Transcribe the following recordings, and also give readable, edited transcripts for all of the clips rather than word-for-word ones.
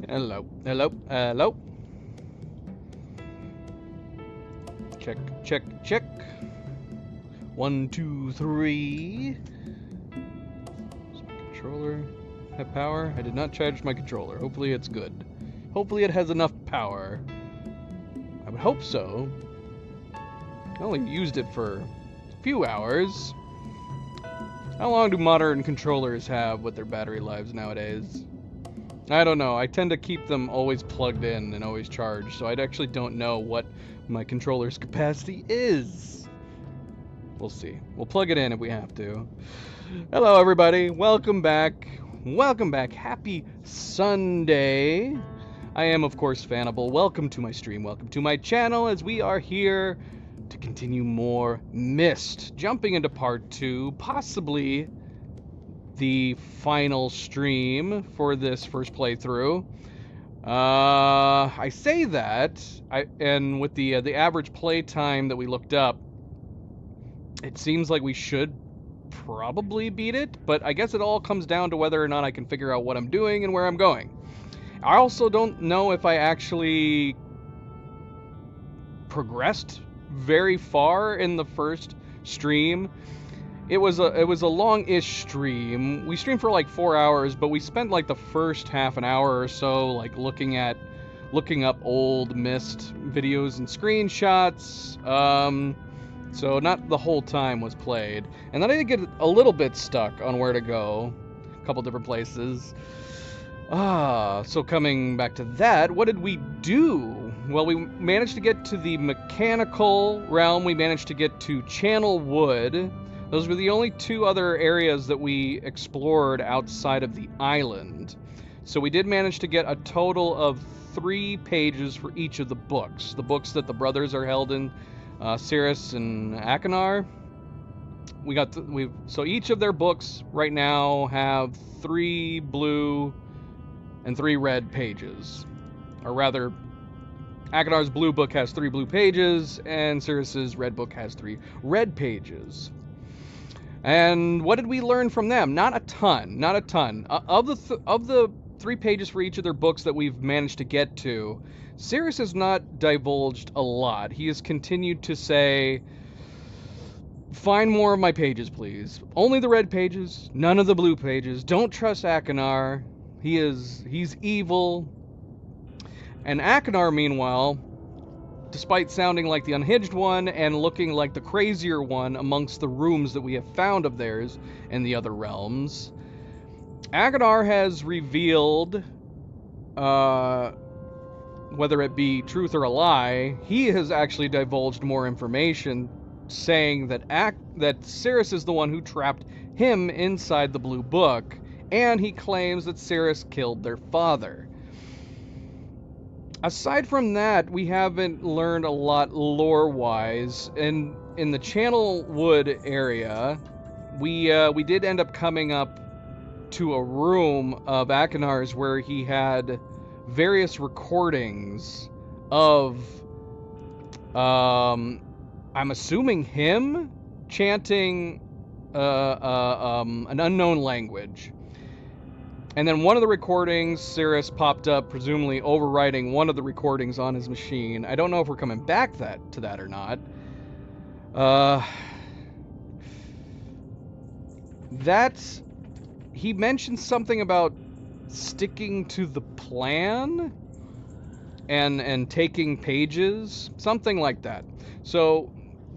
Hello, hello, hello. Check, check, check. 1, 2, 3. Does my controller have power? I did not charge my controller. Hopefully it's good. Hopefully it has enough power. I would hope so. I only used it for a few hours. How long do modern controllers have with their battery lives nowadays? I don't know. I tend to keep them always plugged in and always charged, so I actually don't know what my controller's capacity is. We'll see. We'll plug it in if we have to. Hello, everybody. Welcome back. Welcome back. Happy Sunday. I am, of course, Fanable. Welcome to my stream. Welcome to my channel as we are here to continue more Myst. Jumping into part 2, possibly the final stream for this first playthrough. I say that, and with the average play time that we looked up, it seems like we should probably beat it, but I guess it all comes down to whether or not I can figure out what I'm doing and where I'm going. I also don't know if I actually progressed very far in the first stream. It was a long-ish stream. We streamed for like 4 hours, but we spent like the first half an hour or so like looking up old Myst videos and screenshots. So not the whole time was played. And then I did get a little bit stuck on where to go. A couple different places. So coming back to that, what did we do? Well, we managed to get to the mechanical realm. We managed to get to Channel Wood. Those were the only two other areas that we explored outside of the island. So we did manage to get a total of 3 pages for each of the books. The books that the brothers are held in, Cirrus and Achenar. So each of their books right now have 3 blue and 3 red pages. Or rather, Achenar's blue book has 3 blue pages, and Cirrus's red book has 3 red pages. And what did we learn from them? Not a ton. Not a ton. Of the 3 pages for each of their books that we've managed to get to, Cirrus has not divulged a lot. He has continued to say, find more of my pages, please. Only the red pages, none of the blue pages. Don't trust Achenar. He's evil. And Achenar, meanwhile, despite sounding like the unhinged one and looking like the crazier one amongst the rooms that we have found of theirs in the other realms, Achenar has revealed, whether it be truth or a lie, he has actually divulged more information, saying that Cirrus is the one who trapped him inside the blue book, and he claims that Cirrus killed their father. Aside from that, we haven't learned a lot lore-wise. In the Channel Wood area, we did end up coming up to a room of Achenar's where he had various recordings of, I'm assuming him chanting an unknown language. And then one of the recordings, Cirrus popped up, presumably overwriting one of the recordings on his machine. I don't know if we're coming back to that or not. He mentioned something about sticking to the plan and taking pages, something like that. So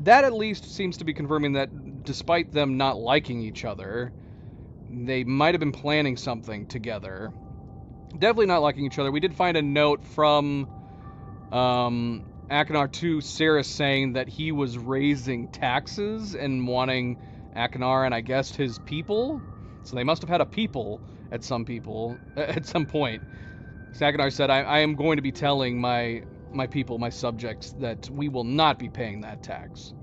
that at least seems to be confirming that despite them not liking each other, they might have been planning something together. Definitely not liking each other. We did find a note from Achenar to Cirrus saying that he was raising taxes and wanting Achenar and I guess his people. So they must have had a people at some point. So Achenar said, I am going to be telling my people, my subjects, that we will not be paying that tax.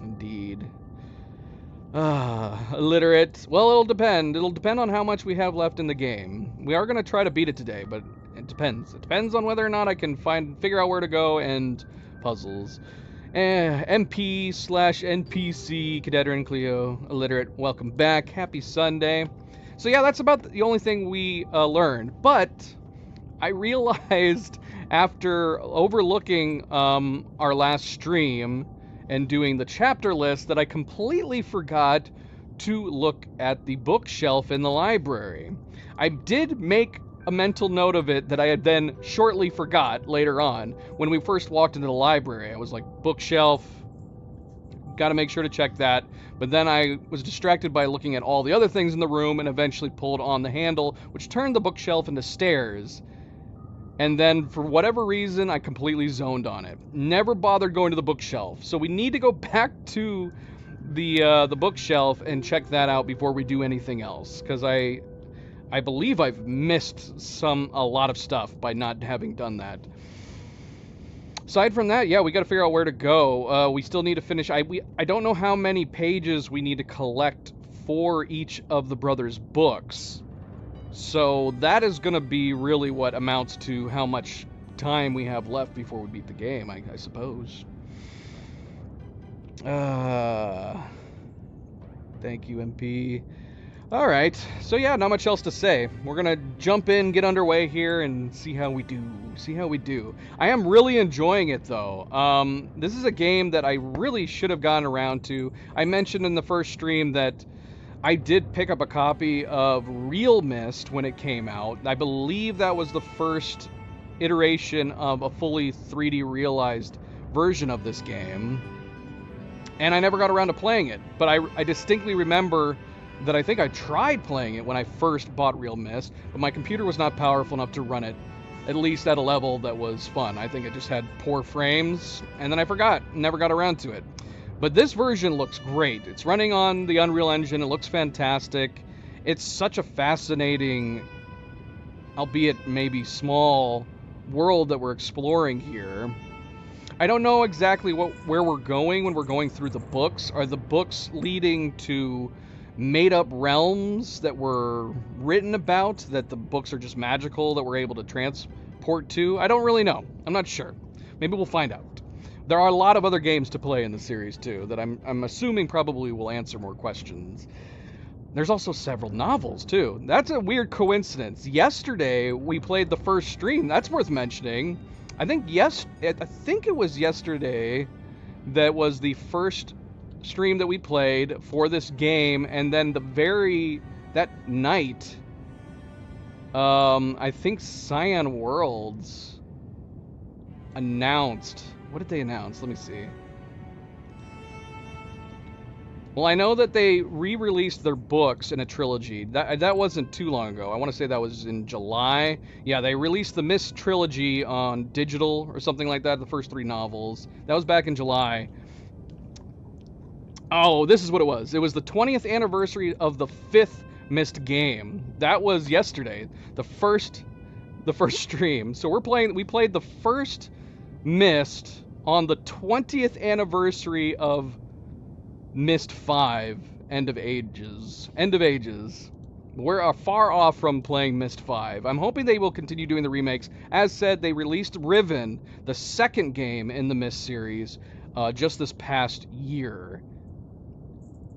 Indeed. Illiterate. Well, it'll depend. It'll depend on how much we have left in the game. We are going to try to beat it today, but it depends. It depends on whether or not I can figure out where to go and puzzles. MP/NPC, Cadedrin Cleo, illiterate, welcome back. Happy Sunday. So yeah, that's about the only thing we learned. But I realized after overlooking our last stream and doing the chapter list that I completely forgot to look at the bookshelf in the library. I did make a mental note of it that I had then shortly forgot later on. When we first walked into the library, I was like, bookshelf, gotta make sure to check that. But then I was distracted by looking at all the other things in the room and eventually pulled on the handle, which turned the bookshelf into stairs. And then, for whatever reason, I completely zoned on it. Never bothered going to the bookshelf. So we need to go back to the bookshelf and check that out before we do anything else. Because I believe I've missed a lot of stuff by not having done that. Aside from that, yeah, we got to figure out where to go. We still need to finish. I don't know how many pages we need to collect for each of the brothers' books. So that is going to be really what amounts to how much time we have left before we beat the game, I suppose. Thank you, MP. All right. So yeah, not much else to say. We're going to jump in, get underway here, and see how we do. I am really enjoying it, though. This is a game that I really should have gotten around to. I mentioned in the first stream that I did pick up a copy of Real Myst when it came out. I believe that was the first iteration of a fully 3D realized version of this game. And I never got around to playing it. But I distinctly remember that I think I tried playing it when I first bought Real Myst, but my computer was not powerful enough to run it, at least at a level that was fun. I think it just had poor frames, and then I forgot, never got around to it. But this version looks great. It's running on the Unreal Engine. It looks fantastic. It's such a fascinating, albeit maybe small, world that we're exploring here. I don't know exactly where we're going when we're going through the books. Are the books leading to made-up realms that were written about, that the books are just magical, that we're able to transport to? I don't really know. I'm not sure. Maybe we'll find out. There are a lot of other games to play in the series, too, that I'm assuming probably will answer more questions. There's also several novels, too. That's a weird coincidence. Yesterday, we played the first stream. That's worth mentioning. I think it was yesterday that was the first stream that we played for this game, and then that night, I think Cyan Worlds announced... What did they announce? Let me see. Well, I know that they re-released their books in a trilogy. That wasn't too long ago. I want to say that was in July. Yeah, they released the Myst trilogy on digital or something like that, the first 3 novels. That was back in July. Oh, this is what it was. It was the 20th anniversary of the 5th Myst game. That was yesterday, the first stream. So we played the first Myst on the 20th anniversary of Myst 5, End of Ages. We're far off from playing Myst 5. I'm hoping they will continue doing the remakes. As said, they released Riven, the second game in the Myst series, just this past year.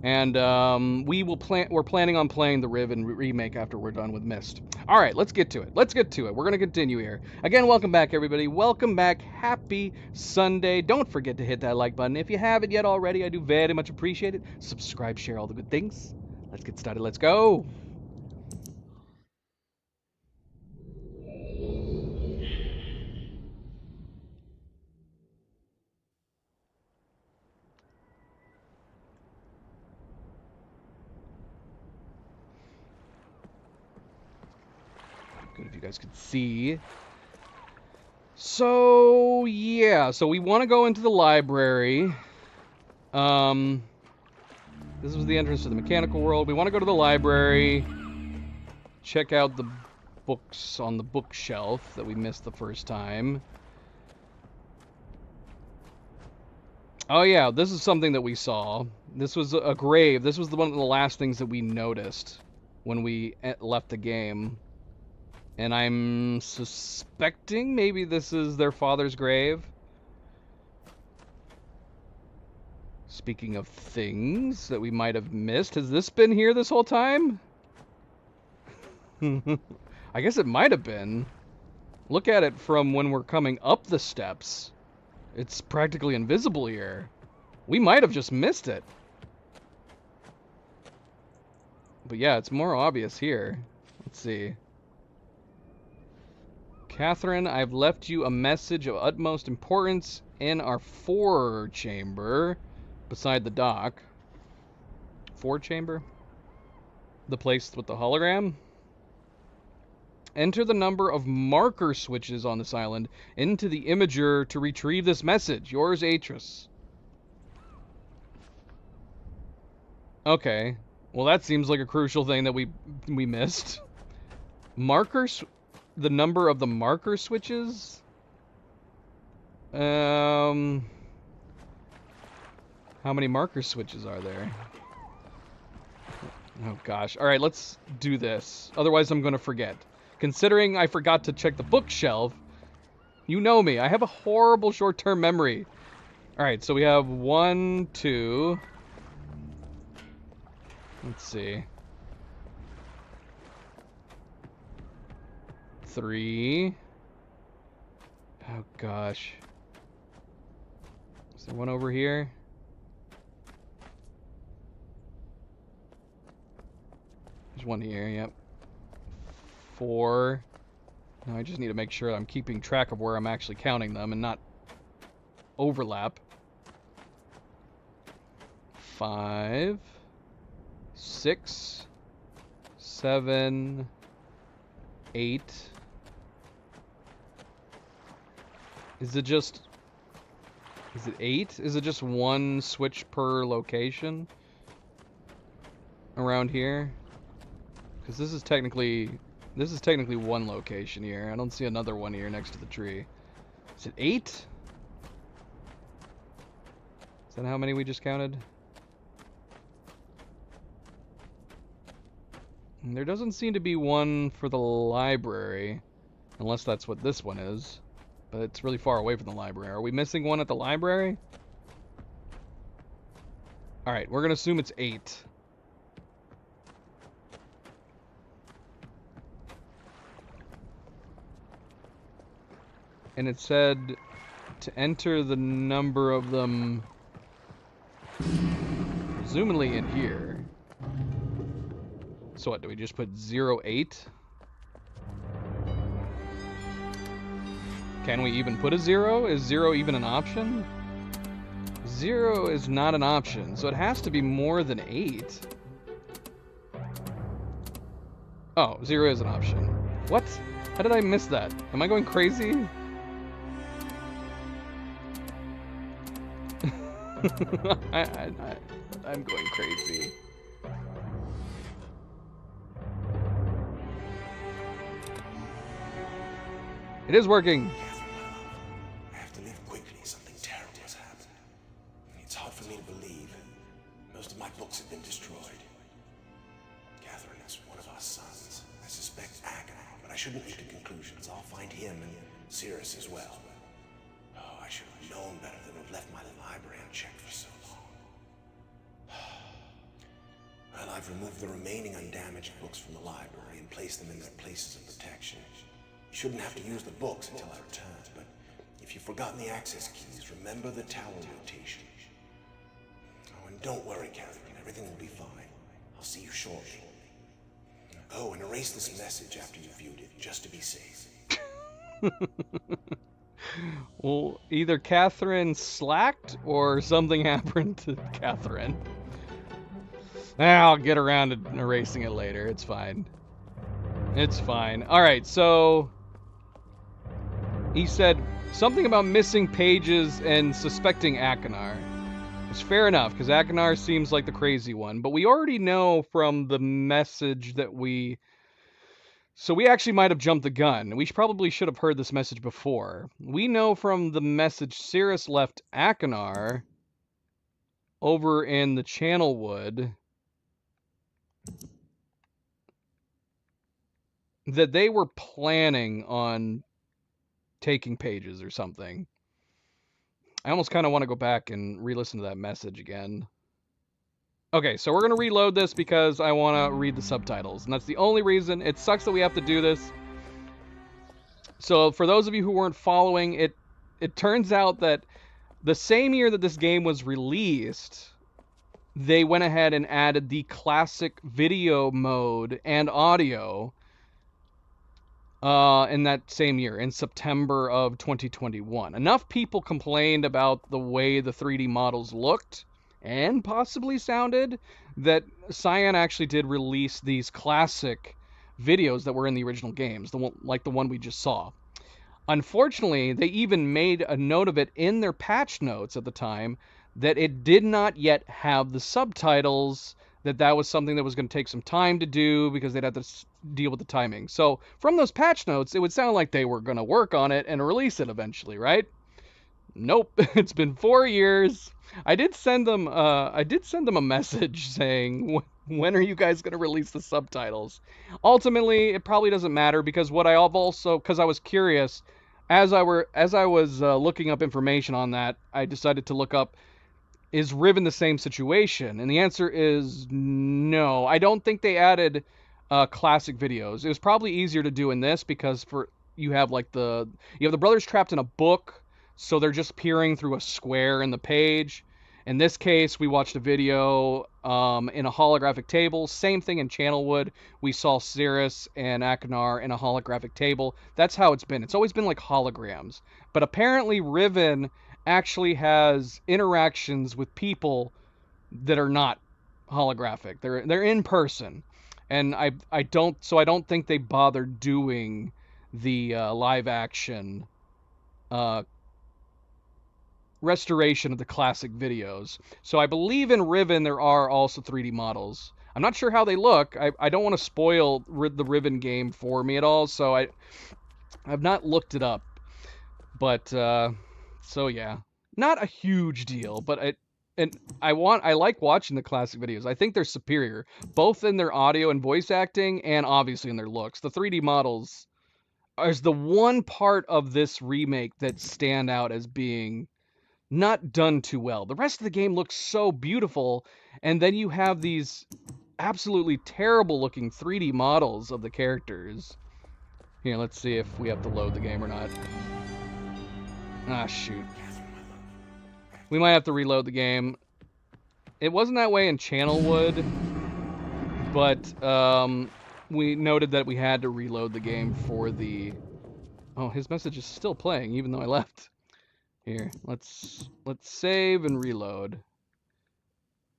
And we're planning on playing the Riven remake after we're done with Myst. All right, let's get to it. We're going to continue here. Again, welcome back, everybody. Welcome back. Happy Sunday. Don't forget to hit that like button. If you haven't yet already, I do very much appreciate it. Subscribe, share all the good things. Let's get started. Let's go. Good if you guys could see. So, yeah. So we want to go into the library. This was the entrance to the mechanical world. We want to go to the library. Check out the books on the bookshelf that we missed the first time. Oh yeah, this is something that we saw. This was a grave. This was one of the last things that we noticed when we left the game. And I'm suspecting maybe this is their father's grave. Speaking of things that we might have missed, has this been here this whole time? I guess it might have been. Look at it from when we're coming up the steps. It's practically invisible here. We might have just missed it. But yeah, it's more obvious here. Let's see. Catherine, I've left you a message of utmost importance in our fore chamber beside the dock. Fore chamber? The place with the hologram? Enter the number of marker switches on this island into the imager to retrieve this message. Yours, Atris. Okay. Well, that seems like a crucial thing that we missed. Markers, the number of the marker switches? How many marker switches are there? Oh gosh. All right, let's do this. Otherwise, I'm going to forget. Considering I forgot to check the bookshelf, you know me. I have a horrible short-term memory. All right, so we have 1, 2. Let's see. 3. Oh gosh. Is there one over here? There's one here, yep. 4. Now I just need to make sure I'm keeping track of where I'm actually counting them and not overlap. 5, 6, 7, 8. Is it 8? Is it just one switch per location around here? Because this is technically one location here. I don't see another one here next to the tree. Is it 8? Is that how many we just counted? And there doesn't seem to be one for the library, unless that's what this one is. But it's really far away from the library. Are we missing one at the library? Alright, we're going to assume it's 8. And it said to enter the number of them, presumably in here. So what, do we just put 08? Can we even put a 0? Is 0 even an option? 0 is not an option, so it has to be more than 8. Oh, 0 is an option. What? How did I miss that? Am I going crazy? I'm going crazy. It is working. I have to leave quickly. Something terrible has happened. It's hard for me to believe. Most of my books have been destroyed. Catherine is one of our sons. I suspect Agonar, but I shouldn't leap to conclusions. I'll find him and Cirrus as well. Oh, I should have known better than to have left my library unchecked for so long. Well, I've removed the remaining undamaged books from the library and placed them in their places of protection. You shouldn't have to use the books until I return, but if you've forgotten the access keys, remember the tower rotation. Oh, and don't worry, Catherine. Everything will be fine. I'll see you shortly. Oh, and erase this message after you've viewed it, just to be safe. Well, either Catherine slacked or something happened to Catherine. I'll get around to erasing it later. It's fine. It's fine. Alright, so he said something about missing pages and suspecting Agonar. It's fair enough, because Agonar seems like the crazy one. But we already know from the message that we... So we actually might have jumped the gun. We probably should have heard this message before. We know from the message Cirrus left Agonar over in the Channelwood that they were planning on taking pages or something. I almost kind of want to go back and re-listen to that message again. Okay, so we're going to reload this because I want to read the subtitles, and that's the only reason. It sucks that we have to do this. So for those of you who weren't following, it turns out that the same year that this game was released, they went ahead and added the classic video mode and audio in that same year, in September of 2021. Enough people complained about the way the 3D models looked and possibly sounded that Cyan actually did release these classic videos that were in the original games, like the one we just saw. Unfortunately, they even made a note of it in their patch notes at the time that it did not yet have the subtitles, that was something that was going to take some time to do because they'd have to deal with the timing. So from those patch notes, it would sound like they were going to work on it and release it eventually, right? Nope. It's been 4 years. I did send them a message saying, when are you guys going to release the subtitles? Ultimately, it probably doesn't matter because because I was curious, as I was looking up information on that, I decided to look up, is Riven the same situation? And the answer is no. I don't think they added classic videos. It was probably easier to do in this because you have the brothers trapped in a book, so they're just peering through a square in the page. In this case, we watched a video in a holographic table. Same thing in Channelwood. We saw Cirrus and Akinar in a holographic table. That's how it's been. It's always been like holograms. But apparently Riven actually has interactions with people that are not holographic. They're in person. And I don't think they bothered doing the live action restoration of the classic videos. So I believe in Riven there are also 3D models. I'm not sure how they look. I don't want to spoil the Riven game for me at all, so I've not looked it up. But so yeah, not a huge deal, but I like watching the classic videos. I think they're superior, both in their audio and voice acting, and obviously in their looks. The 3D models is the one part of this remake that stand out as being not done too well. The rest of the game looks so beautiful, and then you have these absolutely terrible looking 3D models of the characters. Here, let's see if we have to load the game or not. Ah, shoot. We might have to reload the game. It wasn't that way in Channelwood, but we noted that we had to reload the game for the... Oh, his message is still playing, even though I left. Here, let's save and reload.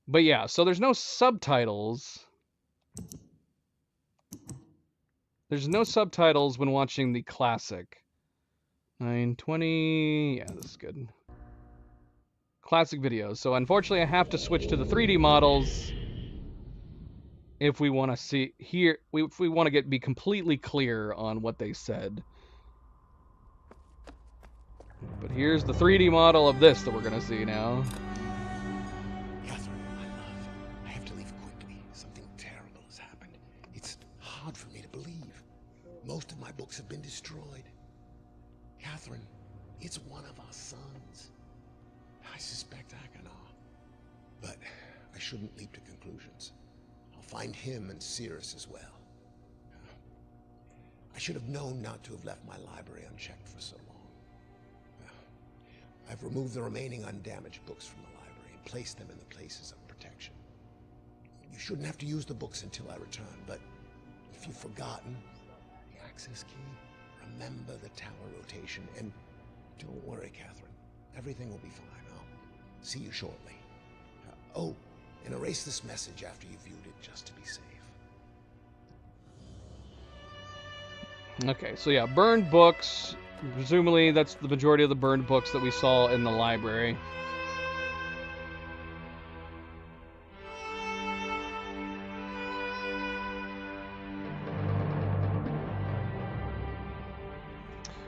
But yeah, so there's no subtitles. There's no subtitles when watching the classic. 920, yeah, this is good. Classic videos. So unfortunately I have to switch to the 3D models if we want to see here, if we want to be completely clear on what they said. But here's the 3D model of this that we're gonna see now. Catherine, my love, I have to leave quickly. Something terrible has happened. It's hard for me to believe. Most of my books have been destroyed. Catherine, it's one of our sons. I suspect Akinar. But I shouldn't leap to conclusions. I'll find him and Cirrus as well. I should have known not to have left my library unchecked for so long. I've removed the remaining undamaged books from the library and placed them in the places of protection. You shouldn't have to use the books until I return, but if you've forgotten the access key, remember the tower rotation, and don't worry, Catherine. Everything will be fine. I'll see you shortly. Oh, and erase this message after you've viewed it, just to be safe. Okay, so yeah, burned books. Presumably that's the majority of the burned books that we saw in the library.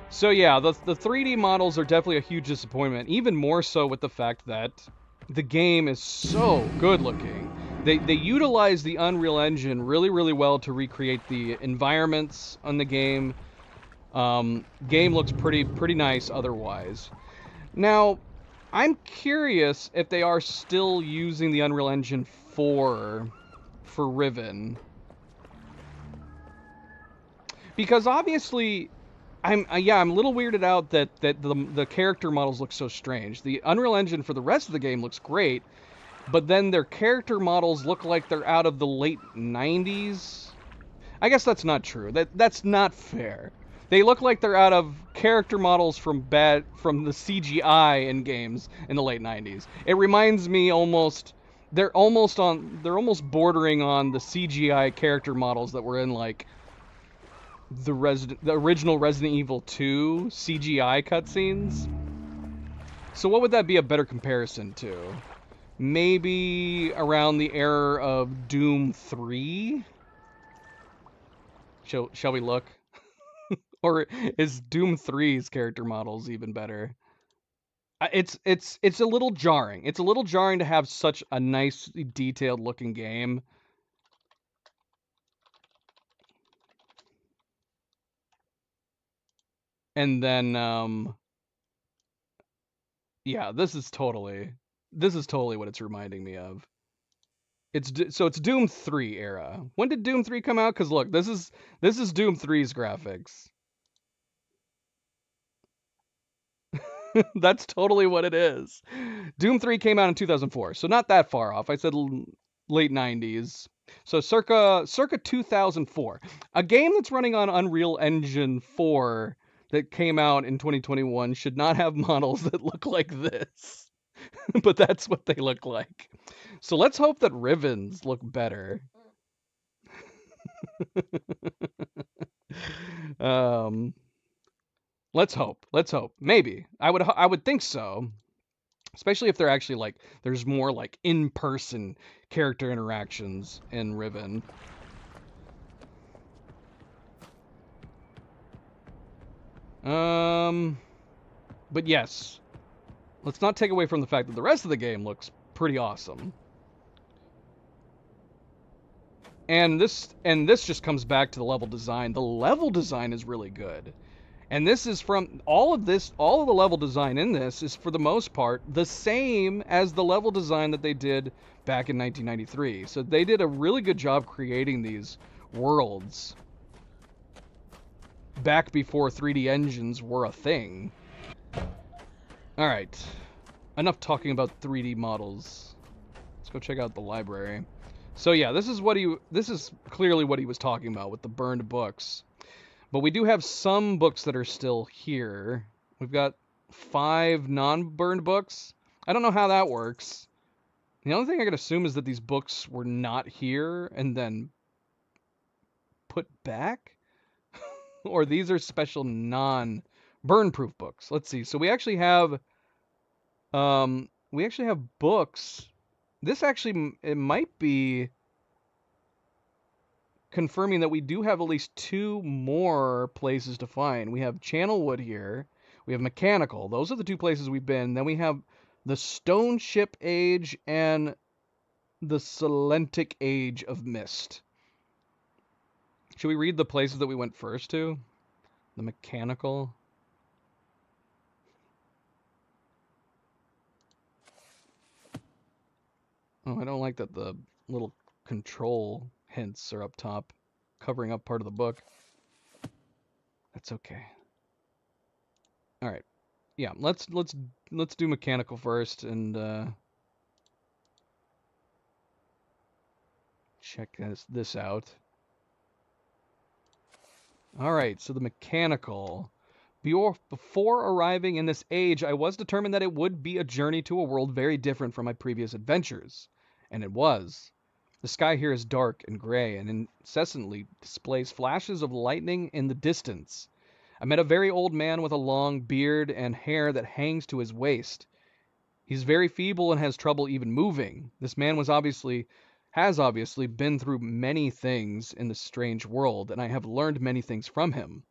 So yeah, the 3D models are definitely a huge disappointment, even more so with the fact that the game is so good looking. They utilize the Unreal Engine really, really well to recreate the environments on the game. Game looks pretty nice otherwise. Now, I'm curious if they are still using the Unreal Engine 4 for Riven. Because obviously yeah, I'm a little weirded out that the character models look so strange. The Unreal Engine for the rest of the game looks great, but then their character models look like they're out of the late 90s. I guess that's not true. That's not fair. They look like they're out of character models from the CGI in games in the late 90s. It reminds me almost they're almost bordering on the CGI character models that were in like the original Resident Evil 2 CGI cutscenes. So what would that be a better comparison to? Maybe around the era of Doom 3? Shall we look? Or is Doom 3's character models even better? It's a little jarring. It's a little jarring to have such a nice detailed looking game. And then yeah, this is totally what it's reminding me of. So it's Doom 3 era. When did Doom 3 come out? Cuz look, this is Doom 3's graphics. That's totally what it is. Doom 3 came out in 2004, so not that far off. I said late 90s. So circa 2004. A game that's running on Unreal Engine 4 that came out in 2021 should not have models that look like this. But that's what they look like. So let's hope that Riven's look better. um let's hope. Let's hope. Maybe. I would think so. Especially if they're actually like there's more like in-person character interactions in Riven. But yes, let's not take away from the fact that the rest of the game looks pretty awesome. And this just comes back to the level design. The level design is really good. And this is from all of the level design in this is for the most part the same as the level design that they did back in 1993. So they did a really good job creating these worlds back before 3D engines were a thing. All right. Enough talking about 3D models. Let's go check out the library. So yeah, this is clearly what he was talking about with the burned books. But we do have some books that are still here. We've got 5 non-burned books. I don't know how that works. The only thing I could assume is that these books were not here and then put back? Or these are special non-burn-proof books. Let's see. So we actually have books. This actually, it might be confirming that we do have at least 2 more places to find. We have Channelwood here. We have Mechanical. Those are the 2 places we've been. Then we have the Stone Ship Age and the Celentic Age of Mist. Should we read the places that we went first to? The Mechanical. Oh, I don't like that the little control hints are up top, covering up part of the book. That's okay. All right. Yeah, let's do Mechanical first and check this out. All right, so the Mechanical. Before arriving in this age, I was determined that it would be a journey to a world very different from my previous adventures. And it was. The sky here is dark and gray and incessantly displays flashes of lightning in the distance. I met a very old man with a long beard and hair that hangs to his waist. He's very feeble and has trouble even moving. This man has obviously been through many things in this strange world, and I have learned many things from him.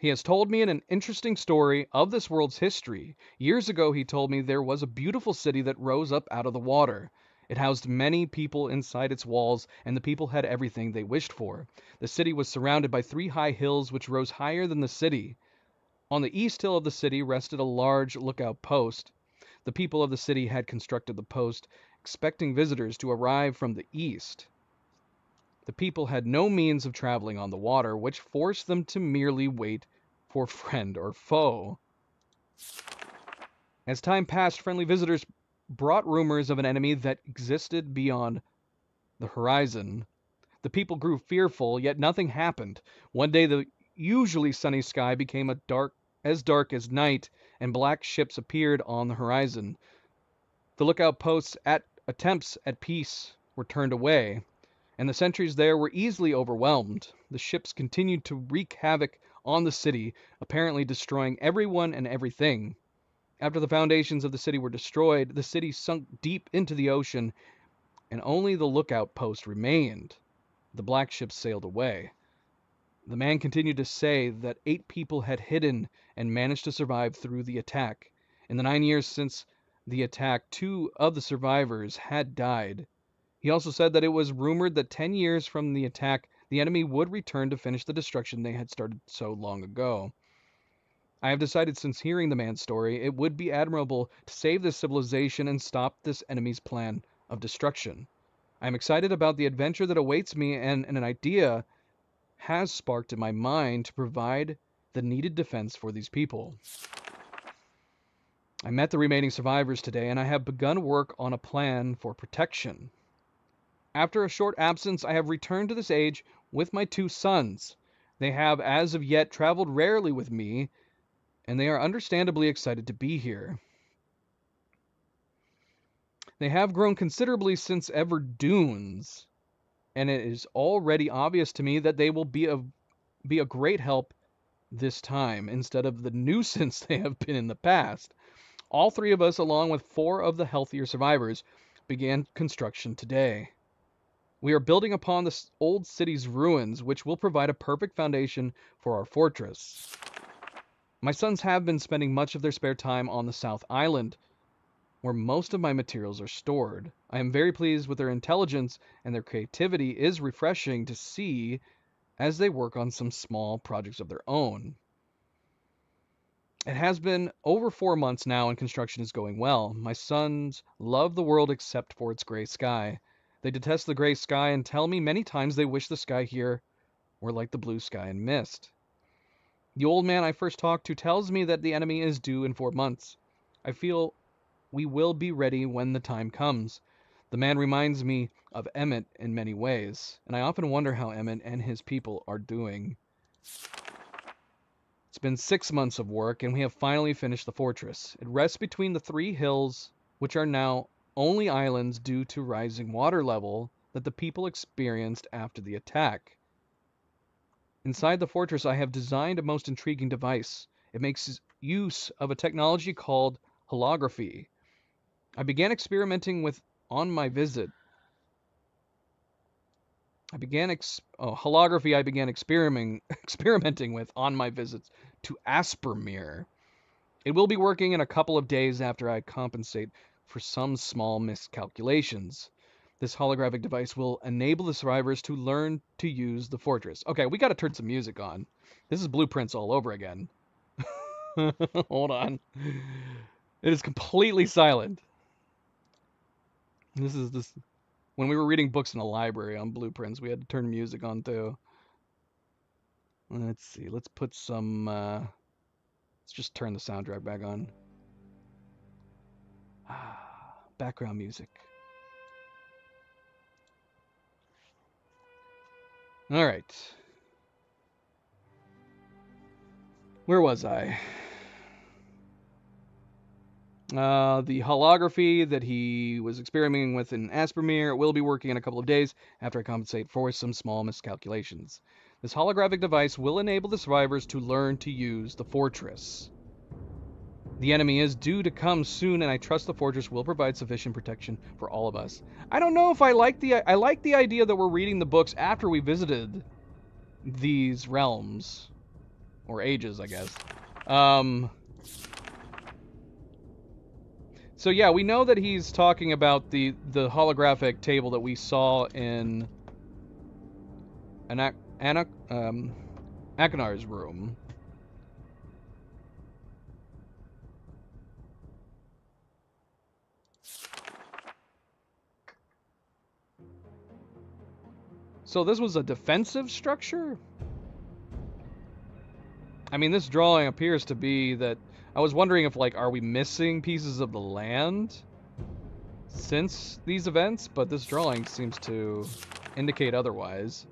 He has told me an interesting story of this world's history. Years ago, he told me there was a beautiful city that rose up out of the water. It housed many people inside its walls, and the people had everything they wished for. The city was surrounded by 3 high hills which rose higher than the city. On the east hill of the city rested a large lookout post. The people of the city had constructed the post, expecting visitors to arrive from the east. The people had no means of traveling on the water, which forced them to merely wait for friend or foe. As time passed, friendly visitors brought rumors of an enemy that existed beyond the horizon. The people grew fearful, yet nothing happened. One day the usually sunny sky became dark as night, and black ships appeared on the horizon. The lookout posts' attempts at peace were turned away, and the sentries there were easily overwhelmed. The ships continued to wreak havoc on the city, apparently destroying everyone and everything. After the foundations of the city were destroyed, the city sunk deep into the ocean, and only the lookout post remained. The black ships sailed away. The man continued to say that 8 people had hidden and managed to survive through the attack. In the 9 years since the attack, 2 of the survivors had died. He also said that it was rumored that 10 years from the attack, the enemy would return to finish the destruction they had started so long ago. I have decided since hearing the man's story, it would be admirable to save this civilization and stop this enemy's plan of destruction. I am excited about the adventure that awaits me, and an idea has sparked in my mind to provide the needed defense for these people. I met the remaining survivors today, and I have begun work on a plan for protection. After a short absence, I have returned to this age with my 2 sons. They have, as of yet, traveled rarely with me, and they are understandably excited to be here. They have grown considerably since Everdunes, and it is already obvious to me that they will be a great help this time, instead of the nuisance they have been in the past. All 3 of us, along with 4 of the healthier survivors, began construction today. We are building upon the old city's ruins, which will provide a perfect foundation for our fortress. My sons have been spending much of their spare time on the South Island, where most of my materials are stored. I am very pleased with their intelligence, and their creativity is refreshing to see as they work on some small projects of their own. It has been over 4 months now, and construction is going well. My sons love the world except for its gray sky. They detest the gray sky and tell me many times they wish the sky here were like the blue sky and mist. The old man I first talked to tells me that the enemy is due in 4 months. I feel we will be ready when the time comes. The man reminds me of Emmett in many ways, and I often wonder how Emmett and his people are doing. It's been 6 months of work, and we have finally finished the fortress. It rests between the 3 hills, which are now only islands due to rising water level that the people experienced after the attack. Inside the fortress, I have designed a most intriguing device. It makes use of a technology called holography. I began experimenting with on my visit. Holography I began experimenting with on my visits to Aspermere. It will be working in a couple of days after I compensate for some small miscalculations. This holographic device will enable the survivors to learn to use the fortress. Okay, we got to turn some music on. This is Blueprints all over again. Hold on. It is completely silent. This is when we were reading books in a library on Blueprints, we had to turn music on too. Let's see. Let's put some let's just turn the soundtrack back on. Background music. All right. Where was I? The holography that he was experimenting with in Aspermere will be working in a couple of days after I compensate for some small miscalculations. This holographic device will enable the survivors to learn to use the fortress. The enemy is due to come soon, and I trust the fortress will provide sufficient protection for all of us. I don't know if I like the idea that we're reading the books after we visited these realms. Or ages, I guess. So yeah, we know that he's talking about the holographic table that we saw in Akonar's room. So this was a defensive structure? I mean, this drawing appears to be that... I was wondering if, like, are we missing pieces of the land since these events? But this drawing seems to indicate otherwise.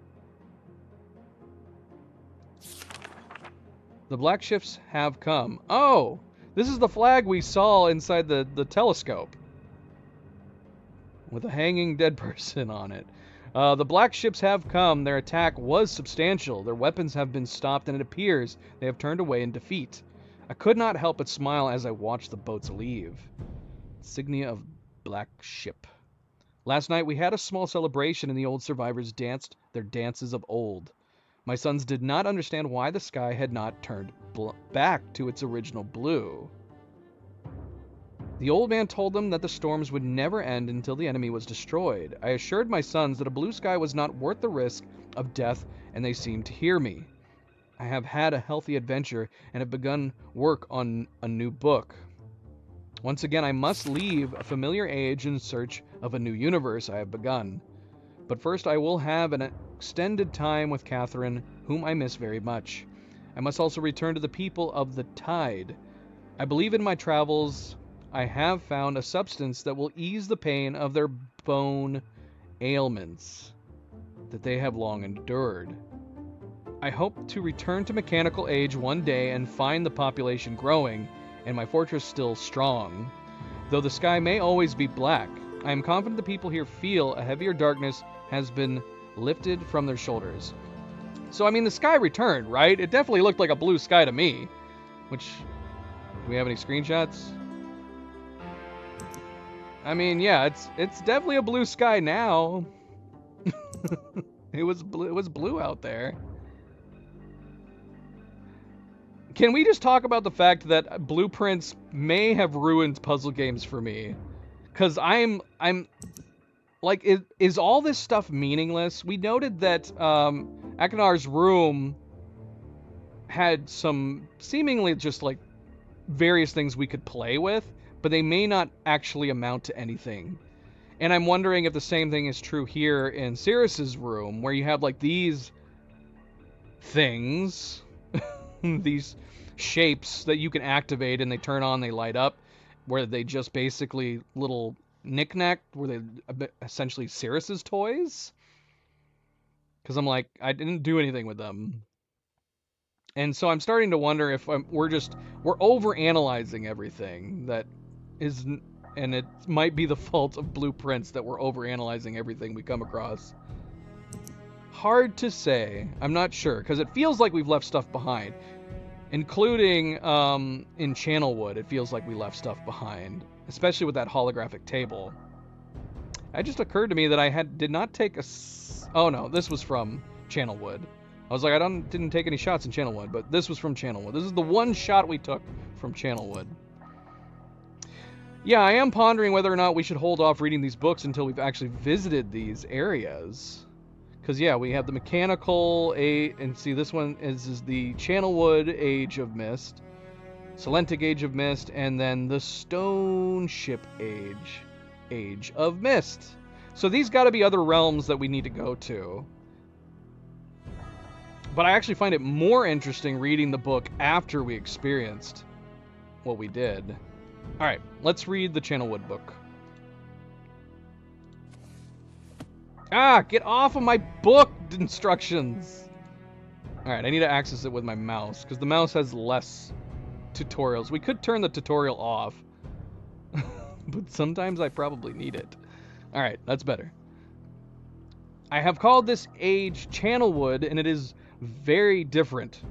The black ships have come. Oh! This is the flag we saw inside the telescope. With a hanging dead person on it. The black ships have come. Their attack was substantial. Their weapons have been stopped, and it appears they have turned away in defeat. I could not help but smile as I watched the boats leave. Insignia of black ship. Last night we had a small celebration, and the old survivors danced their dances of old. My sons did not understand why the sky had not turned back to its original blue. The old man told them that the storms would never end until the enemy was destroyed. I assured my sons that a blue sky was not worth the risk of death, and they seemed to hear me. I have had a healthy adventure and have begun work on a new book. Once again, I must leave a familiar age in search of a new universe I have begun. But first I will have an extended time with Catherine, whom I miss very much. I must also return to the people of the Tide. I believe in my travels I have found a substance that will ease the pain of their bone ailments that they have long endured. I hope to return to mechanical age one day and find the population growing and my fortress still strong. Though the sky may always be black, I am confident the people here feel a heavier darkness has been lifted from their shoulders. So, I mean, the sky returned, right? It definitely looked like a blue sky to me. Which, do we have any screenshots? I mean, yeah, it's definitely a blue sky now. It was blue out there. Can we just talk about the fact that blueprints may have ruined puzzle games for me? Because I'm like, is all this stuff meaningless? We noted that Akenar's room had some seemingly just like various things we could play with, but they may not actually amount to anything. And I'm wondering if the same thing is true here in Sirius's room, where you have like these things, these shapes that you can activate and they turn on, they light up, where they just basically little knick-knack, were they essentially Sirius's toys? Because I'm like, I didn't do anything with them. And so I'm starting to wonder if we're over-analyzing everything that is, and it might be the fault of blueprints that we're over-analyzing everything we come across. Hard to say. I'm not sure, because it feels like we've left stuff behind. Including in Channelwood, it feels like we left stuff behind. Especially with that holographic table. It just occurred to me that I did not take a... Oh no, this was from Channelwood. I was like, I didn't take any shots in Channelwood, but this was from Channelwood. This is the one shot we took from Channelwood. Yeah, I am pondering whether or not we should hold off reading these books until we've actually visited these areas. Because, yeah, we have the Mechanical Age, and see, this one is the Channelwood Age of Mist, Salentic Age of Mist, and then the Stone Ship Age of Mist. So these got to be other realms that we need to go to. But I actually find it more interesting reading the book after we experienced what we did. Alright, let's read the Channelwood book. Ah, get off of my book instructions! Alright, I need to access it with my mouse, because the mouse has less tutorials. We could turn the tutorial off, but sometimes I probably need it. Alright, that's better. I have called this age Channelwood, and it is very different.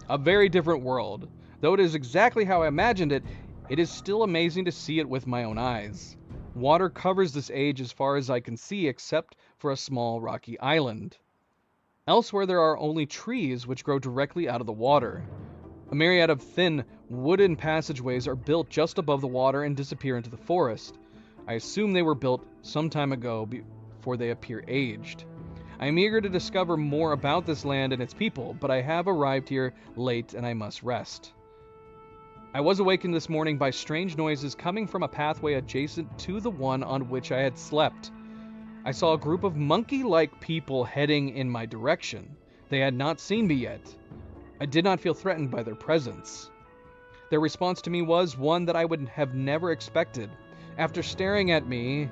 A very different world. Though it is exactly how I imagined it, it is still amazing to see it with my own eyes. Water covers this age as far as I can see, except for a small rocky island. Elsewhere there are only trees which grow directly out of the water. A myriad of thin, wooden passageways are built just above the water and disappear into the forest. I assume they were built some time ago before they appear aged. I am eager to discover more about this land and its people, but I have arrived here late and I must rest. I was awakened this morning by strange noises coming from a pathway adjacent to the one on which I had slept. I saw a group of monkey-like people heading in my direction. They had not seen me yet. I did not feel threatened by their presence. Their response to me was one that I would have never expected. After staring at me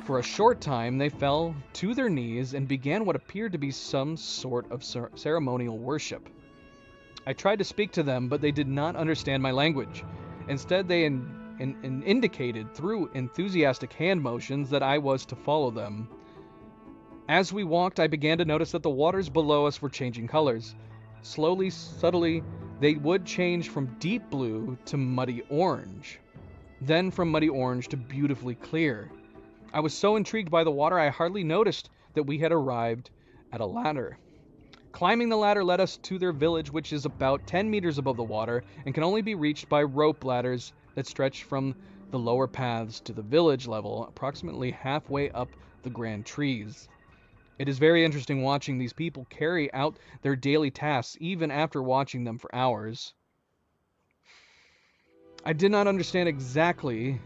for a short time, they fell to their knees and began what appeared to be some sort of ceremonial worship. I tried to speak to them, but they did not understand my language. Instead, they indicated through enthusiastic hand motions that I was to follow them. As we walked, I began to notice that the waters below us were changing colors. Slowly, subtly, they would change from deep blue to muddy orange, then from muddy orange to beautifully clear. I was so intrigued by the water, I hardly noticed that we had arrived at a ladder. Climbing the ladder led us to their village, which is about 10 meters above the water and can only be reached by rope ladders that stretch from the lower paths to the village level, approximately halfway up the grand trees. It is very interesting watching these people carry out their daily tasks, even after watching them for hours. I did not understand exactly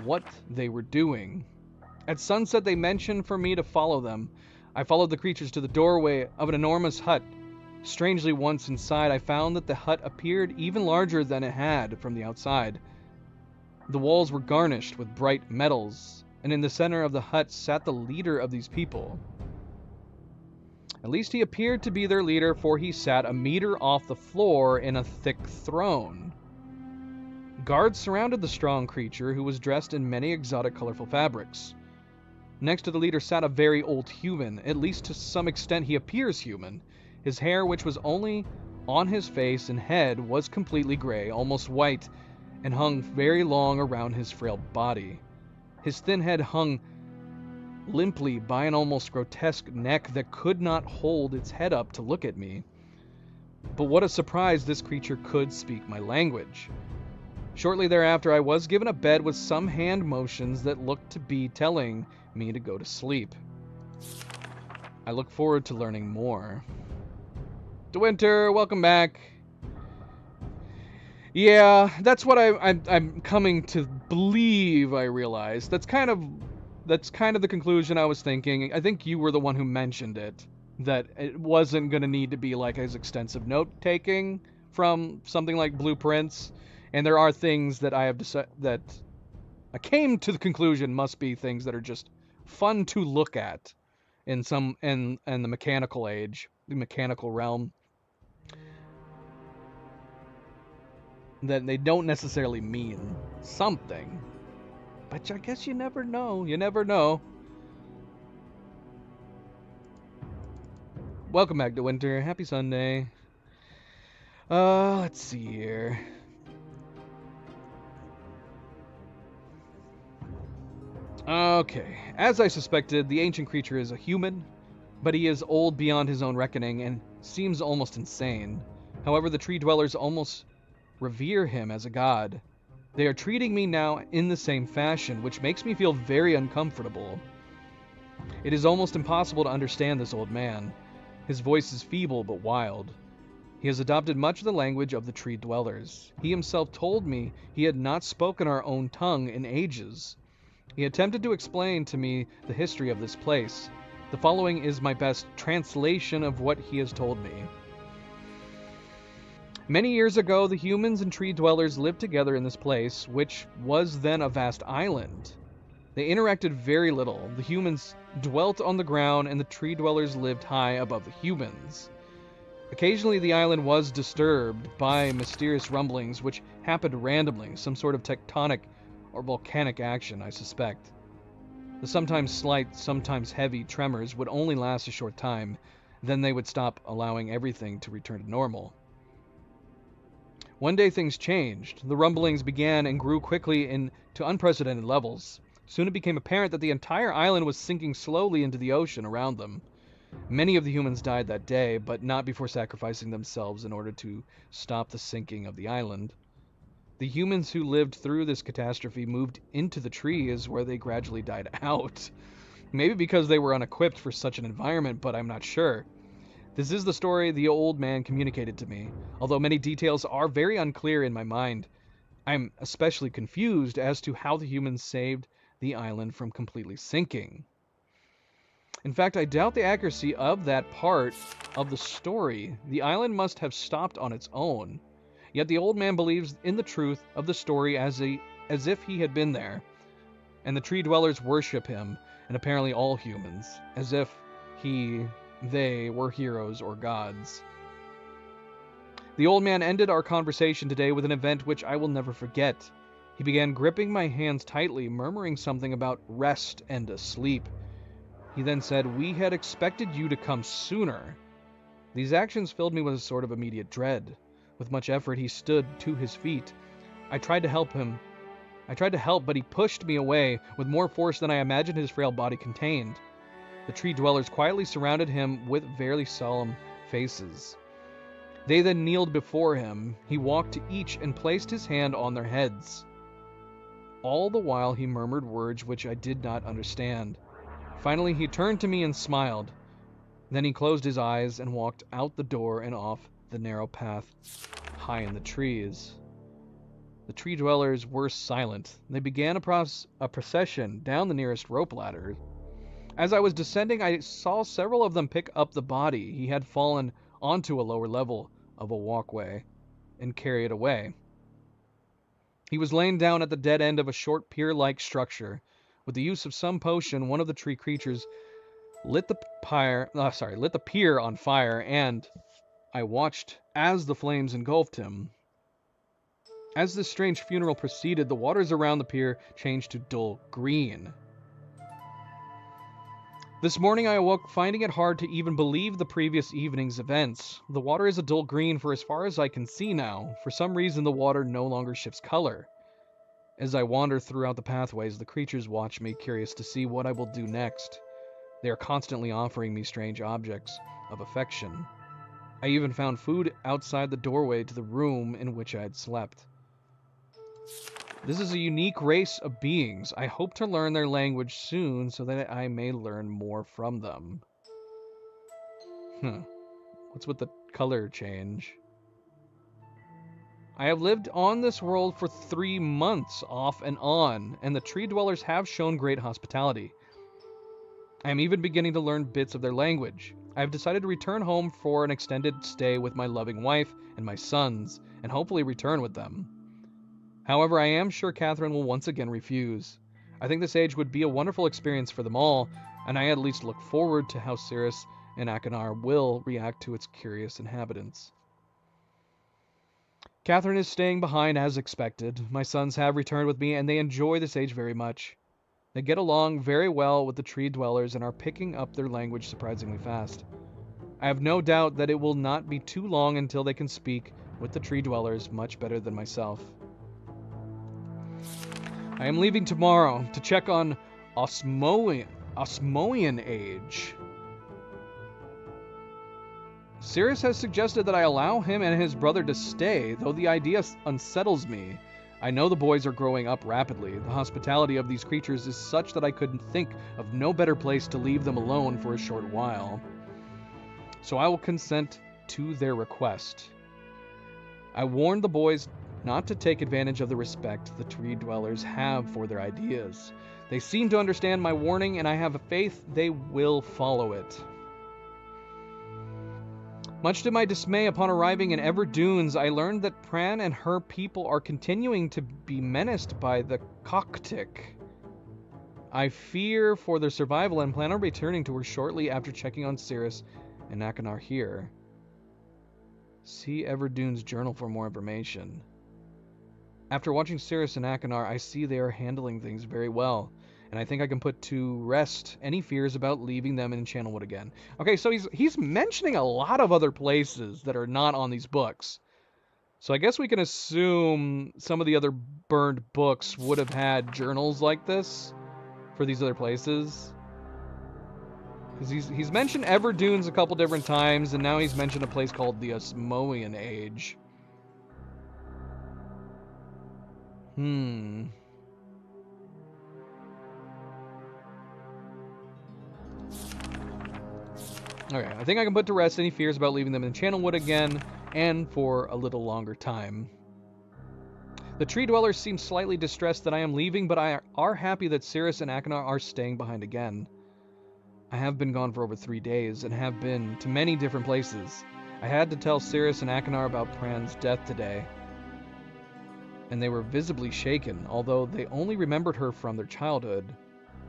what they were doing. At sunset, they mentioned for me to follow them. I followed the creatures to the doorway of an enormous hut. Strangely, once inside, I found that the hut appeared even larger than it had from the outside. The walls were garnished with bright metals, and in the center of the hut sat the leader of these people. At least he appeared to be their leader, for he sat a meter off the floor in a thick throne. Guards surrounded the strong creature, who was dressed in many exotic, colorful fabrics. Next to the leader sat a very old human. At least to some extent he appears human. His hair, which was only on his face and head, was completely gray, almost white, and hung very long around his frail body. His thin head hung limply by an almost grotesque neck that could not hold its head up to look at me. But what a surprise, this creature could speak my language. Shortly thereafter, I was given a bed with some hand motions that looked to be telling me to go to sleep. I look forward to learning more. De Winter, welcome back. Yeah, that's what I'm coming to believe. I realized that's kind of the conclusion I was thinking. I think you were the one who mentioned it, that it wasn't going to need to be like as extensive note-taking from something like Blueprints, and there are things that I have decided that I came to the conclusion must be things that are just fun to look at in the mechanical age, the mechanical realm, that they don't necessarily mean something. But I guess you never know. You never know. Welcome back to Winter. Happy Sunday. Let's see here. Okay. As I suspected, the ancient creature is a human, but he is old beyond his own reckoning and seems almost insane. However, the tree dwellers almost revere him as a god. They are treating me now in the same fashion, which makes me feel very uncomfortable. It is almost impossible to understand this old man. His voice is feeble but wild. He has adopted much of the language of the tree dwellers. He himself told me he had not spoken our own tongue in ages. He attempted to explain to me the history of this place. The following is my best translation of what he has told me. Many years ago, the humans and tree dwellers lived together in this place, which was then a vast island. They interacted very little. The humans dwelt on the ground, and the tree dwellers lived high above the humans. Occasionally, the island was disturbed by mysterious rumblings, which happened randomly, some sort of tectonic or volcanic action, I suspect. The sometimes slight, sometimes heavy tremors would only last a short time, then they would stop, allowing everything to return to normal. One day things changed. The rumblings began and grew quickly to unprecedented levels. Soon it became apparent that the entire island was sinking slowly into the ocean around them. Many of the humans died that day, but not before sacrificing themselves in order to stop the sinking of the island. The humans who lived through this catastrophe moved into the trees, where they gradually died out. Maybe because they were unequipped for such an environment, but I'm not sure. This is the story the old man communicated to me. Although many details are very unclear in my mind, I'm especially confused as to how the humans saved the island from completely sinking. In fact, I doubt the accuracy of that part of the story. The island must have stopped on its own. Yet the old man believes in the truth of the story as if he had been there. And the tree dwellers worship him, and apparently all humans, as if they were heroes or gods. The old man ended our conversation today with an event which I will never forget. He began gripping my hands tightly, murmuring something about rest and asleep. He then said, "We had expected you to come sooner." These actions filled me with a sort of immediate dread. With much effort, he stood to his feet. I tried to help, but he pushed me away with more force than I imagined his frail body contained. The tree dwellers quietly surrounded him with very solemn faces. They then kneeled before him. He walked to each and placed his hand on their heads. All the while he murmured words which I did not understand. Finally he turned to me and smiled. Then he closed his eyes and walked out the door and off the narrow path high in the trees. The tree dwellers were silent. They began a procession down the nearest rope ladder. As I was descending, I saw several of them pick up the body. He had fallen onto a lower level of a walkway and carry it away. He was laying down at the dead end of a short pier-like structure. With the use of some potion, one of the tree creatures lit the pier on fire, and I watched as the flames engulfed him. As this strange funeral proceeded, the waters around the pier changed to dull green. This morning I awoke finding it hard to even believe the previous evening's events. The water is a dull green for as far as I can see now. For some reason the water no longer shifts color. As I wander throughout the pathways, the creatures watch me, curious to see what I will do next. They are constantly offering me strange objects of affection. I even found food outside the doorway to the room in which I had slept. This is a unique race of beings. I hope to learn their language soon so that I may learn more from them. What's with the color change? I have lived on this world for 3 months, off and on, and the tree dwellers have shown great hospitality. I am even beginning to learn bits of their language. I have decided to return home for an extended stay with my loving wife and my sons, and hopefully return with them. However, I am sure Catherine will once again refuse. I think this age would be a wonderful experience for them all, and I at least look forward to how Cirrus and Achenar will react to its curious inhabitants. Catherine is staying behind as expected. My sons have returned with me, and they enjoy this age very much. They get along very well with the tree dwellers and are picking up their language surprisingly fast. I have no doubt that it will not be too long until they can speak with the tree dwellers much better than myself. I am leaving tomorrow to check on Osmoian Age. Cirrus has suggested that I allow him and his brother to stay, though the idea unsettles me. I know the boys are growing up rapidly. The hospitality of these creatures is such that I couldn't think of no better place to leave them alone for a short while. So I will consent to their request. I warned the boys not to take advantage of the respect the tree dwellers have for their ideas. They seem to understand my warning, and I have faith they will follow it. Much to my dismay, upon arriving in Ever Dunes, I learned that Pran and her people are continuing to be menaced by the Coctic. I fear for their survival and plan on returning to her shortly after checking on Cirrus and Achenar here. See Ever Dunes' journal for more information. After watching Cirrus and Achenar, I see they are handling things very well, and I think I can put to rest any fears about leaving them in Channelwood again. Okay, so he's mentioning a lot of other places that are not on these books. So I guess we can assume some of the other burned books would have had journals like this for these other places. Because he's mentioned Ever Dunes a couple different times, and now he's mentioned a place called the Osmoian Age. Okay, I think I can put to rest any fears about leaving them in Channelwood again, and for a little longer time. The tree dwellers seem slightly distressed that I am leaving, but are happy that Cirrus and Achenar are staying behind again. I have been gone for over 3 days and have been to many different places. I had to tell Sirius and Akinar about Pran's death today, and they were visibly shaken, although they only remembered her from their childhood.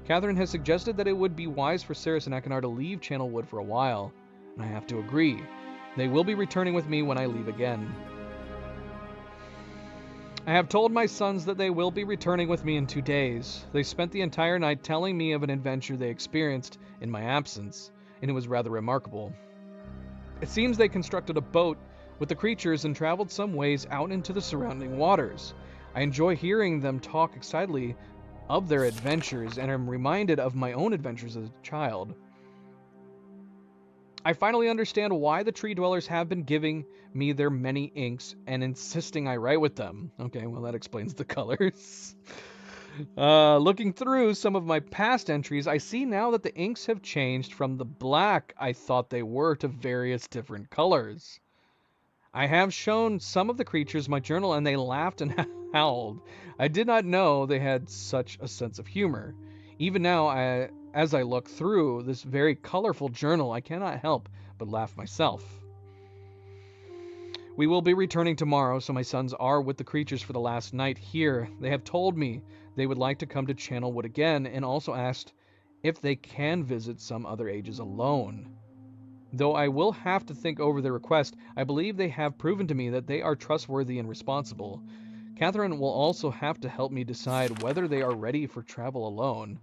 Catherine has suggested that it would be wise for Sirius and Akinar to leave Channelwood for a while, and I have to agree. They will be returning with me when I leave again. I have told my sons that they will be returning with me in 2 days. They spent the entire night telling me of an adventure they experienced in my absence, and it was rather remarkable. It seems they constructed a boat with the creatures and traveled some ways out into the surrounding waters. I enjoy hearing them talk excitedly of their adventures and am reminded of my own adventures as a child. I finally understand why the tree dwellers have been giving me their many inks and insisting I write with them. Okay, well that explains the colors. Looking through some of my past entries, I see now that the inks have changed from the black I thought they were to various different colors. I have shown some of the creatures my journal and they laughed and howled. I did not know they had such a sense of humor. Even now, as I look through this very colorful journal, I cannot help but laugh myself. We will be returning tomorrow, so my sons are with the creatures for the last night here. They have told me they would like to come to Channelwood again and also asked if they can visit some other ages alone. Though I will have to think over their request, I believe they have proven to me that they are trustworthy and responsible. Catherine will also have to help me decide whether they are ready for travel alone.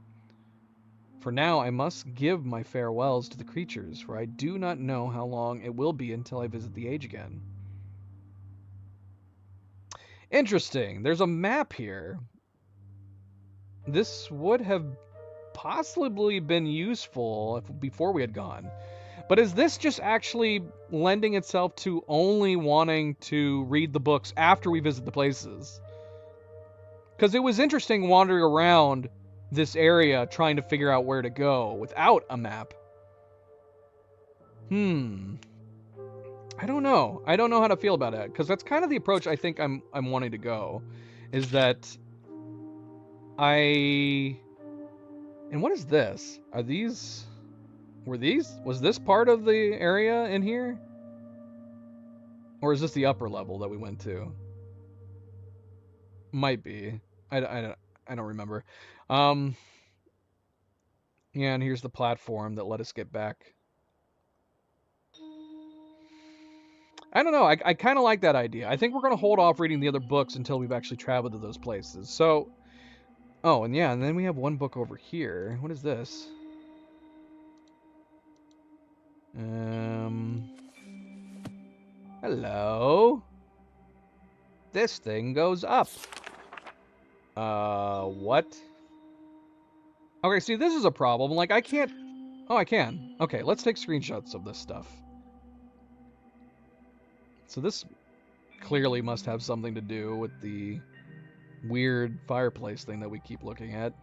For now, I must give my farewells to the creatures, for I do not know how long it will be until I visit the age again. Interesting. There's a map here. This would have possibly been useful before we had gone. But is this just actually lending itself to only wanting to read the books after we visit the places? Because it was interesting wandering around this area trying to figure out where to go without a map. I don't know. I don't know how to feel about it, because that's kind of the approach I think I'm wanting to go. Is that and what is this? Are these... Was this part of the area in here? Or is this the upper level that we went to? Might be. I don't remember. Yeah, and here's the platform that let us get back. I don't know. I kind of like that idea. I think we're going to hold off reading the other books until we've actually traveled to those places. So, oh, and yeah, and then we have one book over here. What is this? Hello? This thing goes up. What? Okay, see, this is a problem. Like, I can't... Oh, I can. Okay, let's take screenshots of this stuff. So this clearly must have something to do with the weird fireplace thing that we keep looking at.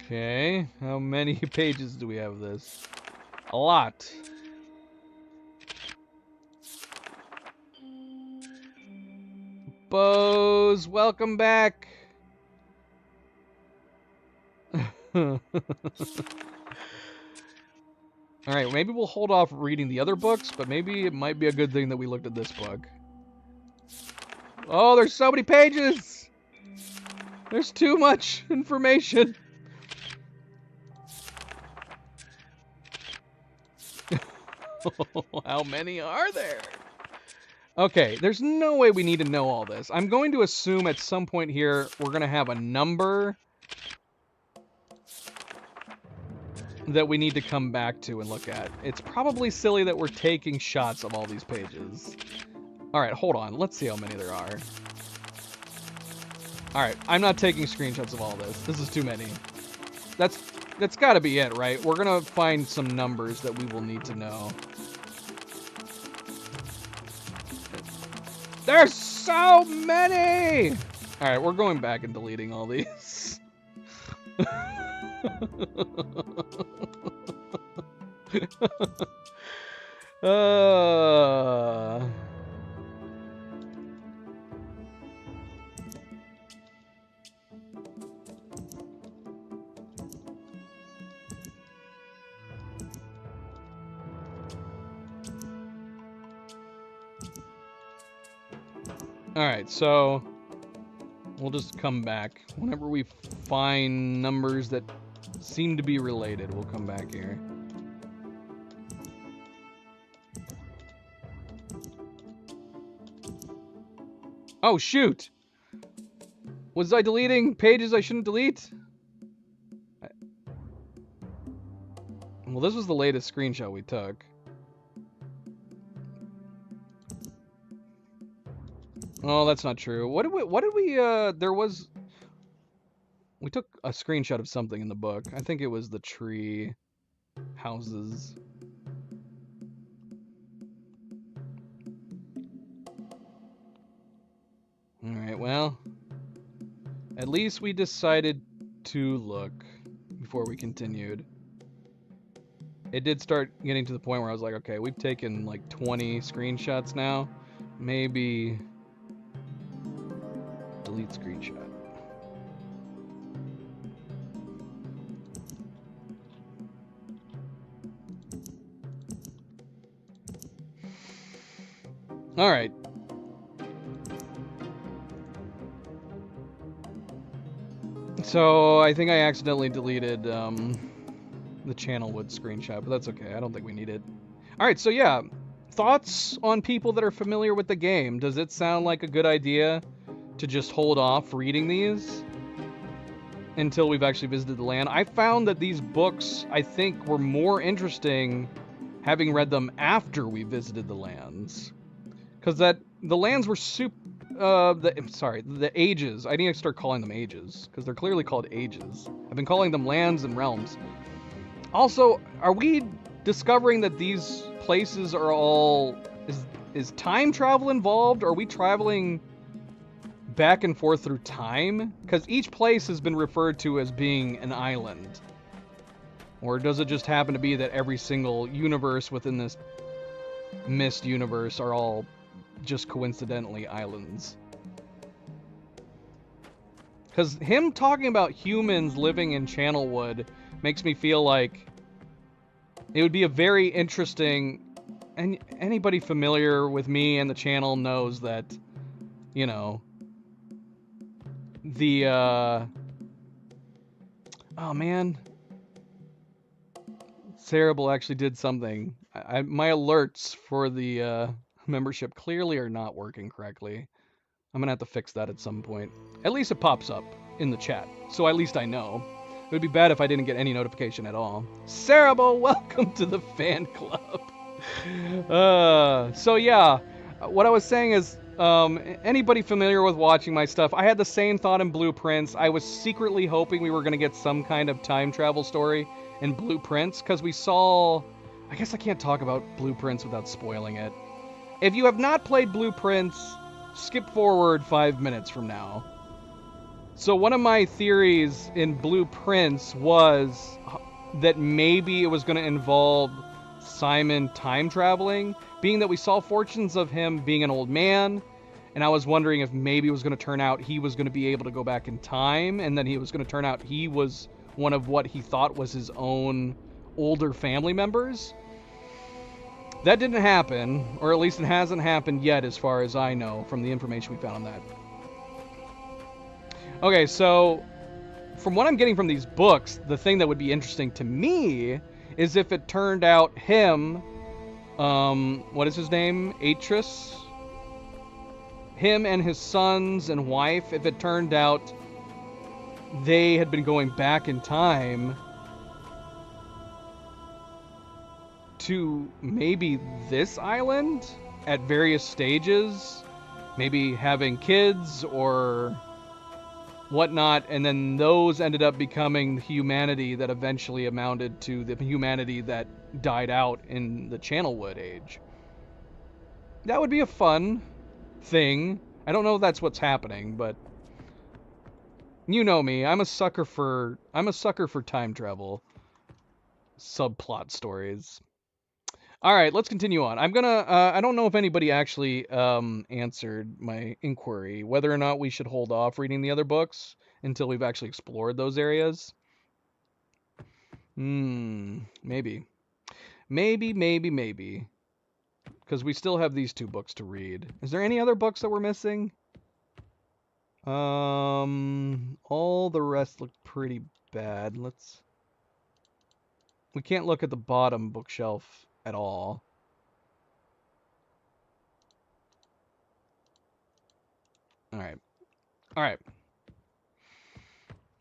Okay, how many pages do we have of this? A lot. Bose, welcome back. Alright, maybe we'll hold off reading the other books, but maybe it might be a good thing that we looked at this book. Oh, there's so many pages! There's too much information. How many are there? Okay, there's no way we need to know all this. I'm going to assume at some point here we're going to have a number that we need to come back to and look at. It's probably silly that we're taking shots of all these pages. Alright, hold on. Let's see how many there are. Alright, I'm not taking screenshots of all this. This is too many. That's got to be it, right? We're going to find some numbers that we will need to know. There's so many! Alright, we're going back and deleting all these. Uh... Alright, so we'll just come back. Whenever we find numbers that seem to be related, we'll come back here. Oh, shoot! Was I deleting pages I shouldn't delete? Well, this was the latest screenshot we took. Oh, that's not true. What did we, we took a screenshot of something in the book. I think it was the tree houses. Alright, well, at least we decided to look before we continued. It did start getting to the point where I was like, okay, we've taken like 20 screenshots now. Maybe delete screenshot. All right. So I think I accidentally deleted the Channelwood screenshot, but that's okay. I don't think we need it. All right, so yeah, thoughts on people that are familiar with the game. Does it sound like a good idea to just hold off reading these until we've actually visited the land? I found that these books, I think, were more interesting having read them after we visited the lands. Because the lands were the ages. I need to start calling them ages, because they're clearly called ages. I've been calling them lands and realms. Also, are we discovering that these places are all... Is time travel involved? Are we traveling back and forth through time? Because each place has been referred to as being an island. Or does it just happen to be that every single universe within this Myst universe are all just coincidentally islands? Because him talking about humans living in Channelwood makes me feel like it would be a very interesting... And anybody familiar with me and the channel knows that, you know, the, oh man, Cerebral actually did something. My alerts for the membership clearly are not working correctly. I'm gonna have to fix that at some point. At least it pops up in the chat, so at least I know. It would be bad if I didn't get any notification at all. Cerebral, welcome to the fan club. So yeah, what I was saying is, anybody familiar with watching my stuff, I had the same thought in Blueprints. I was secretly hoping we were going to get some kind of time travel story in Blueprints, because we saw... I guess I can't talk about Blueprints without spoiling it. If you have not played Blueprints, skip forward 5 minutes from now. So one of my theories in Blueprints was that maybe it was going to involve Simon time traveling, being that we saw fortunes of him being an old man, and I was wondering if maybe it was going to turn out he was going to be able to go back in time, and then he was going to turn out he was one of what he thought was his own older family members. That didn't happen, or at least it hasn't happened yet as far as I know from the information we found on that. Okay, so from what I'm getting from these books, the thing that would be interesting to me is if it turned out him, what is his name? Atreus? Him and his sons and wife, if it turned out they had been going back in time to maybe this island at various stages, maybe having kids or whatnot, and then those ended up becoming humanity that eventually amounted to the humanity that died out in the Channelwood age. That would be a fun thing. I don't know if that's what's happening, but you know me. I'm a sucker for time travel subplot stories. All right, let's continue on. I'm gonna. I don't know if anybody actually answered my inquiry whether or not we should hold off reading the other books until we've actually explored those areas. Maybe, maybe, because we still have these 2 books to read. Is there any other books that we're missing? All the rest look pretty bad. We can't look at the bottom bookshelf at all. All right.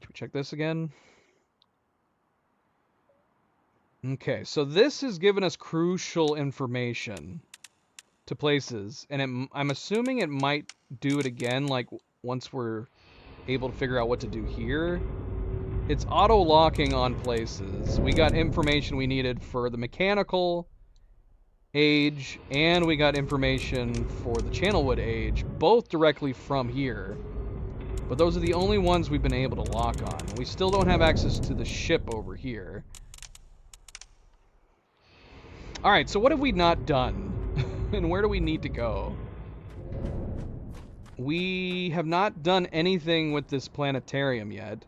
Should we check this again? Okay, so this has given us crucial information to places, and I'm assuming it might do it again, like once we're able to figure out what to do here. It's auto-locking on places. We got information we needed for the mechanical age, and we got information for the Channelwood age, both directly from here. But those are the only ones we've been able to lock on. We still don't have access to the ship over here. Alright, so what have we not done? And where do we need to go? We have not done anything with this planetarium yet.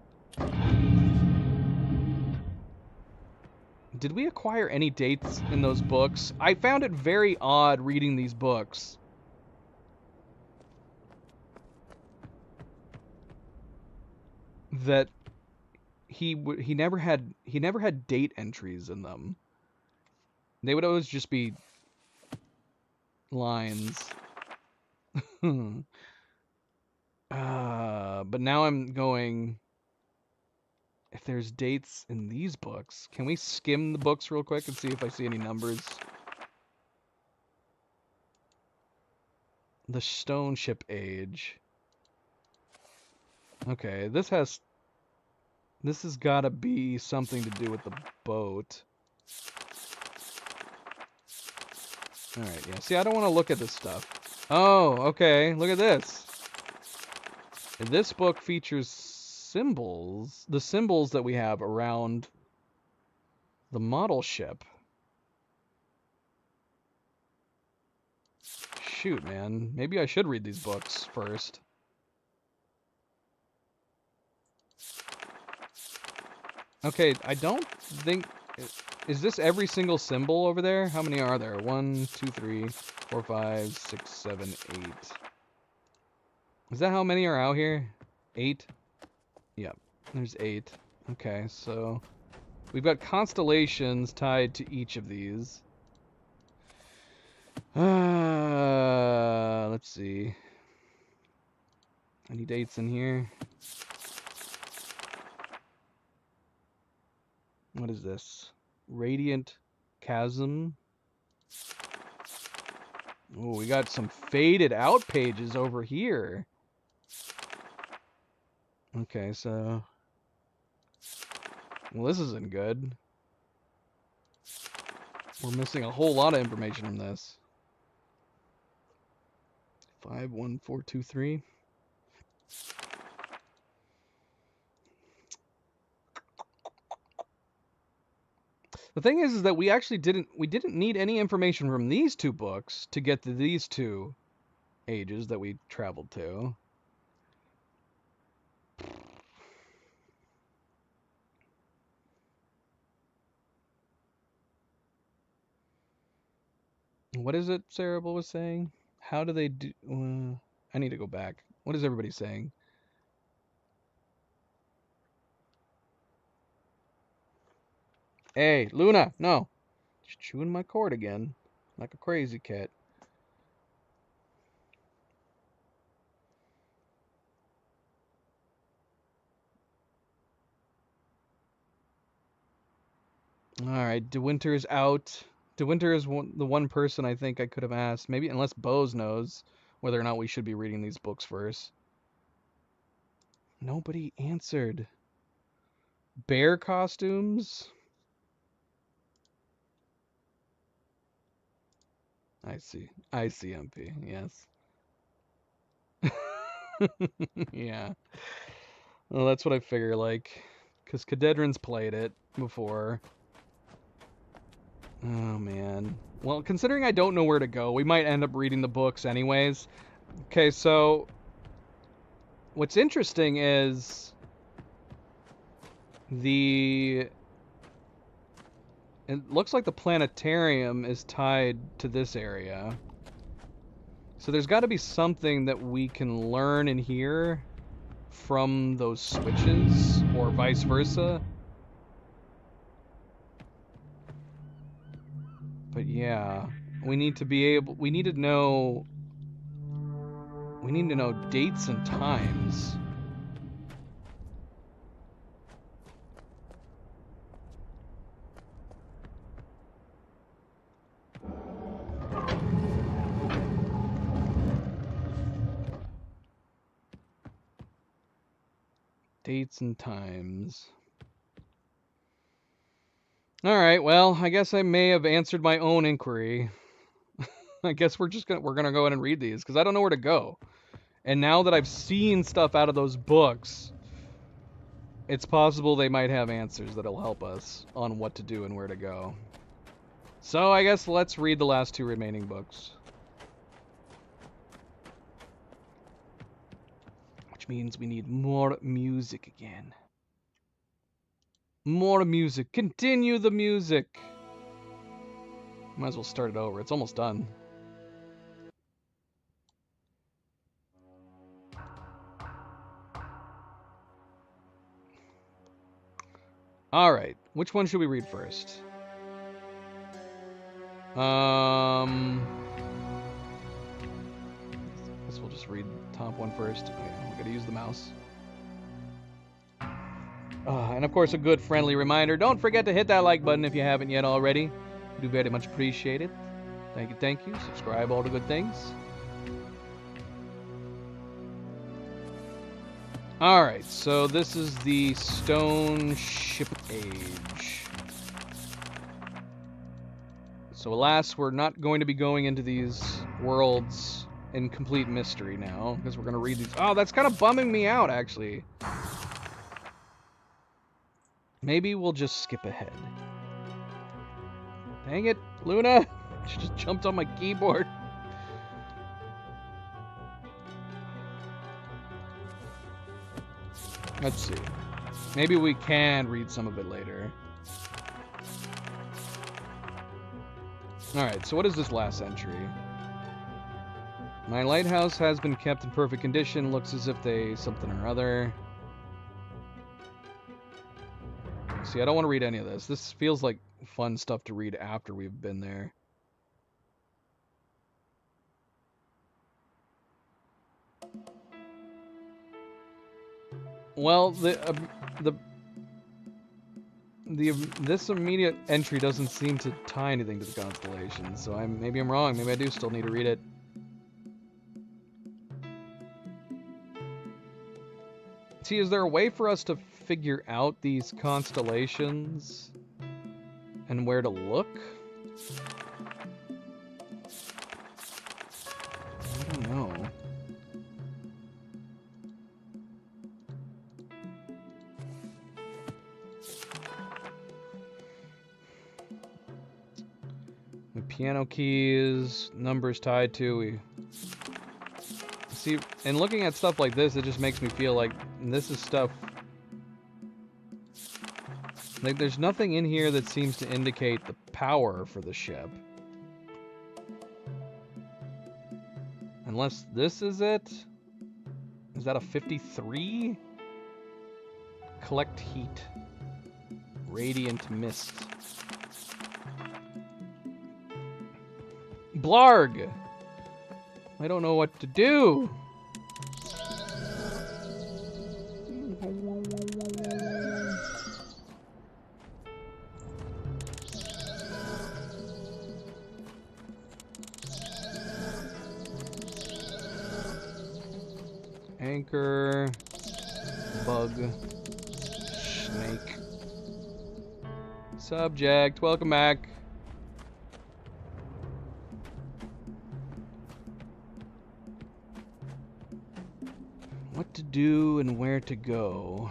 Did we acquire any dates in those books? I found it very odd reading these books. That he never had date entries in them. They would always just be lines. But now I'm going, if there's dates in these books, can we skim the books real quick and see if I see any numbers? The Stone Ship age. Okay, this has gotta be something to do with the boat. Alright, yeah. See, I don't want to look at this stuff. Oh, okay. Look at this. This book features symbols. The symbols that we have around the model ship. Shoot, man. Maybe I should read these books first. Okay, I don't think... Is this every single symbol over there? How many are there? 1, 2, 3, 4, 5, 6, 7, 8. Is that how many are out here? 8? Yep, there's 8. Okay, so we've got constellations tied to each of these. Let's see. Any dates in here? What is this? Radiant Chasm. Oh, we got some faded out pages over here. Okay, so... Well, this isn't good. We're missing a whole lot of information from this. 51423. The thing is that we actually didn't need any information from these 2 books to get to these 2 ages that we traveled to. What is it Cerebral was saying? How do they do... I need to go back. What is everybody saying? Hey, Luna, no. She's chewing my cord again, like a crazy cat. Alright, DeWinter is out. DeWinter is the one person I think I could have asked. Maybe, unless Bose knows whether or not we should be reading these books first. Nobody answered. Bear costumes? I see, MP, yes. Yeah. Well, that's what I figure, like, because Cadedran's played it before. Oh, man. Well, considering I don't know where to go, we might end up reading the books anyways. Okay, so what's interesting is it looks like the planetarium is tied to this area. So there's got to be something that we can learn in here from those switches, or vice versa. But yeah, we need to know dates and times. Dates and times. Alright, well, I guess I may have answered my own inquiry. I guess we're gonna go ahead and read these, because I don't know where to go. And now that I've seen stuff out of those books, it's possible they might have answers that'll help us on what to do and where to go. So I guess let's read the last 2 remaining books. Which means we need more music again. More music. Continue the music. Might as well start it over. It's almost done. Alright. Which one should we read first? I guess we'll just read the top one first. Oh, yeah, we gotta use the mouse. And of course, a good friendly reminder, don't forget to hit that like button if you haven't yet already. Do very much appreciate it. Thank you. Subscribe, all the good things. Alright, so this is the Stone Ship Age. So alas, we're not going to be going into these worlds in complete mystery now, because we're going to read these. Oh, that's kind of bumming me out, actually. Maybe we'll just skip ahead. Dang it, Luna! She just jumped on my keyboard. Let's see. Maybe we can read some of it later. Alright, so what is this last entry? My lighthouse has been kept in perfect condition. Looks as if they something or other. See, I don't want to read any of this. This feels like fun stuff to read after we've been there. Well, this immediate entry doesn't seem to tie anything to the constellation, so maybe I'm wrong. Maybe I do still need to read it. See, is there a way for us to figure out these constellations and where to look? I don't know. The piano keys, numbers tied to. See, and looking at stuff like this, it just makes me feel like this is stuff. Like, there's nothing in here that seems to indicate the power for the ship. Unless this is it? Is that a 53? Collect heat. Radiant mist. Blarg! I don't know what to do. Anchor, bug, snake. Subject, welcome back. What to do and where to go.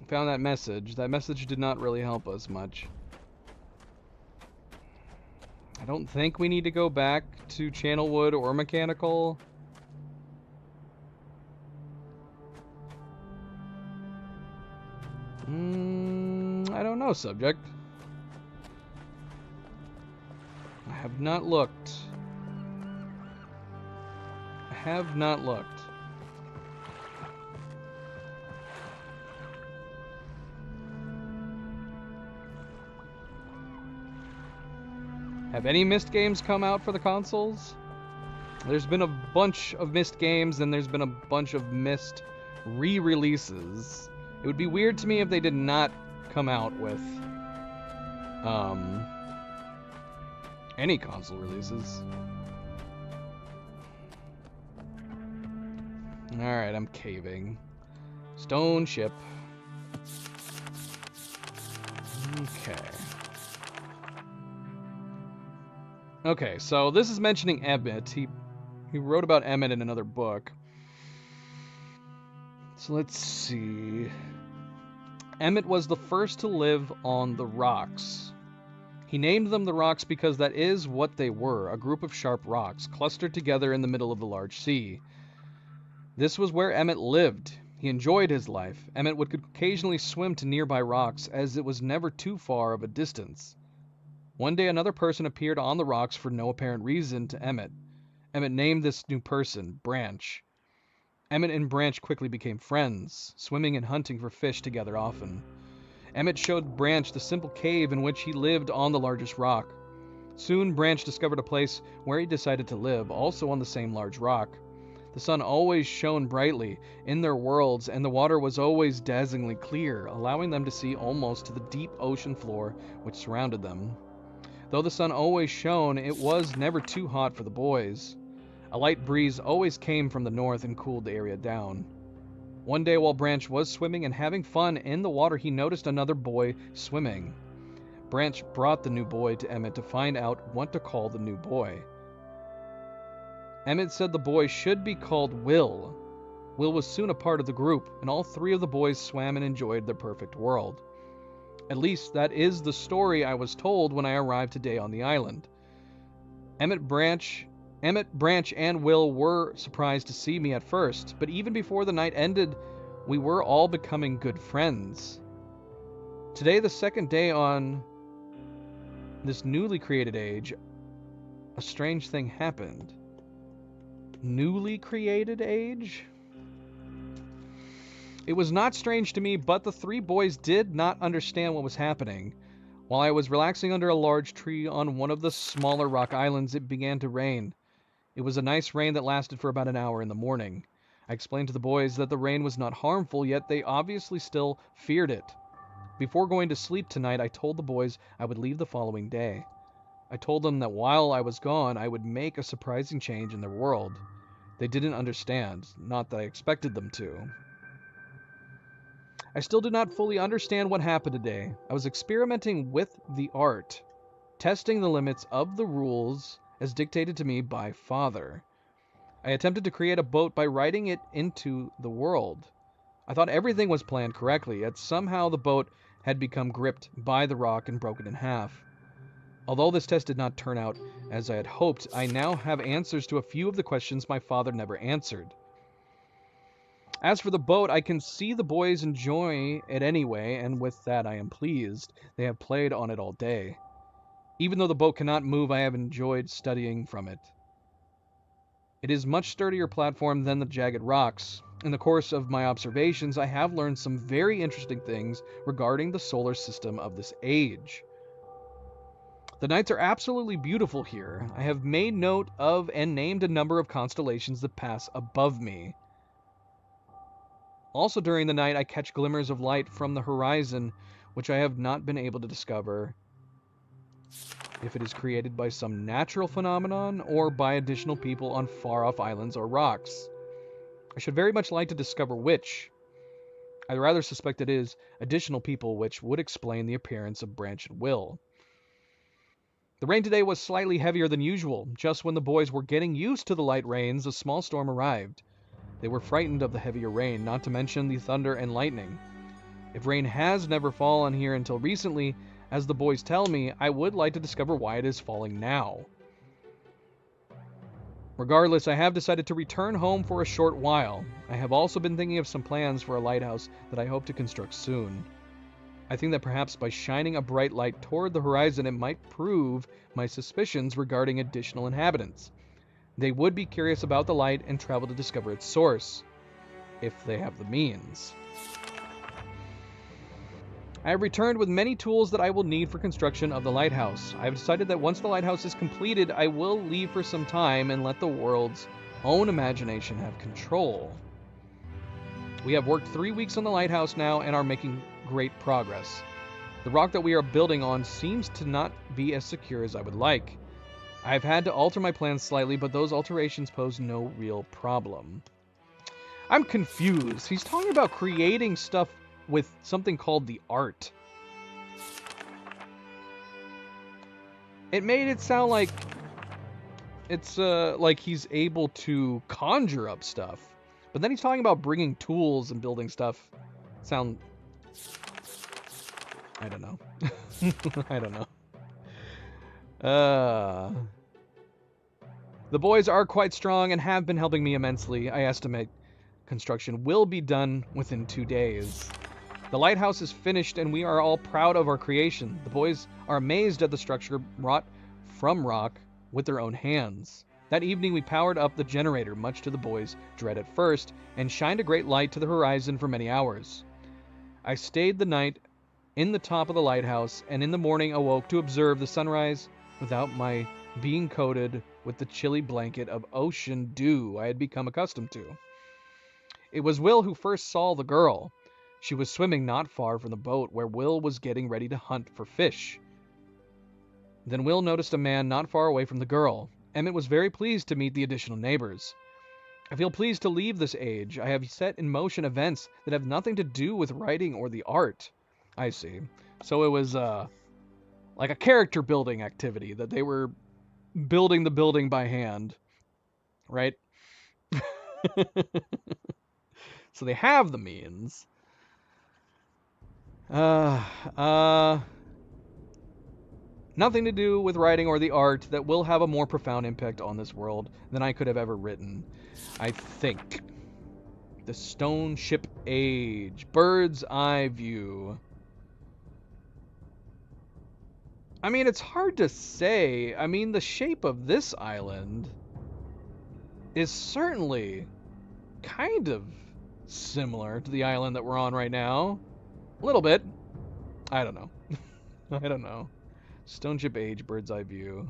Found that message. That message did not really help us much. I don't think we need to go back to Channelwood or Mechanical. I don't know, subject. I have not looked. I have not looked. Have any Myst games come out for the consoles? There's been a bunch of Myst games, and there's been a bunch of Myst re-releases. It would be weird to me if they did not come out with any console releases. Alright, I'm caving. Stone ship. Okay. Okay, so this is mentioning Emmett. He wrote about Emmett in another book. So let's see. Emmett was the first to live on the rocks. He named them the rocks because that is what they were, a group of sharp rocks clustered together in the middle of the large sea. This was where Emmett lived. He enjoyed his life. Emmett would occasionally swim to nearby rocks, as it was never too far of a distance. One day another person appeared on the rocks for no apparent reason to Emmett. Emmett named this new person Branch. Emmett and Branch quickly became friends, swimming and hunting for fish together often. Emmett showed Branch the simple cave in which he lived on the largest rock. Soon Branch discovered a place where he decided to live, also on the same large rock. The sun always shone brightly in their worlds, and the water was always dazzlingly clear, allowing them to see almost to the deep ocean floor which surrounded them. Though the sun always shone, it was never too hot for the boys. A light breeze always came from the north and cooled the area down. One day while Branch was swimming and having fun in the water, he noticed another boy swimming. Branch brought the new boy to Emmett to find out what to call the new boy. Emmett said the boy should be called Will. Will was soon a part of the group, and all three of the boys swam and enjoyed their perfect world. At least that is the story I was told when I arrived today on the island. Emmett, Branch, and Will were surprised to see me at first, but even before the night ended, we were all becoming good friends. Today, the second day on this newly created age, a strange thing happened. Newly created age? It was not strange to me, but the three boys did not understand what was happening. While I was relaxing under a large tree on one of the smaller rock islands, it began to rain. It was a nice rain that lasted for about an hour in the morning. I explained to the boys that the rain was not harmful, yet they obviously still feared it. Before going to sleep tonight, I told the boys I would leave the following day. I told them that while I was gone, I would make a surprising change in their world. They didn't understand, not that I expected them to. I still do not fully understand what happened today. I was experimenting with the art, testing the limits of the rules as dictated to me by Father. I attempted to create a boat by writing it into the world. I thought everything was planned correctly, yet somehow the boat had become gripped by the rock and broken in half. Although this test did not turn out as I had hoped, I now have answers to a few of the questions my father never answered. As for the boat, I can see the boys enjoy it anyway, and with that I am pleased. They have played on it all day. Even though the boat cannot move, I have enjoyed studying from it. It is much sturdier platform than the jagged rocks. In the course of my observations, I have learned some very interesting things regarding the solar system of this age. The nights are absolutely beautiful here. I have made note of and named a number of constellations that pass above me. Also during the night, I catch glimmers of light from the horizon, which I have not been able to discover if it is created by some natural phenomenon or by additional people on far-off islands or rocks. I should very much like to discover which. I rather suspect it is additional people, which would explain the appearance of Branch and Will. The rain today was slightly heavier than usual. Just when the boys were getting used to the light rains, a small storm arrived. They were frightened of the heavier rain, not to mention the thunder and lightning. If rain has never fallen here until recently, as the boys tell me, I would like to discover why it is falling now. Regardless, I have decided to return home for a short while. I have also been thinking of some plans for a lighthouse that I hope to construct soon. I think that perhaps by shining a bright light toward the horizon, it might prove my suspicions regarding additional inhabitants. They would be curious about the light and travel to discover its source, if they have the means. I have returned with many tools that I will need for construction of the lighthouse. I have decided that once the lighthouse is completed, I will leave for some time and let the world's own imagination have control. We have worked 3 weeks on the lighthouse now and are making great progress. The rock that we are building on seems to not be as secure as I would like. I've had to alter my plans slightly, but those alterations pose no real problem. I'm confused. He's talking about creating stuff with something called the art. It made it sound like it's like he's able to conjure up stuff. But then he's talking about bringing tools and building stuff. I don't know. I don't know. The boys are quite strong and have been helping me immensely. I estimate construction will be done within 2 days. The lighthouse is finished and we are all proud of our creation. The boys are amazed at the structure wrought from rock with their own hands. That evening we powered up the generator, much to the boys' dread at first, and shined a great light to the horizon for many hours. I stayed the night in the top of the lighthouse, and in the morning awoke to observe the sunrise without my being coated with the chilly blanket of ocean dew I had become accustomed to. It was Will who first saw the girl. She was swimming not far from the boat where Will was getting ready to hunt for fish. Then Will noticed a man not far away from the girl. Emmett was very pleased to meet the additional neighbors. I feel pleased to leave this age. I have set in motion events that have nothing to do with writing or the art. I see. So it was like a character building activity that they were building the building by hand, right? So they have the means. Nothing to do with writing or the art that will have a more profound impact on this world than I could have ever written, I think. The Stone Ship Age. Bird's Eye View. I mean, it's hard to say. I mean, the shape of this island is certainly kind of similar to the island that we're on right now. A little bit. I don't know. I don't know. Stone Ship Age, Bird's Eye View.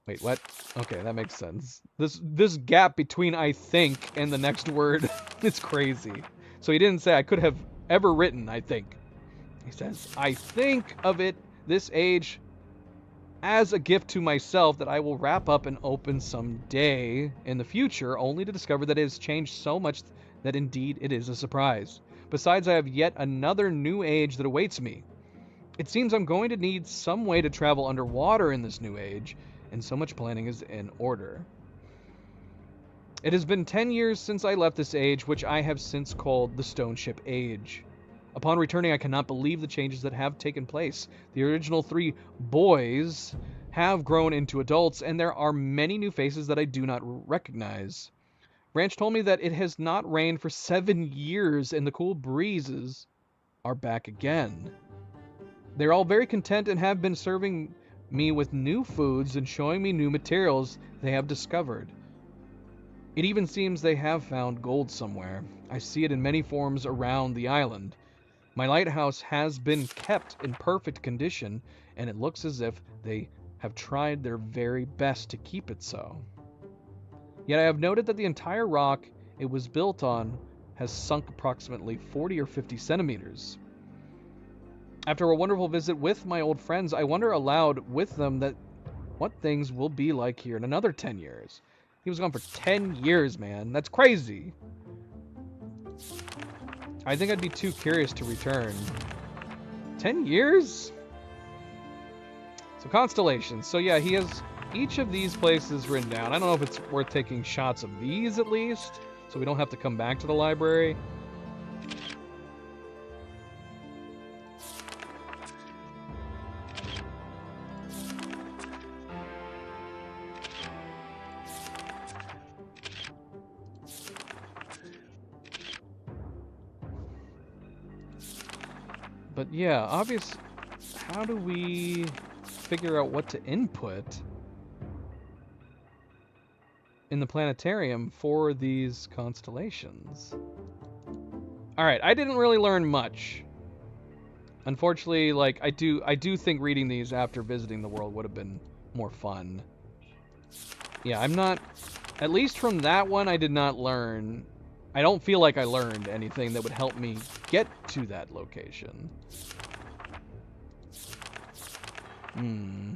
Wait, what? Okay, that makes sense. This gap between I think and the next word, it's crazy. So he didn't say I could have ever written, I think. He says, I think of it, this age, as a gift to myself that I will wrap up and open someday in the future, only to discover that it has changed so much that indeed it is a surprise. Besides, I have yet another new age that awaits me. It seems I'm going to need some way to travel underwater in this new age, and so much planning is in order. It has been 10 years since I left this age, which I have since called the Stone Ship Age. Upon returning, I cannot believe the changes that have taken place. The original 3 boys have grown into adults, and there are many new faces that I do not recognize. Branch told me that it has not rained for 7 years, and the cool breezes are back again. They're all very content and have been serving me with new foods and showing me new materials they have discovered. It even seems they have found gold somewhere. I see it in many forms around the island. My lighthouse has been kept in perfect condition, and it looks as if they have tried their very best to keep it so. Yet I have noted that the entire rock it was built on has sunk approximately 40 or 50 centimeters. After a wonderful visit with my old friends, I wonder aloud with them that what things will be like here in another 10 years. He was gone for 10 years, man. That's crazy. I think I'd be too curious to return. 10 years? So constellations. So yeah, he has each of these places written down. I don't know if it's worth taking shots of these at least, so we don't have to come back to the library. But yeah, obvious. How do we figure out what to input in the planetarium for these constellations? All right, I didn't really learn much. Unfortunately, like I do think reading these after visiting the world would have been more fun. Yeah, I'm not, at least from that one I did not learn. I don't feel like I learned anything that would help me get to that location. Hmm.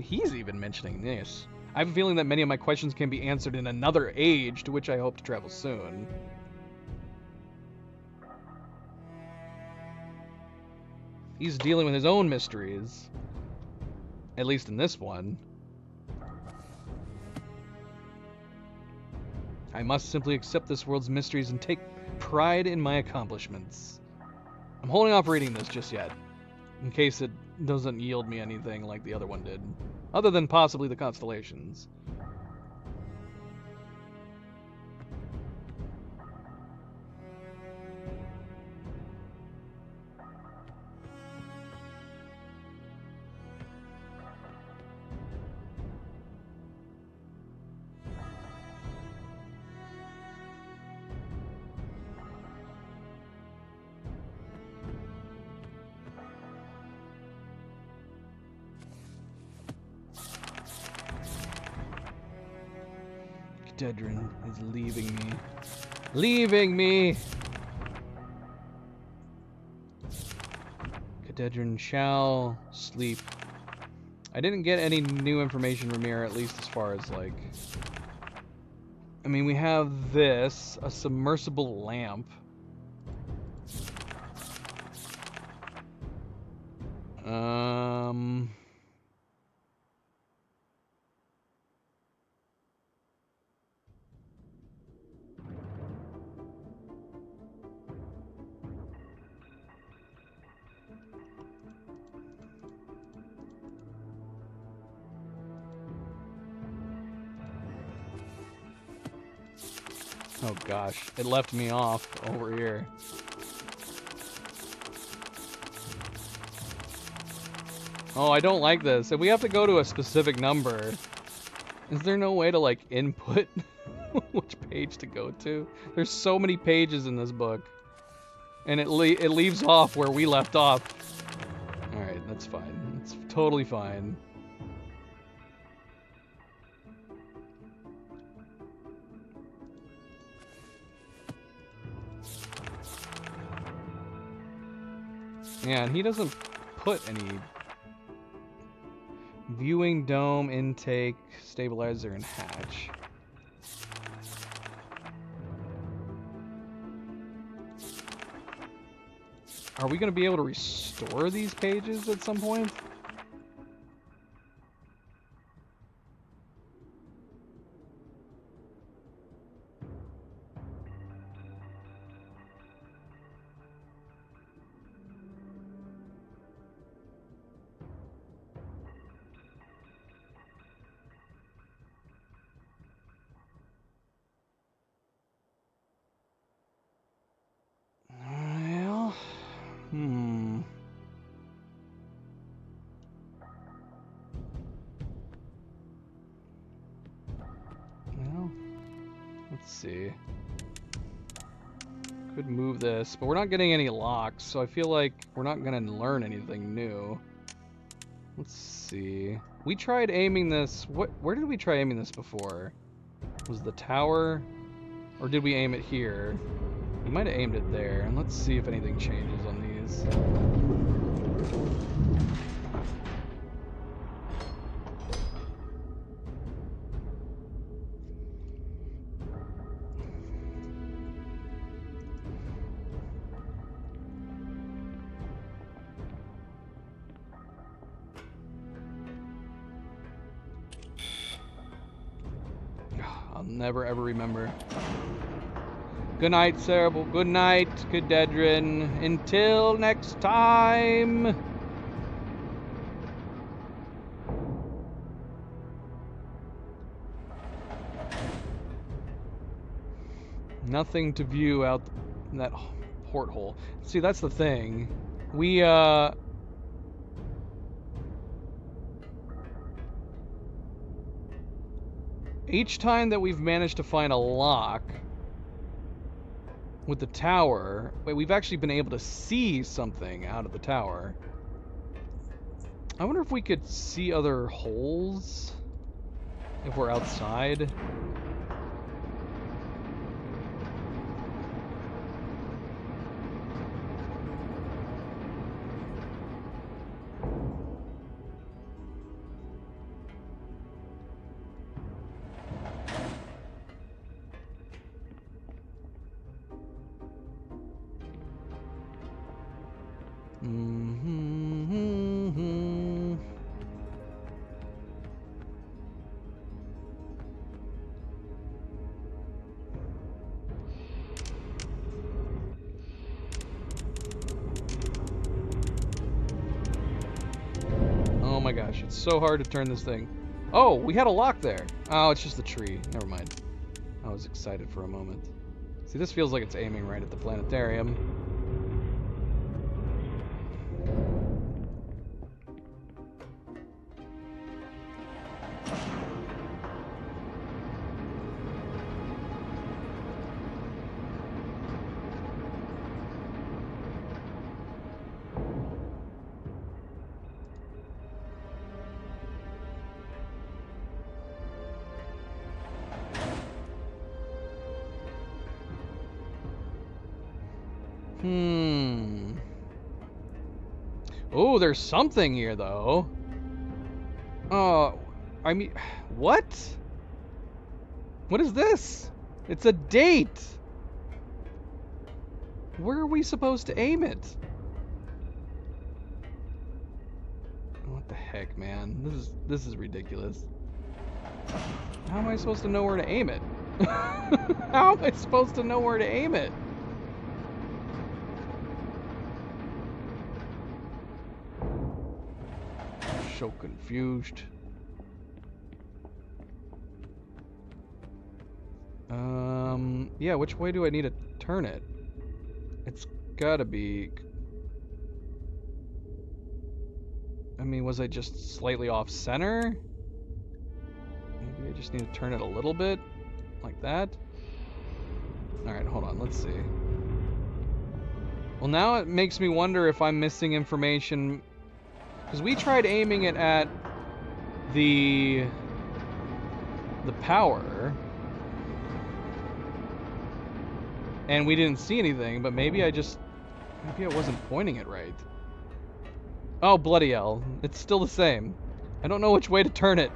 He's even mentioning this. I have a feeling that many of my questions can be answered in another age, to which I hope to travel soon. He's dealing with his own mysteries. At least in this one. I must simply accept this world's mysteries and take pride in my accomplishments. I'm holding off reading this just yet, in case it doesn't yield me anything like the other one did, other than possibly the constellations. Kedron is leaving me. Leaving me! Kedron shall sleep. I didn't get any new information from here, at least as far as, like... I mean, we have this, a submersible lamp. Oh gosh, it left me off over here. Oh, I don't like this. If we have to go to a specific number, is there no way to, like, input which page to go to? There's so many pages in this book. And it leaves off where we left off. Alright, that's fine. It's totally fine. Yeah, and he doesn't put any... Viewing dome, intake, stabilizer, and hatch. Are we going to be able to restore these pages at some point? Let's see. Could move this, but we're not getting any locks, so I feel like we're not going to learn anything new. Let's see. We tried aiming this... Where did we try aiming this before? Was the tower? Or did we aim it here? We might have aimed it there. And let's see if anything changes on these. I'll never ever remember. Good night, Cerebral. Good night, Cadedrin. Until next time. Nothing to view out that porthole. See, that's the thing. We, each time that we've managed to find a lock with the tower, we've actually been able to see something out of the tower. I wonder if we could see other holes if we're outside. Oh my gosh, it's so hard to turn this thing. Oh, we had a lock there. Oh, it's just the tree. Never mind. I was excited for a moment. See, this feels like it's aiming right at the planetarium. Oh, there's something here, though. Oh, I mean, what? What is this? It's a date. Where are we supposed to aim it? What the heck, man? This is ridiculous. How am I supposed to know where to aim it? How am I supposed to know where to aim it? So confused. Yeah, which way do I need to turn it? It's gotta be... I mean, was I just slightly off center? Maybe I just need to turn it a little bit? Like that? Alright, hold on, let's see. Well, now it makes me wonder if I'm missing information... Because we tried aiming it at the power, and we didn't see anything, but maybe I wasn't pointing it right. Oh, bloody hell. It's still the same. I don't know which way to turn it.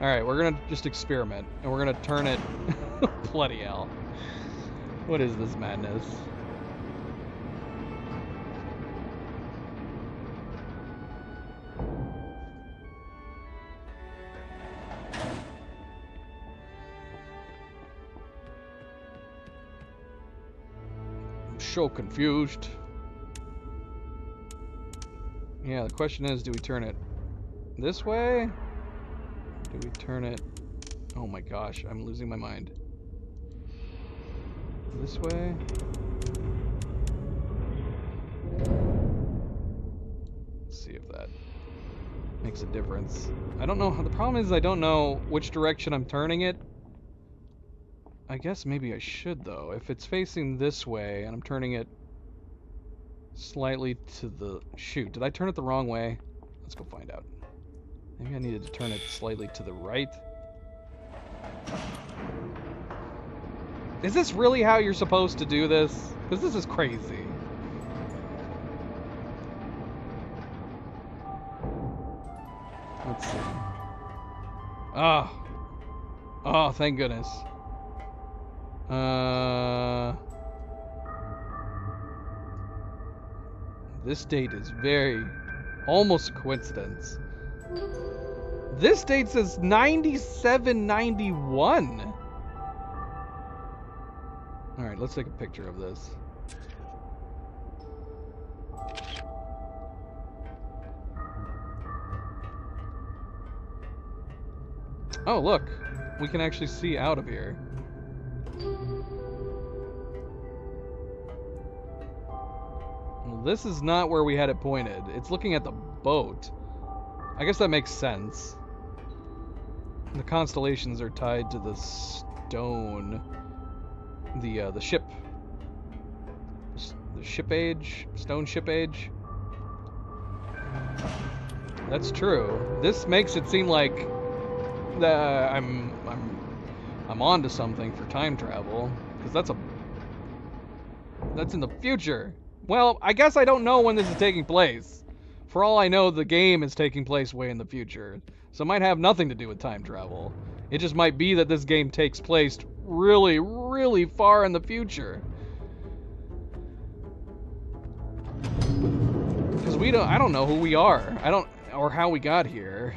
Alright, we're gonna just experiment, and we're gonna turn it... Bloody hell. What is this madness? So confused. Yeah, the question is, do we turn it this way? Do we turn it... Oh my gosh, I'm losing my mind. This way? Let's see if that makes a difference. I don't know. The problem is I don't know which direction I'm turning it. I guess maybe I should, though. If it's facing this way and I'm turning it slightly to the... Shoot, did I turn it the wrong way? Let's go find out. Maybe I needed to turn it slightly to the right. Is this really how you're supposed to do this? Because this is crazy. Let's see. Oh, thank goodness. This date is very almost a coincidence. This date says 9791. All right, Alright, let's take a picture of this. Oh, look! We can actually see out of here. Well, this is not where we had it pointed. It's looking at the boat. I guess that makes sense. The constellations are tied to the stone. The ship. The ship age? Stone ship age? That's true. This makes it seem like I'm onto something for time travel, because that's in the future. Well, I guess I don't know when this is taking place. For all I know, the game is taking place way in the future, so it might have nothing to do with time travel. It just might be that this game takes place really, really far in the future. Because I don't know who we are. Or how we got here.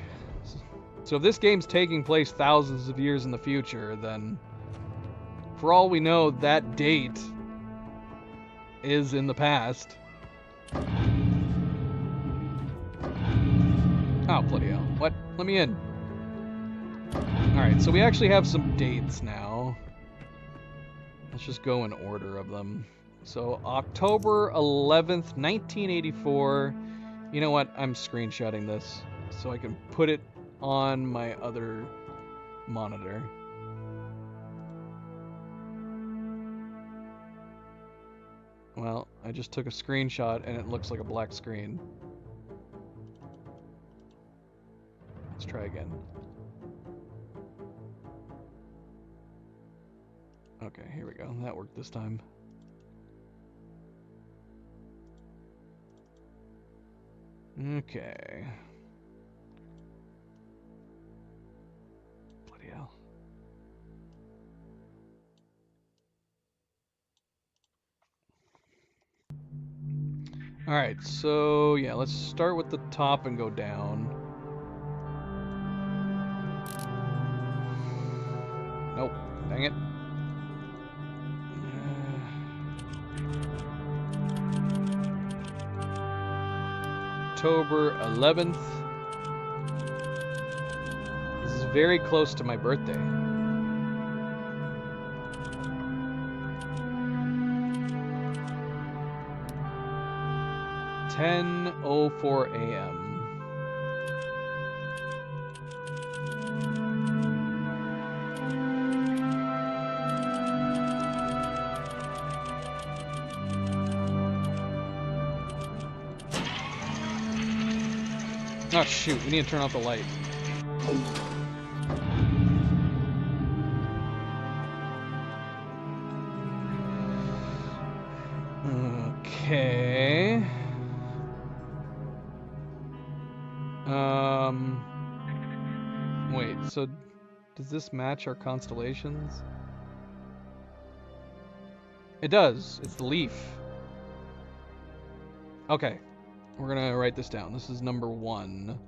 So if this game's taking place thousands of years in the future, then for all we know, that date is in the past. Oh, bloody hell. What? Let me in. Alright, so we actually have some dates now. Let's just go in order of them. So, October 11th, 1984. You know what? I'm screenshotting this so I can put it on my other monitor. Well, I just took a screenshot and it looks like a black screen. Let's try again. Okay, here we go. That worked this time. Okay. Bloody hell. Alright, so yeah, let's start with the top and go down. Nope, dang it. October 11th. This is very close to my birthday. (10:04 a.m.) Oh shoot, we need to turn off the light. Okay. Wait, so does this match our constellations? It does. It's the leaf. Okay. We're gonna write this down. This is number 1.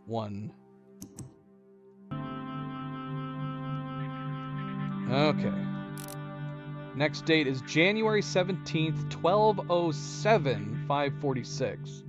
1. Okay. Next date is January 17th, 12:07, 5:46.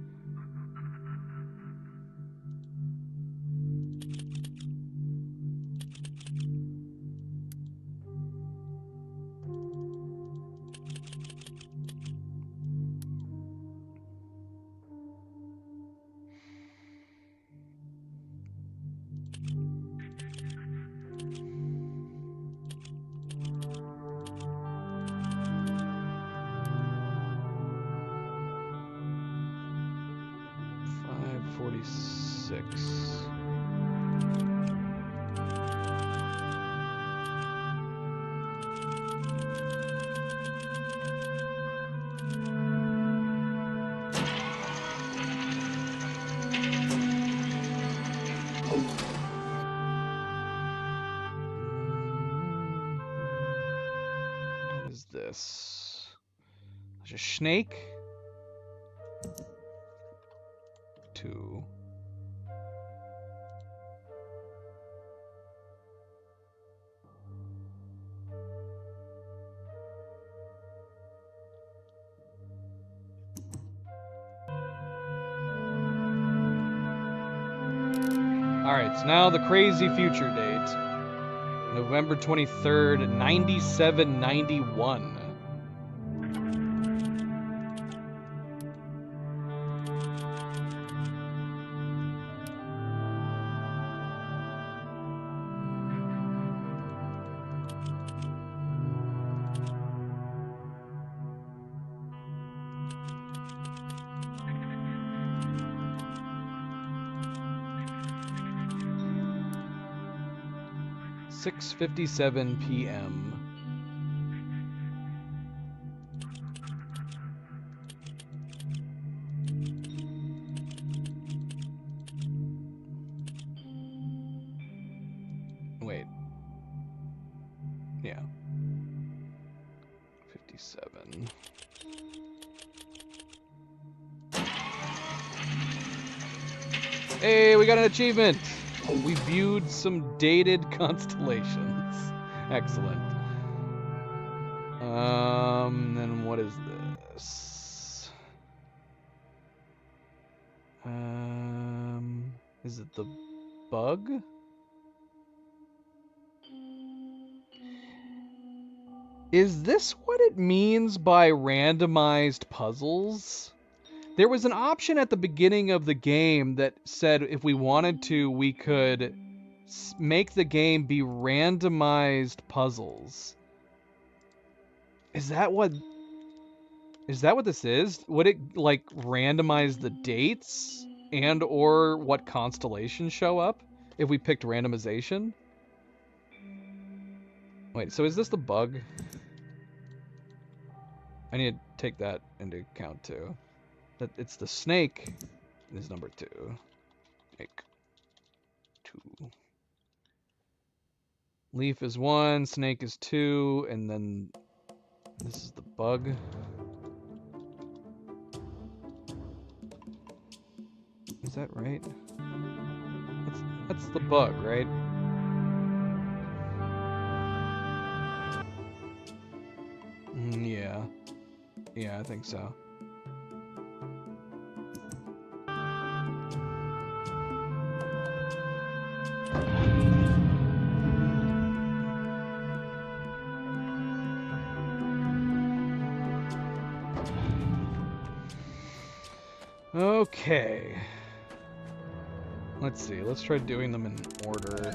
What is this? There's a snake. 2. Alright, so now the crazy future date. November 23rd, 9791. .57 p.m. Wait. Yeah. 57. Hey, we got an achievement! We viewed some dated constellations. Excellent. Then what is this? Is it the bug? Is this what it means by randomized puzzles? There was an option at the beginning of the game that said if we wanted to, we could make the game be randomized puzzles. Is that what this is? Would it like randomize the dates and or what constellations show up if we picked randomization? Wait, so is this the bug? I need to take that into account too. That it's the snake is number 2. Snake 2. Leaf is 1, snake is 2, and then this is the bug. Is that right? That's the bug, right? Yeah. Yeah, I think so. Okay. Let's see. Let's try doing them in order.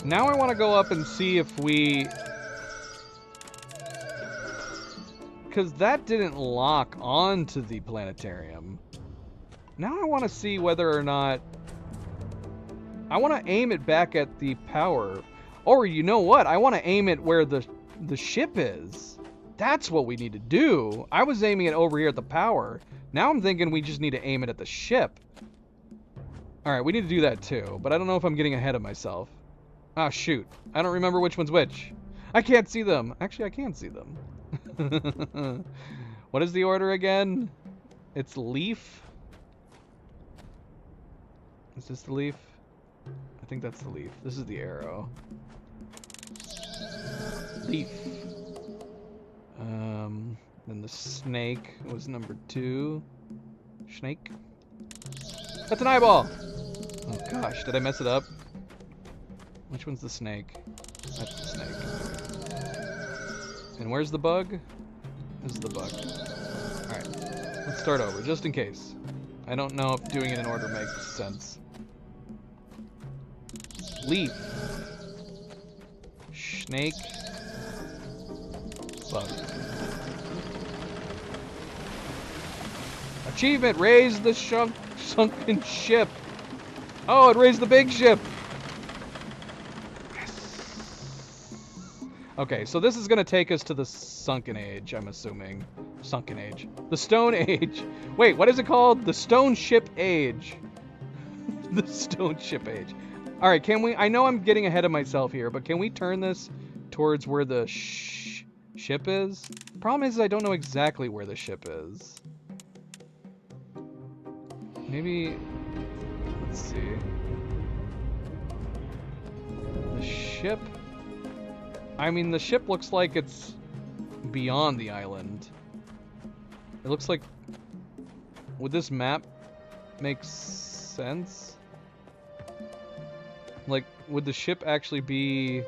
Now I want to go up and see if we... Because that didn't lock onto the planetarium. Now I want to see whether or not... I want to aim it back at the power. Or you know what? I want to aim it where the ship is. That's what we need to do. I was aiming it over here at the power. Now I'm thinking we just need to aim it at the ship. Alright, we need to do that too. But I don't know if I'm getting ahead of myself. Ah, shoot. I don't remember which one's which. I can't see them. Actually, I can see them. What is the order again? It's leaf. Is this the leaf? I think that's the leaf. This is the arrow. Leaf. Then the snake was number 2. Snake. That's an eyeball! Oh gosh, did I mess it up? Which one's the snake? That's the snake. And where's the bug? This is the bug. Alright, let's start over, just in case. I don't know if doing it in order makes sense. Leaf. Snake. Bug. Achievement! Raise the sunken ship! Oh, it raised the big ship! Okay, so this is going to take us to the Sunken Age, I'm assuming. Sunken Age. The Stone Age. Wait, what is it called? The Stone Ship Age. The Stone Ship Age. Alright, can we... I know I'm getting ahead of myself here, but can we turn this towards where the ship is? Problem is I don't know exactly where the ship is. Maybe... Let's see. The ship... I mean, the ship looks like it's beyond the island. It looks like... Would this map make sense? Like, would the ship actually be...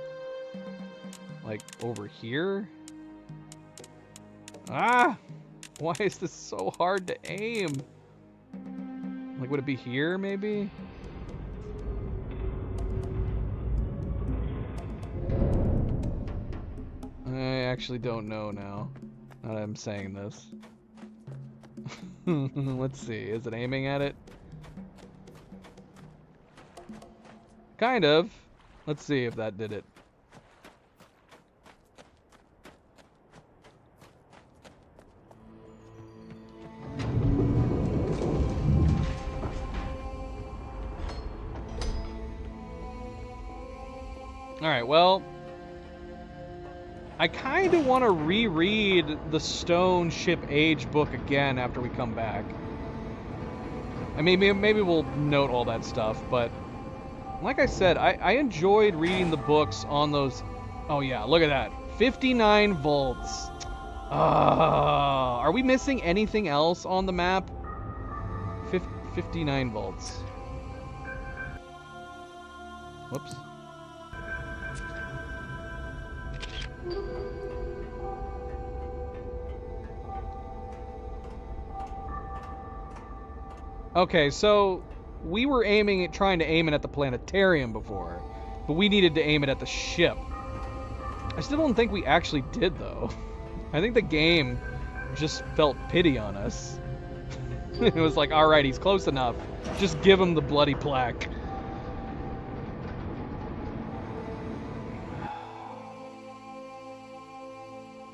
like, over here? Ah! Why is this so hard to aim? Like, would it be here, maybe? I actually don't know now that I'm saying this. Let's see, is it aiming at it? Kind of. Let's see if that did it. Alright, well, I kind of want to reread the Stone Ship Age book again after we come back. I mean, maybe we'll note all that stuff, but like I said, I enjoyed reading the books on those... Oh yeah, look at that. 59 volts. Are we missing anything else on the map? 59 volts. Whoops. Okay, so we were trying to aim it at the planetarium before, but we needed to aim it at the ship. I still don't think we actually did, though. I think the game just felt pity on us. It was like, alright, he's close enough. Just give him the bloody plaque.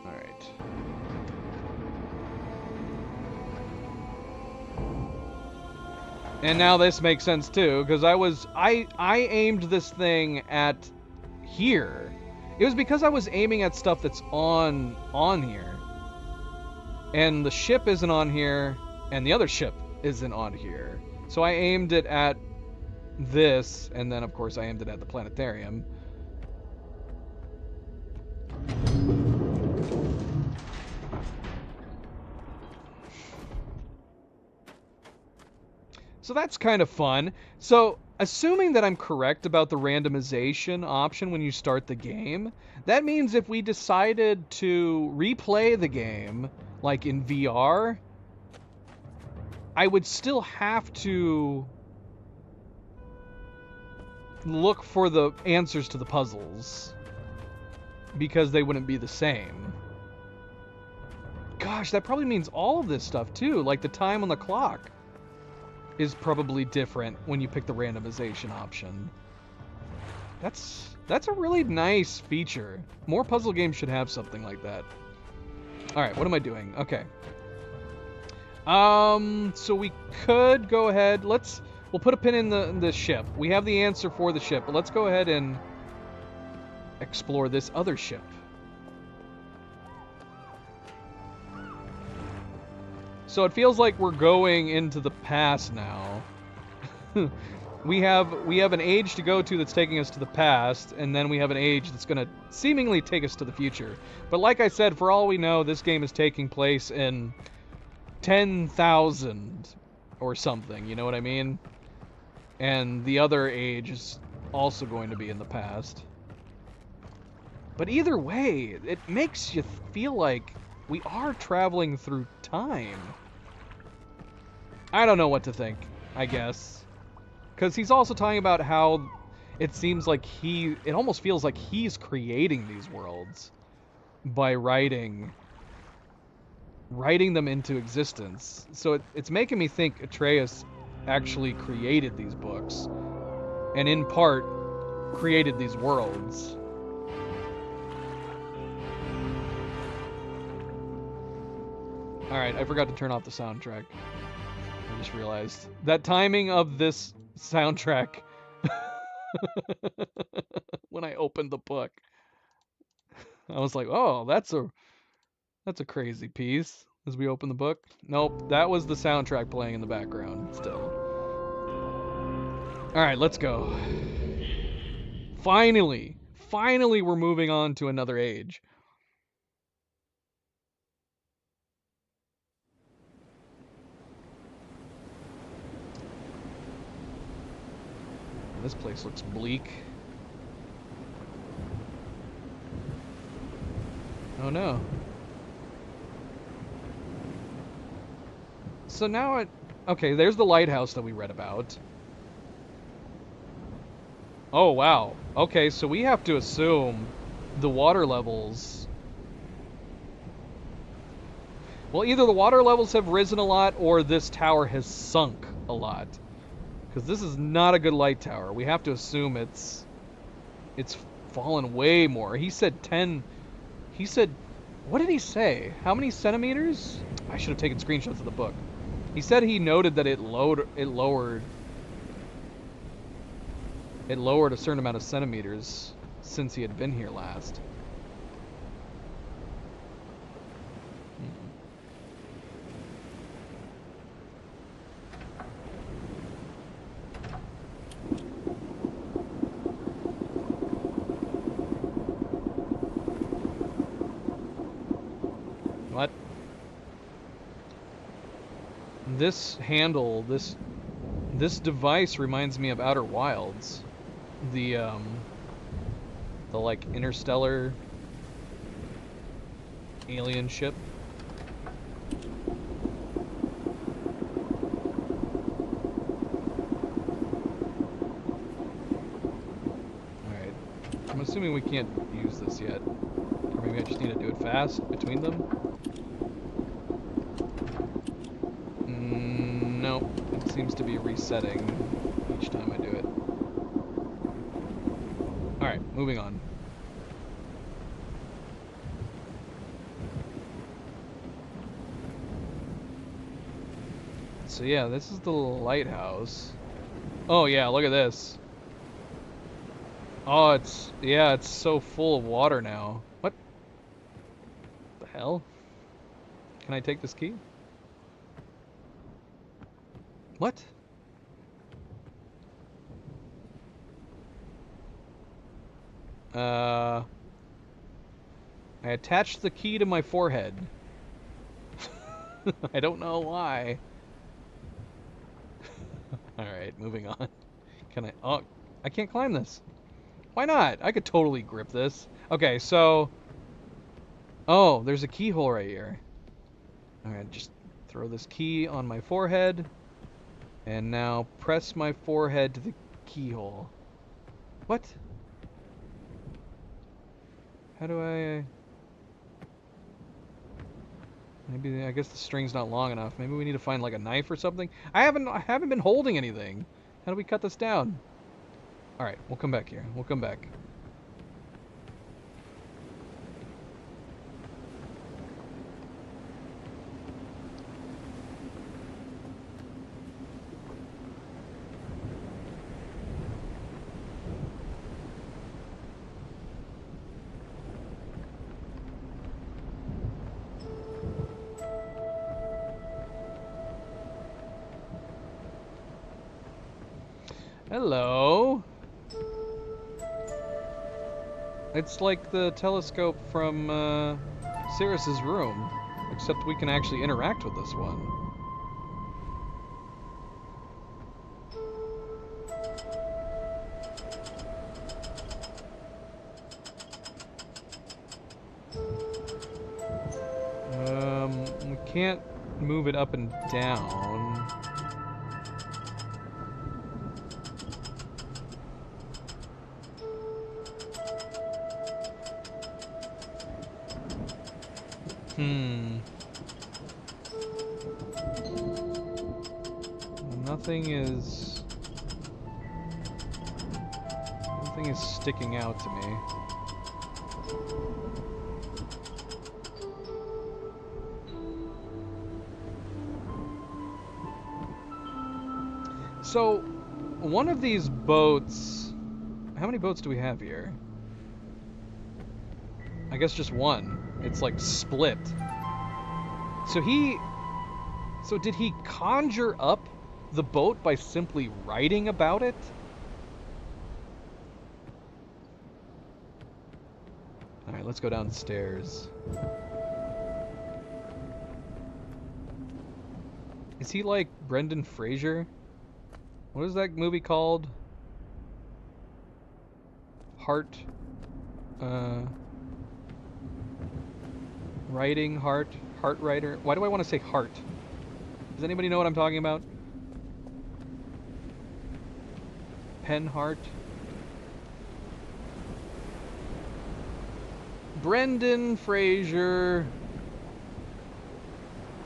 Alright. And now this makes sense too, because I aimed this thing at here. It was because I was aiming at stuff that's on here. And the ship isn't on here, and the other ship isn't on here. So I aimed it at this, and then of course I aimed it at the planetarium. So that's kind of fun. So, assuming that I'm correct about the randomization option when you start the game, that means if we decided to replay the game, like in VR, I would still have to look for the answers to the puzzles, because they wouldn't be the same. Gosh, that probably means all of this stuff too, like the time on the clock is probably different when you pick the randomization option. That's a really nice feature. More puzzle games should have something like that. Alright, what am I doing? Okay. So we could go ahead, we'll put a pin in the ship. We have the answer for the ship, but let's go ahead and explore this other ship. So it feels like we're going into the past now. we have an age to go to that's taking us to the past, and then we have an age that's going to seemingly take us to the future. But like I said, for all we know, this game is taking place in 10,000 or something, you know what I mean? And the other age is also going to be in the past. But either way, it makes you feel like we are traveling through time. I don't know what to think, I guess. Because he's also talking about how it seems like it almost feels like he's creating these worlds by writing them into existence. So it's making me think Atreus actually created these books, and in part created these worlds. Alright, I forgot to turn off the soundtrack. I just realized. That timing of this soundtrack when I opened the book, I was like, oh, that's a crazy piece. As we open the book. Nope, that was the soundtrack playing in the background still. Alright, let's go. Finally we're moving on to another age. This place looks bleak. Oh no. So now okay, there's the lighthouse that we read about. Oh wow. Okay, so we have to assume the water levels... Well, either the water levels have risen a lot or this tower has sunk a lot. Because this is not a good light tower. We have to assume it's fallen way more. He said 10... He said... What did he say? How many centimeters? I should have taken screenshots of the book. He said he noted that it lowered a certain amount of centimeters since he had been here last. What? This handle, this device reminds me of Outer Wilds. The like interstellar alien ship. Alright. I'm assuming we can't use this yet. Or maybe I just need to do it fast between them. No, it seems to be resetting each time I do it. Alright, moving on. So yeah, this is the lighthouse. Oh yeah, look at this. Oh, it's so full of water now. What the hell? Can I take this key? What? I attached the key to my forehead. I don't know why. Alright, moving on. Can I... Oh, I can't climb this. Why not? I could totally grip this. Okay, so... Oh, there's a keyhole right here. Alright, just throw this key on my forehead. And now press my forehead to the keyhole. What? How do I... Maybe, I guess the string's not long enough. Maybe we need to find like a knife or something. I haven't been holding anything. How do we cut this down? Alright, we'll come back here. We'll come back. Hello. It's like the telescope from Sirius's room, except we can actually interact with this one. We can't move it up and down. Nothing is sticking out to me. So, one of these boats... How many boats do we have here? I guess just one. It's like split. So did he conjure up the boat by simply writing about it? Alright, let's go downstairs. Is he like Brendan Fraser? What is that movie called? Heart. Writing, heart writer. Why do I want to say heart? Does anybody know what I'm talking about? Pen heart. Brendan Fraser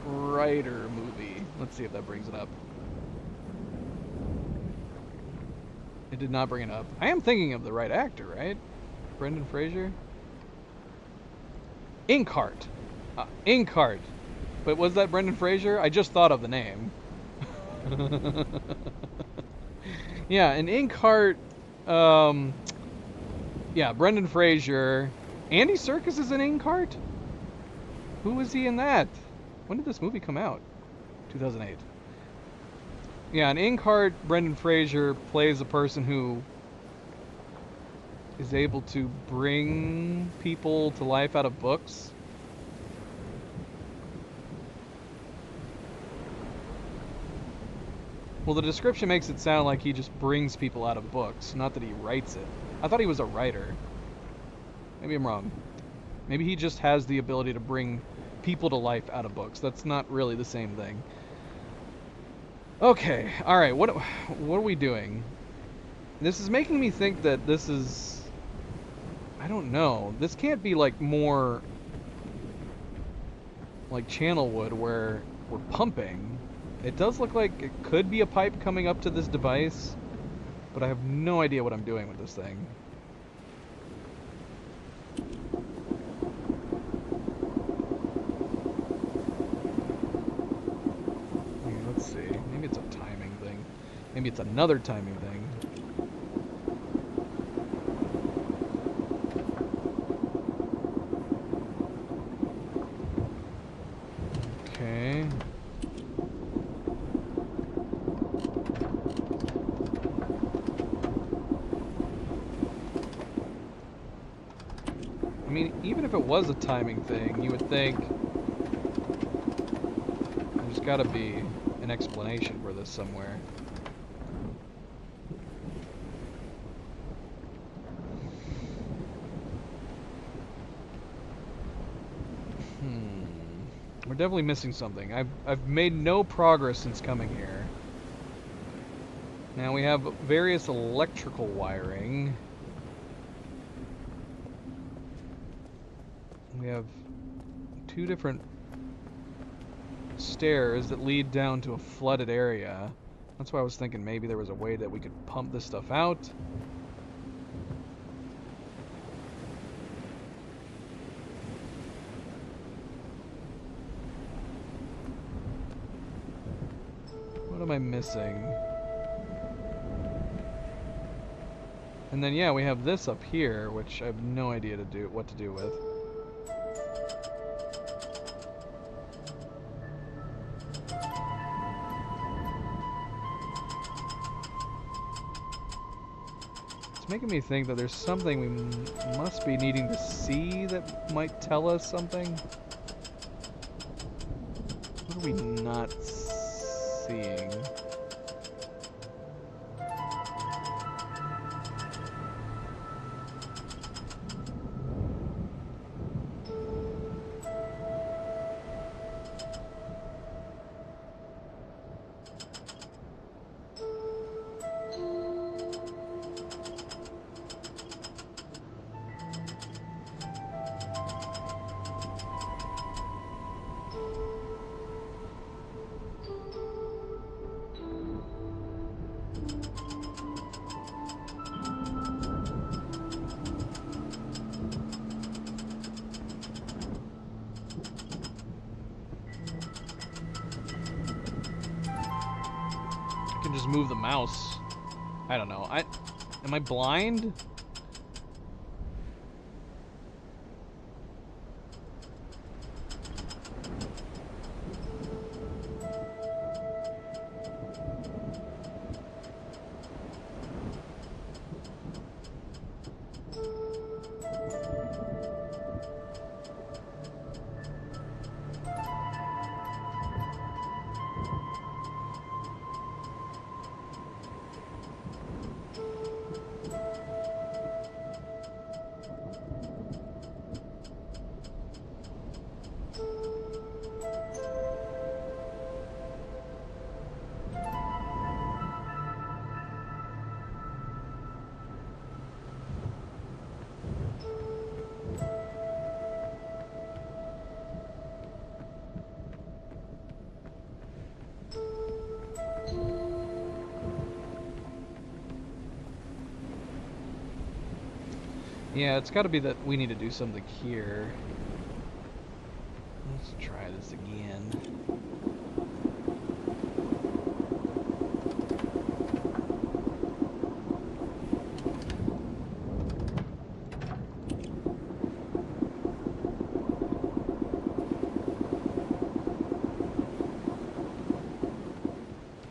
writer movie. Let's see if that brings it up. It did not bring it up. I am thinking of the right actor, right? Brendan Fraser? Inkheart. Inkheart. But was that Brendan Fraser? I just thought of the name. Yeah, an Inkheart. Yeah, Brendan Fraser. Andy Serkis is an Inkheart? Who was he in that? When did this movie come out? 2008. Yeah, an Inkheart, Brendan Fraser plays a person who is able to bring people to life out of books. Well, the description makes it sound like he just brings people out of books, not that he writes it. I thought he was a writer. Maybe I'm wrong. Maybe he just has the ability to bring people to life out of books. That's not really the same thing. Okay, alright, what are we doing? This is making me think that this is... I don't know. This can't be like more... like Channelwood where we're pumping. It does look like it could be a pipe coming up to this device, but I have no idea what I'm doing with this thing. Let's see. Maybe it's a timing thing. Maybe it's another timing thing. Okay. I mean, even if it was a timing thing, you would think there's got to be an explanation for this somewhere. We're definitely missing something. I've made no progress since coming here. Now we have various electrical wiring. We have 2 different stairs that lead down to a flooded area. That's why I was thinking maybe there was a way that we could pump this stuff out. What am I missing? And then yeah, we have this up here, which I have no idea what to do with. It's making me think that there's something we must be needing to see that might tell us something. What are we not seeing? Just move the mouse. I don't know. Am I blind? Yeah, it's got to be that we need to do something here. Let's try this again.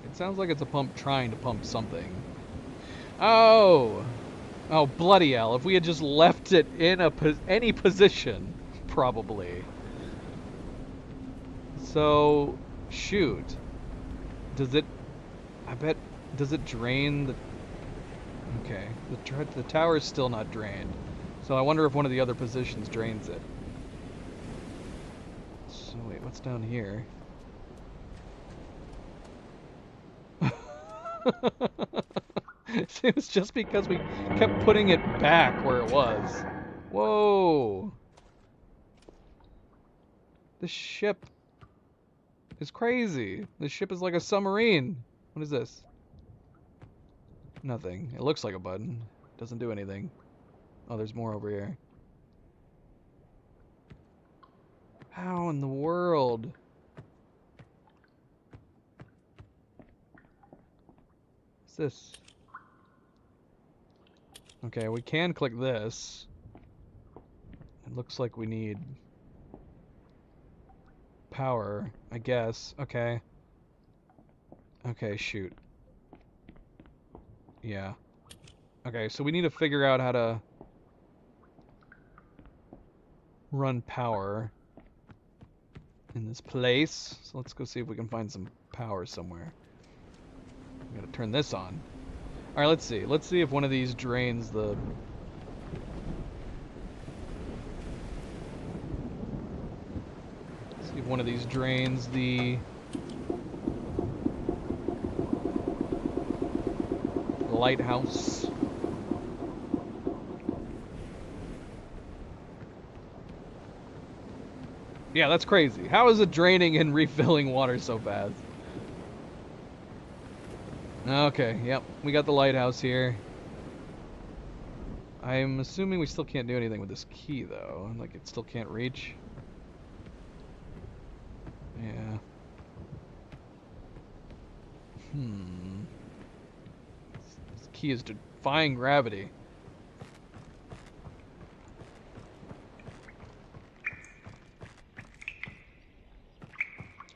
It sounds like it's a pump trying to pump something. Oh! Oh, bloody hell. If we had just left it in any position, probably. So, shoot. Does it... I bet... Does it drain the... Okay. The tower is still not drained. So I wonder if one of the other positions drains it. So, wait, what's down here? It was just because we kept putting it back where it was. Whoa! This ship is crazy. This ship is like a submarine. What is this? Nothing. It looks like a button. Doesn't do anything. Oh, there's more over here. How in the world? What's this? Okay, we can click this. It looks like we need power, I guess. Okay. Okay, shoot. Yeah. Okay, so we need to figure out how to run power in this place. So let's go see if we can find some power somewhere. We gotta turn this on. Alright, let's see. Let's see if one of these drains the... See if one of these drains the... lighthouse. Yeah, that's crazy. How is it draining and refilling water so fast? Okay, yep. We got the lighthouse here. I'm assuming we still can't do anything with this key, though. Like, it still can't reach. Yeah. This key is defying gravity.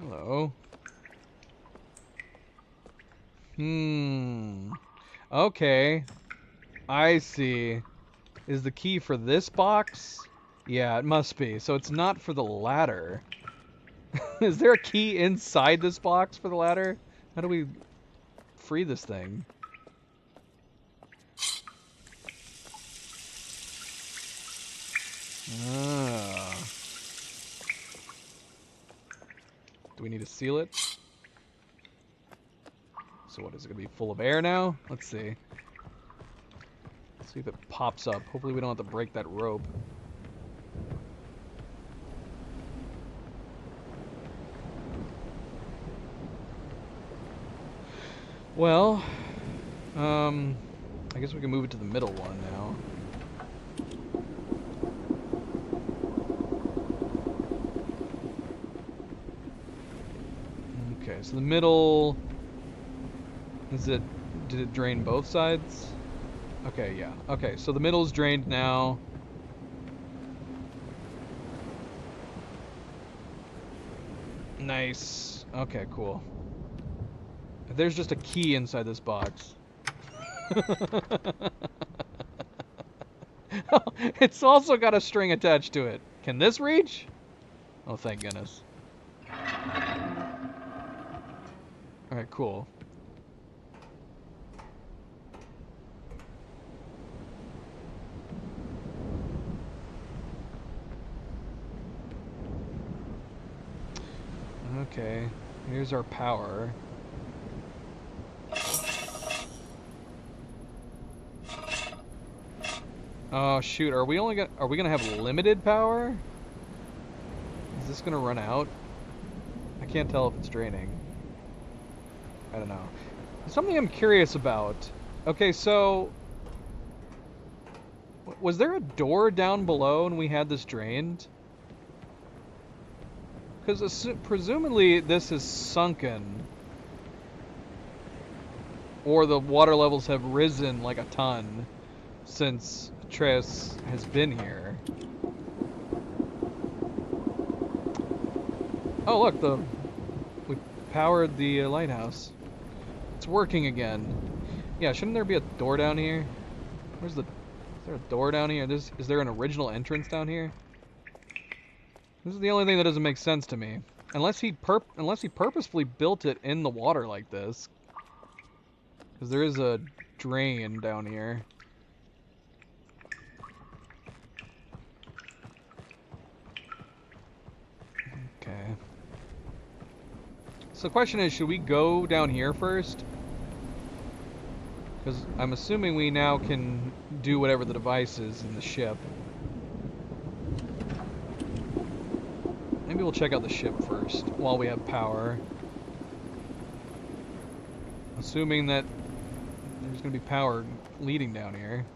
Hello. Okay. I see. Is the key for this box? Yeah, it must be. So it's not for the ladder. Is there a key inside this box for the ladder? How do we free this thing? Ah. Do we need to seal it? So what, is it going to be full of air now? Let's see. Let's see if it pops up. Hopefully we don't have to break that rope. Well, I guess we can move it to the middle one now. Okay, so the middle... Did it drain both sides? Okay, yeah. Okay, so the middle's drained now. Nice. Okay, cool. There's just a key inside this box. It's also got a string attached to it. Can this reach? Oh, thank goodness. Alright, cool. Okay, here's our power. Oh shoot, are we gonna have limited power? Is this gonna run out? I can't tell if it's draining. I don't know. Something I'm curious about. Okay, so Was there a door down below and we had this drained? Because presumably this is sunken. Or the water levels have risen like a ton since Atreus has been here. Oh look, we powered the lighthouse. It's working again. Yeah, shouldn't there be a door down here? Is there a door down here? Is there an original entrance down here? This is the only thing that doesn't make sense to me. Unless he purposefully built it in the water like this. Because there is a drain down here. Okay. So the question is, should we go down here first? Because I'm assuming we now can do whatever the device is in the ship. Maybe we'll check out the ship first while we have power. Assuming that there's going to be power leading down here.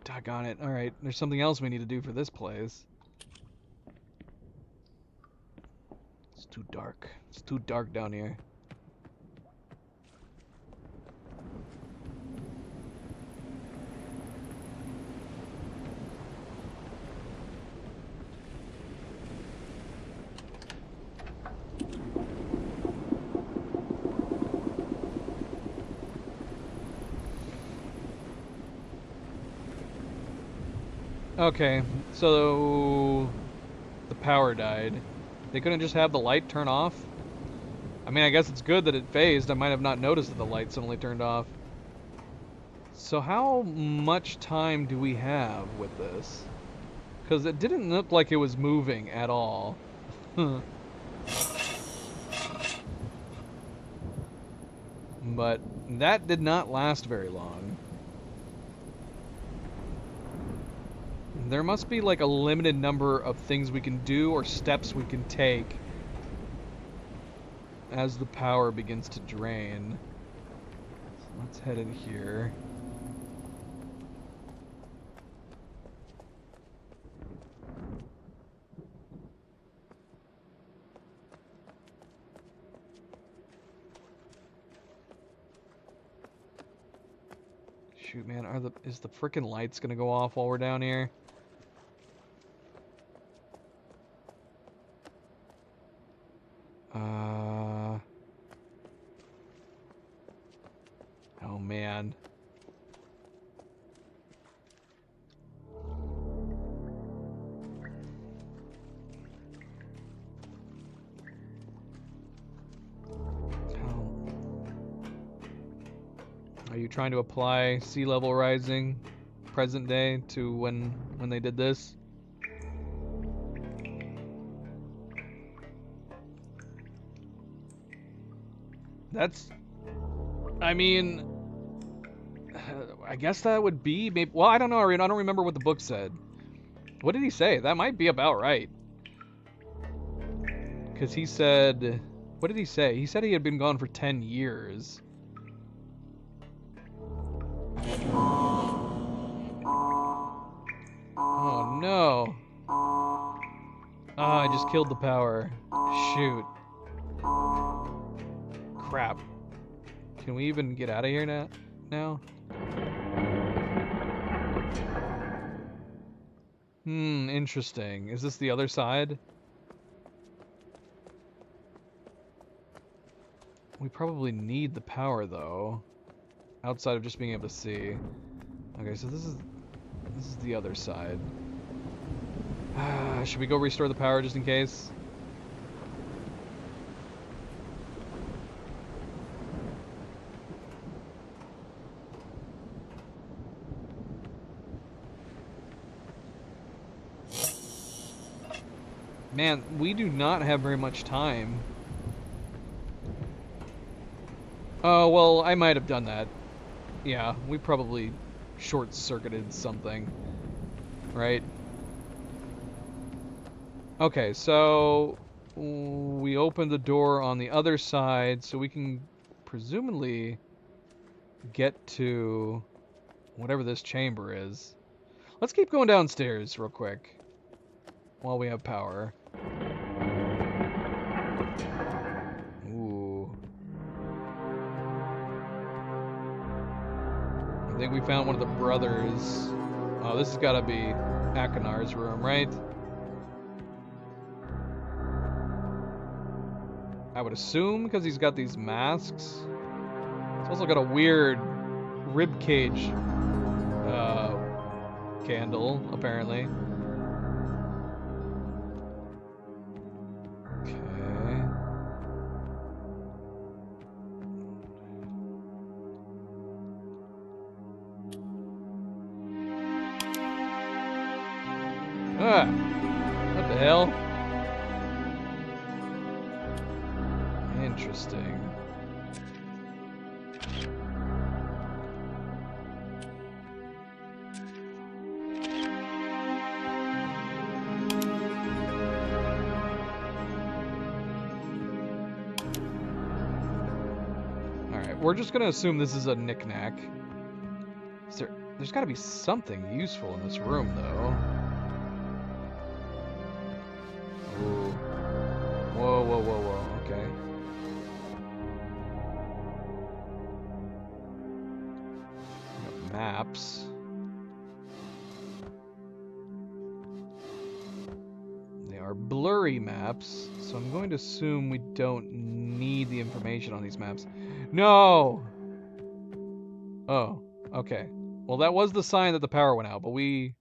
Doggone it. Alright, there's something else we need to do for this place. It's too dark. It's too dark down here. Okay, so the power died. They couldn't just have the light turn off? I mean, I guess it's good that it phased. I might have not noticed that the light suddenly turned off. So how much time do we have with this? Because it didn't look like it was moving at all. But that did not last very long. There must be like a limited number of things we can do or steps we can take as the power begins to drain. So let's head in here. Shoot, man, is the frickin' lights gonna go off while we're down here? Oh man. Are you trying to apply sea level rising present day to when they did this? That's, I mean, I guess that would be maybe. Well, I don't know. I don't remember what the book said. What did he say? That might be about right. Because he said, what did he say? He said he had been gone for 10 years. Oh no. Oh, I just killed the power. Shoot. Crap. Can we even get out of here now? Interesting. Is this the other side? We probably need the power though. Outside of just being able to see. Okay, so this is the other side. Should we go restore the power just in case? Man, we do not have very much time. Oh, well, I might have done that. Yeah, we probably short-circuited something. Right? Okay, so we open the door on the other side so we can presumably get to whatever this chamber is. Let's keep going downstairs real quick while we have power. Ooh. I think we found one of the brothers. Oh, this has got to be Akinar's room, right? I would assume, because he's got these masks. He's also got a weird ribcage candle, apparently. Okay. Ah! What the hell? Interesting. Alright, we're just gonna assume this is a knick-knack. There's gotta be something useful in this room, though. Ooh. Whoa, whoa, whoa, whoa, okay. Maps. They are blurry maps, so I'm going to assume we don't need the information on these maps. No! Oh, okay. Well, that was the sign that the power went out, but we...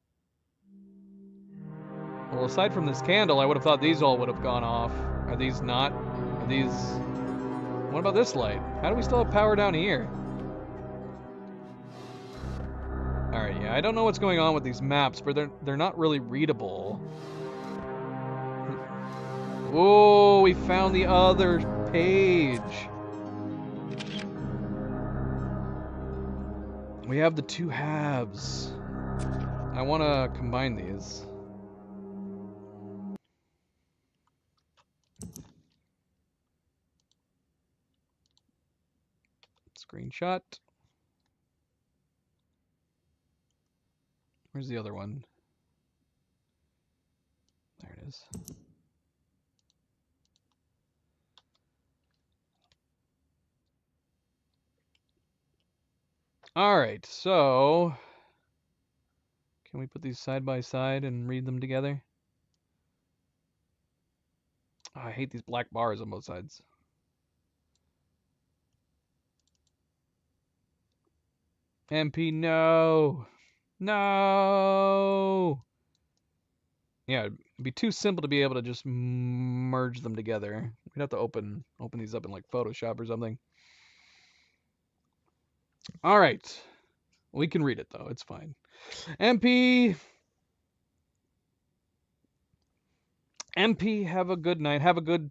Well, aside from this candle, I would have thought these all would have gone off. Are these not? Are these... What about this light? How do we still have power down here? Alright, yeah, I don't know what's going on with these maps, but they're not really readable. Oh, we found the other page. We have the two halves. I want to combine these. Screenshot. Where's the other one? There it is. All right, so can we put these side by side and read them together? Oh, I hate these black bars on both sides. MP, no. No. Yeah, it'd be too simple to be able to just merge them together. We'd have to open these up in like Photoshop or something. All right. We can read it though. It's fine. MP, have a good night. Have a good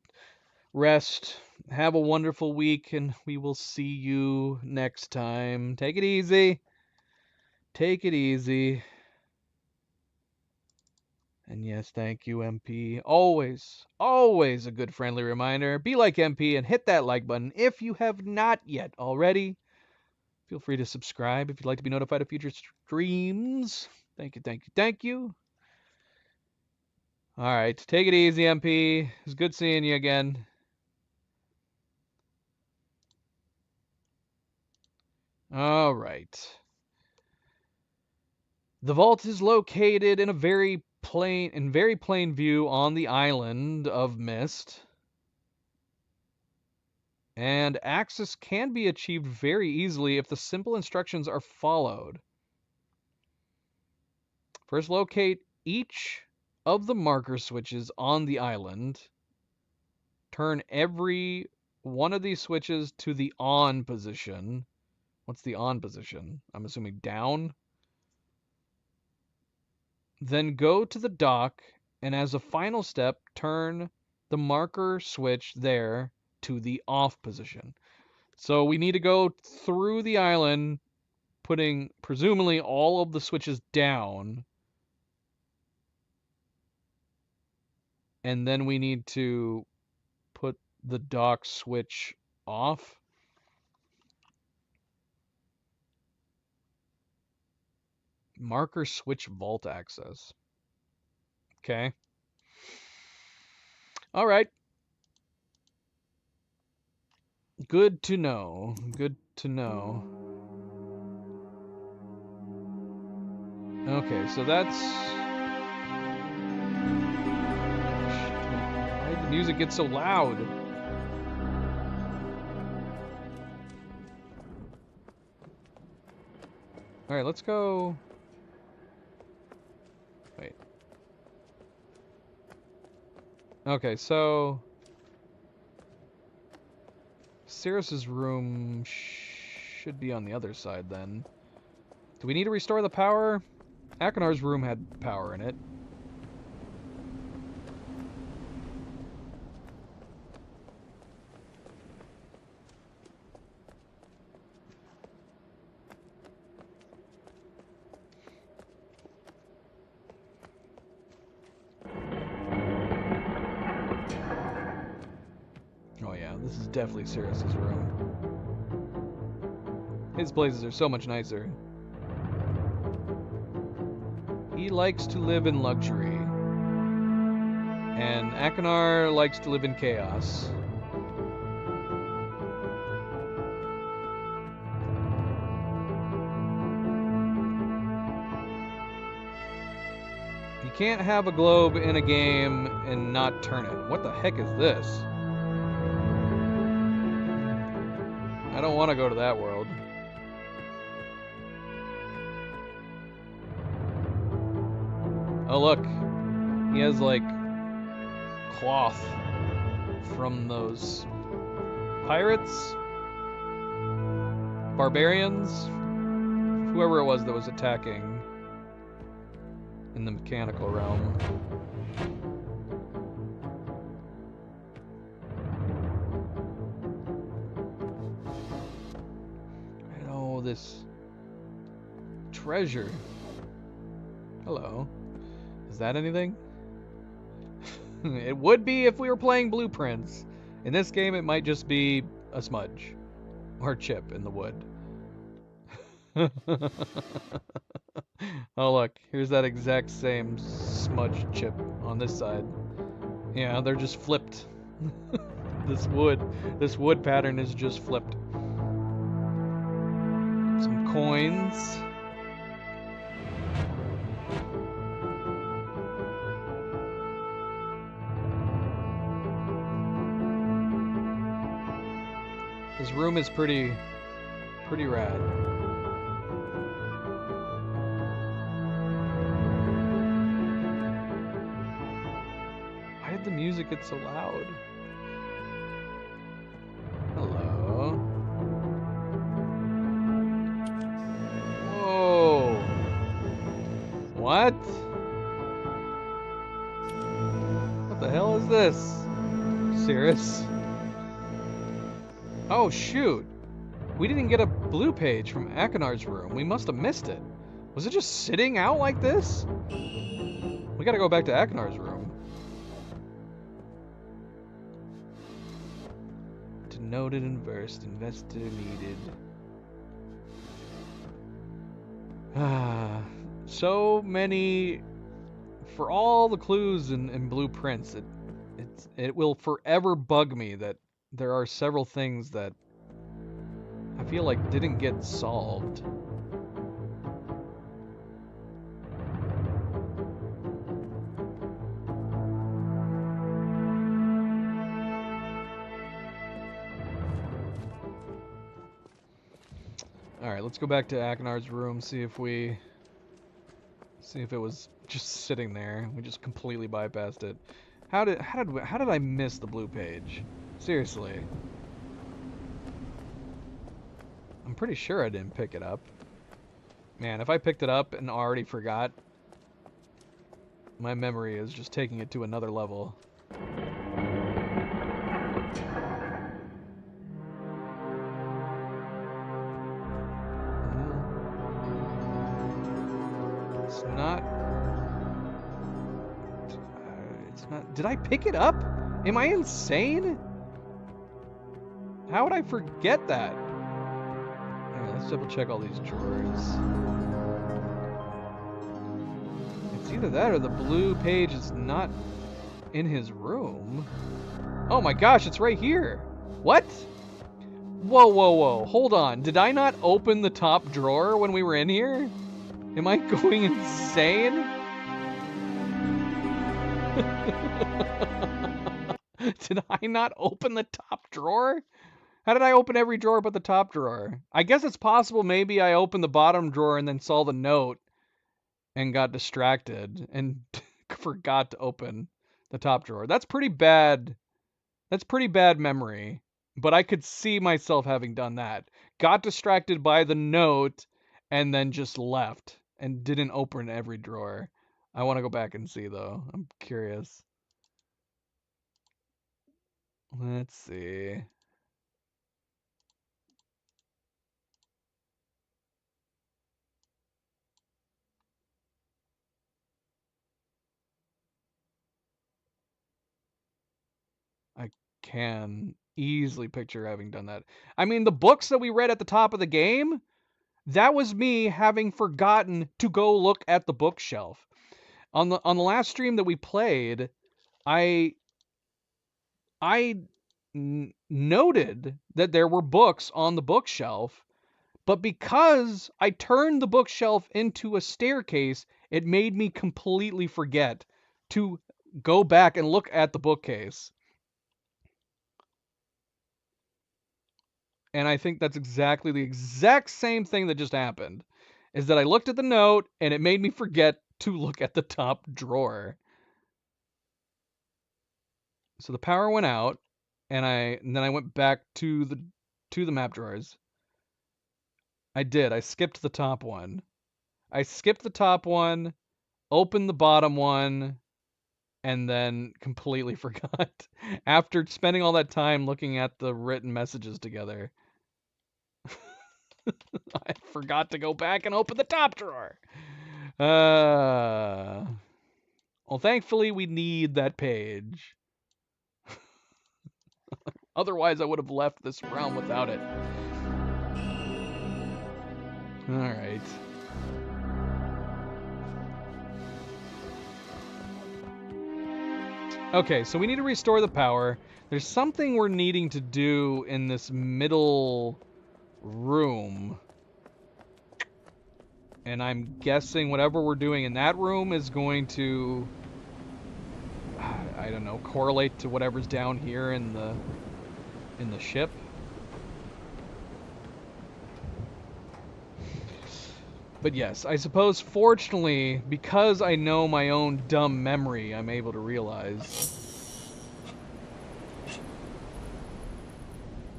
rest. Have a wonderful week, and we will see you next time. Take it easy. Take it easy. And yes, thank you, MP. Always, always a good friendly reminder. Be like MP and hit that like button if you have not yet already. Feel free to subscribe if you'd like to be notified of future streams. Thank you, thank you, thank you. All right, take it easy, MP. It's good seeing you again. All right. The vault is located in a very plain view on the island of Mist. And access can be achieved very easily if the simple instructions are followed. First, locate each of the marker switches on the island. Turn every one of these switches to the on position. What's the on position? I'm assuming down. Then go to the dock, and as a final step, turn the marker switch there to the off position. So we need to go through the island, putting presumably all of the switches down. And then we need to the dock switch off. Marker switch vault access. Okay. All right. Good to know. Good to know. Okay, so that's... Why did the music get so loud? Alright, let's go... Wait. Okay, so... Sirrus's room should be on the other side then. Do we need to restore the power? Akonar's room had power in it. Oh yeah, this is definitely Sirrus's room. His places are so much nicer. He likes to live in luxury. And Akonar likes to live in chaos. You can't have a globe in a game and not turn it. What the heck is this? I don't want to go to that world. Oh look, he has like cloth from those pirates, barbarians, whoever it was that was attacking in the mechanical realm. And oh, this treasure. Hello. Is that anything? It would be if we were playing Blueprints. In this game, it might just be a smudge. Or a chip in the wood. Oh look, here's that exact same smudge chip on this side. Yeah, they're just flipped. This wood pattern is just flipped. Some coins. This room is pretty rad. Why did the music get so loud? Hello. Whoa. What? What the hell is this? Sirrus? Oh shoot! We didn't get a blue page from Akonar's room. We must have missed it. Was it just sitting out like this? We gotta go back to Akonar's room. Denoted and versed. Investor needed. So many... For all the clues and blueprints, it will forever bug me that there are several things that I feel like didn't get solved. Alright, let's go back to Akonar's room, see if it was just sitting there. We just completely bypassed it. How did I miss the blue page? Seriously. I'm pretty sure I didn't pick it up. Man, if I picked it up and already forgot, my memory is just taking it to another level. It's not... Did I pick it up? Am I insane? How would I forget that? Alright, let's double check all these drawers. It's either that or the blue page is not in his room. Oh my gosh, it's right here. What? Whoa, whoa, whoa. Hold on. Did I not open the top drawer when we were in here? Am I going insane? Did I not open the top drawer? How did I open every drawer but the top drawer? I guess it's possible maybe I opened the bottom drawer and then saw the note and got distracted and forgot to open the top drawer. That's pretty bad. That's pretty bad memory. But I could see myself having done that. Got distracted by the note and then just left and didn't open every drawer. I want to go back and see though. I'm curious. Let's see. I can easily picture having done that. I mean, the books that we read at the top of the game, that was me having forgotten to go look at the bookshelf. On the last stream that we played, I noted that there were books on the bookshelf, but because I turned the bookshelf into a staircase, it made me completely forget to go back and look at the bookcase. And I think that's exactly the exact same thing that just happened, is that I looked at the note and it made me forget to look at the top drawer. So the power went out, and then I went back to the map drawers. I did. I skipped the top one. I skipped the top one, opened the bottom one, and then completely forgot after spending all that time looking at the written messages together. I forgot to go back and open the top drawer. Well, thankfully we need that page. Otherwise, I would have left this realm without it. Alright. Okay, so we need to restore the power. There's something we're needing to do in this middle room. And I'm guessing whatever we're doing in that room is going to, I don't know, correlate to whatever's down here in the ship. But yes, I suppose fortunately, because I know my own dumb memory, I'm able to realize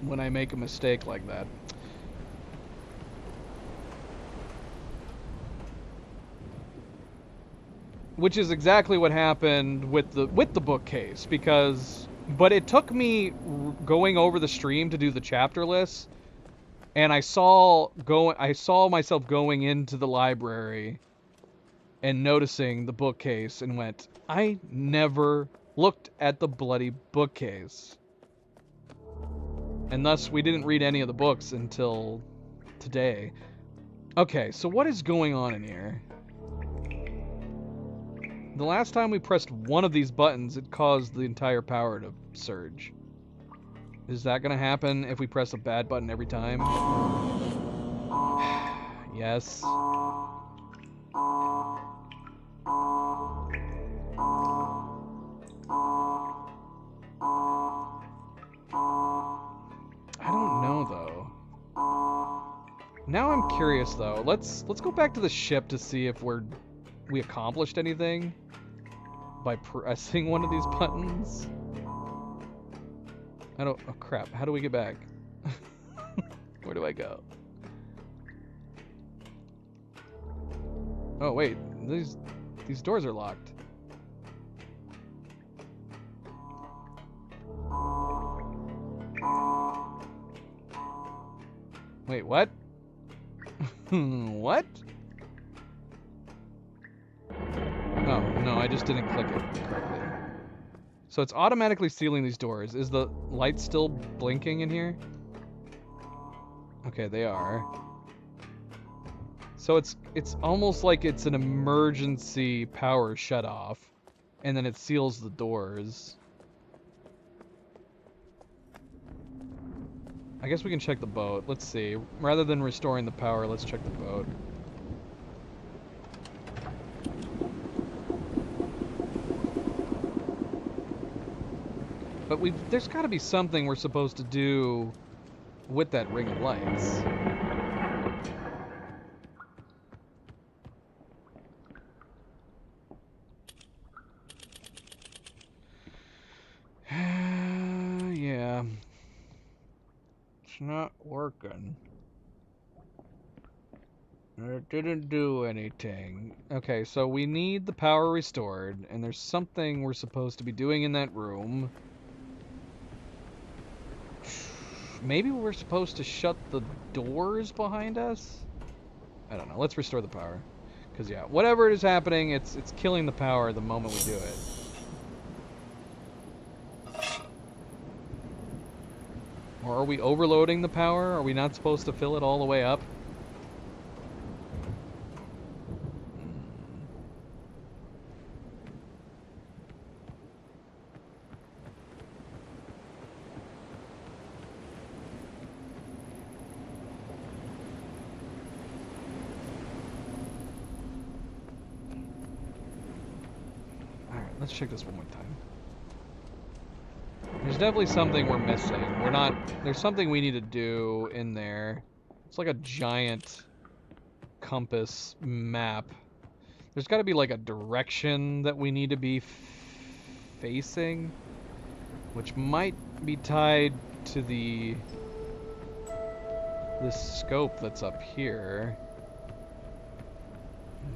when I make a mistake like that. Which is exactly what happened with the bookcase, but it took me going over the stream to do the chapter list, and I saw myself going into the library and noticing the bookcase and went, I never looked at the bloody bookcase. And thus we didn't read any of the books until today. Okay, so what is going on in here? The last time we pressed one of these buttons, it caused the entire power to surge. Is that gonna happen if we press a bad button every time? Yes. I don't know though. Now I'm curious though. Let's go back to the ship to see if we accomplished anything by pressing one of these buttons. Oh crap, how do we get back? Where do I go? Oh wait, these doors are locked. Wait, what? What? Oh, no, I just didn't click it correctly. So it's automatically sealing these doors. Is the light still blinking in here? Okay, they are. So it's almost like it's an emergency power shutoff, and then it seals the doors. I guess we can check the boat. Let's see. Rather than restoring the power, let's check the boat. But there's got to be something we're supposed to do with that ring of lights. Yeah. It's not working. It didn't do anything. Okay, so we need the power restored, and there's something we're supposed to be doing in that room. Maybe we're supposed to shut the doors behind us? I don't know. Let's restore the power. Because, yeah, whatever is happening, it's killing the power the moment we do it. Or are we overloading the power? Are we not supposed to fill it all the way up? Alright, let's check this one more time. There's definitely something we're missing. There's something we need to do in there. It's like a giant compass map. There's got to be like a direction that we need to be facing, which might be tied to this scope that's up here.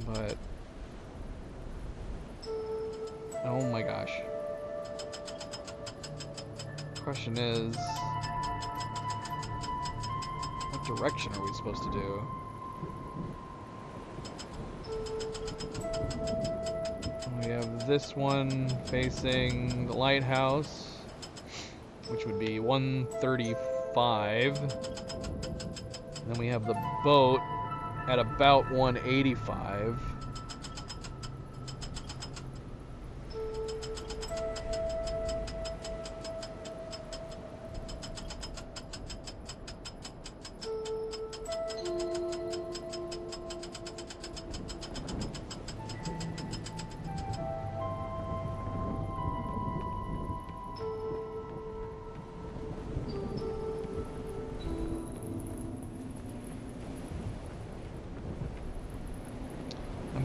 But oh my gosh. Question is, what direction are we supposed to do? We have this one facing the lighthouse, which would be 135. And then we have the boat at about 185.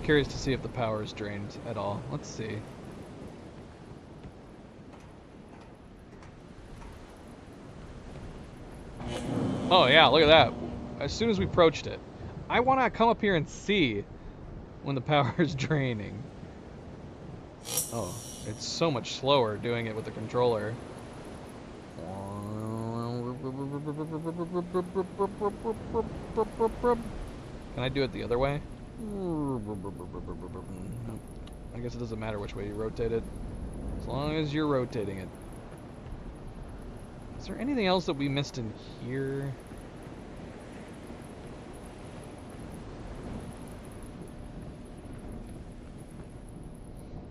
Curious to see if the power is drained at all. Let's see. Oh yeah, look at that. As soon as we approached it. I want to come up here and see when the power is draining. Oh, it's so much slower doing it with the controller. Can I do it the other way? I guess it doesn't matter which way you rotate it, as long as you're rotating it. Is there anything else that we missed in here?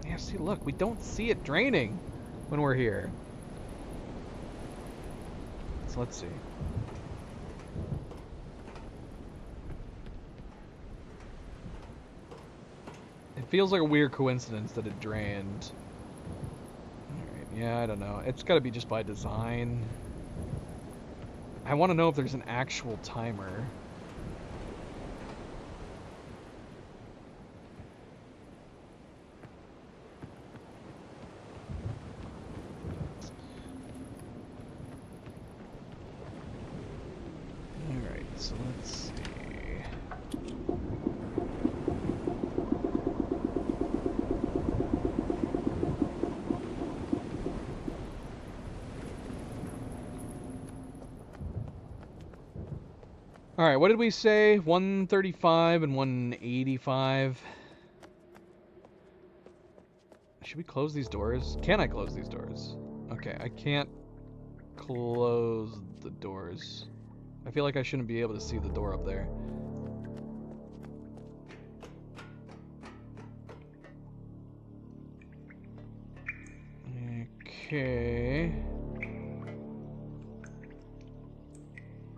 Yeah, see, look, we don't see it draining when we're here. So let's see. It feels like a weird coincidence that it drained. Alright, yeah, I don't know. It's gotta be just by design. I want to know if there's an actual timer. Alright, so let's see. Alright, what did we say? 135 and 185. Should we close these doors? Can I close these doors? Okay, I can't close the doors. I feel like I shouldn't be able to see the door up there. Okay.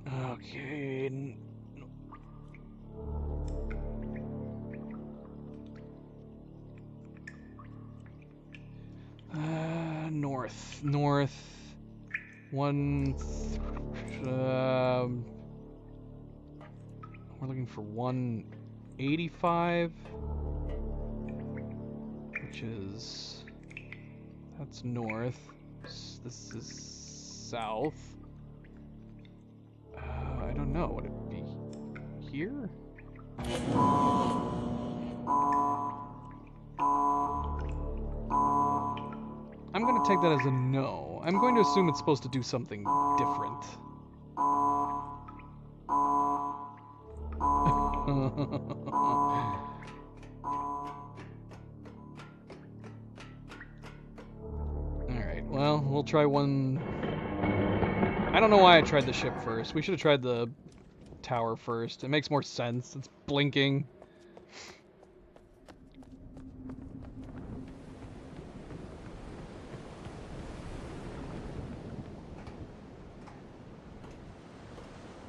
Okay. North. We're looking for 185, which is, that's north. This is south. I don't know. Would it be here? I'm going to take that as a no. I'm going to assume it's supposed to do something different. Alright, well, we'll try one. I don't know why I tried the ship first. We should have tried the tower first. It makes more sense. It's blinking.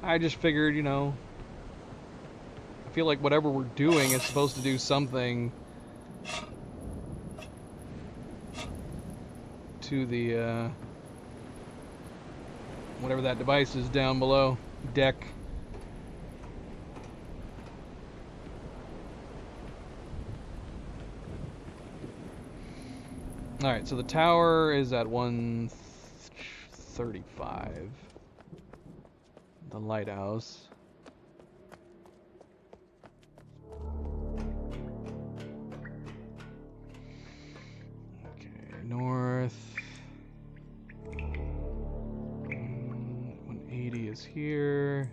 I just figured, you know, I feel like whatever we're doing is supposed to do something to the, whatever that device is down below, deck. Alright, so the tower is at 135. The lighthouse. Okay, north. 180 is here.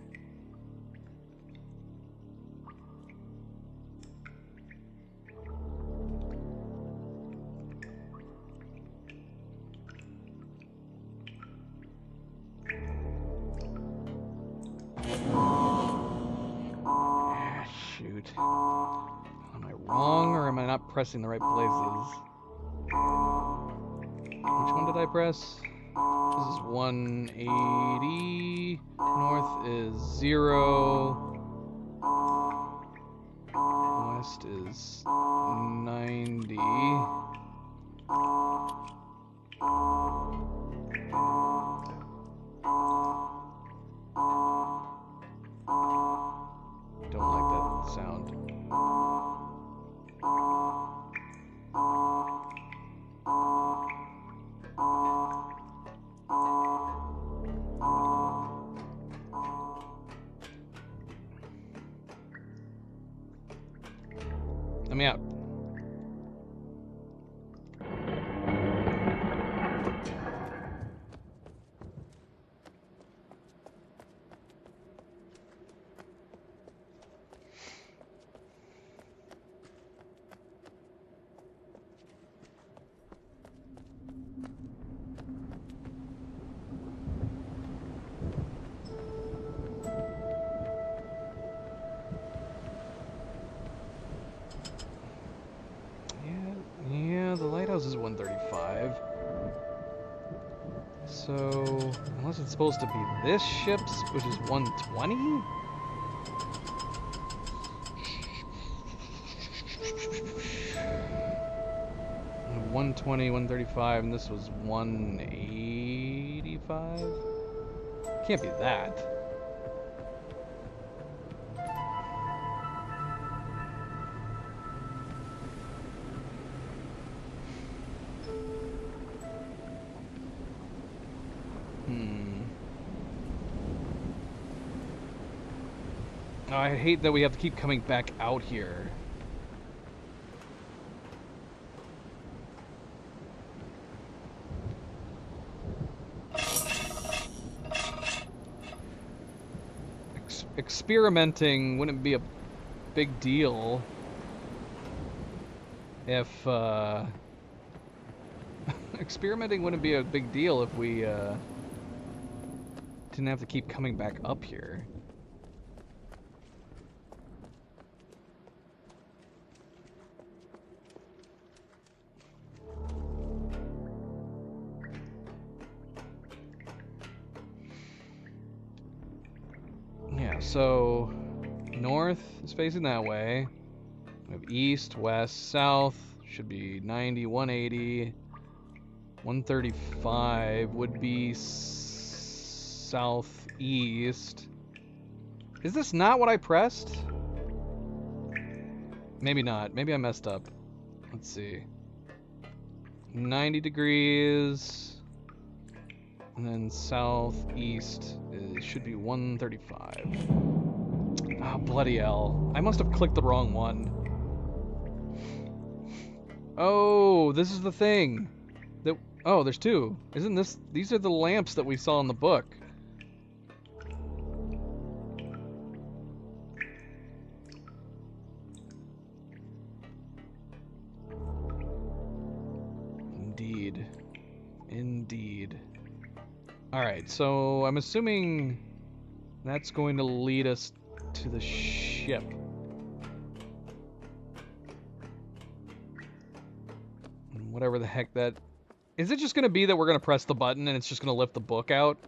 Am I wrong, or am I not pressing the right places? Which one did I press? This is 180. North is 0. West is 90. Don't like that sound. Let me out. Yeah, the lighthouse is 135. So, unless it's supposed to be this ship's, which is 120? 120, 135, and this was 185? Can't be that. Oh, I hate that we have to keep coming back out here. Experimenting wouldn't be a big deal if experimenting wouldn't be a big deal if we didn't have to keep coming back up here. Yeah, so north is facing that way. We have east, west, south. Should be 90, 180. 135 would be southeast. Is this not what I pressed? Maybe not. Maybe I messed up. Let's see. 90 degrees. And then southeast should be 135. Oh, bloody hell. I must have clicked the wrong one. Oh, this is the thing. Oh, there's two. Isn't this... These are the lamps that we saw in the book. Indeed. Indeed. Alright, so I'm assuming that's going to lead us to the ship. Whatever the heck that... Is it just going to be that we're going to press the button and it's just going to lift the book out?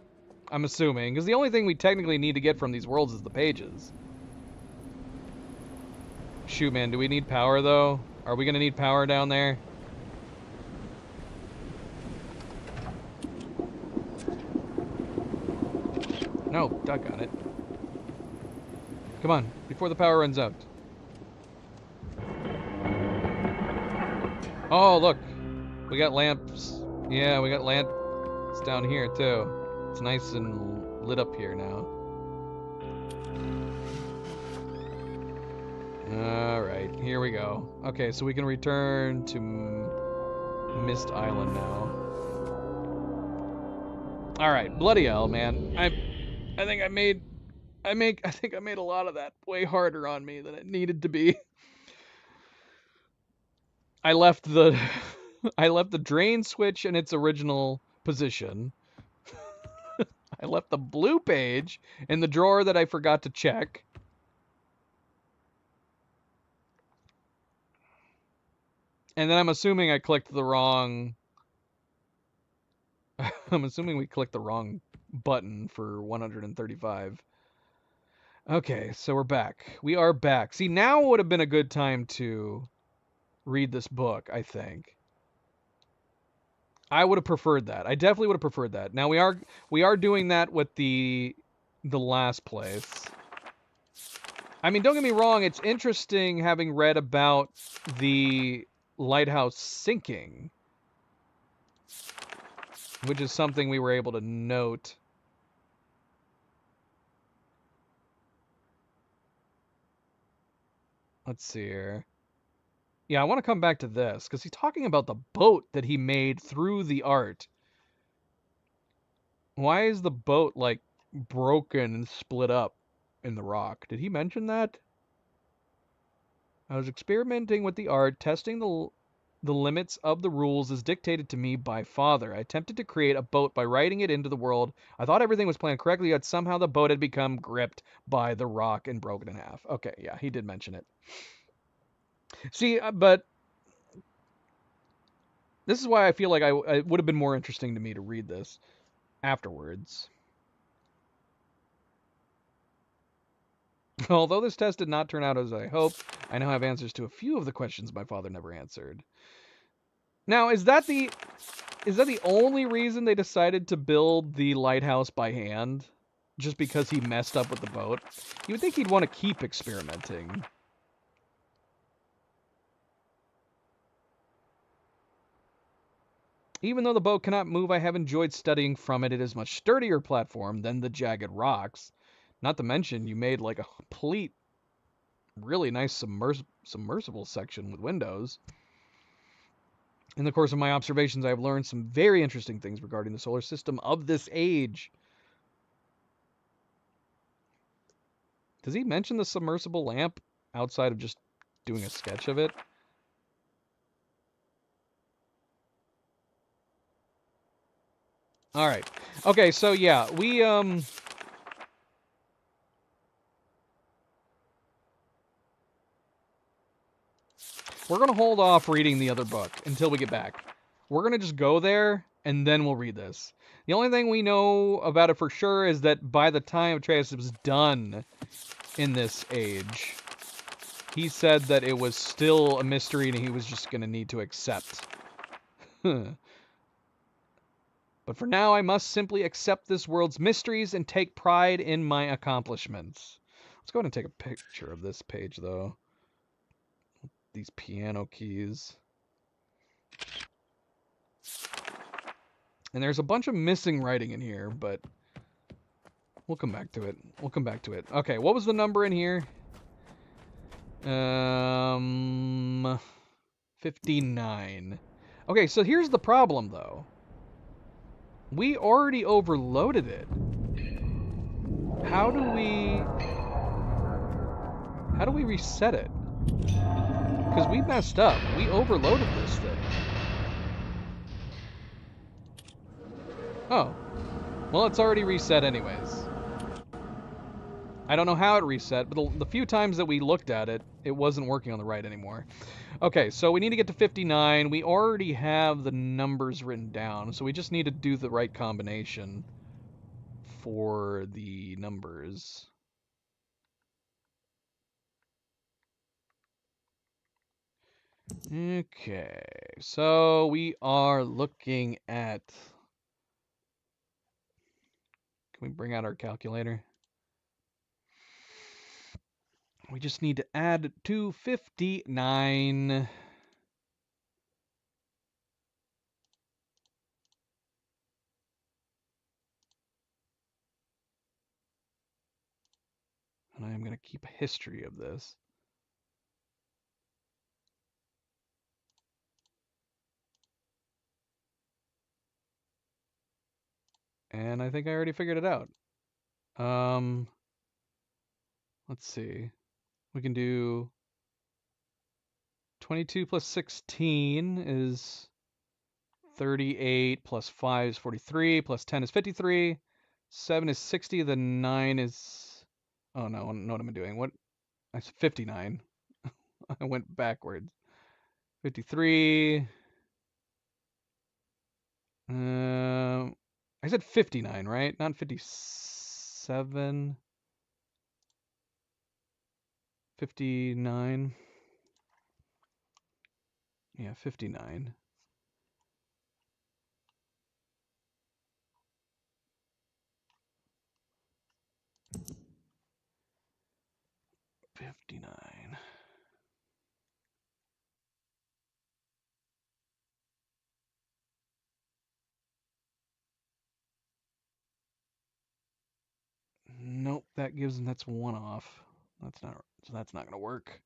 I'm assuming, because the only thing we technically need to get from these worlds is the pages. Shoot, man, do we need power, though? Are we going to need power down there? No, doggone it. Come on, before the power runs out. Oh, look. We got lamps. Yeah, we got lamps down here, too. It's nice and lit up here now. Alright, here we go. Okay, so we can return to Mist Island now. Alright, bloody hell, man. I think I made a lot of that way harder on me than it needed to be. I left the drain switch in its original position. I left the blue page in the drawer that I forgot to check. And then I'm assuming I clicked the wrong... I'm assuming we clicked the wrong button for 135. Okay, so we're back. We are back. See, now would have been a good time to read this book, I think. I would have preferred that. I definitely would have preferred that. Now we are doing that with the last place. I mean, don't get me wrong, it's interesting having read about the lighthouse sinking, which is something we were able to note. Let's see here. Yeah, I want to come back to this, because he's talking about the boat that he made through the art. Why is the boat, like, broken and split up in the rock? Did he mention that? I was experimenting with the art, testing the limits of the rules as dictated to me by Father. I attempted to create a boat by writing it into the world. I thought everything was planned correctly, yet somehow the boat had become gripped by the rock and broken in half. Okay, yeah, he did mention it. See, but this is why I feel like it would have been more interesting to me to read this afterwards. Although this test did not turn out as I hoped, I now have answers to a few of the questions my father never answered. Now, is that the only reason they decided to build the lighthouse by hand? Just because he messed up with the boat? You would think he'd want to keep experimenting. Even though the boat cannot move, I have enjoyed studying from it. It is a much sturdier platform than the jagged rocks. Not to mention, you made like a complete, really nice submersible section with windows. In the course of my observations, I have learned some very interesting things regarding the solar system of this age. Does he mention the submersible lamp outside of just doing a sketch of it? All right. Okay, so yeah, we're going to hold off reading the other book until we get back. We're going to just go there, and then we'll read this. The only thing we know about it for sure is that by the time Atreus was done in this age, he said that it was still a mystery and he was just going to need to accept. But for now, I must simply accept this world's mysteries and take pride in my accomplishments. Let's go ahead and take a picture of this page, though. These piano keys. And there's a bunch of missing writing in here, but we'll come back to it. We'll come back to it. Okay, what was the number in here? 59. Okay, so here's the problem, though. We already overloaded it. How do we reset it? Because we messed up. We overloaded this thing. Oh. Well, it's already reset anyways. I don't know how it reset, but the few times that we looked at it, it wasn't working on the right anymore. Okay, so we need to get to 59. We already have the numbers written down, so we just need to do the right combination for the numbers. Okay, so we are looking at... Can we bring out our calculator? We just need to add 259. And I'm going to keep a history of this. And I think I already figured it out. Let's see. We can do 22 plus 16 is 38, plus 5 is 43, plus 10 is 53, 7 is 60, then 9 is... Oh, no, I don't know what I'm doing. What? I said 59. I went backwards. 53. I said 59, right? Not 57. 59. Yeah, 59. 59. Nope, that's one off. That's not gonna work.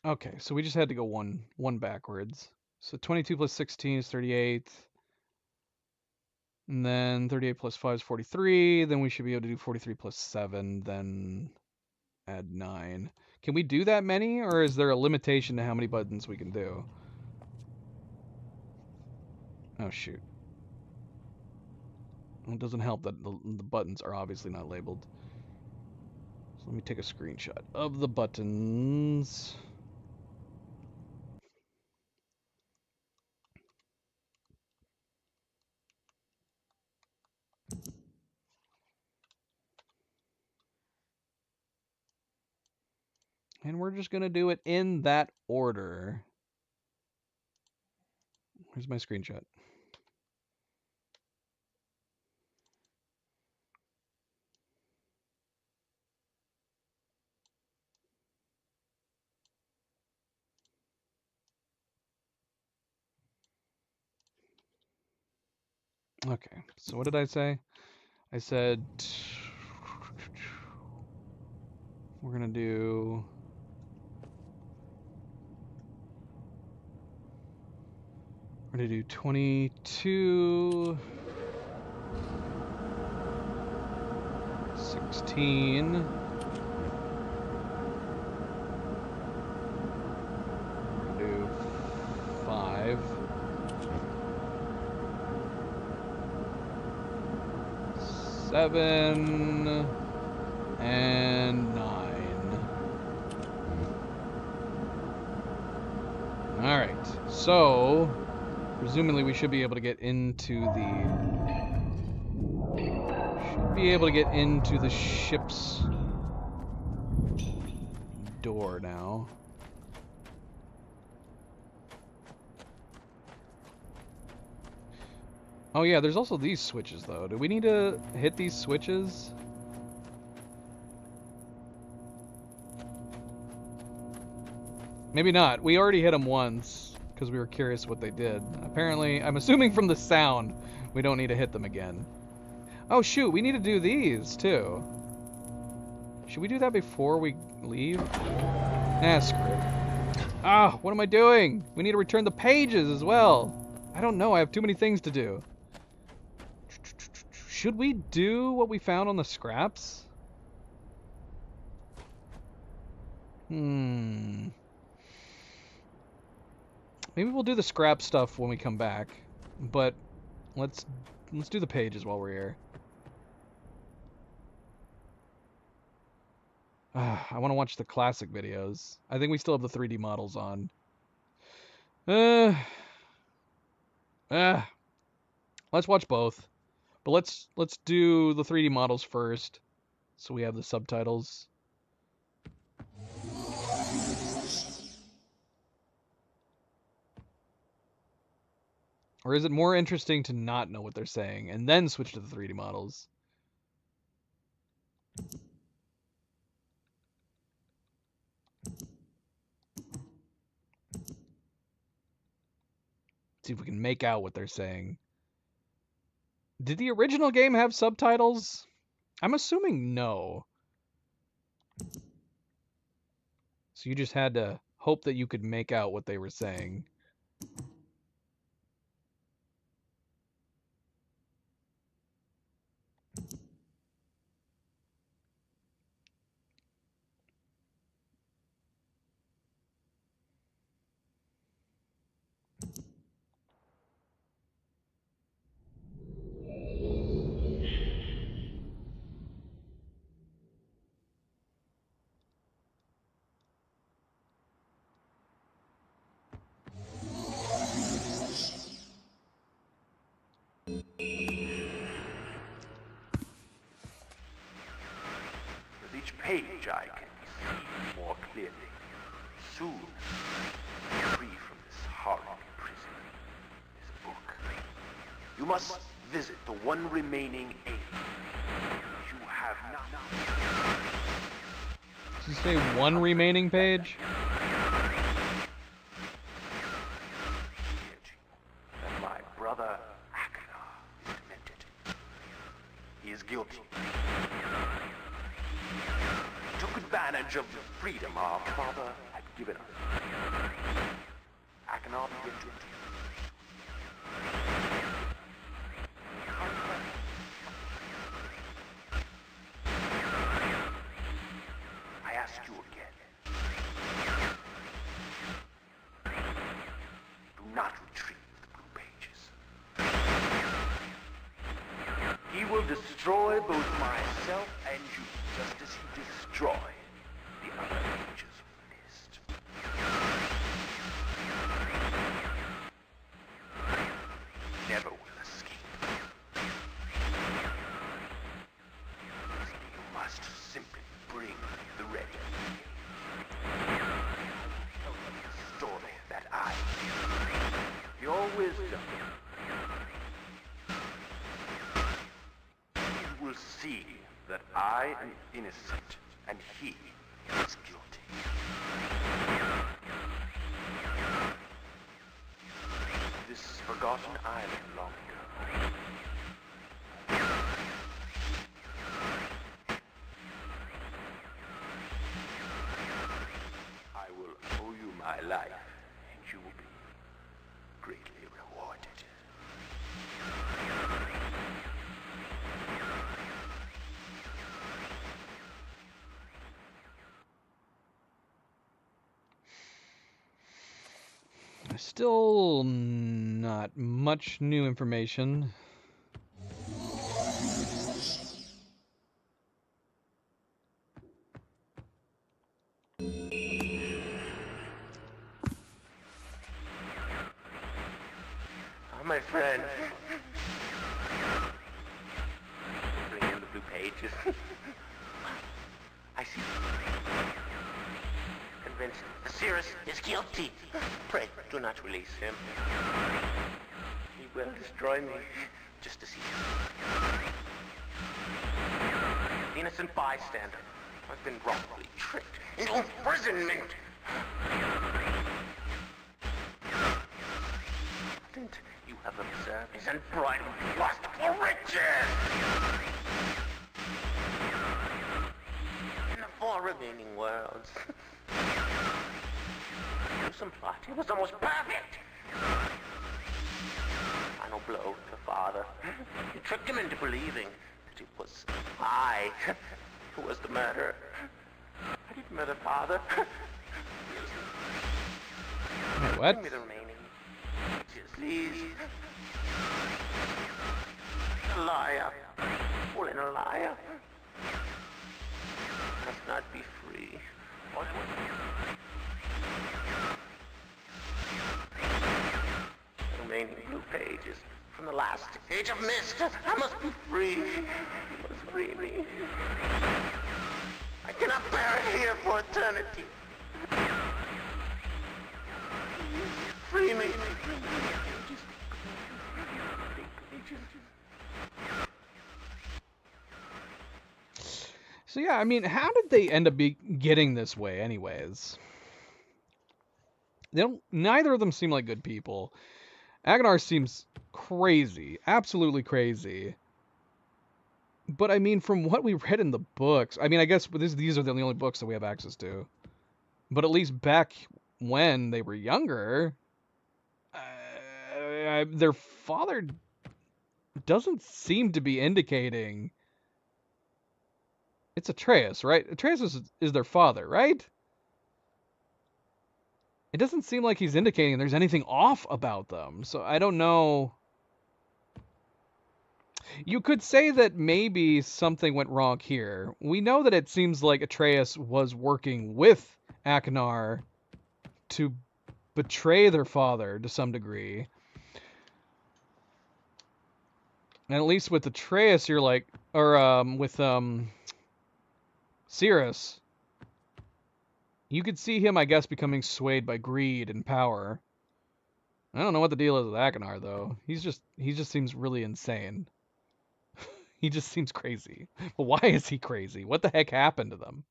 Okay, so we just had to go one backwards. So 22 plus 16 is 38. And then 38 plus 5 is 43. Then we should be able to do 43 plus 7, then add 9. Can we do that many, or is there a limitation to how many buttons we can do? Oh, shoot. Well, it doesn't help that the buttons are obviously not labeled. So let me take a screenshot of the buttons. And we're just going to do it in that order. Where's my screenshot? Okay, so what did I say? I said we're gonna do we're gonna do 22, 16. We're gonna do 5. 7 and 9. All right, so presumably we should be able to get into the ship's door now. Oh yeah, there's also these switches though. Do we need to hit these switches? Maybe not. We already hit them once because we were curious what they did. Apparently, I'm assuming from the sound, we don't need to hit them again. Oh shoot, we need to do these too. Should we do that before we leave? Ah, screw it. Ah, what am I doing? We need to return the pages as well. I don't know, I have too many things to do. Should we do what we found on the scraps? Maybe we'll do the scrap stuff when we come back. But let's do the pages while we're here. I want to watch the classic videos. I think we still have the 3D models on. Let's watch both. But let's do the 3D models first, so we have the subtitles. Or is it more interesting to not know what they're saying and then switch to the 3D models? See if we can make out what they're saying. Did the original game have subtitles? I'm assuming no. So you just had to hope that you could make out what they were saying. With each page I can see more clearly. Soon, free from this horrible prison, this book. You must visit the one remaining age. You have not. Does it say one remaining page? That my brother Aknar is demented. He is guilty. He took advantage of the freedom our father had given us. Aknar began to I ask you again. Do not retrieve the blue pages. He will destroy both myself and you, just as he destroyed the other pages of the list. Never will escape. You must simply bring the red. The story that I, your wisdom, you will see that I am innocent and he is guilty. This forgotten island long ago. my life, and you will be greatly rewarded. Still not much new information. My friend. Bring in the blue pages. I see. Convinced Sirius is guilty. Pray, do not release him. He will destroy me just to see him. The innocent bystander. I've been wrongfully tricked into imprisonment. And you have observed his unbridled lust for riches. In the 4 remaining worlds. Gruesome plot. It was almost perfect. Final blow to father. You tricked him into believing that it was I who was the murderer. I didn't murder father. What? Give me the remaining. Please. A liar. All in a liar. Must not be free. What? The remaining blue pages from the last age of mist. I must be free. You must free me. I cannot bear it here for eternity. Free me. So yeah, I mean, how did they end up getting this way anyways? Neither of them seem like good people. Agnar seems crazy, absolutely crazy. But I mean, from what we read in the books, I mean, I guess these are the only books that we have access to. But at least back when they were younger, their father doesn't seem to be indicating. It's Atreus, right? Atreus is their father, right? It doesn't seem like he's indicating there's anything off about them. So I don't know. You could say that maybe something went wrong here. We know that it seems like Atreus was working with Aknar to betray their father to some degree. And at least with Atreus, you're like, or with Sirius, you could see him, I guess, becoming swayed by greed and power. I don't know what the deal is with Aknar though. He just seems really insane. He just seems crazy. But why is he crazy? What the heck happened to them?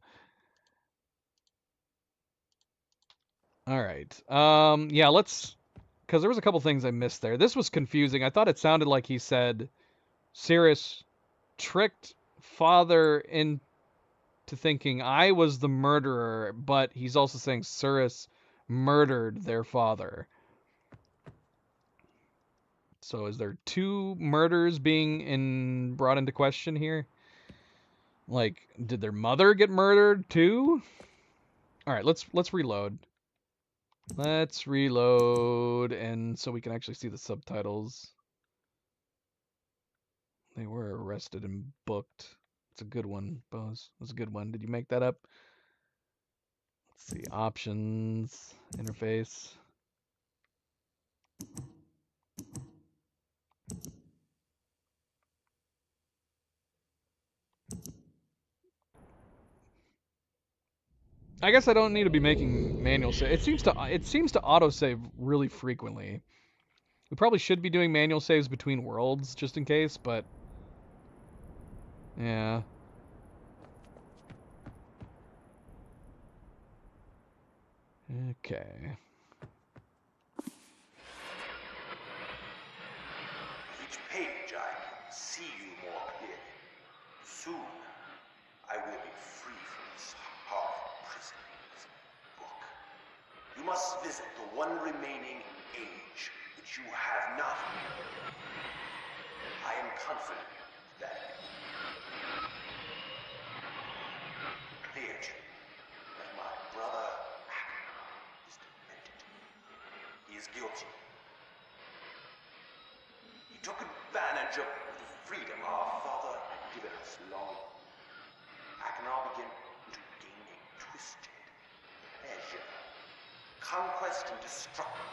All right. Yeah, because there was a couple things I missed there. This was confusing. I thought it sounded like he said Sirius tricked father into thinking I was the murderer, but he's also saying Sirius murdered their father. So is there 2 murders being brought into question here? Like, did their mother get murdered too? All right, let's reload. Let's reload, and so we can actually see the subtitles. They were arrested and booked. It's a good one, Bose. That's a good one. Did you make that up? Let's see. Options, interface. I guess I don't need to be making manual save. It seems to autosave really frequently. We probably should be doing manual saves between worlds just in case, but yeah. Okay. Each page I can see you more clearly. Soon, I will be free from this hard prison. This book. You must visit the one remaining age which you have not. I am confident that clear to you that my brother is demented. He is guilty. He took advantage of the freedom our father had given us long. I can now begin to gain a twisted pleasure, conquest and destruction.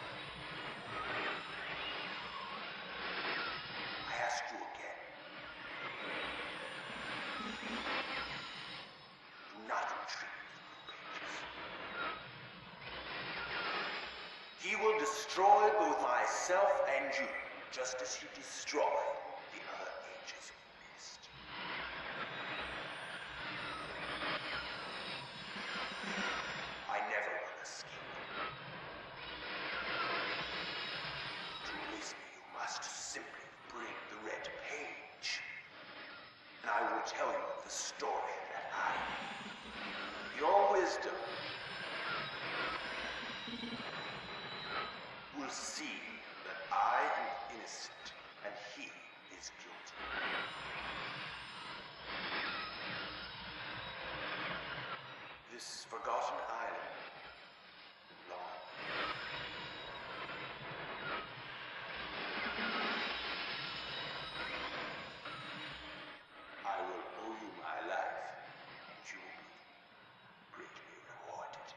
I ask you again. Do not retreat with the pages. He will destroy both myself and you, just as he destroyed the other ages of mist. I never will escape. To release me, you must simply bring the red page. And I will tell you the story that I am. Your wisdom will see that I am innocent and he is guilty. This forgotten island belongs. I will owe you my life, and you will be greatly rewarded.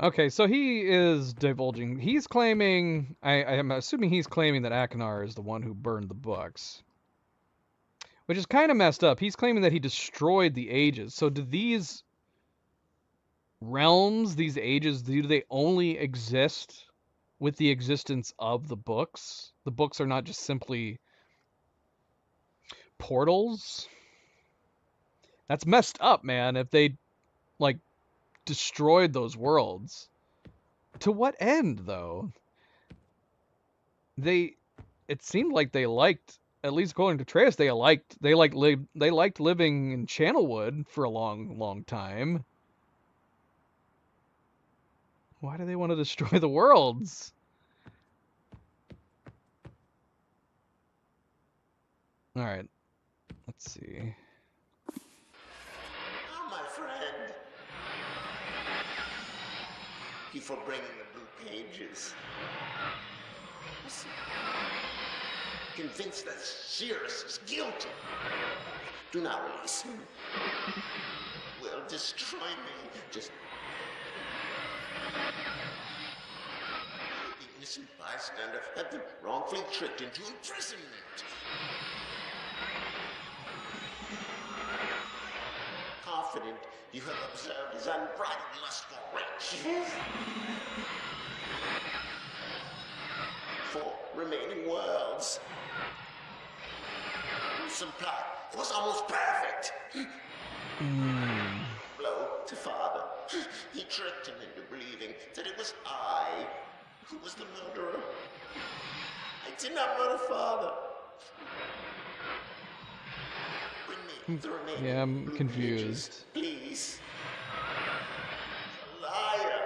Okay, so he is divulging. He's claiming. I am assuming he's claiming that Akinar is the one who burned the books, which is kind of messed up. He's claiming that he destroyed the ages. So do these realms, these ages, do they only exist with the existence of the books? The books are not just simply portals? That's messed up, man. If they like destroyed those worlds. To what end, though? It seemed like they liked, at least according to Trace, they liked living in Channelwood for a long time. Why do they want to destroy the worlds? All right, let's see. Oh, my friend. Thank you for bringing the blue pages. Listen. Convinced that Cirrus is guilty. Do not release him. Will destroy me. Just the innocent bystander have been wrongfully tricked into imprisonment. Confident you have observed his unbridled lust for riches. 4 remaining worlds. Supply was almost perfect. Blow to father. He tricked him into believing that it was I who was the murderer. I did not murder father. Bring me the remaining Yeah, I'm blue confused. pages, please. A liar.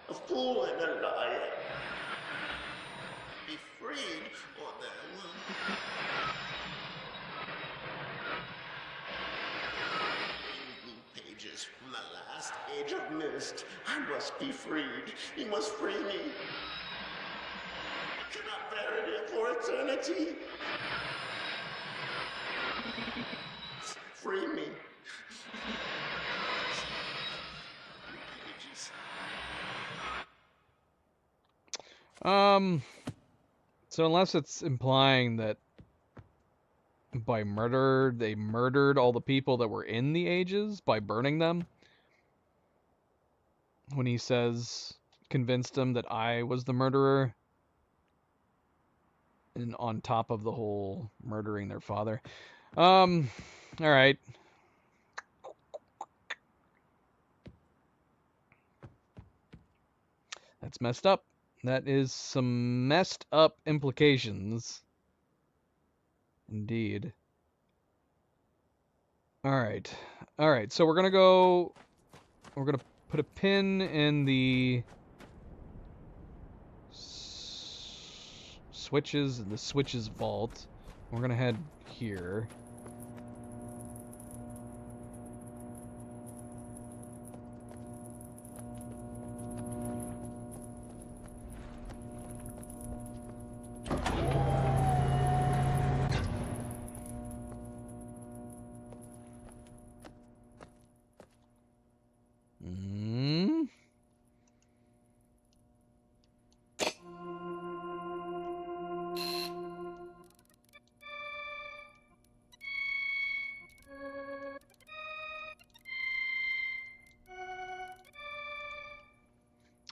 A fool and a liar. Be freed, or there will. Blue pages from the last age of mist. I must be freed. He must free me. I cannot bear it here for eternity. Free me. Blue pages. So unless it's implying that by murder, they murdered all the people that were in the ages by burning them. When he says, convinced them that I was the murderer. And on top of the whole murdering their father. All right. That's messed up. That is some messed up implications. Indeed. Alright. Alright, so we're gonna go... We're gonna put a pin in the... switches, the switches vault. We're gonna head here.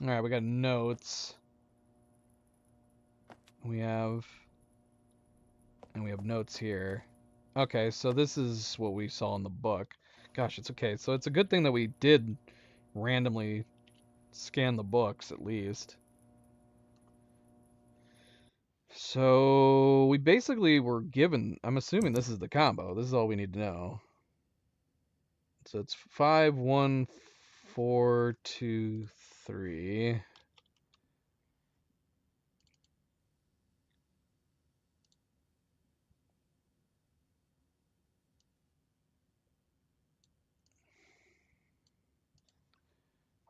Alright, we got notes. We have notes here. Okay, so this is what we saw in the book. Gosh, it's okay. So it's a good thing that we did randomly scan the books, at least. So we basically were given... I'm assuming this is the combo. This is all we need to know. So it's 5, 1, 4, 2, 3.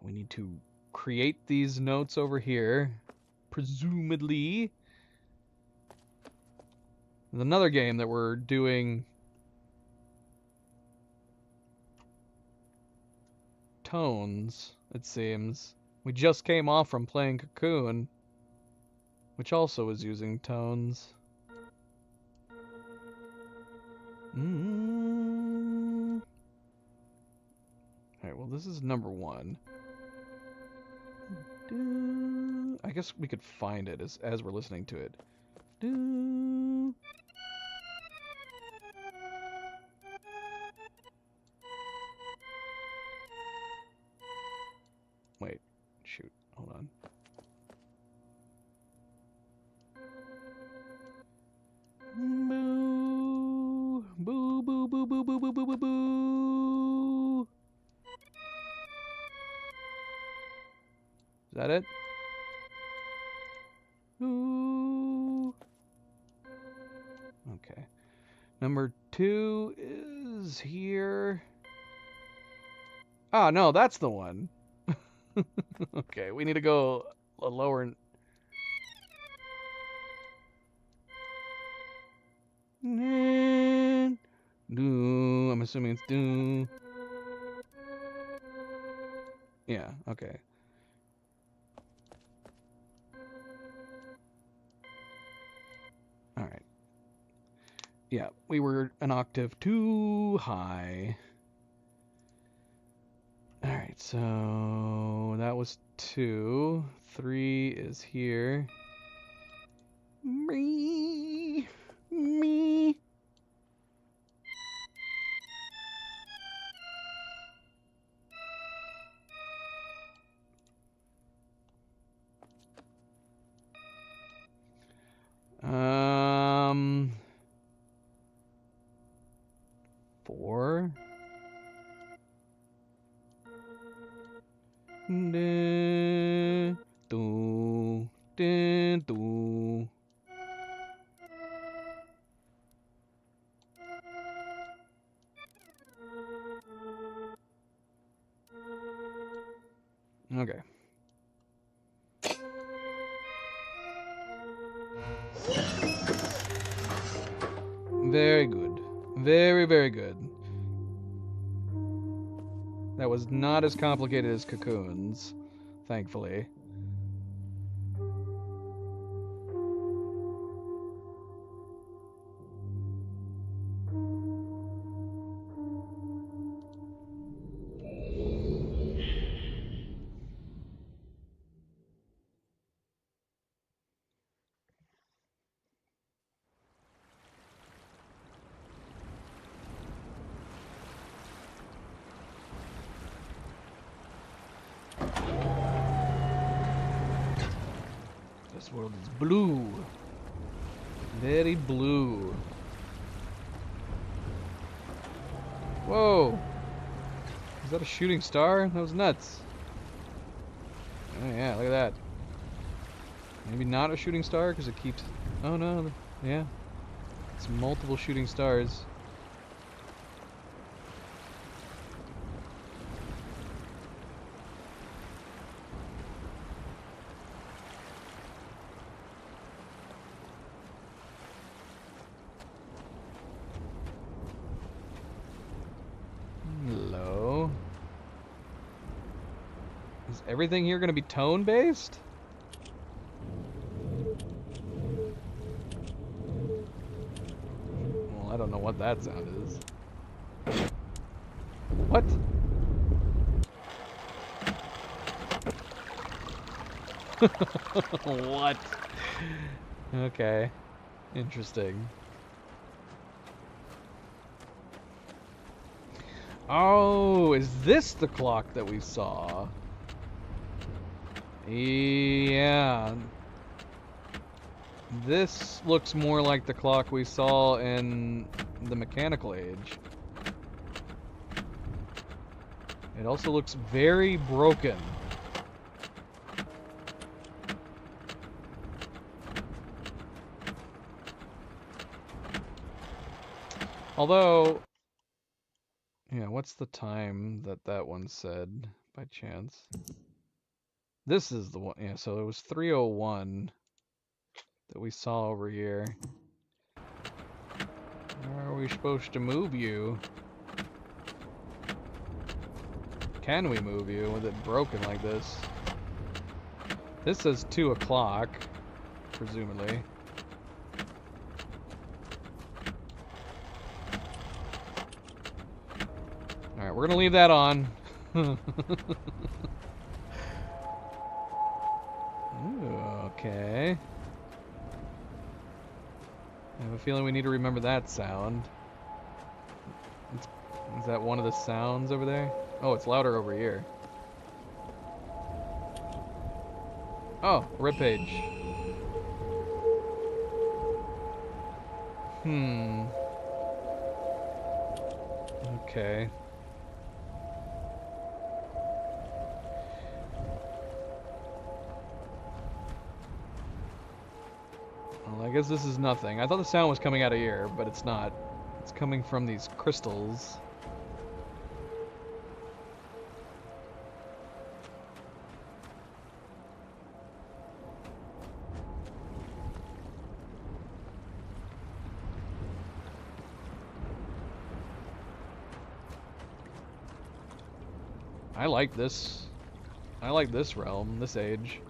We need to create these notes over here, presumably. There's another game that we're doing tones, it seems. We just came off from playing Cocoon, which also is using tones. Alright, well, this is number 1. I guess we could find it as we're listening to it. Wait, shoot, hold on. Boo, boo, boo, boo, boo, boo, boo, boo, boo. Is that it? Ooh. Okay. Number 2 is here. Ah, no, that's the one. Okay, we need to go a lower. Do. I'm assuming it's do. Yeah, okay. Alright. Yeah, we were an octave too high. Alright, so that was 2. 3 is here. Me. Four. Okay. Very good. Very, very good. That was not as complicated as Cocoons, thankfully. This world is blue. Very blue. Whoa! Is that a shooting star? That was nuts. Oh yeah, look at that. Maybe not a shooting star because it keeps... Oh no, yeah. It's multiple shooting stars. Hello. Is everything here going to be tone-based? Well, I don't know what that sound is. What? What? Okay. Interesting. Oh, is this the clock that we saw? Yeah. This looks more like the clock we saw in the Mechanical Age. It also looks very broken. Although, yeah, what's the time that that one said by chance? This is the one, yeah, so it was 3:01 that we saw over here. Where are we supposed to move you? Can we move you with it broken like this? This says 2 o'clock, presumably. Alright, we're gonna leave that on. Ooh, okay. I have a feeling we need to remember that sound. Is that one of the sounds over there? Oh, it's louder over here. Oh, ribcage. Okay. Well, I guess this is nothing. I thought the sound was coming out of here, but it's not. It's coming from these crystals. I like this. I like this realm, this age.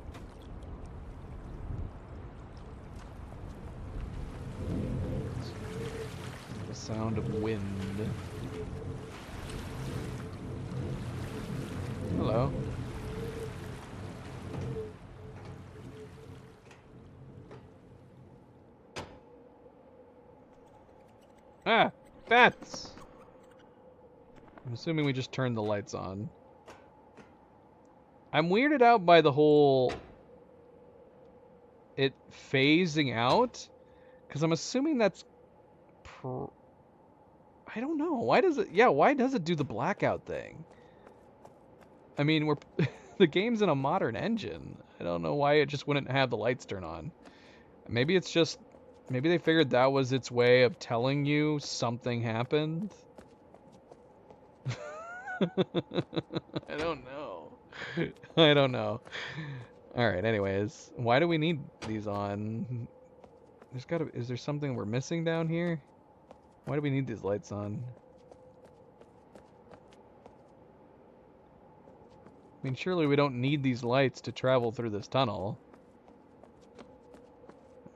The sound of wind. Hello. Ah! Bats! I'm assuming we just turned the lights on. I'm weirded out by the whole... it phasing out? Because I'm assuming that's... I don't know. Why does it... yeah, why does it do the blackout thing? I mean, we're... the game's in a modern engine. I don't know why it just wouldn't have the lights turn on. Maybe it's just... maybe they figured that was its way of telling you something happened? I don't know. I don't know. Alright, anyways. Why do we need these on? There's gotta... is there something we're missing down here? Why do we need these lights on? I mean, surely we don't need these lights to travel through this tunnel.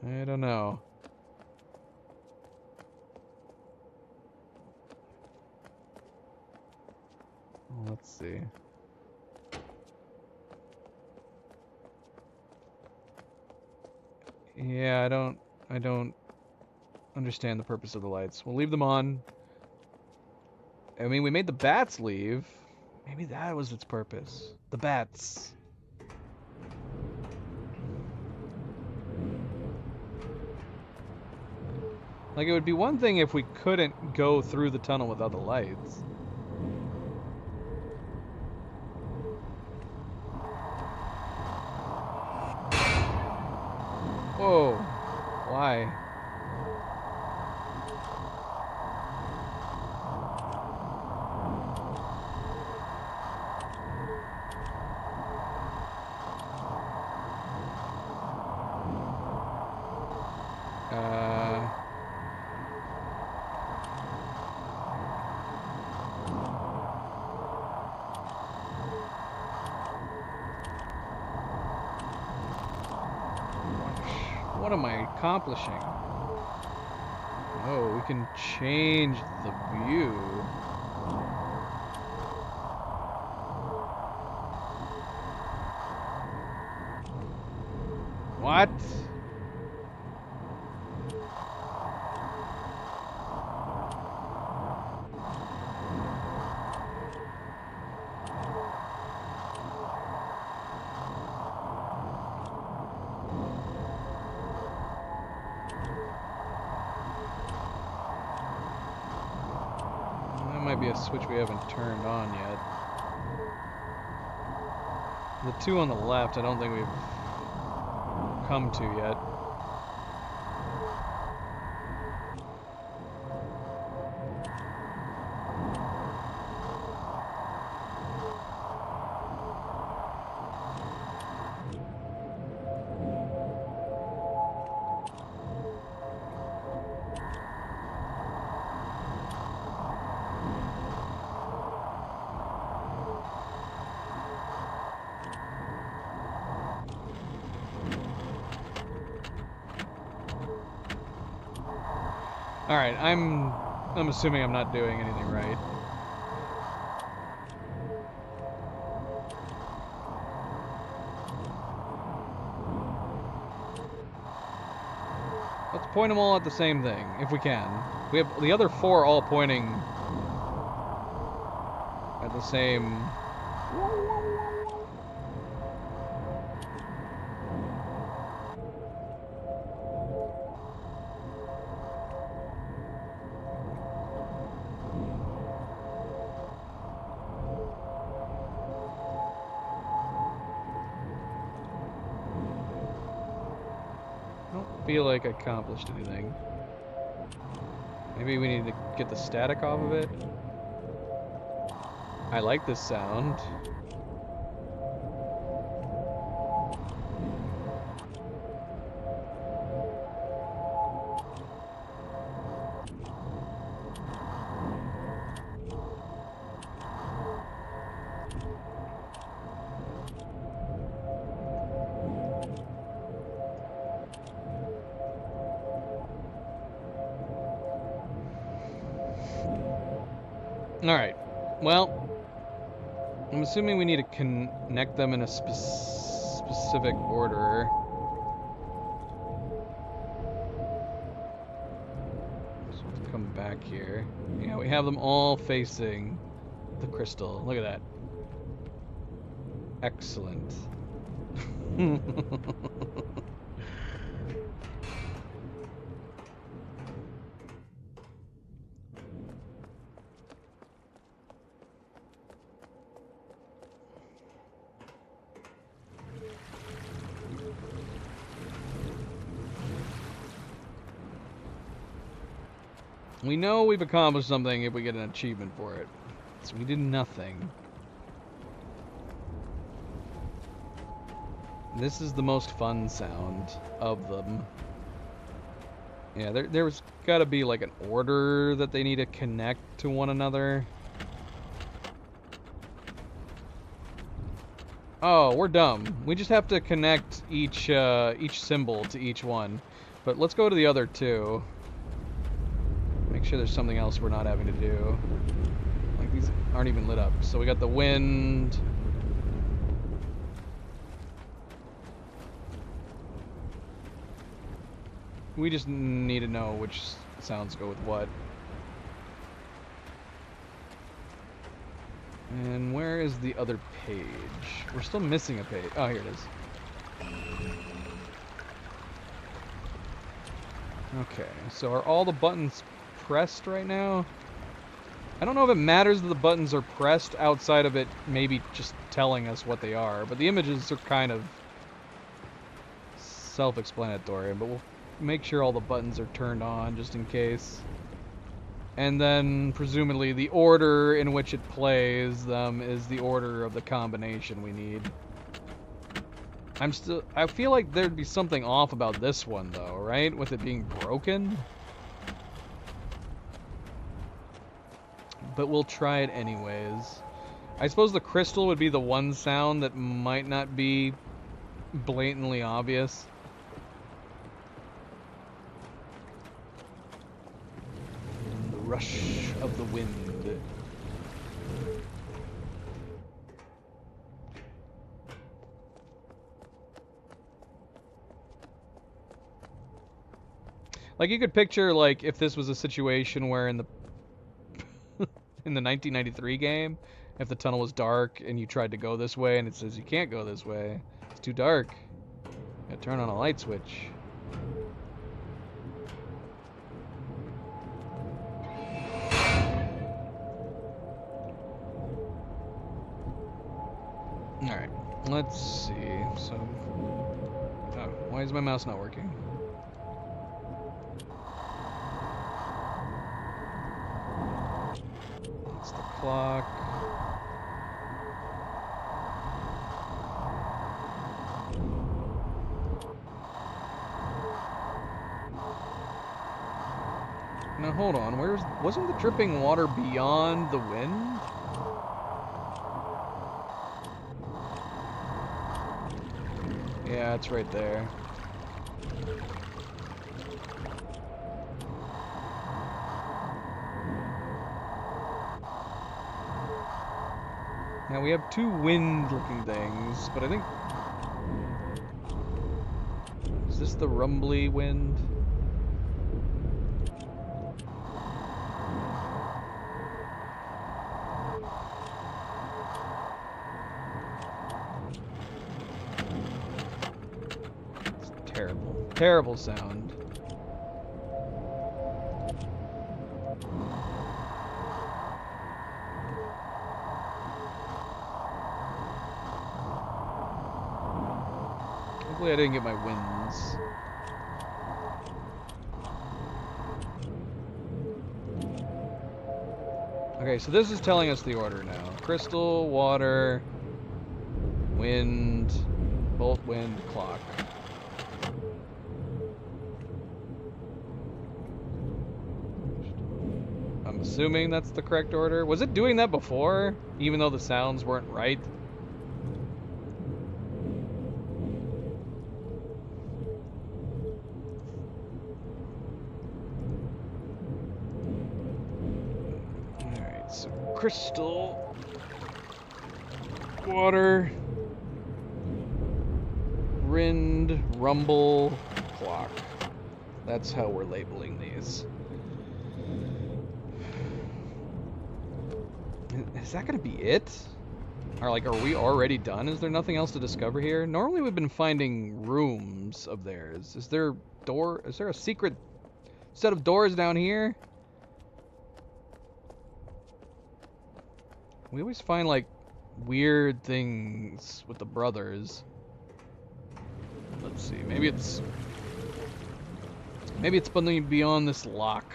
I don't know. Let's see. Yeah, I don't understand the purpose of the lights. We'll leave them on. I mean, we made the bats leave. Maybe that was its purpose. The bats. Like, it would be one thing if we couldn't go through the tunnel without the lights. Whoa. Why? What am I accomplishing? Oh, we can change the view. What? That might be a switch we haven't turned on yet. The two on the left, I don't think we've come to yet. All right, I'm assuming I'm not doing anything right. Let's point them all at the same thing, if we can. We have the other four all pointing at the same... feel like I accomplished anything. Maybe we need to get the static off of it. I like this sound. Alright, well, I'm assuming we need to connect them in a specific order. So let's come back here. Yeah, we have them all facing the crystal. Look at that. Excellent. We know we've accomplished something if we get an achievement for it. So we did nothing. This is the most fun sound of them. Yeah, there's gotta be like an order that they need to connect to one another. Oh, we're dumb. We just have to connect each symbol to each one. But let's go to the other two. Make sure there's something else we're not having to do. Like, these aren't even lit up. So we got the wind. We just need to know which sounds go with what. And where is the other page? We're still missing a page. Oh, here it is. Okay, so are all the buttons pressed right now? I don't know if it matters that the buttons are pressed outside of it maybe just telling us what they are, but the images are kind of self-explanatory, but we'll make sure all the buttons are turned on just in case. And then, presumably, the order in which it plays them is the order of the combination we need. I feel like there'd be something off about this one, though, right? With it being broken? But we'll try it anyways. I suppose the crystal would be the one sound that might not be blatantly obvious. And the rush of the wind. Like, you could picture, like, if this was a situation where in the in the 1993 game, if the tunnel was dark and you tried to go this way and it says you can't go this way, it's too dark. You gotta turn on a light switch. Alright, let's see. So, oh, why is my mouse not working? That's the clock. Now hold on, wasn't the dripping water beyond the wind? Yeah, it's right there. Now we have two wind-looking things, but I think... Is this the rumbly wind? It's terrible. Terrible sound. Hopefully I didn't get my wins. Okay, so this is telling us the order now. Crystal, water, wind, bolt, wind, clock. I'm assuming that's the correct order. Was it doing that before, even though the sounds weren't right? Crystal, water, wind, rumble, clock. That's how we're labeling these. Is that gonna be it? Or like, are we already done? Is there nothing else to discover here? Normally we've been finding rooms of theirs. Is there a secret set of doors down here? We always find, like, weird things with the brothers. Let's see, maybe it's beyond this lock.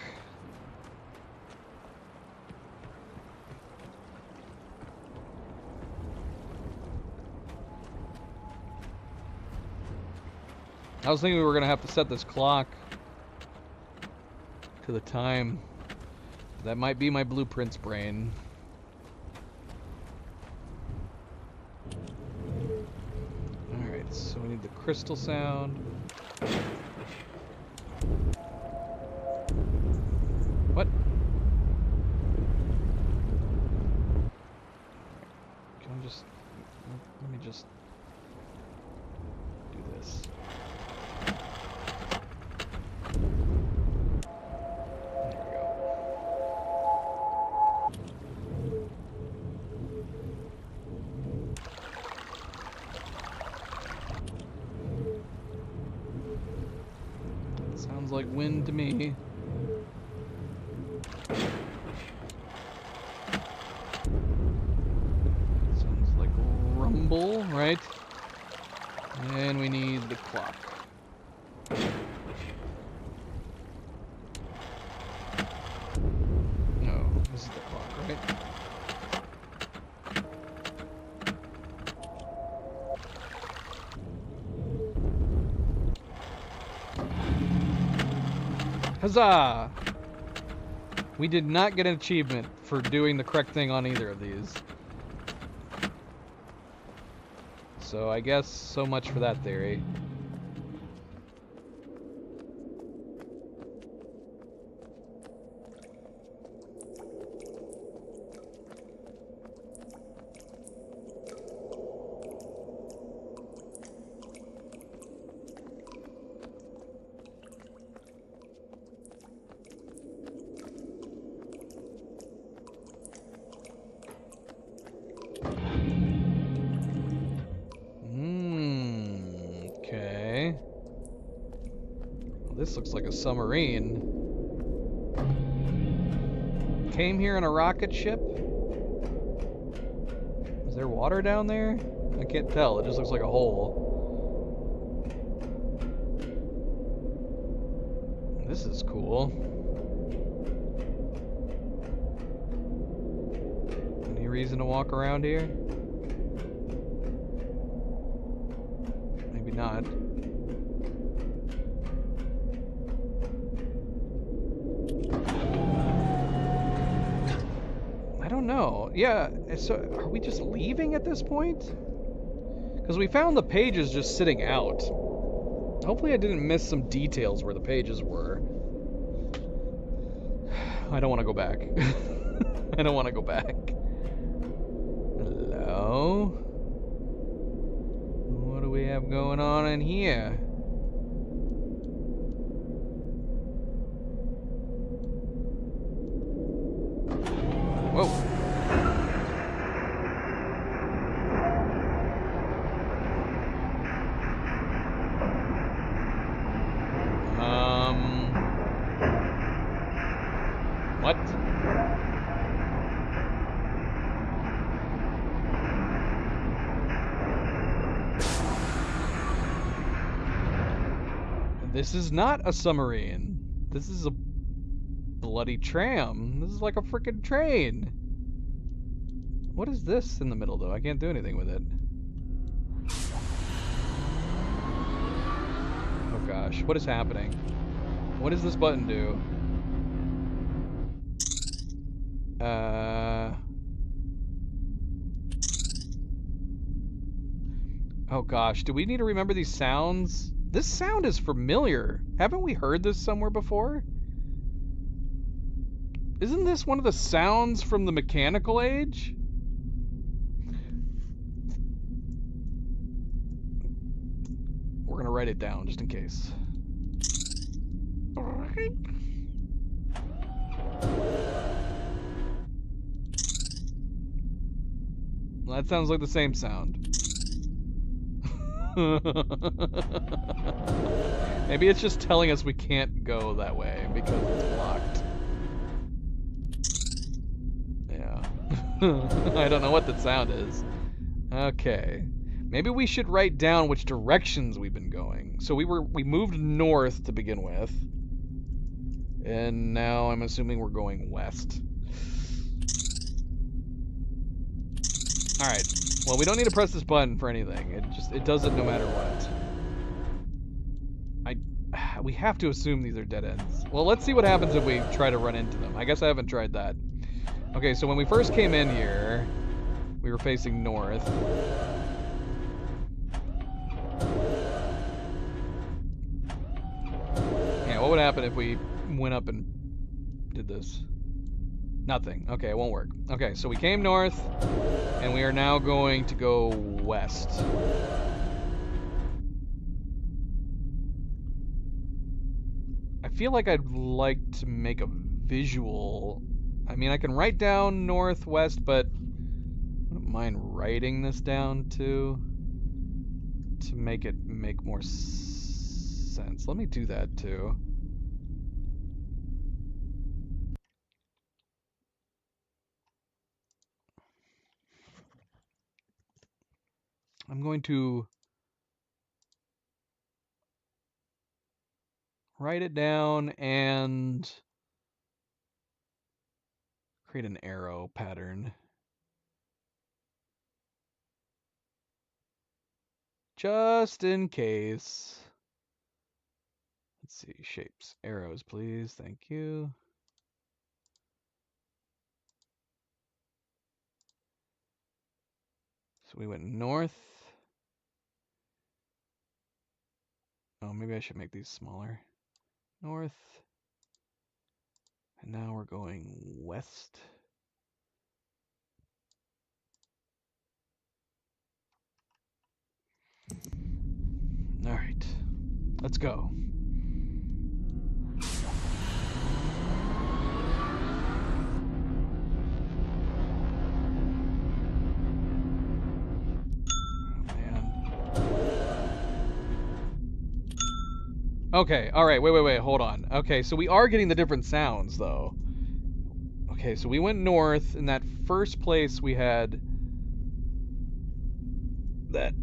I was thinking we were gonna have to set this clock to the time. That might be my blueprints brain. So we need the crystal sound. What? Can I just... Let me just... do this. There we go. like wind to me. Sounds like rumble, right? And we need the clock. No, this is the clock, right? Huzzah! We did not get an achievement for doing the correct thing on either of these. So I guess so much for that theory. Okay. Well, this looks like a submarine. Came here in a rocket ship? Is there water down there? I can't tell. It just looks like a hole. This is cool. Any reason to walk around here? Maybe not. I don't know. Yeah, so are we just leaving at this point? Because we found the pages just sitting out. Hopefully I didn't miss some details where the pages were. I don't want to go back. I don't want to go back. Hello? What do we have going on in here? Whoa. What? This is not a submarine. This is a bloody tram. This is like a freaking train. What is this in the middle, though? I can't do anything with it. Oh gosh, what is happening? What does this button do? Oh gosh, do we need to remember these sounds? This sound is familiar. Haven't we heard this somewhere before? Isn't this one of the sounds from the Mechanical Age? We're gonna write it down just in case. Well, that sounds like the same sound. Maybe it's just telling us we can't go that way because it's blocked. Yeah. I don't know what that sound is. Okay. Maybe we should write down which directions we've been going. So we moved north to begin with. And now I'm assuming we're going west. Alright. Well, we don't need to press this button for anything. It does it no matter what. We have to assume these are dead ends. Well, let's see what happens if we try to run into them. I guess I haven't tried that. Okay, so when we first came in here, we were facing north. Yeah, what would happen if we went up and did this? Nothing. Okay, it won't work. Okay, so we came north, and we are now going to go west. I feel like I'd like to make a visual. I mean, I can write down northwest, but I wouldn't mind writing this down too to make it make more sense. Let me do that too. I'm going to write it down and create an arrow pattern. Just in case. Let's see, shapes. Arrows, please. Thank you. So we went north. Oh, maybe I should make these smaller. North. And now we're going west. All right, let's go. Okay, alright, wait, hold on. Okay, so we are getting the different sounds, though. Okay, so we went north. In that first place, we had that...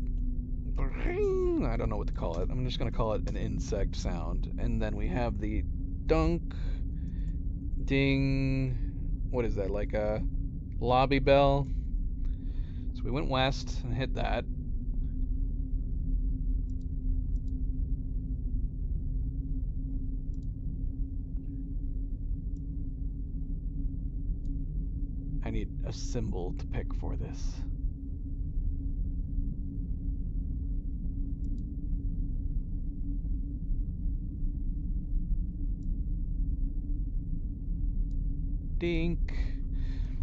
I don't know what to call it. I'm just going to call it an insect sound. And then we have the dunk, ding... What is that, like a lobby bell? So we went west and hit that. I need a symbol to pick for this. Dink.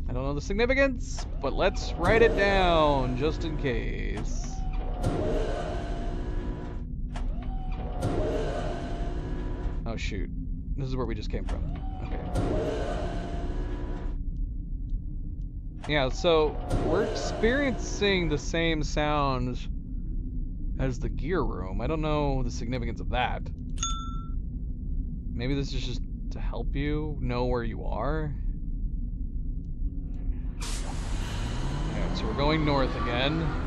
I don't know the significance, but let's write it down just in case. Oh shoot. This is where we just came from. Okay. Yeah, so we're experiencing the same sounds as the gear room. I don't know the significance of that. Maybe this is just to help you know where you are. Alright, so we're going north again.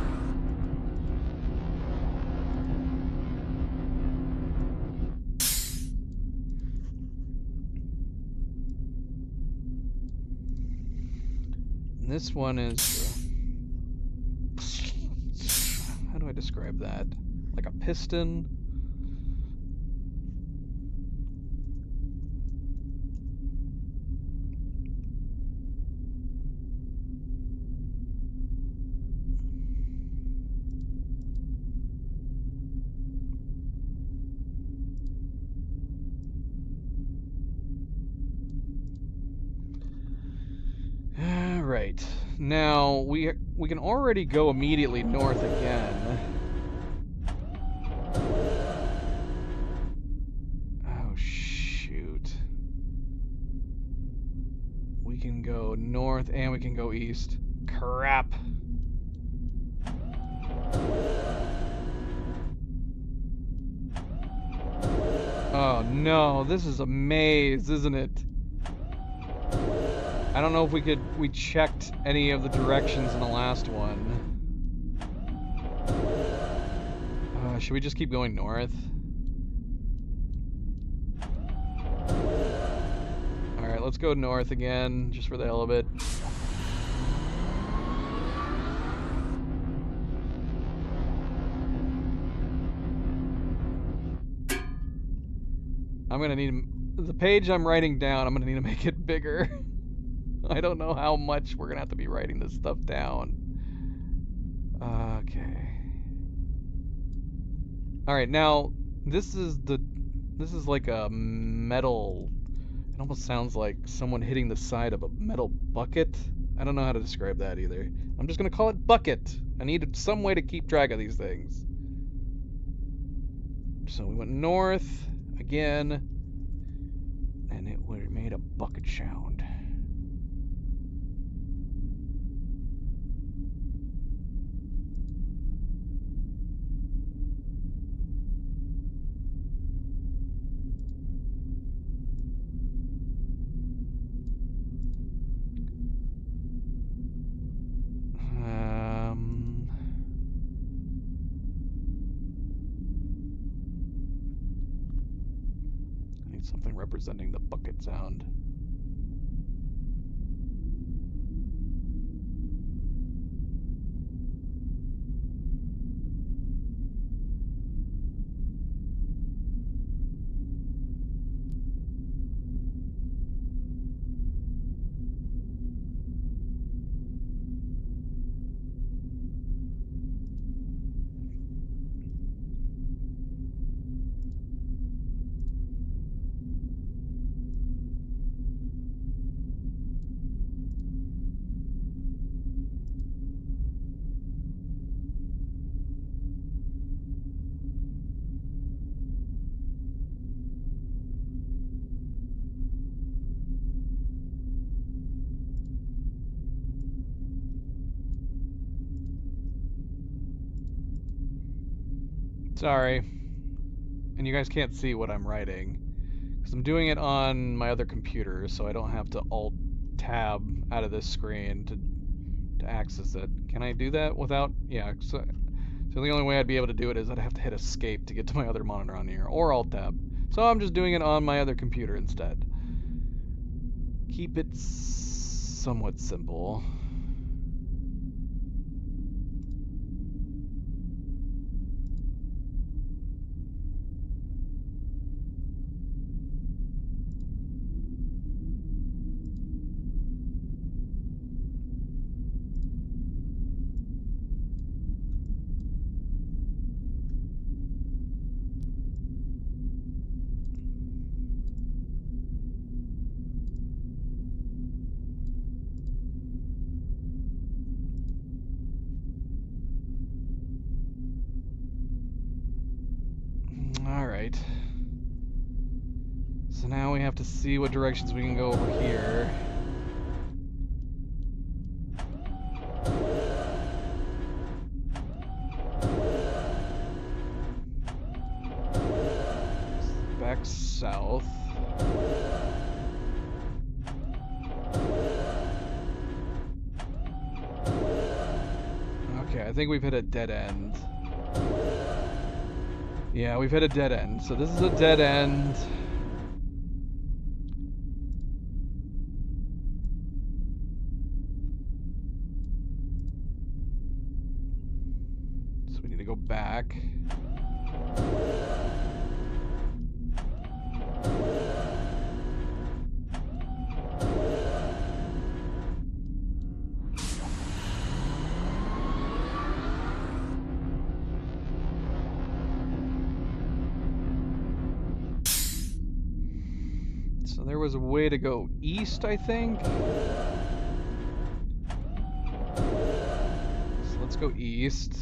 And this one is... how do I describe that? Like a piston? Right. Now, we can already go immediately north again. Oh, shoot. We can go north and we can go east. Crap. Oh, no. This is a maze, isn't it? I don't know if we checked any of the directions in the last one. Should we just keep going north? Alright, let's go north again, just for the hell of it. I'm gonna need... the page I'm writing down, I'm gonna need to make it bigger. I don't know how much we're gonna have to be writing this stuff down. Okay. Alright, now this is like a metal... it almost sounds like someone hitting the side of a metal bucket. I don't know how to describe that either. I'm just gonna call it bucket. I need some way to keep track of these things. So we went north again, and it made a bucket sound. something representing the bucket sound. Sorry. And you guys can't see what I'm writing, because I'm doing it on my other computer, so I don't have to Alt-Tab out of this screen to access it. Can I do that without... Yeah, so the only way I'd be able to do it is I'd have to hit Escape to get to my other monitor on here, or Alt-Tab. So I'm just doing it on my other computer instead. Keep it somewhat simple. Alright. So now we have to see what directions we can go over here. Back south. Okay, I think we've hit a dead end. Yeah, we've hit a dead end. So this is a dead end. So we need to go back. So there was a way to go east, I think. So let's go east.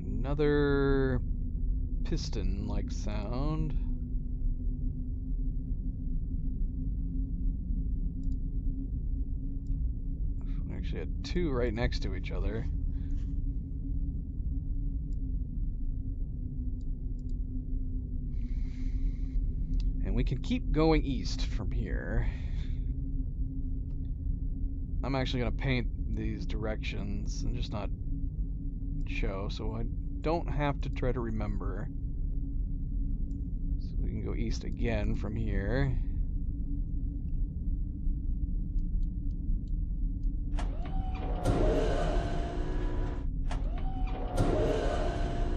Another piston-like sound. We actually had two right next to each other. And we can keep going east from here. I'm actually going to paint these directions and just not show, so I don't have to try to remember. So we can go east again from here.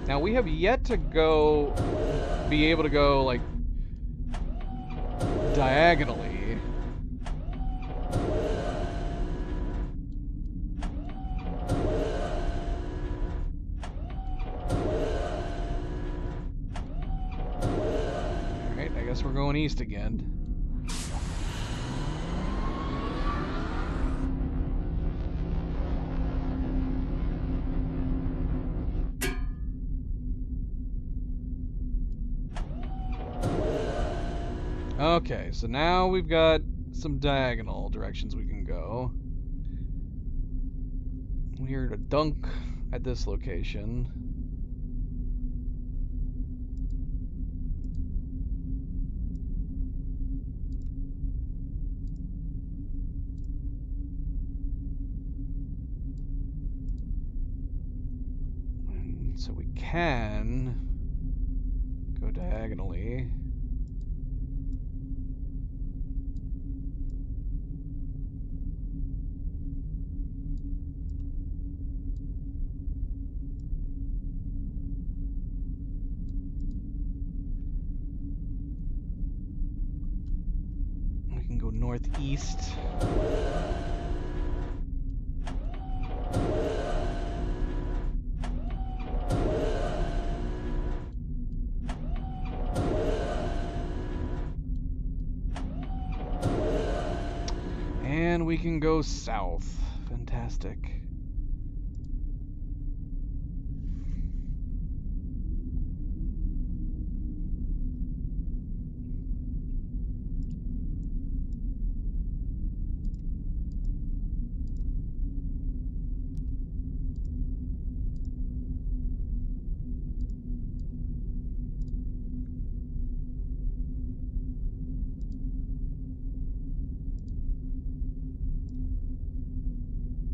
Now we have yet to be able to go like diagonally. Alright, I guess we're going east again. Okay, so now we've got some diagonal directions we can go. We're to dunk at this location. So we can go diagonally. We can go northeast. And we can go south. Fantastic.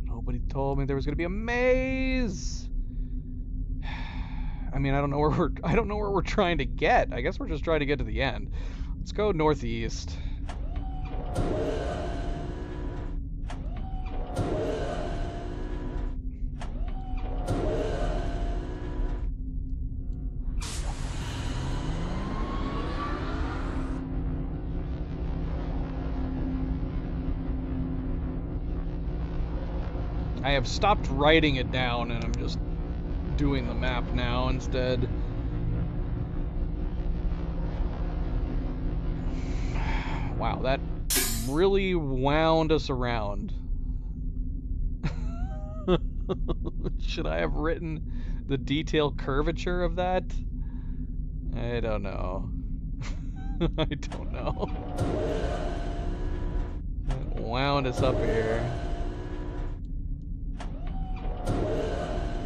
Nobody told me there was gonna be a maze. I mean, I don't know where we're trying to get. I guess we're just trying to get to the end. Let's go northeast. I have stopped writing it down and I'm just doing the map now instead. Wow, that really wound us around. Should I have written the detailed curvature of that? I don't know. I don't know. That wound us up here.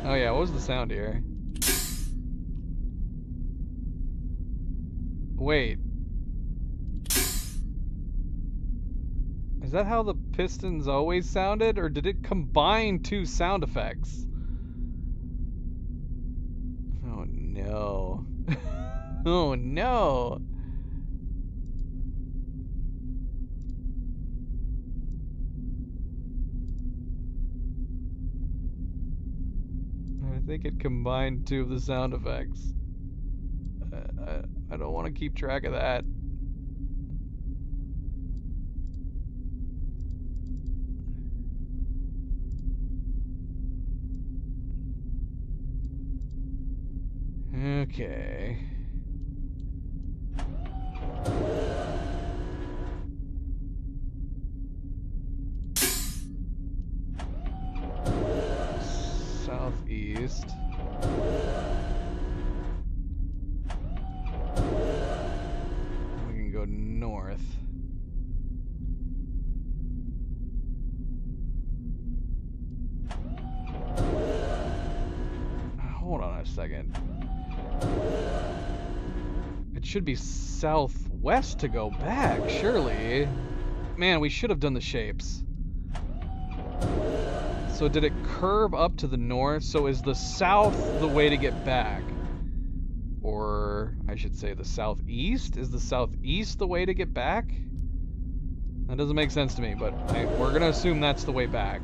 Oh yeah, what was the sound here? Wait. Is that how the pistons always sounded, or did it combine two sound effects? Oh no. Oh no. I think it combined two of the sound effects. I don't want to keep track of that. Okay. Southeast. We can go north. Hold on a second. It should be southwest to go back, surely. Man, we should have done the shapes. So did it curve up to the north? So is the south the way to get back? Or I should say the southeast? Is the southeast the way to get back? That doesn't make sense to me, but we're gonna assume that's the way back.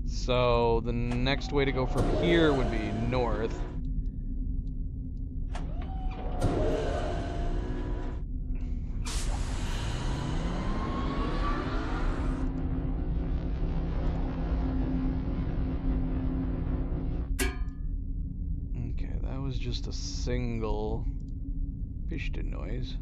So the next way to go from here would be north. Just a single piston noise.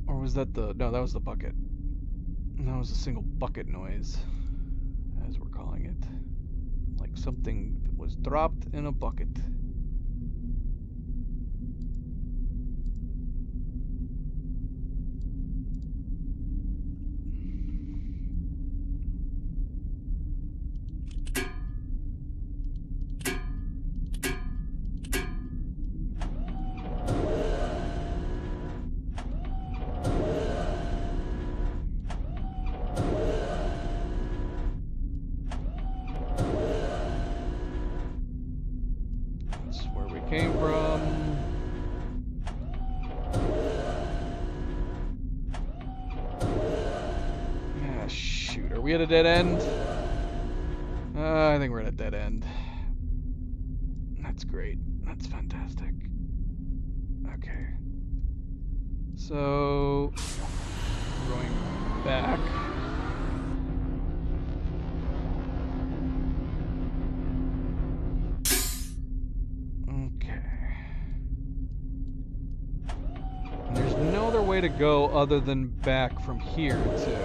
Or was that the... No, that was the bucket. That was a single bucket noise, as we're calling it. Like something was dropped in a bucket. came from. Ah, shoot. Are we at a dead end? I think we're at a dead end. That's great. That's fantastic. Okay. So, going back. Okay. And there's no other way to go other than back from here, too.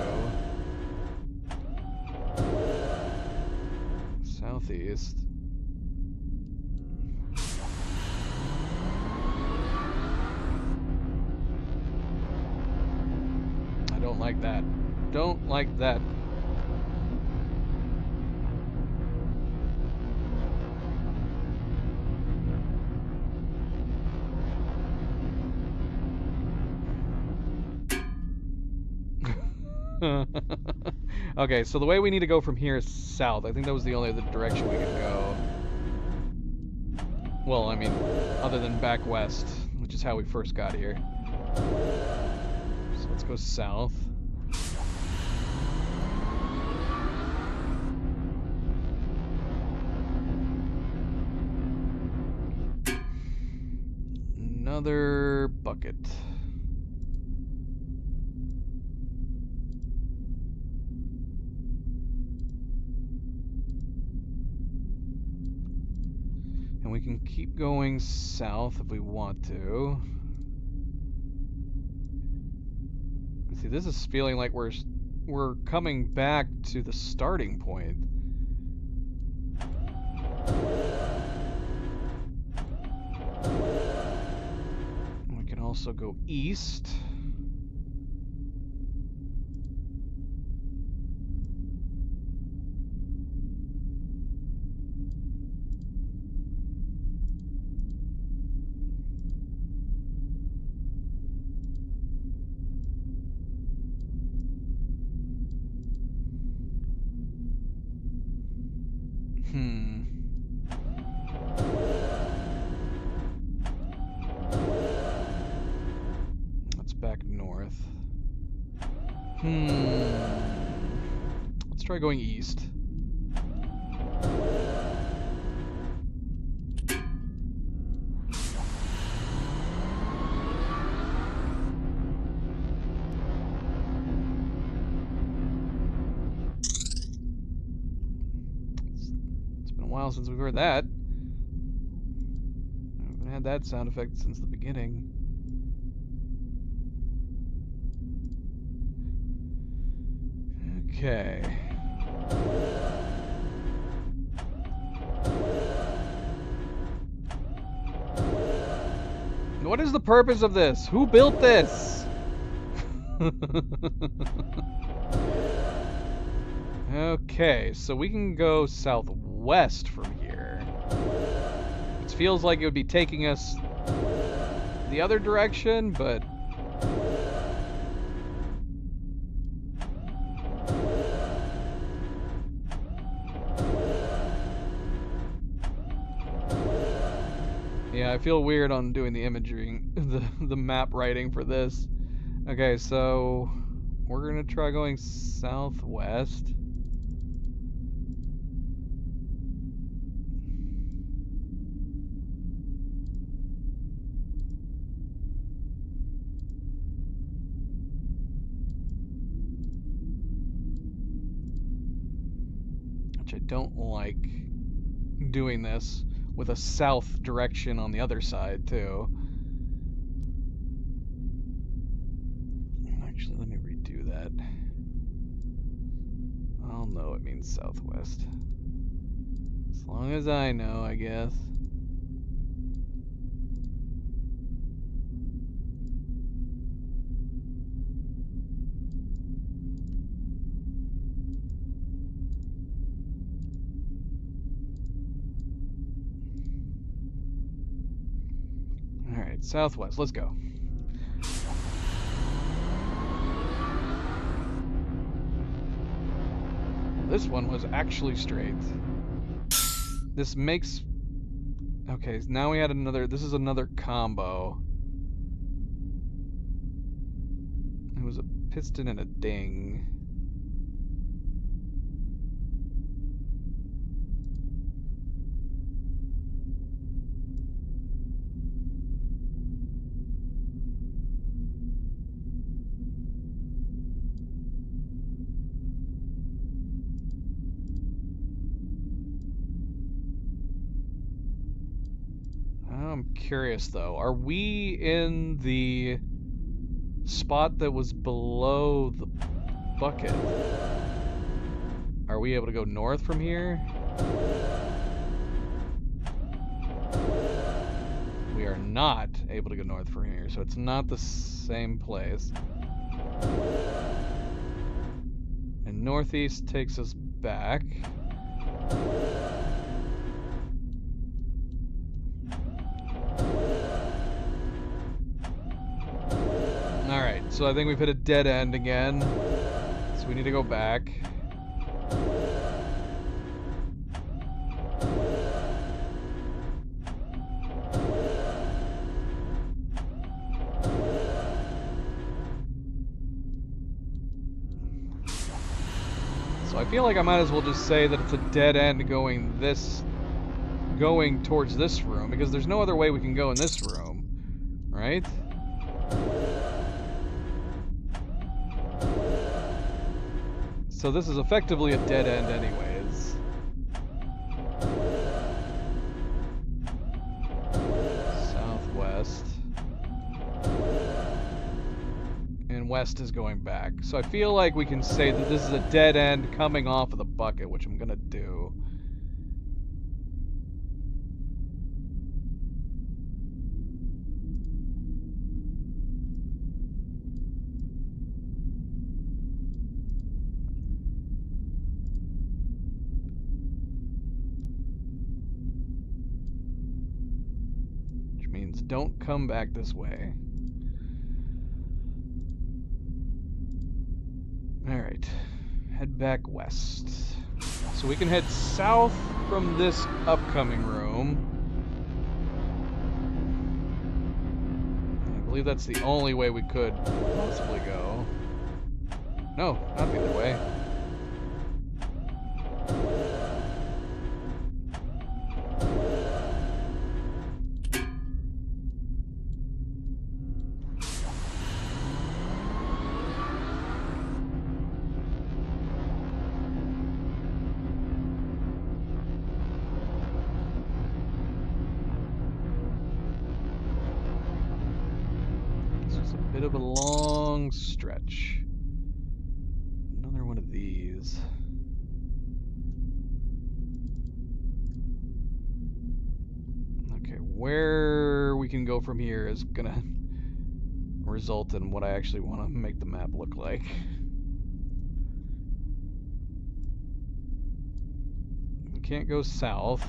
Southeast. I don't like that. Don't like that. Okay, so the way we need to go from here is south. I think that was the only other direction we could go. Well, I mean, other than back west, which is how we first got here. So let's go south. Another bucket. And we can keep going south if we want to. See, this is feeling like we're coming back to the starting point. We can also go east. That's back north. Let's try going east. Since we've heard that. I haven't had that sound effect since the beginning. Okay. What is the purpose of this? Who built this? Okay, so we can go southwest from here. It feels like it would be taking us the other direction, but yeah, I feel weird on doing the imaging, the map writing for this. Okay, so we're gonna try going southwest. Which I don't like doing this with a south direction on the other side too. Actually, let me redo that. I'll know it means southwest. As long as I know, I guess. Alright, southwest, let's go. This one was actually straight. This makes Okay, so now we had another. This is another combo. It was a piston and a ding. I'm curious though. Are we in the spot that was below the bucket? Are we able to go north from here? We are not able to go north from here, so it's not the same place. And northeast takes us back. Alright, so I think we've hit a dead end again. So we need to go back. So I feel like I might as well just say that it's a dead end going towards this room, because there's no other way we can go in this room, right? So this is effectively a dead end anyways. Southwest. And west is going back. So I feel like we can say that this is a dead end coming off of the bucket, which I'm gonna do. Don't come back this way. Alright, head back west. So we can head south from this upcoming room. I believe that's the only way we could possibly go. No, not the other way. Bit of a long stretch. Another one of these. Okay, where we can go from here is gonna result in what I actually want to make the map look like. We can't go south.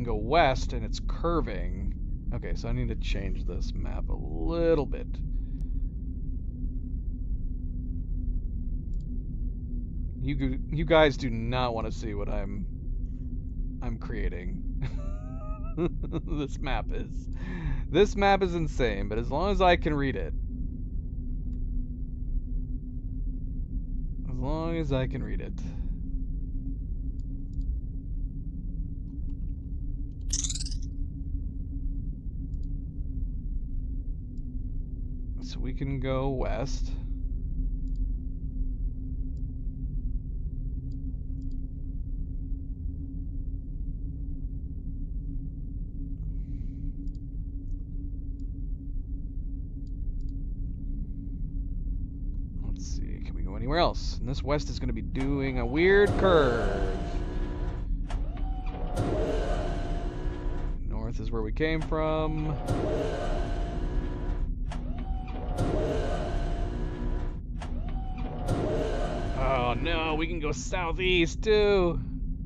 Go west and it's curving. Okay, so I need to change this map a little bit. You guys do not want to see what I'm creating. This map is insane, but as long as I can read it. As long as I can read it. So we can go west. Let's see, can we go anywhere else? And this west is going to be doing a weird curve. North is where we came from. Oh no, we can go southeast too.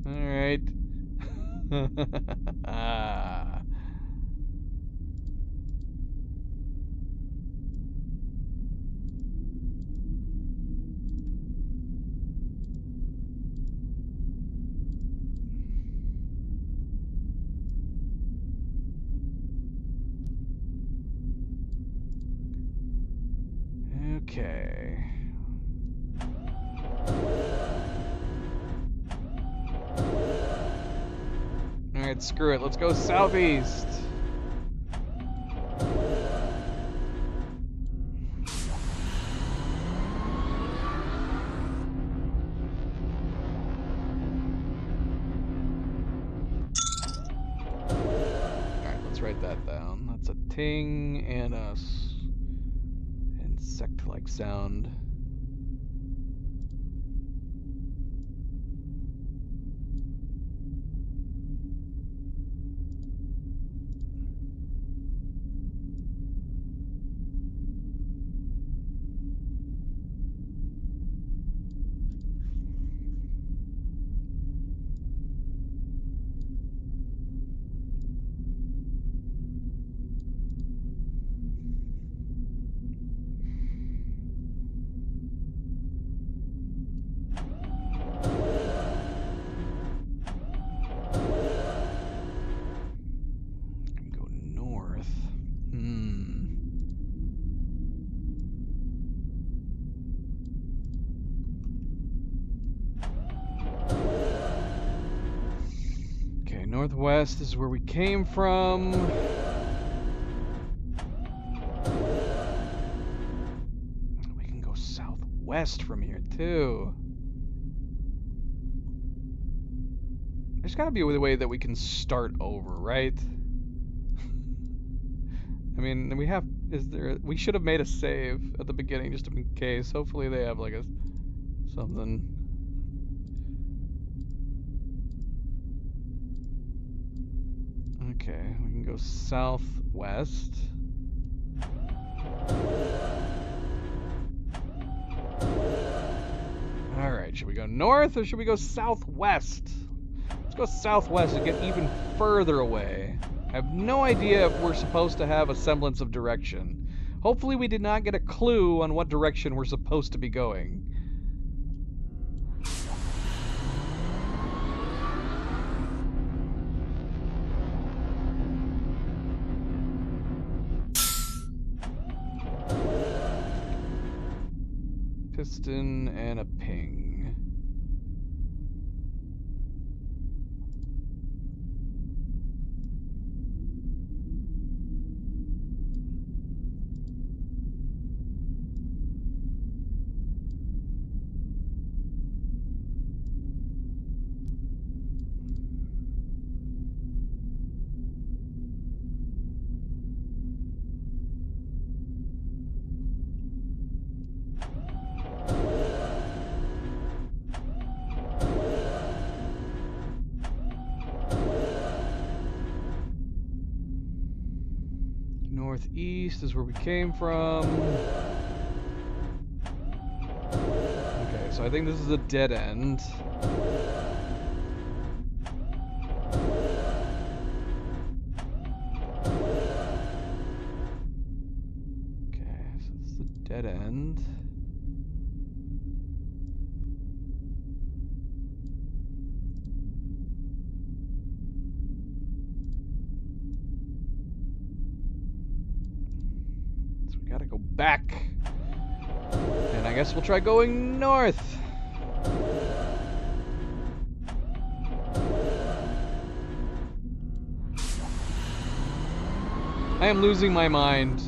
Alright. Okay. Alright, screw it. Let's go southeast. Alright, let's write that down. That's a ting and a insect-like sound. Go north. Okay, northwest is where we came from. We can go southwest from here too. There's gotta be a way that we can start over, right? I mean, we should have made a save at the beginning just in case. Hopefully they have like something. Okay, we can go southwest. Alright, should we go north or should we go southwest? Let's go southwest and get even further away. I have no idea if we're supposed to have a semblance of direction. Hopefully we did not get a clue on what direction we're supposed to be going. Piston and a ping. Northeast is where we came from. Okay, so I think this is a dead end. Okay, so this is a dead end. Gotta go back. And I guess we'll try going north. I am losing my mind.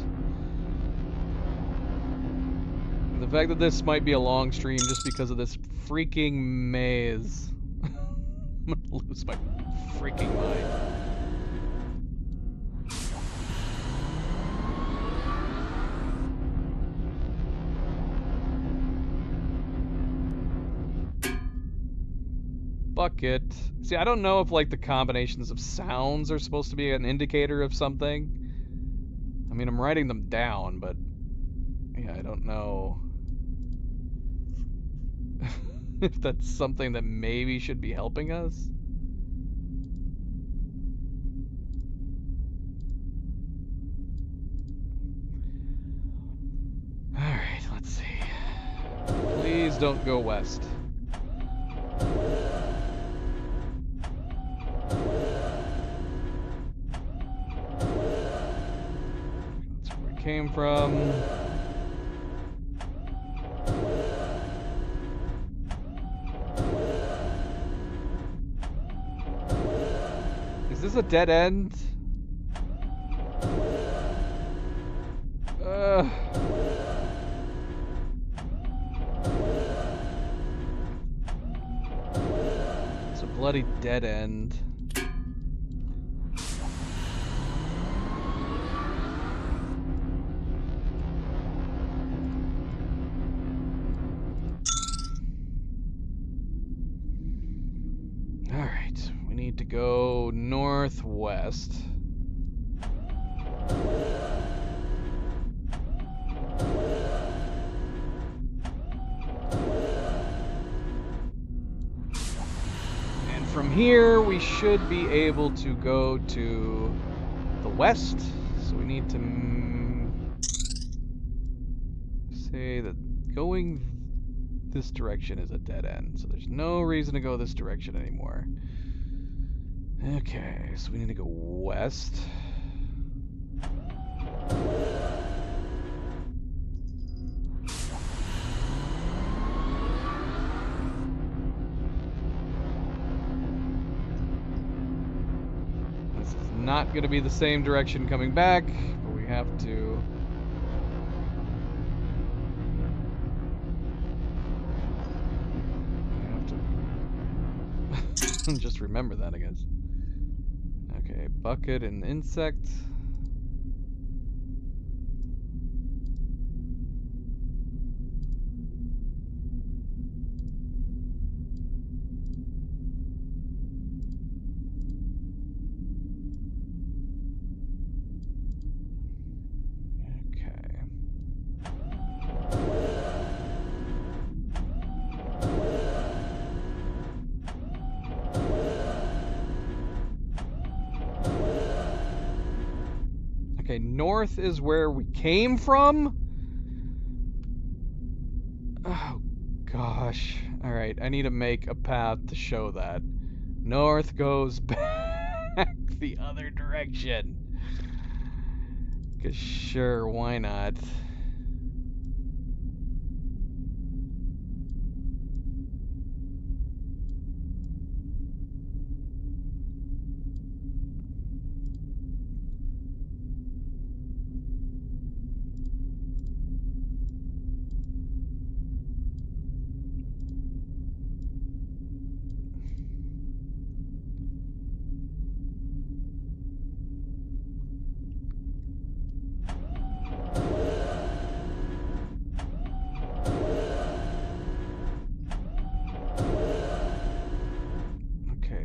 The fact that this might be a long stream just because of this freaking maze. I'm gonna lose my freaking mind. Bucket. See, I don't know if like the combinations of sounds are supposed to be an indicator of something. I mean, I'm writing them down, but yeah, I don't know if that's something that maybe should be helping us. Alright, let's see. Please don't go west. That's where we came from. this a dead end? It's a bloody dead end. Alright, we need to go northwest. From here, we should be able to go to the west. So we need to say that going this direction is a dead end. So there's no reason to go this direction anymore. Okay, so we need to go west. Not going to be the same direction coming back, but we have to just remember that, I guess. Okay, bucket and insect. Okay, north is where we came from? Oh, gosh. Alright, I need to make a path to show that. North goes back the other direction. Because sure, why not?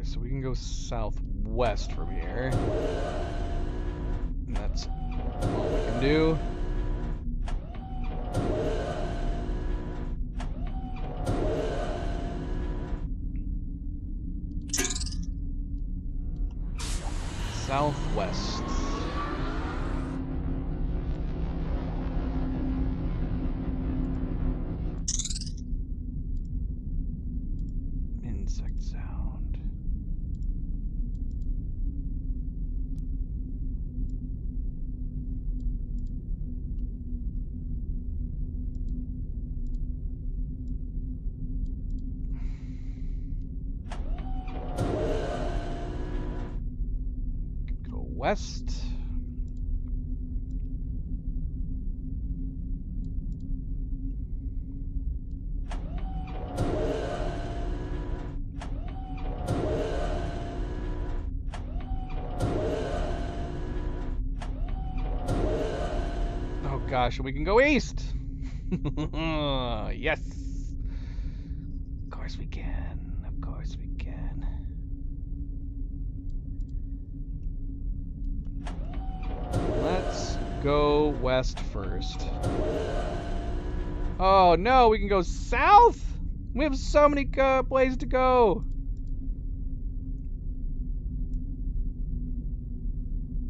So we can go southwest from here. And that's all we can do. Southwest. Insect sound. Go west. Oh gosh, we can go east. Yes. Of course we can. Of course we can. Let's go west first. Oh no, we can go south? We have so many places to go.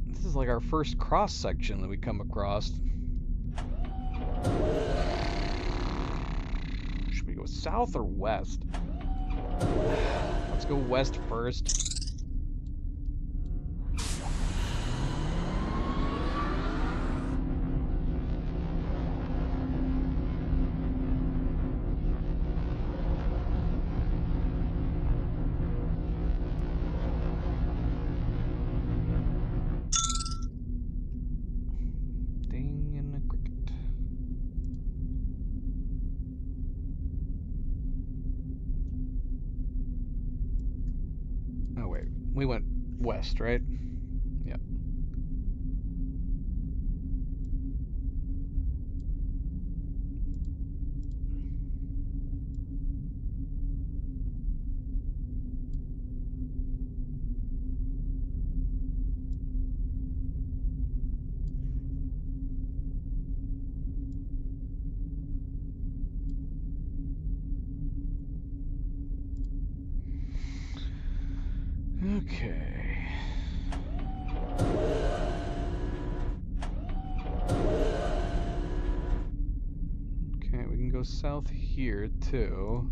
This is like our first cross section that we come across. Should we go south or west? Let's go west first. We went west, right? Yep. Okay. Okay, we can go south here too.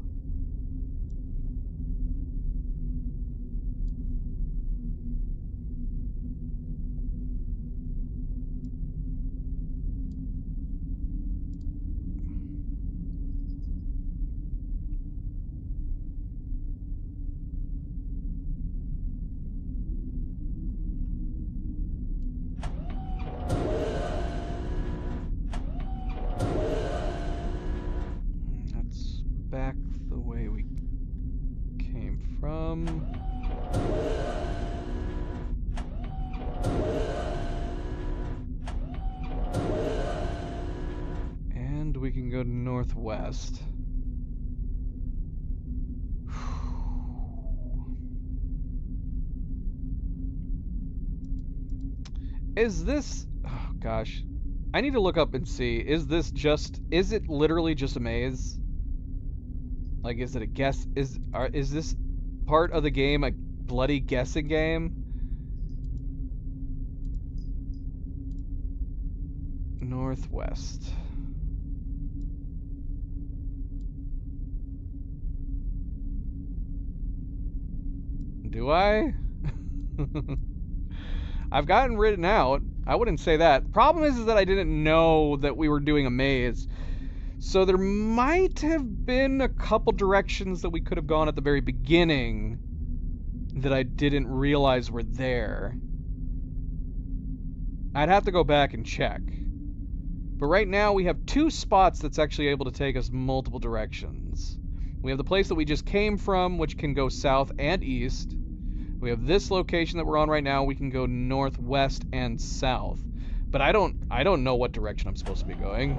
That's back the way we came from. And we can go northwest. Is this... Oh, gosh. I need to look up and see. Is it literally just a maze? Like, is it a guess? Is this part of the game a bloody guessing game? Northwest. Do I? I've gotten written out. I wouldn't say that. Problem is that I didn't know that we were doing a maze. So there might have been a couple directions that we could have gone at the very beginning that I didn't realize were there. I'd have to go back and check. But right now we have two spots that's actually able to take us multiple directions. We have the place that we just came from, which can go south and east. We have this location that we're on right now. We can go northwest and south. But I don't know what direction I'm supposed to be going.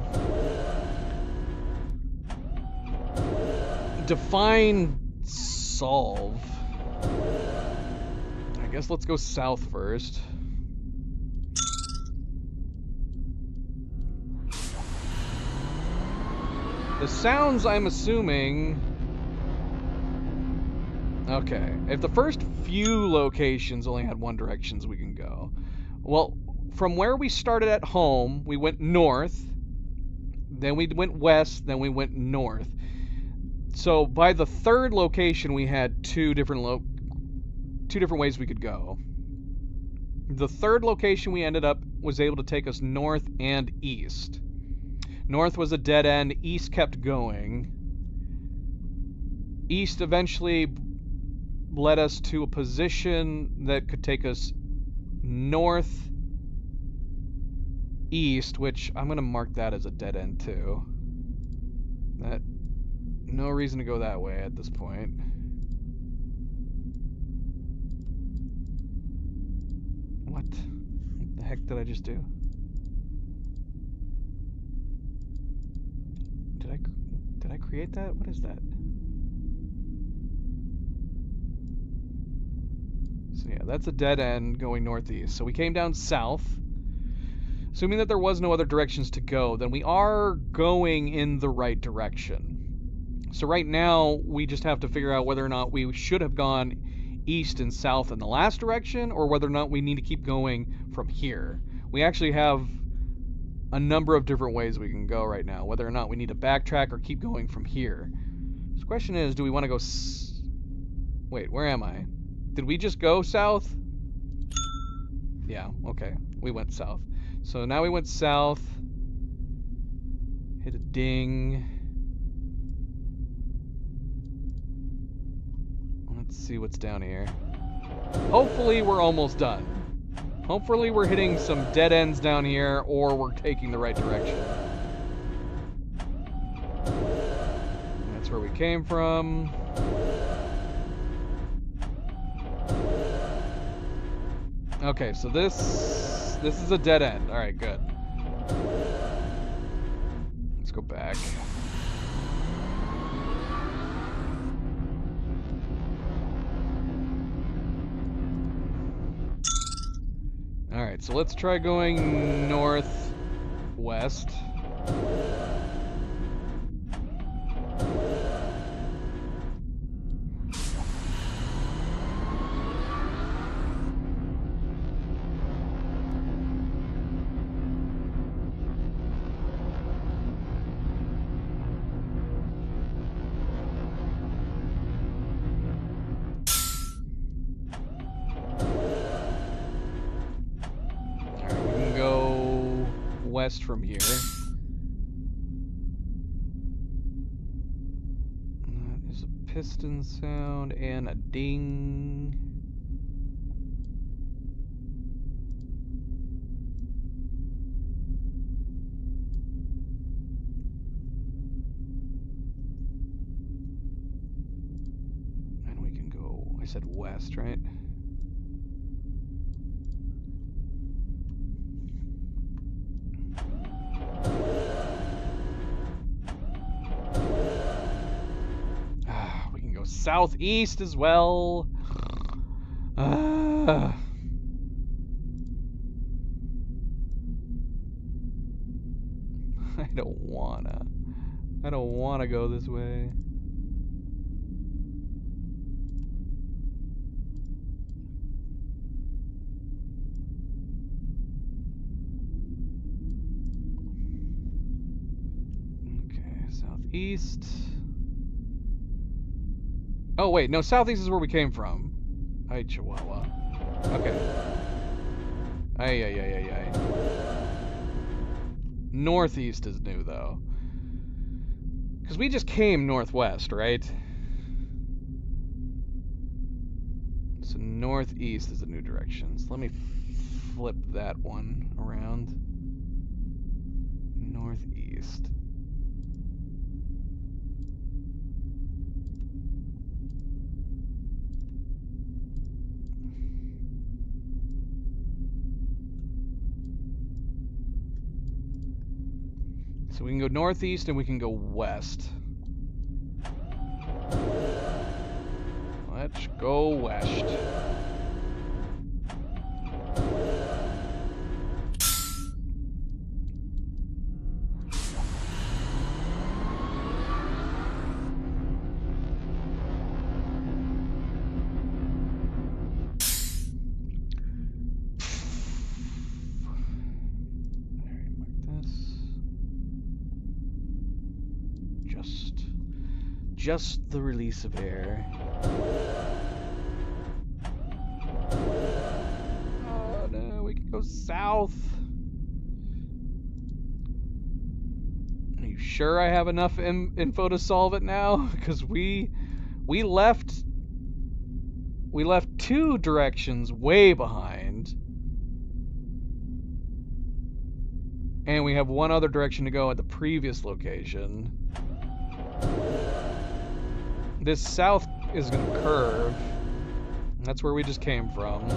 Define solve. I guess let's go south first. The sounds, I'm assuming... Okay, if the first few locations only had one directions we can go. Well, from where we started at home, we went north, then we went west, then we went north. So by the third location, we had two different ways we could go. The third location we ended up was able to take us north and east. North was a dead end, east kept going. East eventually led us to a position that could take us north east, which I'm going to mark that as a dead end too. That no reason to go that way at this point. What the heck did I just do? Did I create that? What is that? So yeah, that's a dead end going northeast. So we came down south. Assuming that there was no other directions to go, then we are going in the right direction. So right now, we just have to figure out whether or not we should have gone east and south in the last direction, or whether or not we need to keep going from here. We actually have a number of different ways we can go right now, whether or not we need to backtrack or keep going from here. So the question is, do we want to go... Wait, where am I? Did we just go south? Yeah, okay. We went south. So now we went south. Hit a ding. Let's see what's down here. Hopefully we're almost done. Hopefully we're hitting some dead ends down here, or we're taking the right direction. That's where we came from. Okay, so this is a dead end. All right, good. Let's go back. All right, so let's try going northwest. West from here. There's a piston sound and a ding. And we can go, I said west, right? Southeast as well. I don't wanna go this way. Okay, southeast. Oh, wait, no, southeast is where we came from. Hi, Chihuahua. Okay. Ay. Northeast is new, though. Because we just came northwest, right? So northeast is a new direction. So let me flip that one around. Northeast. So we can go northeast and we can go west. Let's go west. Just the release of air. Oh no, we can go south. Are you sure I have enough info to solve it now? Because we left two directions way behind. And we have one other direction to go at the previous location. This south is going to curve. That's where we just came from.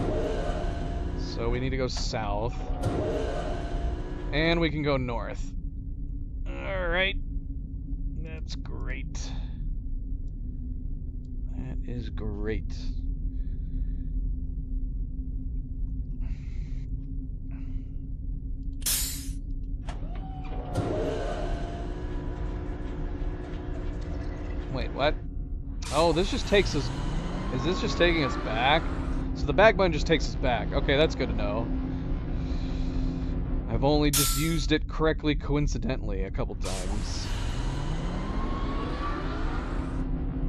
So we need to go south. And we can go north. Alright. That's great. That is great. Wait, what? Oh, this just takes us... Is this just taking us back? So the back button just takes us back. Okay, that's good to know. I've only just used it correctly coincidentally a couple times.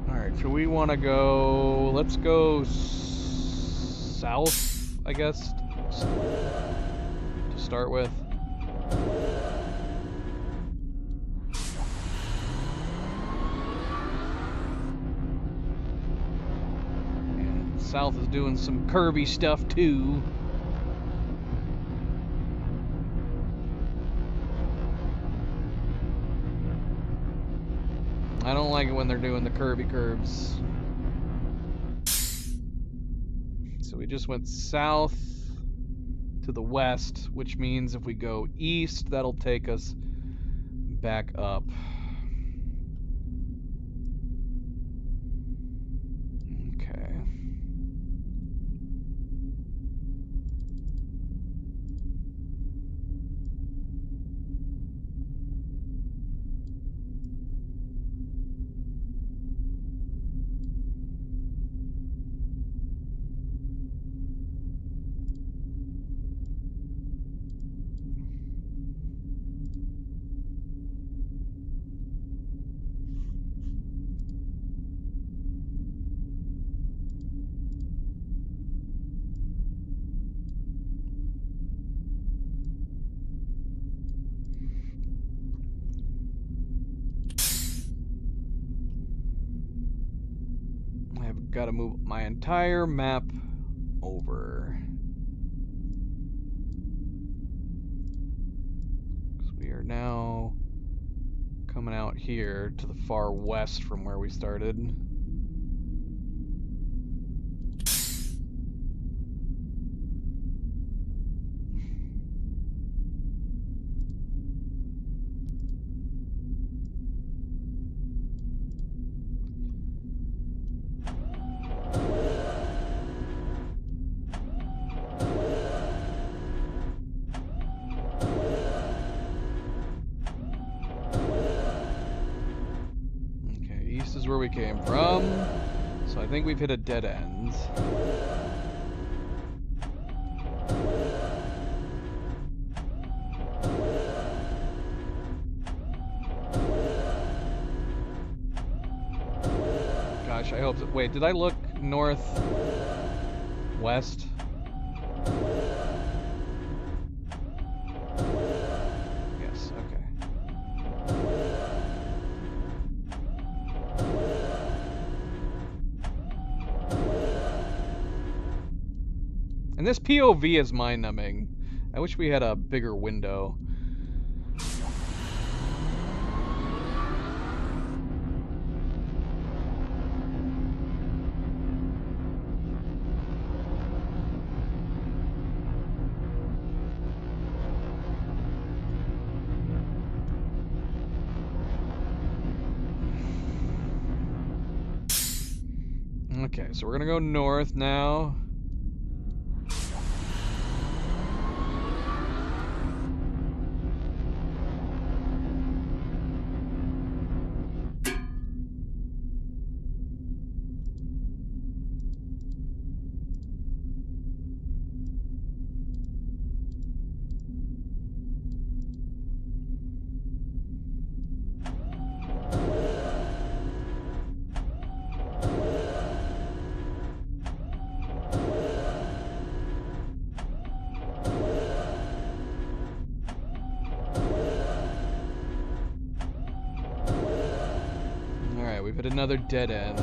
Alright, so we want to go... Let's go south, I guess, to start with. South is doing some curvy stuff too. I don't like it when they're doing the curvy curves. So we just went south. to the west, which means if we go east, that'll take us back up. Okay. I've got to move my entire map over. Because we are now coming out here to the far west from where we started. Where we came from, so I think we've hit a dead end. Gosh, I hope so. Wait, did I look north, west? Yes, okay. And this POV is mind-numbing. I wish we had a bigger window. Okay, so we're gonna go north now. We've hit another dead end.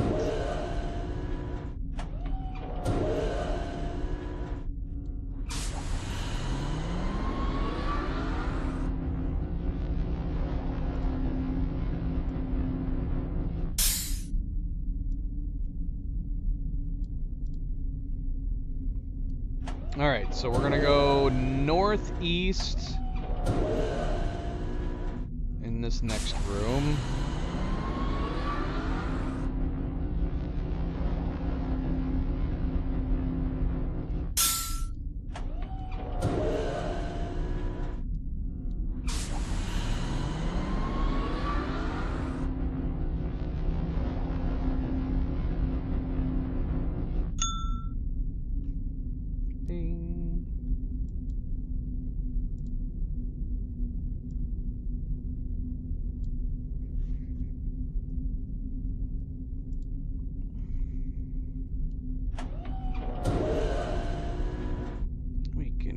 Alright, so we're gonna go northeast in this next room.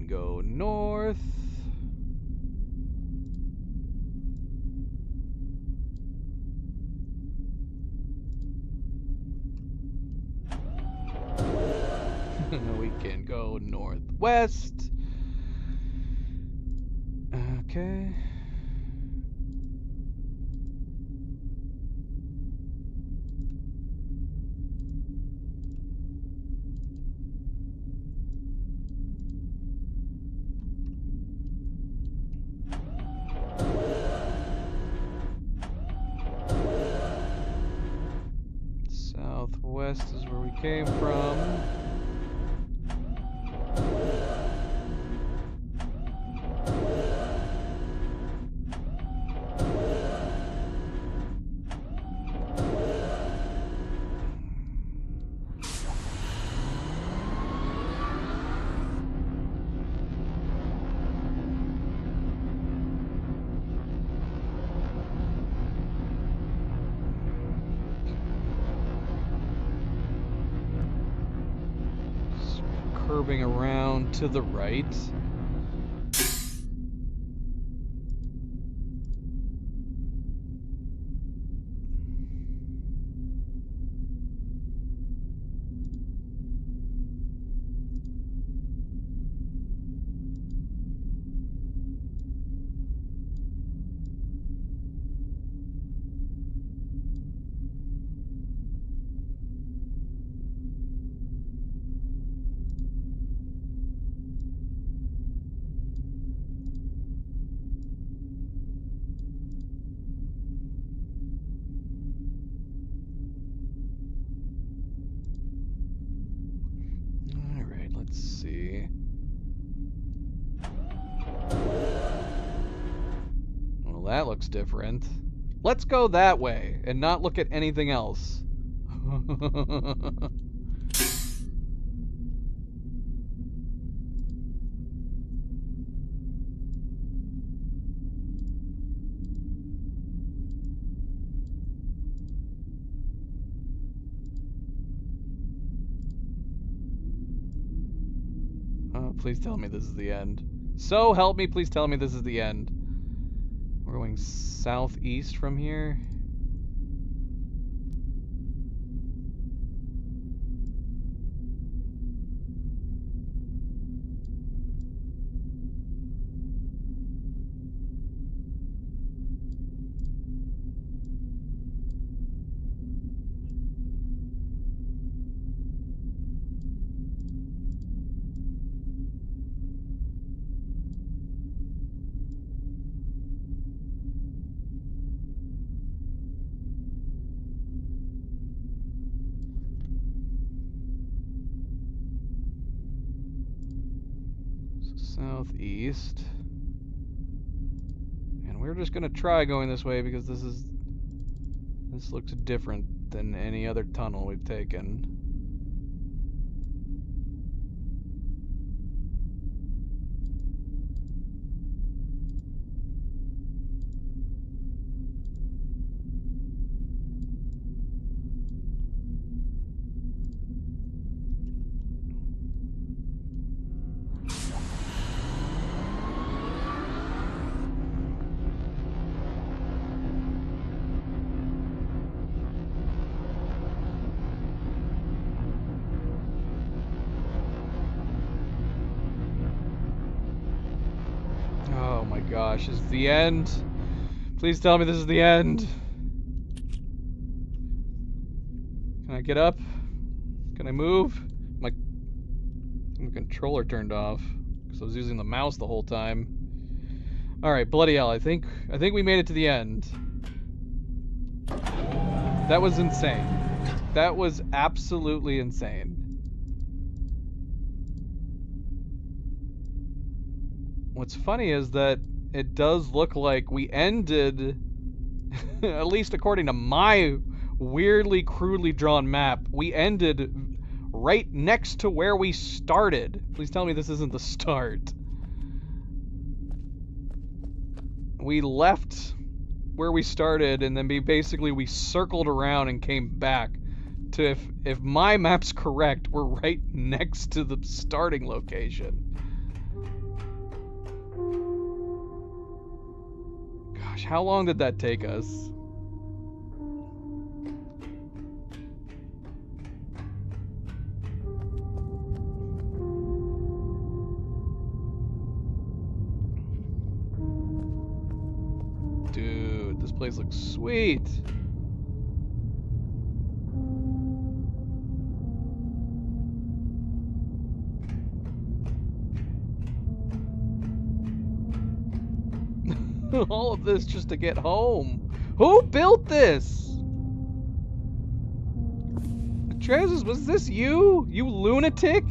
Go north. We can go northwest. Okay. came from. Curving around to the right. Let's see. Well, that looks different. Let's go that way and not look at anything else. Please tell me this is the end. So help me, please tell me this is the end. We're going southeast from here. Southeast, and we're just gonna try going this way because this looks different than any other tunnel we've taken. Gosh, is the end? Please tell me this is the end. Can I get up? Can I move? My controller turned off because I was using the mouse the whole time. All right, bloody hell! I think we made it to the end. That was insane. That was absolutely insane. What's funny is that it does look like we ended, at least according to my weirdly, crudely drawn map, we ended right next to where we started. Please tell me this isn't the start. We left where we started, and then we circled around and came back to, if my map's correct, we're right next to the starting location. How long did that take us? Dude, this place looks sweet. All of this just to get home. Who built this? Trousers, was this you? You lunatic?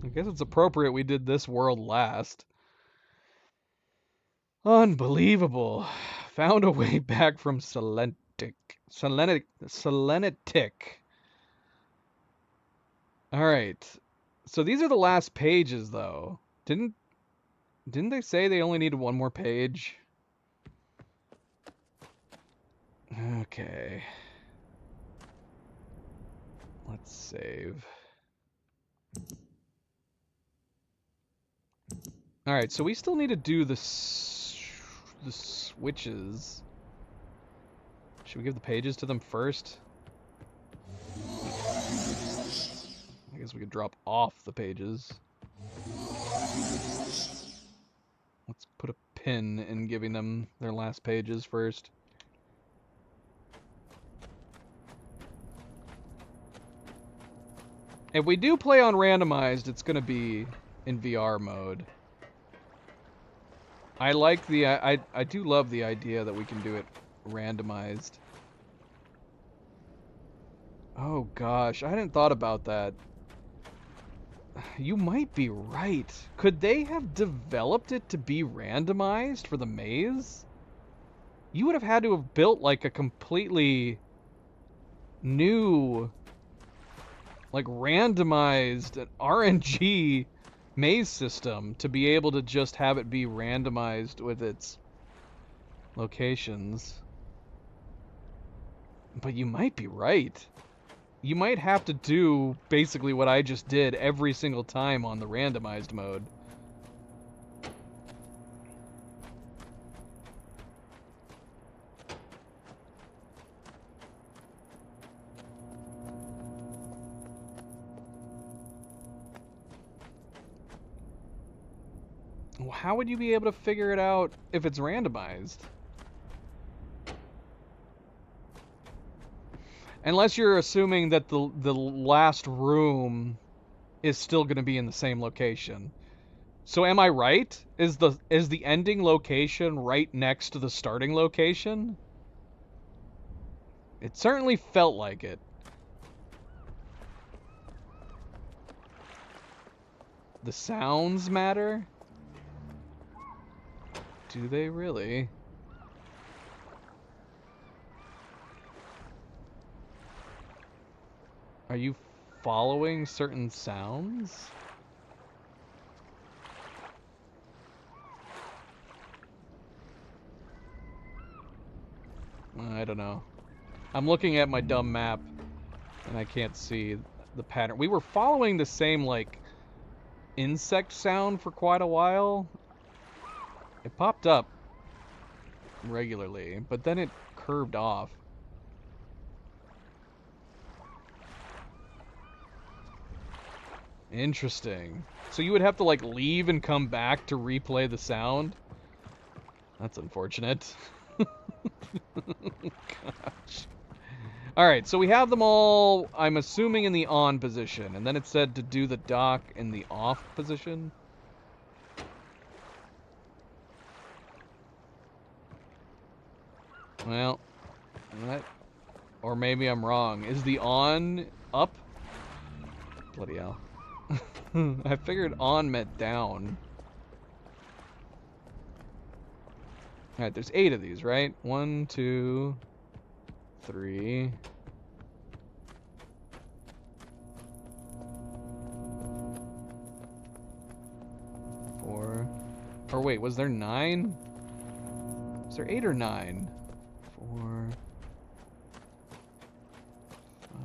I guess it's appropriate we did this world last. Unbelievable. Found a way back from Selenitic. Alright. So these are the last pages, though. Didn't they say they only needed one more page? Okay. Let's save. Alright, so we still need to do the switches. Should we give the pages to them first? I guess we could drop off the pages. Let's put a pin in giving them their last pages first. If we do play on randomized, it's going to be in VR mode. I like the... I do love the idea that we can do it randomized. Oh gosh, I hadn't thought about that. You might be right. Could they have developed it to be randomized for the maze? You would have had to have built like a completely new, like randomized RNG maze system to be able to just have it be randomized with its locations. But you might be right. You might have to do basically what I just did every single time on the randomized mode. How would you be able to figure it out if it's randomized? Unless you're assuming that the last room is still going to be in the same location. So am I right? Is the ending location right next to the starting location? It certainly felt like it. The sounds matter? Do they really? Are you following certain sounds? I don't know. I'm looking at my dumb map, and I can't see the pattern. We were following the same, like, insect sound for quite a while. It popped up regularly, but then it curved off. Interesting. So you would have to, like, leave and come back to replay the sound? That's unfortunate. Gosh. Alright, so we have them all, I'm assuming, in the on position. And then it said to do the dock in the off position. Well, that... Or maybe I'm wrong. Is the on up? Bloody hell. I figured on meant down. Alright, there's 8 of these, right? 1, 2, 3. 4. Or wait, was there 9? Was there 8 or 9? 4, 5,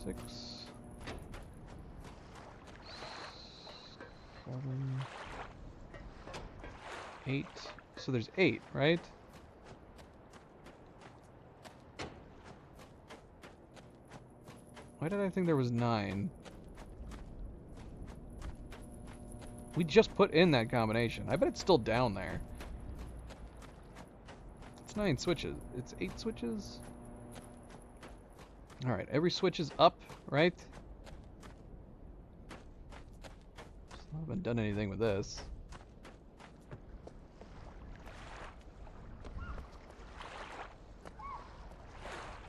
6, 7, 8. So there's 8, right? Why did I think there was 9? We just put in that combination. I bet it's still down there. It's 9 switches. It's 8 switches? Alright, every switch is up, right? Still haven't done anything with this.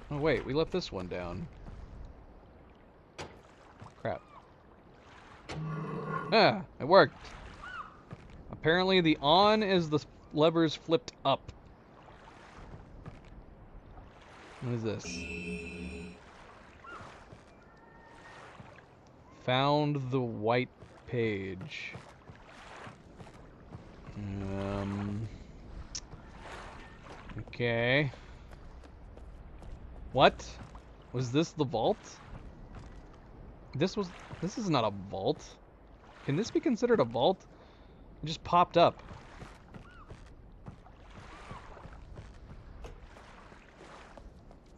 Oh wait, we left this one down. Crap. Ah, it worked. Apparently the on is the levers flipped up. What is this? Found the white page. Okay. What? Was this the vault? This is not a vault. Can this be considered a vault? It just popped up.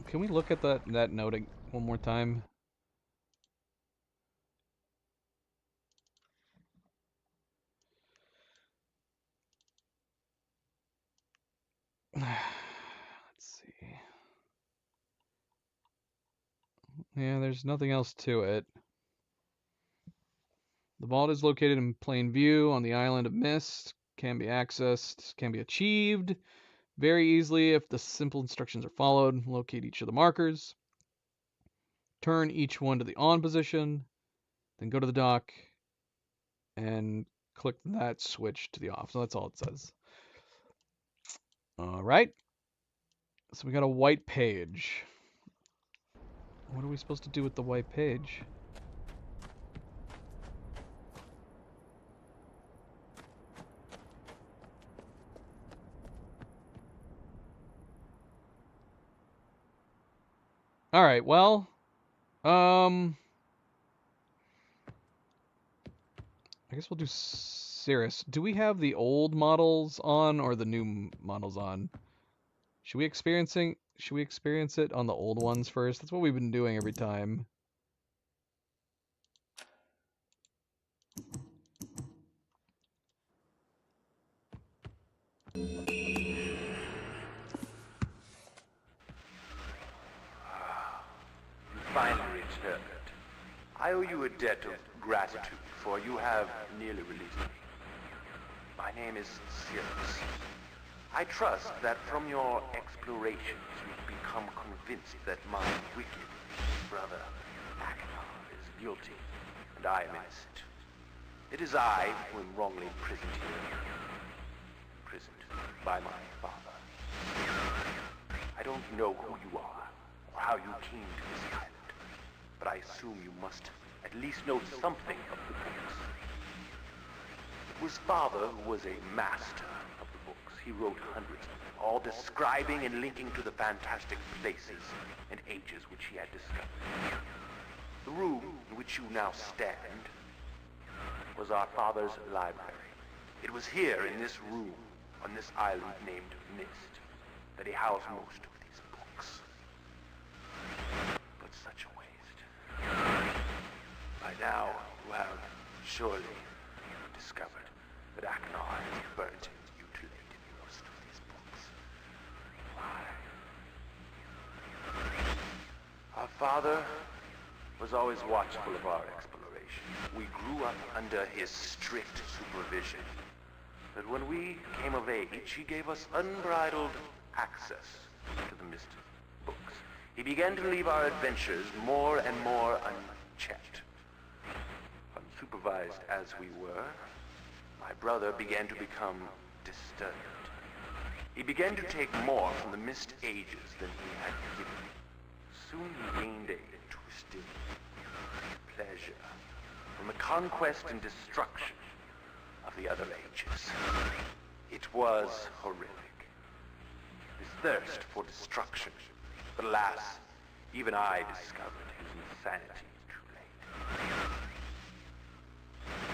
Can we look at that note one more time? Let's see. Yeah, there's nothing else to it. The vault is located in plain view on the island of Mist. Can be accessed, can be achieved very easily if the simple instructions are followed. Locate each of the markers. Turn each one to the on position. Then go to the dock and click that switch to the off. So that's all it says. All right. So we got a white page. What are we supposed to do with the white page? All right, well, I guess we'll do Cirrus. Do we have the old models on or the new models on? Should we experience it on the old ones first? That's what we've been doing every time. Finally returned. I owe you a debt of gratitude, for you have nearly released me. My name is Cirrus. I trust that from your explorations you've become convinced that my wicked brother, Achenar, is guilty, and I am innocent. It is I who am wrongly imprisoned here. Imprisoned by my father. I don't know who you are, or how you came to this island, but I assume you must at least know something of the books. It was Father who was a master of the books. He wrote hundreds, all describing and linking to the fantastic places and ages which he had discovered. The room in which you now stand was our father's library. It was here in this room, on this island named Mist, that he housed most of these books. But such a waste. By now, you have surely discovered that Achenar has burnt and mutilated most of these books. Why? Our father was always watchful of our exploration. We grew up under his strict supervision. But when we came of age, he gave us unbridled access to the Mist books. He began to leave our adventures more and more unchecked. Unsupervised as we were, my brother began to become disturbed. He began to take more from the Mist ages than he had given. Soon he gained a twisted pleasure from the conquest and destruction of the other ages. It was horrific. His thirst for destruction. But alas, even I discovered his insanity too late.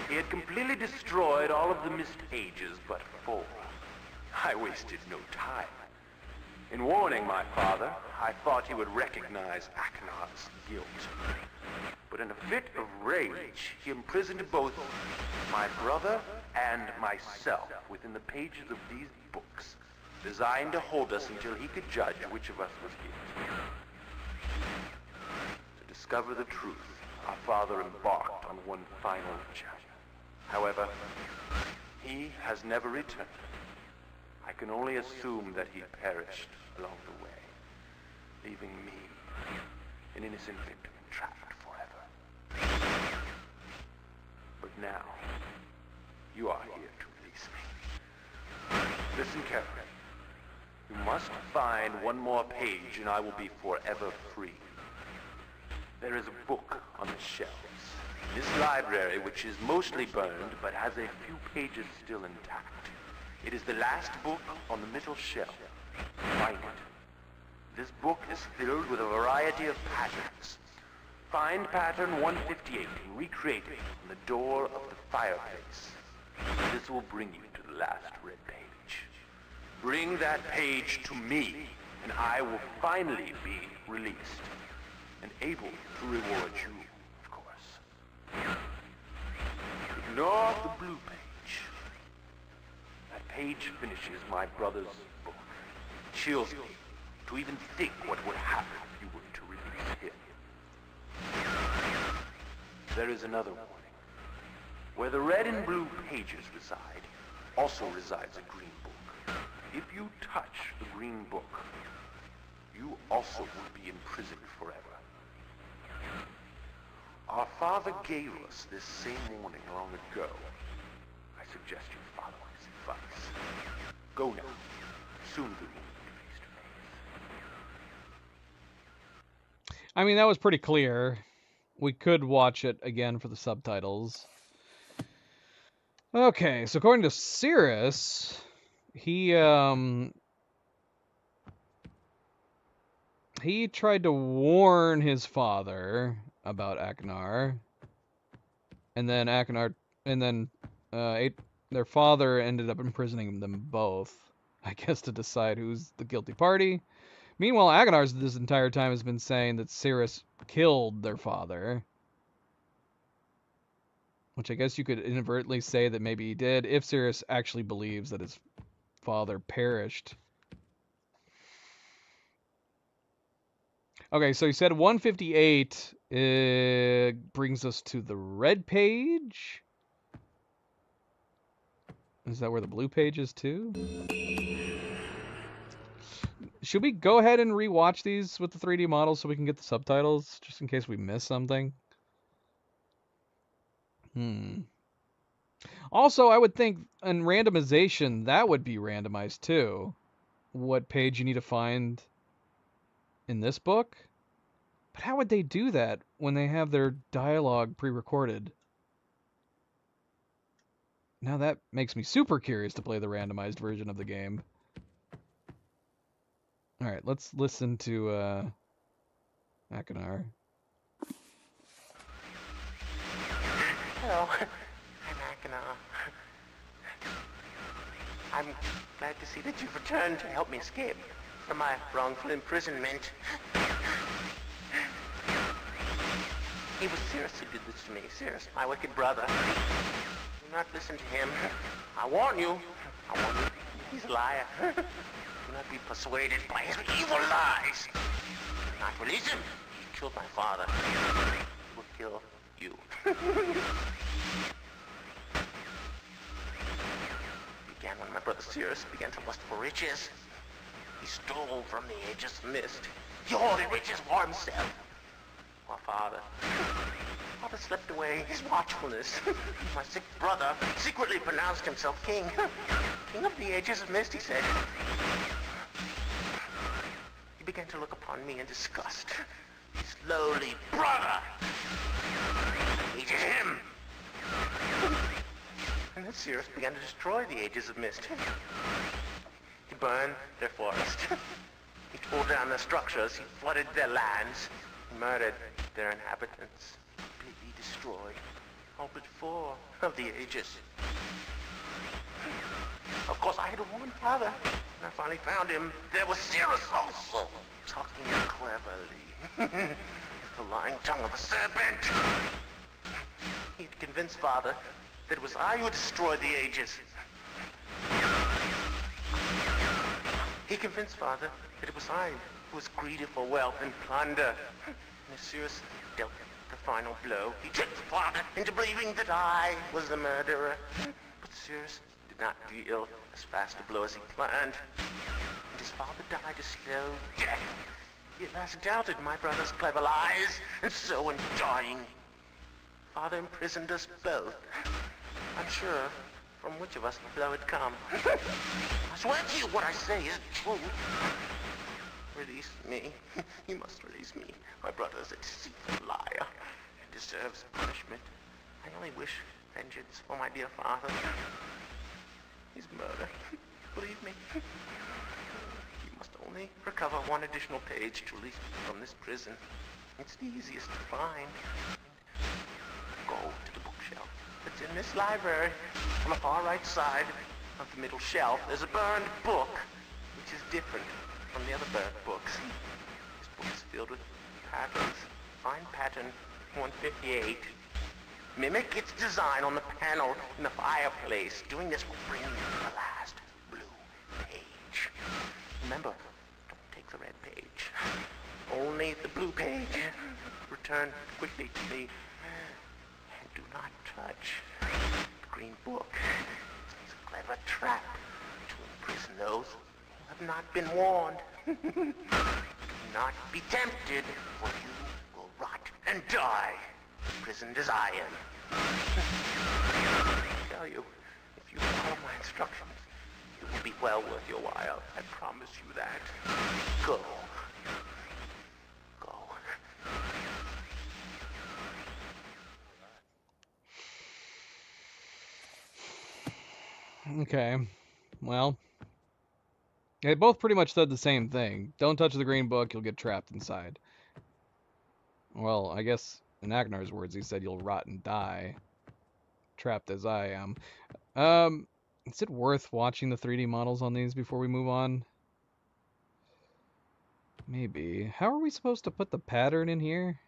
He had completely destroyed all of the Mist ages but 4. I wasted no time. In warning my father, I thought he would recognize Achenar's guilt. But in a fit of rage, he imprisoned both my brother and myself within the pages of these books, designed to hold us until he could judge which of us was guilty. To discover the truth, our father embarked on one final journey. However, he has never returned. I can only assume that he perished along the way. leaving me, an innocent victim, trapped forever. But now, you are here to release me. Listen carefully. You must find one more page and I will be forever free. There is a book on the shelves. This library, which is mostly burned, but has a few pages still intact. It is the last book on the middle shelf. Find it. This book is filled with a variety of patterns. Find pattern 158 and recreate it on the door of the fireplace. This will bring you to the last red page. Bring that page to me, and I will finally be released, and able to reward you, of course. Ignore the blue page. That page finishes my brother's book. It chills me to even think what would happen if you were to release him. There is another warning. Where the red and blue pages reside, also resides a green book. If you touch the green book, you also will be imprisoned forever. Our father gave us this same warning long ago. I suggest you follow his advice. Go now. Soon we will meet face to face. I mean, that was pretty clear. We could watch it again for the subtitles. Okay, so according to Cirrus, he tried to warn his father about Akinar, and then their father ended up imprisoning them both, I guess, to decide who's the guilty party. Meanwhile, Akinar this entire time has been saying that Cirrus killed their father, which I guess you could inadvertently say that maybe he did, if Cirrus actually believes that his father perished. Okay, so he said 158 brings us to the red page. Is that where the blue page is too? Should we go ahead and rewatch these with the 3D models so we can get the subtitles, just in case we miss something? Also, I would think in randomization, that would be randomized too. What page you need to find in this book? But how would they do that when they have their dialogue pre-recorded? Now that makes me super curious to play the randomized version of the game. Alright, let's listen to Akinar. Hello, I'm Akinar. I'm glad to see that you've returned to help me escape from my wrongful imprisonment. It was Cirrus who did this to me. Cirrus, my wicked brother. Do not listen to him. I warn you. He's a liar. Do not be persuaded by his evil lies. Do not release him. He killed my father. He will kill you. Began when my brother Cirrus began to lust for riches. He stole from the Aegis Mist. He hoarded riches for himself. My father slept away his watchfulness. My sick brother secretly pronounced himself king. King of the Aegis Mist, he said. He began to look upon me in disgust. His lowly brother. I hated him. And then Cirrus began to destroy the Aegis of Mist. He burned their forest. He tore down their structures. He flooded their lands. He murdered their inhabitants. Completely destroyed all but 4 of the Aegis. Of course, I had to warn Father. When I finally found him, there was Cirrus also, talking cleverly. The lying tongue of a serpent. He had convinced Father that it was I who destroyed the Aegis. He convinced Father that it was I who was greedy for wealth and plunder. And as Cirrus dealt the final blow, he tricked Father into believing that I was the murderer. But Cirrus did not deal as fast a blow as he planned. And his father died a slow death It has doubted my brother's clever lies, and so in dying, Father imprisoned us both. Unsure from which of us the blow had come. I swear to you what I say is true. Release me. You must release me. My brother is a deceitful liar and deserves punishment. I only wish vengeance for my dear father. His murder. Believe me. You must only recover one additional page to release me from this prison. It's the easiest to find. Go to the bookshelf. It's in this library. On the far right side of the middle shelf, there's a burned book, which is different from the other burnt books. This book is filled with patterns. Find pattern 158. Mimic its design on the panel in the fireplace. Doing this will bring you to the last blue page. Remember, don't take the red page. Only the blue page. Return quickly to me. And do not touch the green book. It's a clever trap to imprison those who have not been warned. Do not be tempted, for you will rot and die, imprisoned as I am. I tell you, if you follow my instructions, it will be well worth your while. I promise you that. Go. Go. Okay. Well, they both pretty much said the same thing. Don't touch the green book, you'll get trapped inside. Well, I guess in Agnar's words, he said you'll rot and die. Trapped as I am. Is it worth watching the 3D models on these before we move on? Maybe. How are we supposed to put the pattern in here?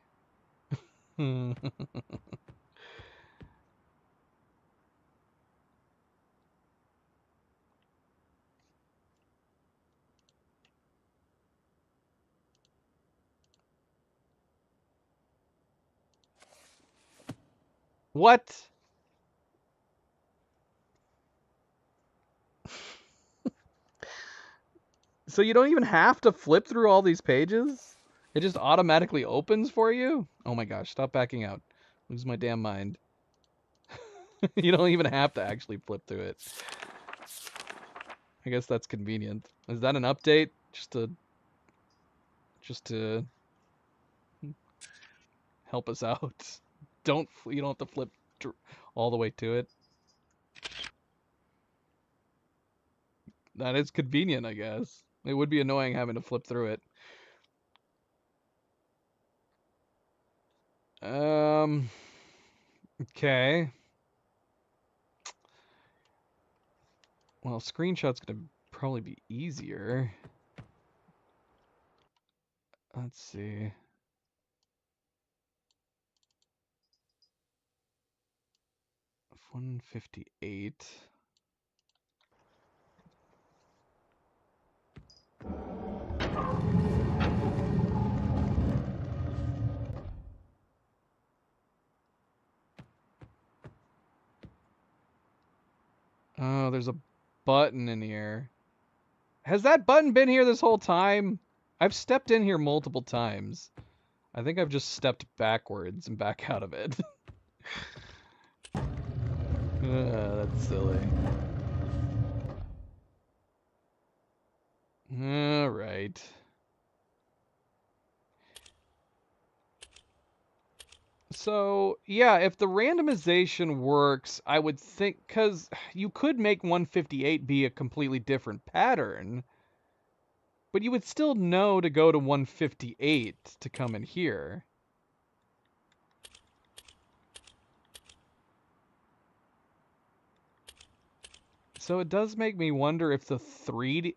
What? So you don't even have to flip through all these pages? It just automatically opens for you? Oh my gosh, stop backing out. Lose my damn mind. You don't even have to actually flip through it. I guess that's convenient. Is that an update? Just to help us out. You don't have to flip all the way to it. That is convenient, I guess. It would be annoying having to flip through it. Okay. Well, screenshot's gonna probably be easier. Let's see. $158. Oh, there's a button in here. Has that button been here this whole time? I've stepped in here multiple times. I think I've just stepped backwards and back out of it. That's silly. Alright. So, yeah, if the randomization works, I would think, because you could make 158 be a completely different pattern, but you would still know to go to 158 to come in here. So it does make me wonder if the 3D...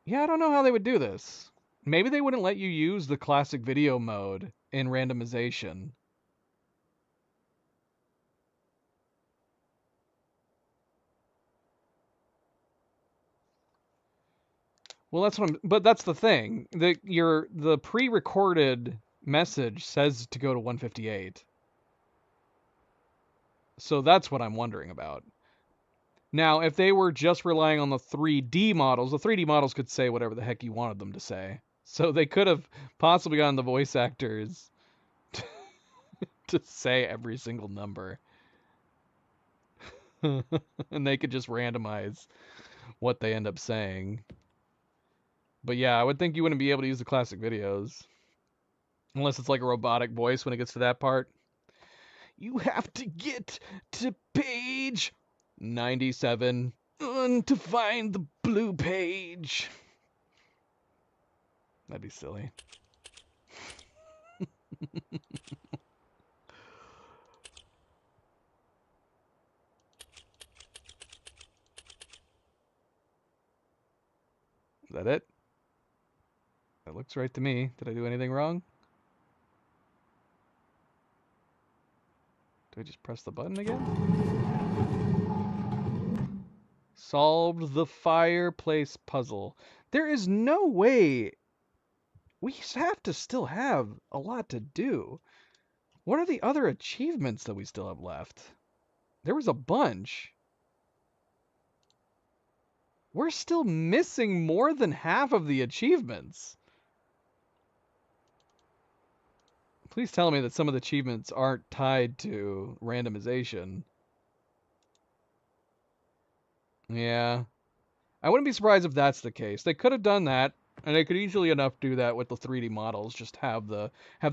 Yeah, I don't know how they would do this. Maybe they wouldn't let you use the classic video mode in randomization. Well, but that's the thing. The pre-recorded message says to go to 158. So that's what I'm wondering about. Now, if they were just relying on the 3D models, the 3D models could say whatever the heck you wanted them to say. So they could have possibly gotten the voice actors to say every single number. And they could just randomize what they end up saying. But yeah, I would think you wouldn't be able to use the classic videos. Unless it's like a robotic voice when it gets to that part. You have to get to page 97 to find the blue page. That'd be silly. Is that it? That looks right to me. Did I do anything wrong? Do I just press the button again? Solved the fireplace puzzle. There is no way. We have to still have a lot to do. What are the other achievements that we still have left? There was a bunch. We're still missing more than half of the achievements. Please tell me that some of the achievements aren't tied to randomization. Yeah. I wouldn't be surprised if that's the case. They could have done that, and they could easily enough do that with the 3D models, just have the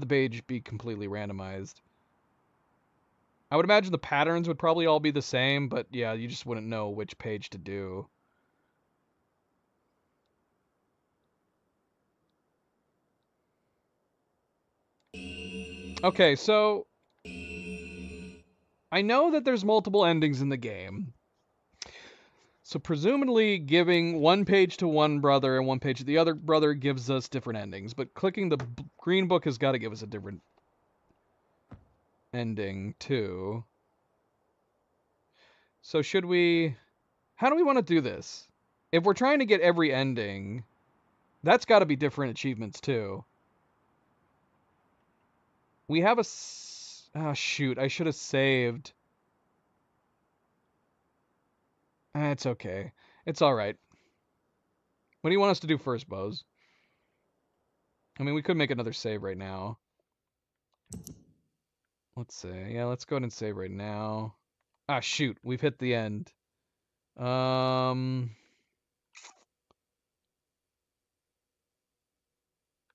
page be completely randomized. I would imagine the patterns would probably all be the same, but yeah, you just wouldn't know which page to do. Okay, so I know that there's multiple endings in the game. So presumably giving one page to one brother and one page to the other brother gives us different endings, but clicking the green book has got to give us a different ending too. So should we... How do we want to do this? If we're trying to get every ending, that's got to be different achievements too. We have a... Oh, shoot. I should have saved. It's okay. It's alright. What do you want us to do first, Bose? I mean, we could make another save right now. Let's see. Yeah, let's go ahead and save right now. Ah, shoot. We've hit the end.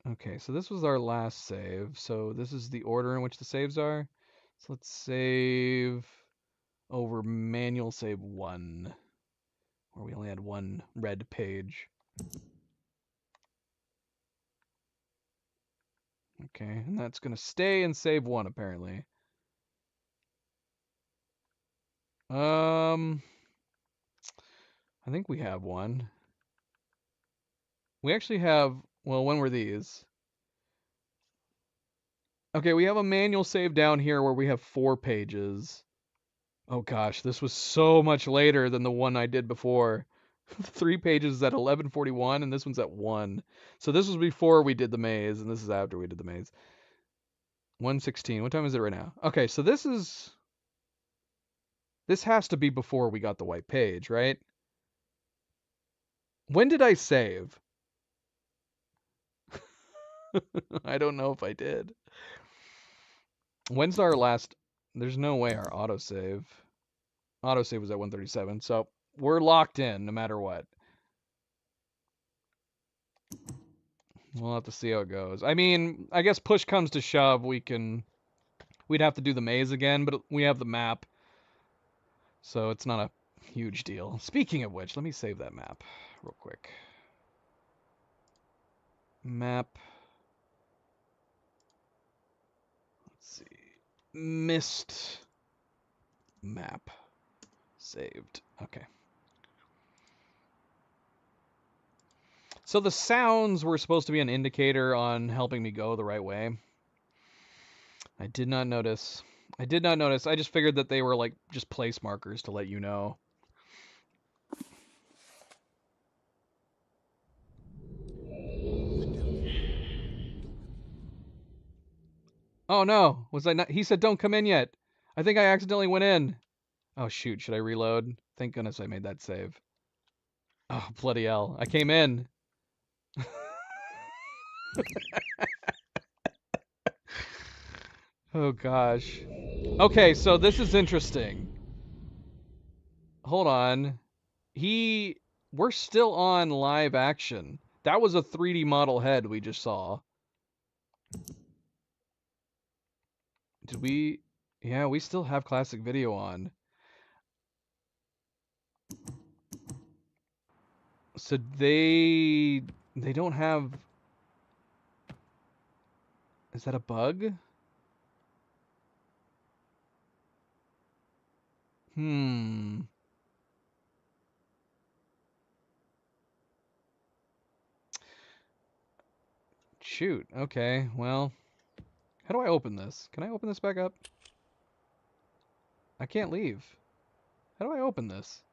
Okay, so this was our last save. So this is the order in which the saves are. So let's save over manual save 1, where we only had one red page. Okay, and that's going to stay in save 1, apparently. I think we have one. We actually have... Well, when were these? Okay, we have a manual save down here where we have 4 pages. Oh gosh, this was so much later than the one I did before. 3 pages is at 11:41, and this one's at 1. So this was before we did the maze, and this is after we did the maze. 1:16. What time is it right now? Okay, so this is... This has to be before we got the white page, right? When did I save? I don't know if I did. When's our last... There's no way our autosave... Autosave was at 1:37, so we're locked in no matter what. We'll have to see how it goes. I mean, I guess push comes to shove, we'd have to do the maze again, but we have the map. So it's not a huge deal. Speaking of which, let me save that map real quick. Map. Let's see. Missed map. Saved. Okay. So the sounds were supposed to be an indicator on helping me go the right way. I did not notice. I just figured that they were like just place markers to let you know. Oh no, was I not? He said don't come in yet. I think I accidentally went in. Oh shoot, should I reload? Thank goodness I made that save. Oh, bloody hell. I came in. Oh gosh. Okay, so this is interesting. Hold on. We're still on live action. That was a 3D model head we just saw. Did we? Yeah, we still have classic video on. So they don't have. Is that a bug? Hmm. Shoot. Okay. Well, how do I open this? Can I open this back up? I can't leave. How do I open this?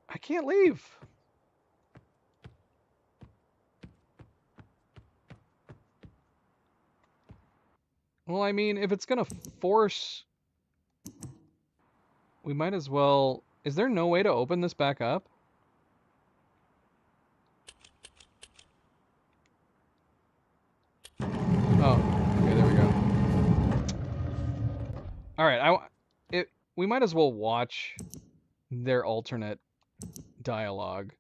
I can't leave. Well, I mean, if it's gonna force, we might as well. Is there no way to open this back up? Oh, okay, there we go. All right, we might as well watch their alternate dialogue.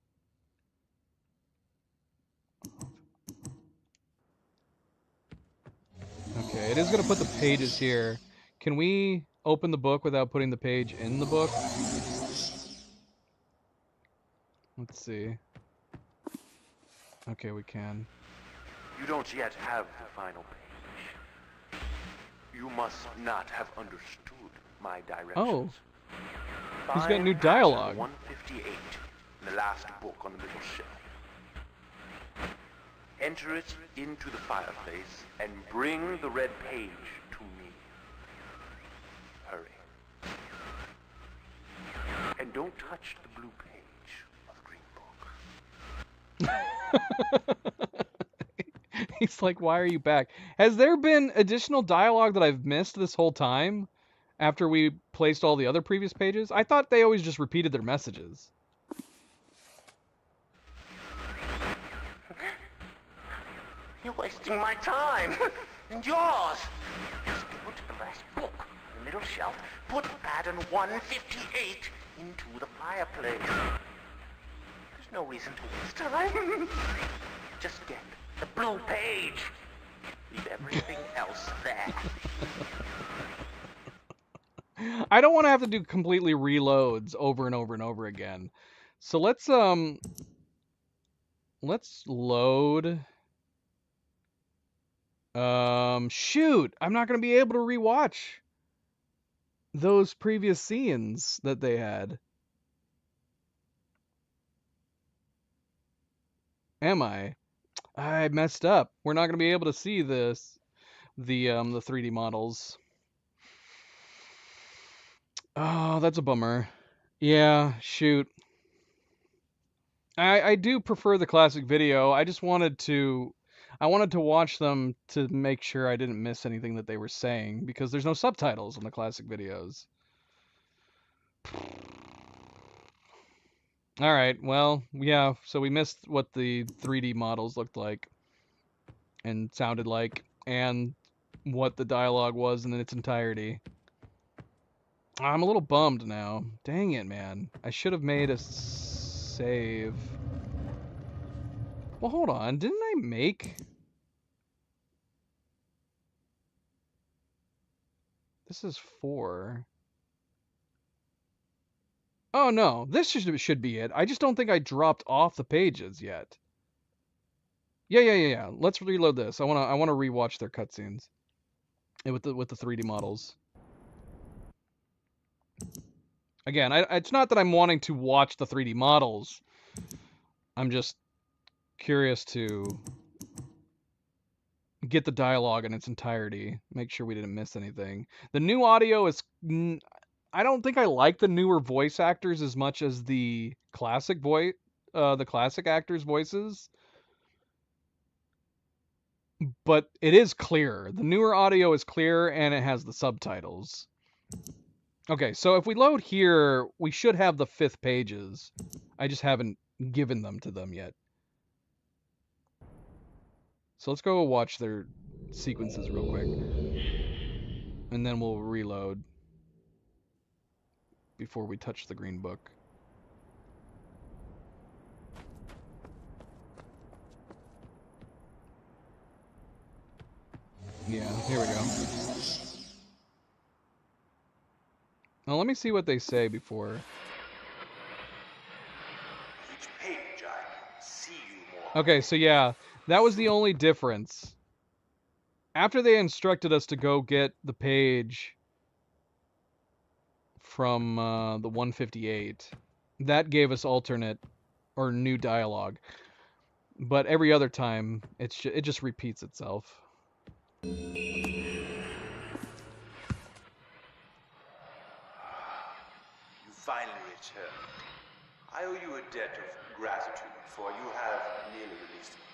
Okay, it is going to put the pages here. Can we open the book without putting the page in the book? Let's see. Okay, we can. You don't yet have the final page. You must not have understood my directions. Oh. He's got Find new dialogue. 158 in the last book on the middle shelf. Enter it into the fireplace and bring the red page to me. Hurry. And don't touch the blue page of the green book. He's like, why are you back? Has there been additional dialogue that I've missed this whole time after we placed all the other previous pages? I thought they always just repeated their messages. You're wasting my time. And yours. Just go to the last book on the middle shelf. Put pattern 158 into the fireplace. There's no reason to waste time. Just get the blue page. Leave everything else there. I don't want to have to do completely reloads over and over and over again. So let's load. Shoot, I'm not going to be able to rewatch those previous scenes that they had. Am I? I messed up. We're not going to be able to see the 3D models. Oh, that's a bummer. Yeah, shoot. I do prefer the classic video. I just wanted to watch them to make sure I didn't miss anything that they were saying because there's no subtitles on the classic videos. All right, well, yeah, so we missed what the 3D models looked like and sounded like and what the dialogue was in its entirety. I'm a little bummed now. Dang it, man. I should have made a save. Well, hold on. Didn't I make... This is 4. Oh, no. This should be it. I just don't think I dropped off the pages yet. Yeah. Let's reload this. I want to rewatch their cutscenes with the 3D models. Again, it's not that I'm wanting to watch the 3D models. I'm just curious to get the dialogue in its entirety, make sure we didn't miss anything. The new audio is... I don't think I like the newer voice actors as much as the classic actors' voices. But it is clear. The newer audio is clear and it has the subtitles. Okay, so if we load here, we should have the 5th pages. I just haven't given them to them yet. So let's go watch their sequences real quick. And then we'll reload before we touch the green book. Yeah, here we go. Now let me see what they say before. Each page I see you more. Okay, so yeah, that was the only difference. After they instructed us to go get the page from the 158, that gave us alternate or new dialogue. But every other time, it just repeats itself. You finally returned. I owe you a debt of gratitude, for you have nearly released me.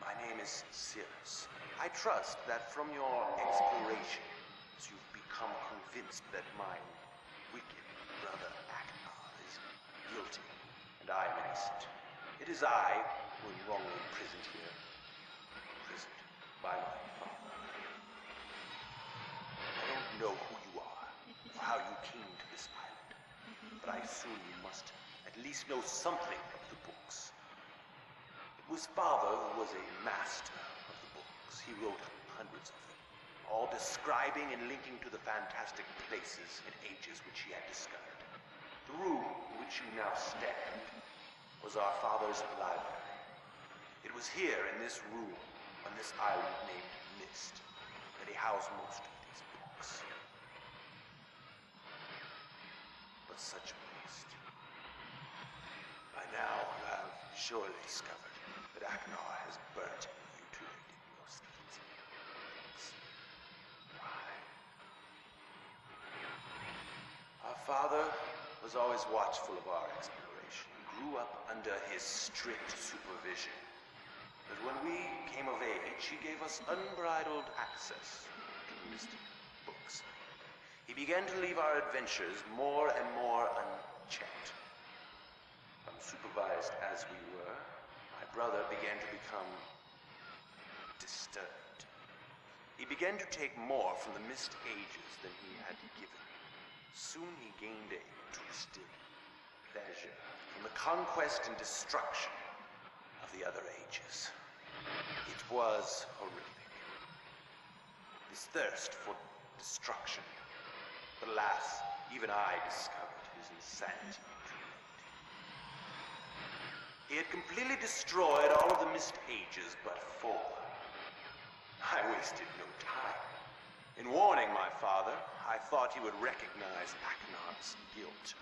My name is Sirius. I trust that from your explorations, you've become convinced that my wicked brother Aknar is guilty, and I am innocent. It is I who am wrongly imprisoned here. Imprisoned by my father. I don't know who you are, or how you came to this island, but I assume you must at least know something of the books. It was Father who was a master of the books. He wrote hundreds of them, all describing and linking to the fantastic places and ages which he had discovered. The room in which you now stand was our father's library. It was here in this room, on this island named Mist, that he housed most of these books. But such a waste. By now, you have surely discovered that Aknar has burnt and mutilated most of its books. Why? Our father was always watchful of our exploration, grew up under his strict supervision. But when we came of age, he gave us unbridled access to the mystic books. He began to leave our adventures more and more unchecked. Unsupervised as we were, my brother began to become disturbed. He began to take more from the Mist Ages than he had given. Soon he gained a twisted pleasure from the conquest and destruction of the other ages. It was horrific. This thirst for destruction. But alas, even I discovered his insanity too late. He had completely destroyed all of the Mist Ages but 4. I wasted no time. In warning my father, I thought he would recognize Aknar's guilt.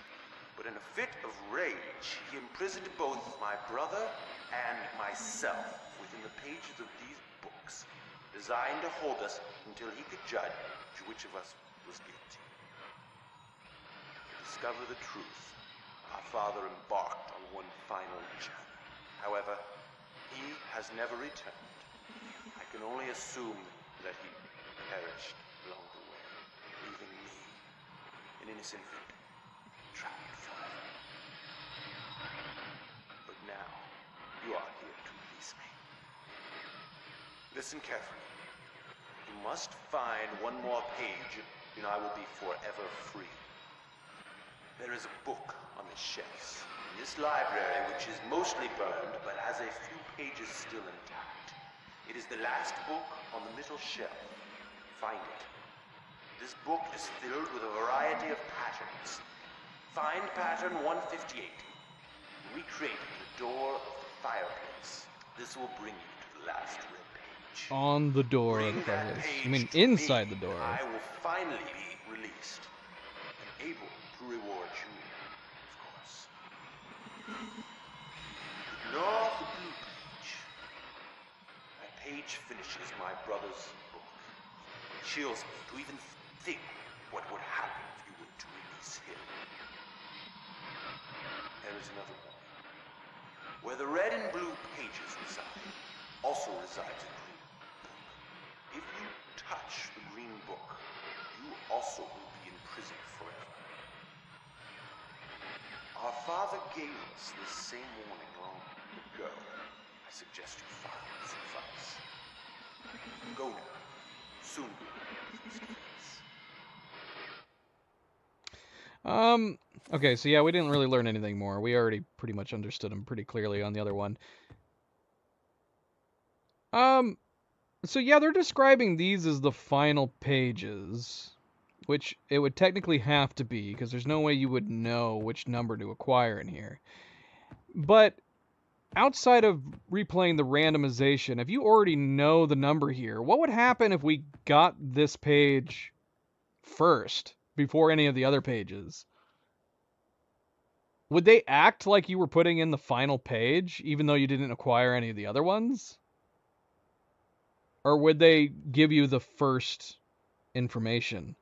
But in a fit of rage, he imprisoned both my brother and myself within the pages of these books, designed to hold us until he could judge which of us was guilty. To discover the truth, our father embarked on one final journey. However, he has never returned. I can only assume that he perished along the way, leaving me, an innocent victim, trapped forever. But now, you are here to release me. Listen carefully. You must find one more page, and I will be forever free. There is a book on the shelves in this library, which is mostly burned, but has a few pages still intact. It is the last book on the middle shelf. Find it. This book is filled with a variety of patterns. Find pattern 158. Recreate the door of the fireplace. This will bring you to the last red page. On the door of the Bring that fireplace. page I mean, to inside me, the door. and I will finally be released. And able to reward you, of course. Ignore the blue page. That page finishes my brother's book. It chills me to even think what would happen if you were to release him. There is another one. Where the red and blue pages reside, also resides a green book. If you touch the green book, you also will be imprisoned Father gave us this same warning long ago. I suggest you follow his advice. Go now. Soon be his case. Okay, so yeah, we didn't really learn anything more. We already pretty much understood him pretty clearly on the other one. So yeah, they're describing these as the final pages, which it would technically have to be, because there's no way you would know which number to acquire in here. But outside of replaying the randomization, if you already know the number here, what would happen if we got this page first, before any of the other pages? Would they act like you were putting in the final page, even though you didn't acquire any of the other ones? Or would they give you the first information?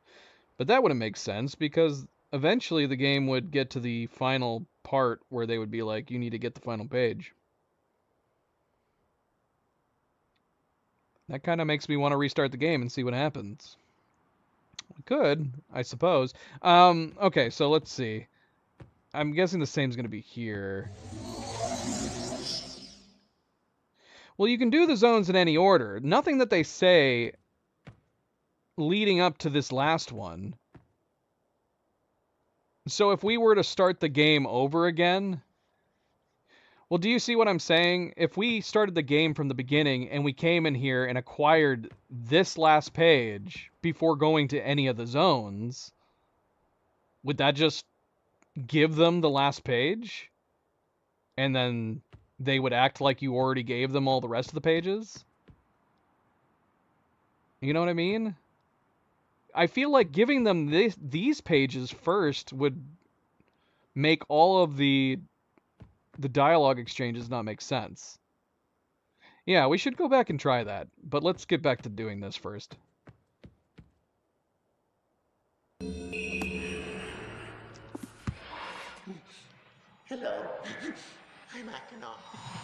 But that wouldn't make sense, because eventually the game would get to the final part where they would be like, you need to get the final page. That kind of makes me want to restart the game and see what happens. I could, I suppose. Okay, so let's see. I'm guessing the same is going to be here. Well, you can do the zones in any order. Nothing that they say leading up to this last one. So if we were to start the game over again... Well, do you see what I'm saying? If we started the game from the beginning and we came in here and acquired this last page before going to any of the zones, would that just give them the last page? And then they would act like you already gave them all the rest of the pages? You know what I mean? I feel like giving them these pages first would make all of the dialogue exchanges not make sense. Yeah, we should go back and try that, but let's get back to doing this first. Hello. I'm Achenar.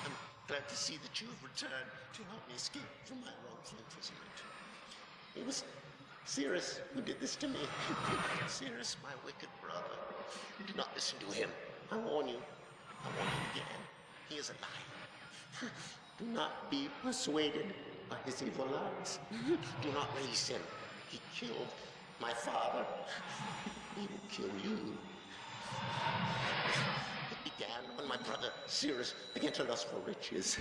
I'm glad to see that you have returned to help me escape from my wrongful imprisonment. It was Cirrus who did this to me. Cirrus, my wicked brother. Do not listen to him. I warn you. I warn you again. He is a liar. Do not be persuaded by his evil lies. Do not release him. He killed my father. He will kill you. It began when my brother Cirrus began to lust for riches.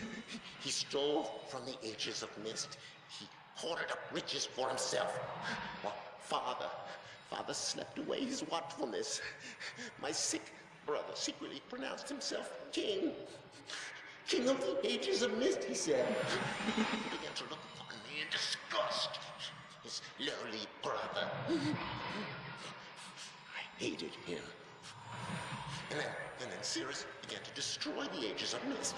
He stole from the ages of mist. He hoarded up riches for himself. While father slept away his watchfulness. My sick brother secretly pronounced himself king. King of the ages of mist, he said. He began to look upon me in disgust. His lowly brother. I hated him. And then Cirrus began to destroy the ages of mist.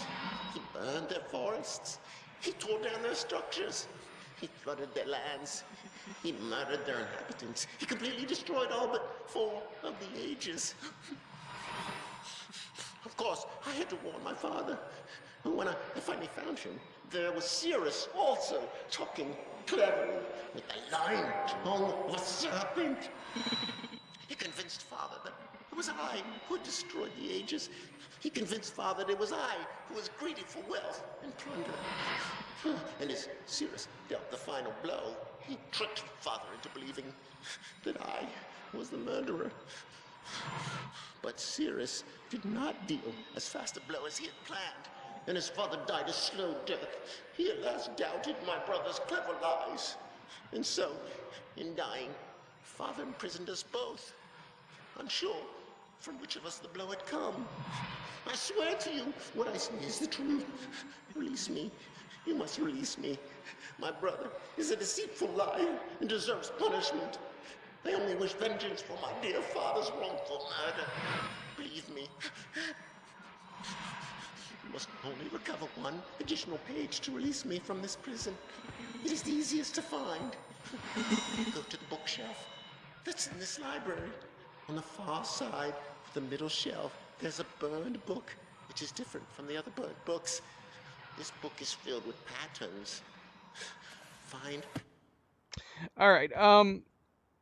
He burned their forests. He tore down their structures. He flooded their lands. He murdered their inhabitants. He completely destroyed all but 4 of the ages. Of course, I had to warn my father. And when I finally found him, there was Cirrus also, talking cleverly with the lying tongue of a serpent. He convinced father that it was I who had destroyed the ages. He convinced father that it was I who was greedy for wealth and plunder. And as Cirrus dealt the final blow, he tricked father into believing that I was the murderer. But Cirrus did not deal as fast a blow as he had planned, and his father died a slow death. He at last doubted my brother's clever lies. And so, in dying, father imprisoned us both, unsure from which of us the blow had come. I swear to you, what I say is the truth. Release me. You must release me. My brother is a deceitful liar and deserves punishment. I only wish vengeance for my dear father's wrongful murder. Believe me. You must only recover 1 additional page to release me from this prison. It is the easiest to find. Go to the bookshelf that's in this library. On the far side of the middle shelf, there's a burned book, which is different from the other burned books. This book is filled with patterns. Find. All right.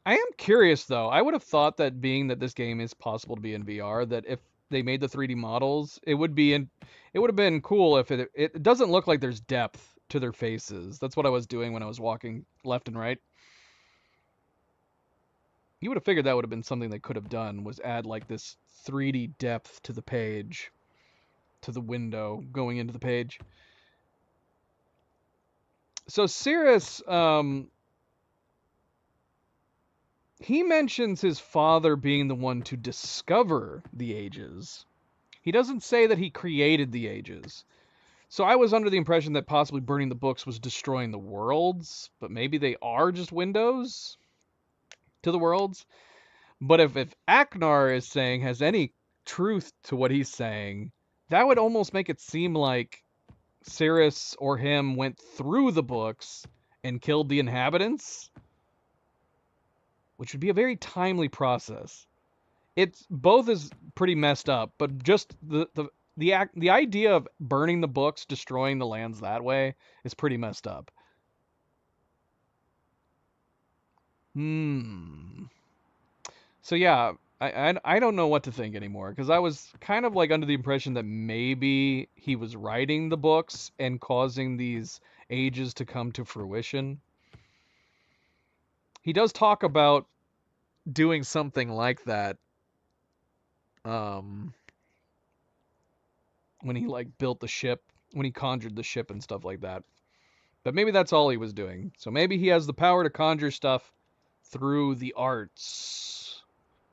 I am curious though. I would have thought that being that this game is possible to be in VR, that if they made the 3D models, it would have been cool if it doesn't look like there's depth to their faces. That's what I was doing when I was walking left and right. You would have figured that would have been something they could have done, was add like this 3D depth to the page, to the window going into the page. So Sirius, he mentions his father being the one to discover the ages. He doesn't say that he created the ages. So I was under the impression that possibly burning the books was destroying the worlds, but maybe they are just windows to the worlds. But if Aknar is saying, has any truth to what he's saying, that would almost make it seem like Sirius or him went through the books and killed the inhabitants, which would be a very timely process. It's both is pretty messed up, but just the idea of burning the books, destroying the lands that way is pretty messed up. So yeah, I don't know what to think anymore, because I was kind of like under the impression that maybe he was writing the books and causing these ages to come to fruition. He does talk about doing something like that when he like built the ship, when he conjured the ship and stuff like that. But maybe that's all he was doing. So maybe he has the power to conjure stuff through the arts.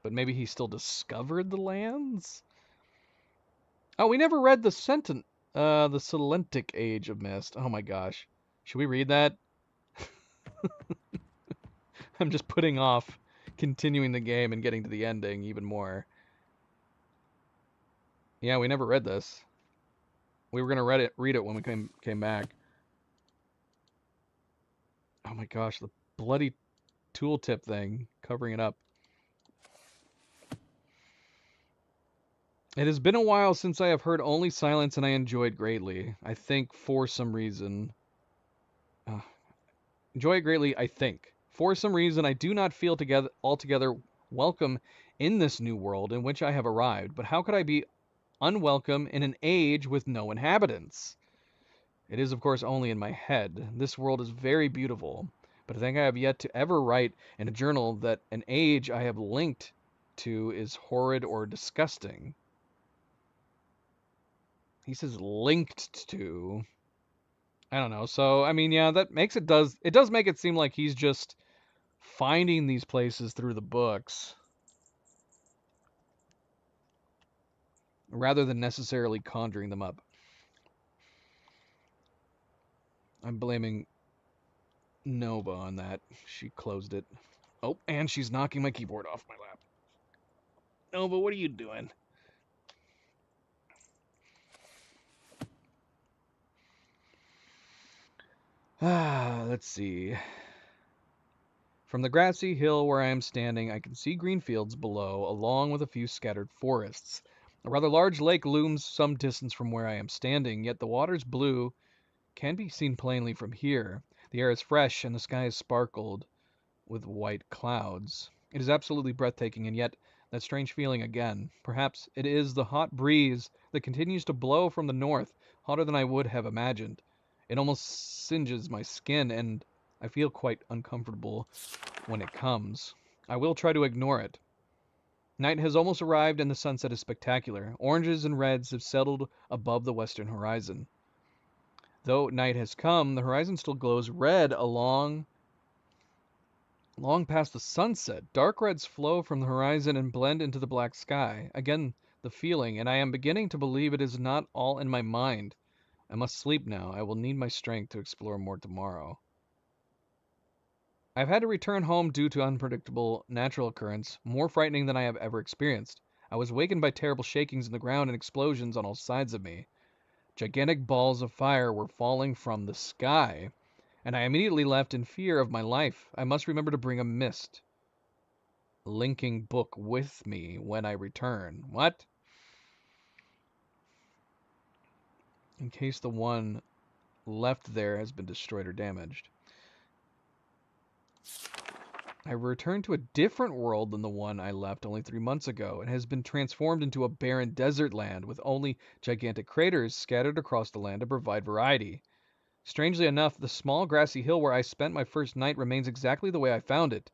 But maybe he still discovered the lands? Oh, we never read the Celentic Age of Mist. Oh my gosh. Should we read that? I'm just putting off continuing the game and getting to the ending even more. Yeah, we never read this. We were gonna read it when we came back. Oh my gosh, the bloody tooltip thing covering it up. It has been a while since I have heard only silence, and I enjoyed greatly. I think for some reason. Enjoy it greatly, I think. For some reason, I do not feel altogether welcome in this new world in which I have arrived. But how could I be unwelcome in an age with no inhabitants? It is, of course, only in my head. This world is very beautiful, but I think I have yet to ever write in a journal that an age I have linked to is horrid or disgusting. He says linked to. I don't know. So, I mean, yeah, that makes it does make it seem like he's just finding these places through the books rather than necessarily conjuring them up. I'm blaming Nova on that. She closed it. Oh, and she's knocking my keyboard off my lap. Nova, what are you doing? Let's see. From the grassy hill where I am standing, I can see green fields below, along with a few scattered forests. A rather large lake looms some distance from where I am standing, yet the water's blue can be seen plainly from here. The air is fresh, and the sky is sparkled with white clouds. It is absolutely breathtaking, and yet that strange feeling again. Perhaps it is the hot breeze that continues to blow from the north, hotter than I would have imagined. It almost singes my skin, and I feel quite uncomfortable when it comes. I will try to ignore it. Night has almost arrived, and the sunset is spectacular. Oranges and reds have settled above the western horizon. Though night has come, the horizon still glows red long past the sunset. Dark reds flow from the horizon and blend into the black sky. Again, the feeling, and I am beginning to believe it is not all in my mind. I must sleep now. I will need my strength to explore more tomorrow. I've had to return home due to unpredictable natural occurrence, more frightening than I have ever experienced. I was wakened by terrible shakings in the ground and explosions on all sides of me. Gigantic balls of fire were falling from the sky, and I immediately left in fear of my life. I must remember to bring a mist linking book with me when I return. What? In case the one left there has been destroyed or damaged. I returned to a different world than the one I left only 3 months ago and has been transformed into a barren desert land with only gigantic craters scattered across the land to provide variety. Strangely enough, the small grassy hill where I spent my first night remains exactly the way I found it.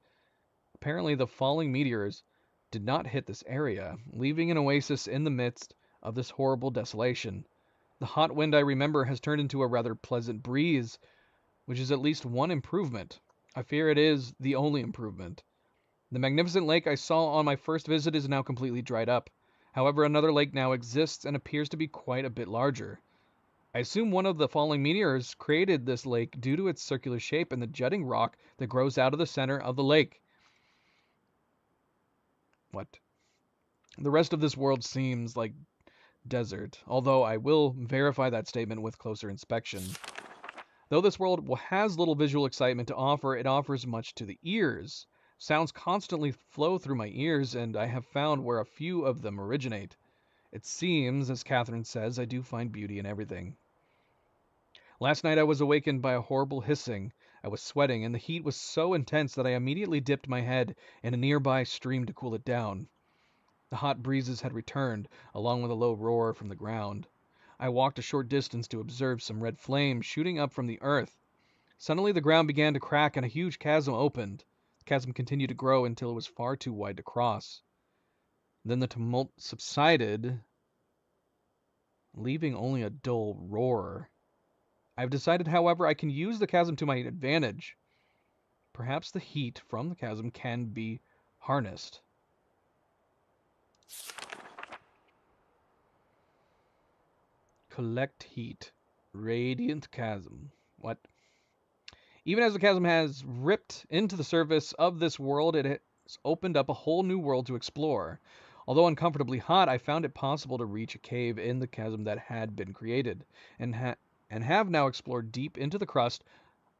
Apparently, the falling meteors did not hit this area, leaving an oasis in the midst of this horrible desolation. The hot wind I remember has turned into a rather pleasant breeze, which is at least one improvement. I fear it is the only improvement. The magnificent lake I saw on my first visit is now completely dried up. However, another lake now exists and appears to be quite a bit larger. I assume one of the falling meteors created this lake due to its circular shape and the jutting rock that grows out of the center of the lake. What? The rest of this world seems like desert, although I will verify that statement with closer inspection. Though this world has little visual excitement to offer, it offers much to the ears. Sounds constantly flow through my ears, and I have found where a few of them originate. It seems, as Catherine says, I do find beauty in everything. Last night I was awakened by a horrible hissing. I was sweating, and the heat was so intense that I immediately dipped my head in a nearby stream to cool it down. The hot breezes had returned, along with a low roar from the ground. I walked a short distance to observe some red flames shooting up from the earth. Suddenly the ground began to crack and a huge chasm opened. The chasm continued to grow until it was far too wide to cross. Then the tumult subsided, leaving only a dull roar. I've decided, however, I can use the chasm to my advantage. Perhaps the heat from the chasm can be harnessed. Collect heat. Radiant chasm. What? Even as the chasm has ripped into the surface of this world, it has opened up a whole new world to explore. Although uncomfortably hot, I found it possible to reach a cave in the chasm that had been created, and have now explored deep into the crust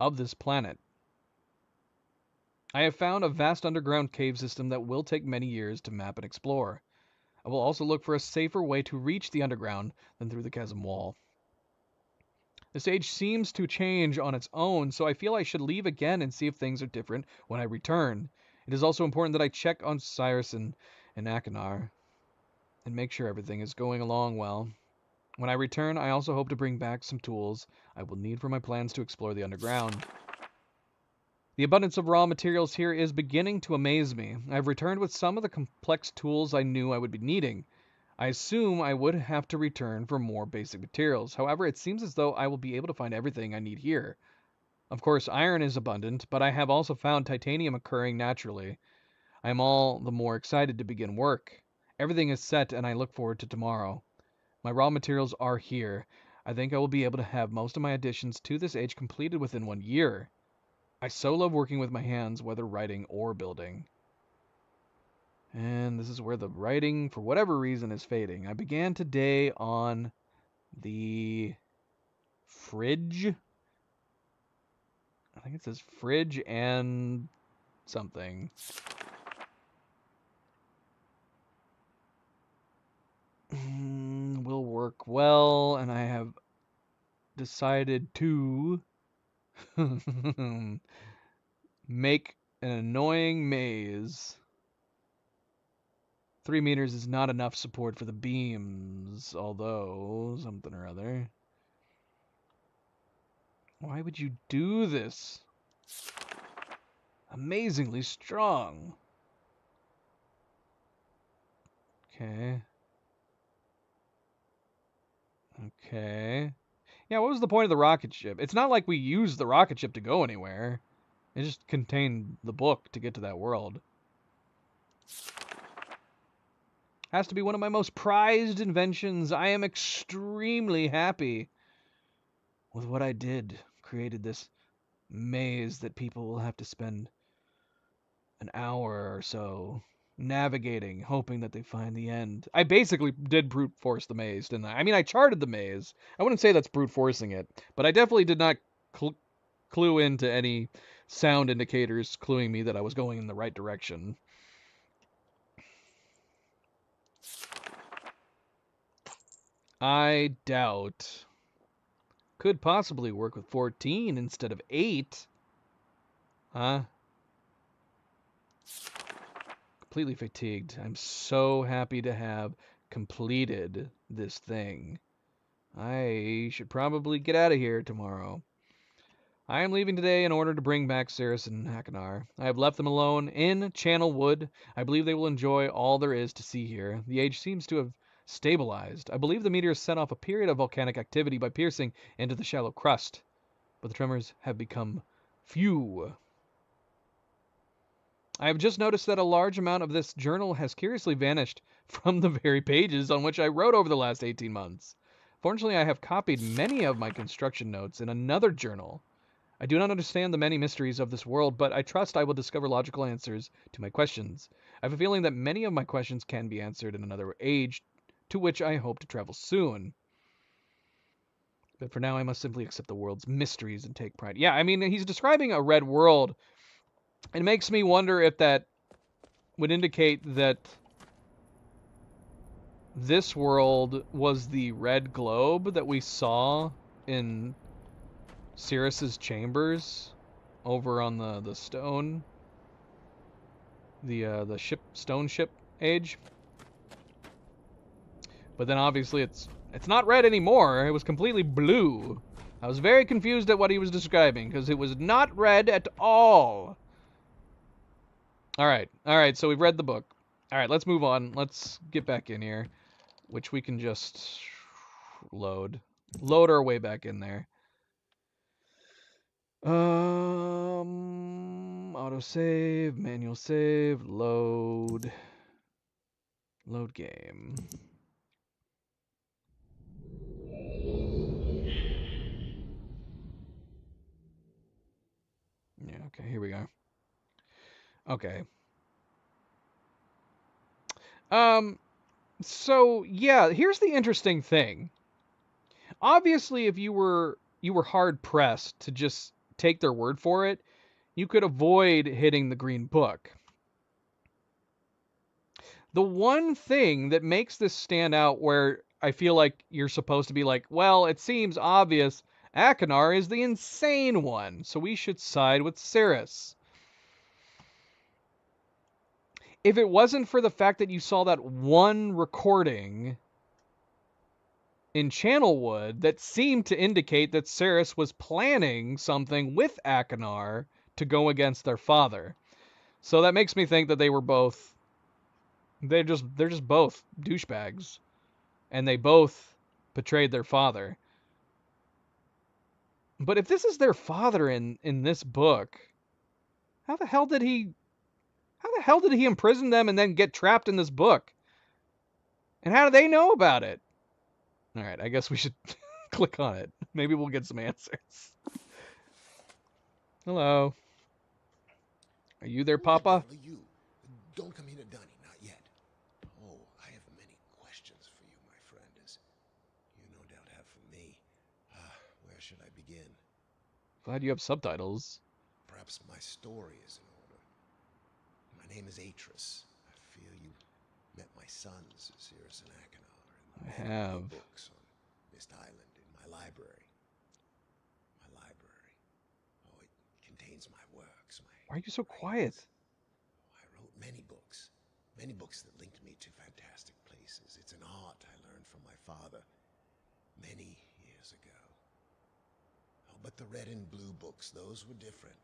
of this planet. I have found a vast underground cave system that will take many years to map and explore. I will also look for a safer way to reach the underground than through the chasm wall. The stage seems to change on its own, so I feel I should leave again and see if things are different when I return. It is also important that I check on Cyrus and Akanar and make sure everything is going along well. When I return, I also hope to bring back some tools I will need for my plans to explore the underground. The abundance of raw materials here is beginning to amaze me. I've returned with some of the complex tools I knew I would be needing. I assume I would have to return for more basic materials. However, it seems as though I will be able to find everything I need here. Of course, iron is abundant, but I have also found titanium occurring naturally. I am all the more excited to begin work. Everything is set and I look forward to tomorrow. My raw materials are here. I think I will be able to have most of my additions to this age completed within 1 year. I so love working with my hands, whether writing or building. And this is where the writing, for whatever reason, is fading. I began today on the fridge. I think it says fridge and something. Will work well, and I have decided to make an annoying maze. 3 meters is not enough support for the beams, although something or other. Why would you do this? Amazingly strong. Okay. Okay. Yeah, what was the point of the rocket ship? It's not like we used the rocket ship to go anywhere. It just contained the book to get to that world. Has to be one of my most prized inventions. I am extremely happy with what I did. Created this maze that people will have to spend an hour or so navigating, hoping that they find the end. I basically did brute force the maze, didn't I? I mean, I charted the maze. I wouldn't say that's brute forcing it, but I definitely did not clue into any sound indicators cluing me that I was going in the right direction. I doubt. Could possibly work with 14 instead of 8. Huh? completely fatigued. I'm so happy to have completed this thing. I should probably get out of here tomorrow. I am leaving today in order to bring back Cirrus and Hakunar. I have left them alone in Channelwood. I believe they will enjoy all there is to see here. The age seems to have stabilized. I believe the meteor set off a period of volcanic activity by piercing into the shallow crust, but the tremors have become few. I have just noticed that a large amount of this journal has curiously vanished from the very pages on which I wrote over the last 18 months. Fortunately, I have copied many of my construction notes in another journal. I do not understand the many mysteries of this world, but I trust I will discover logical answers to my questions. I have a feeling that many of my questions can be answered in another age, to which I hope to travel soon. But for now, I must simply accept the world's mysteries and take pride. Yeah, I mean, he's describing a red world. It makes me wonder if that would indicate that this world was the red globe that we saw in Cirrus's chambers over on the stone, the stone ship age. But then obviously it's not red anymore. It was completely blue. I was very confused at what he was describing because it was not red at all. All right. So we've read the book. All right, let's move on. Let's get back in here, which we can just load our way back in there. Autosave, manual save, load game. Yeah, okay, here we go. Okay. So yeah, here's the interesting thing. Obviously, if you were hard pressed to just take their word for it, you could avoid hitting the green book. The one thing that makes this stand out where I feel like you're supposed to be like, well, it seems obvious Hakunar is the insane one, so we should side with Cirrus. If it wasn't for the fact that you saw that one recording in Channelwood that seemed to indicate that Cirrus was planning something with Hakunar to go against their father. So that makes me think that they were both they're just both douchebags. And they both betrayed their father. But if this is their father in this book, how the hell did he imprison them and then get trapped in this book? And how do they know about it? All right, I guess we should click on it. Maybe we'll get some answers. Hello. Are you there, Papa? You. Don't come here to Dunny, not yet. Oh, I have many questions for you, my friend, as you no doubt have for me. Where should I begin? Glad you have subtitles. Perhaps my story is in order. My name is Atris. I fear you met my sons, Cirrus and Hakunar, in I have. books on Mist Island in my library. My library. Oh, it contains my works. Why are you so quiet? I wrote many books that linked me to fantastic places. It's an art I learned from my father many years ago. Oh, but the red and blue books, those were different.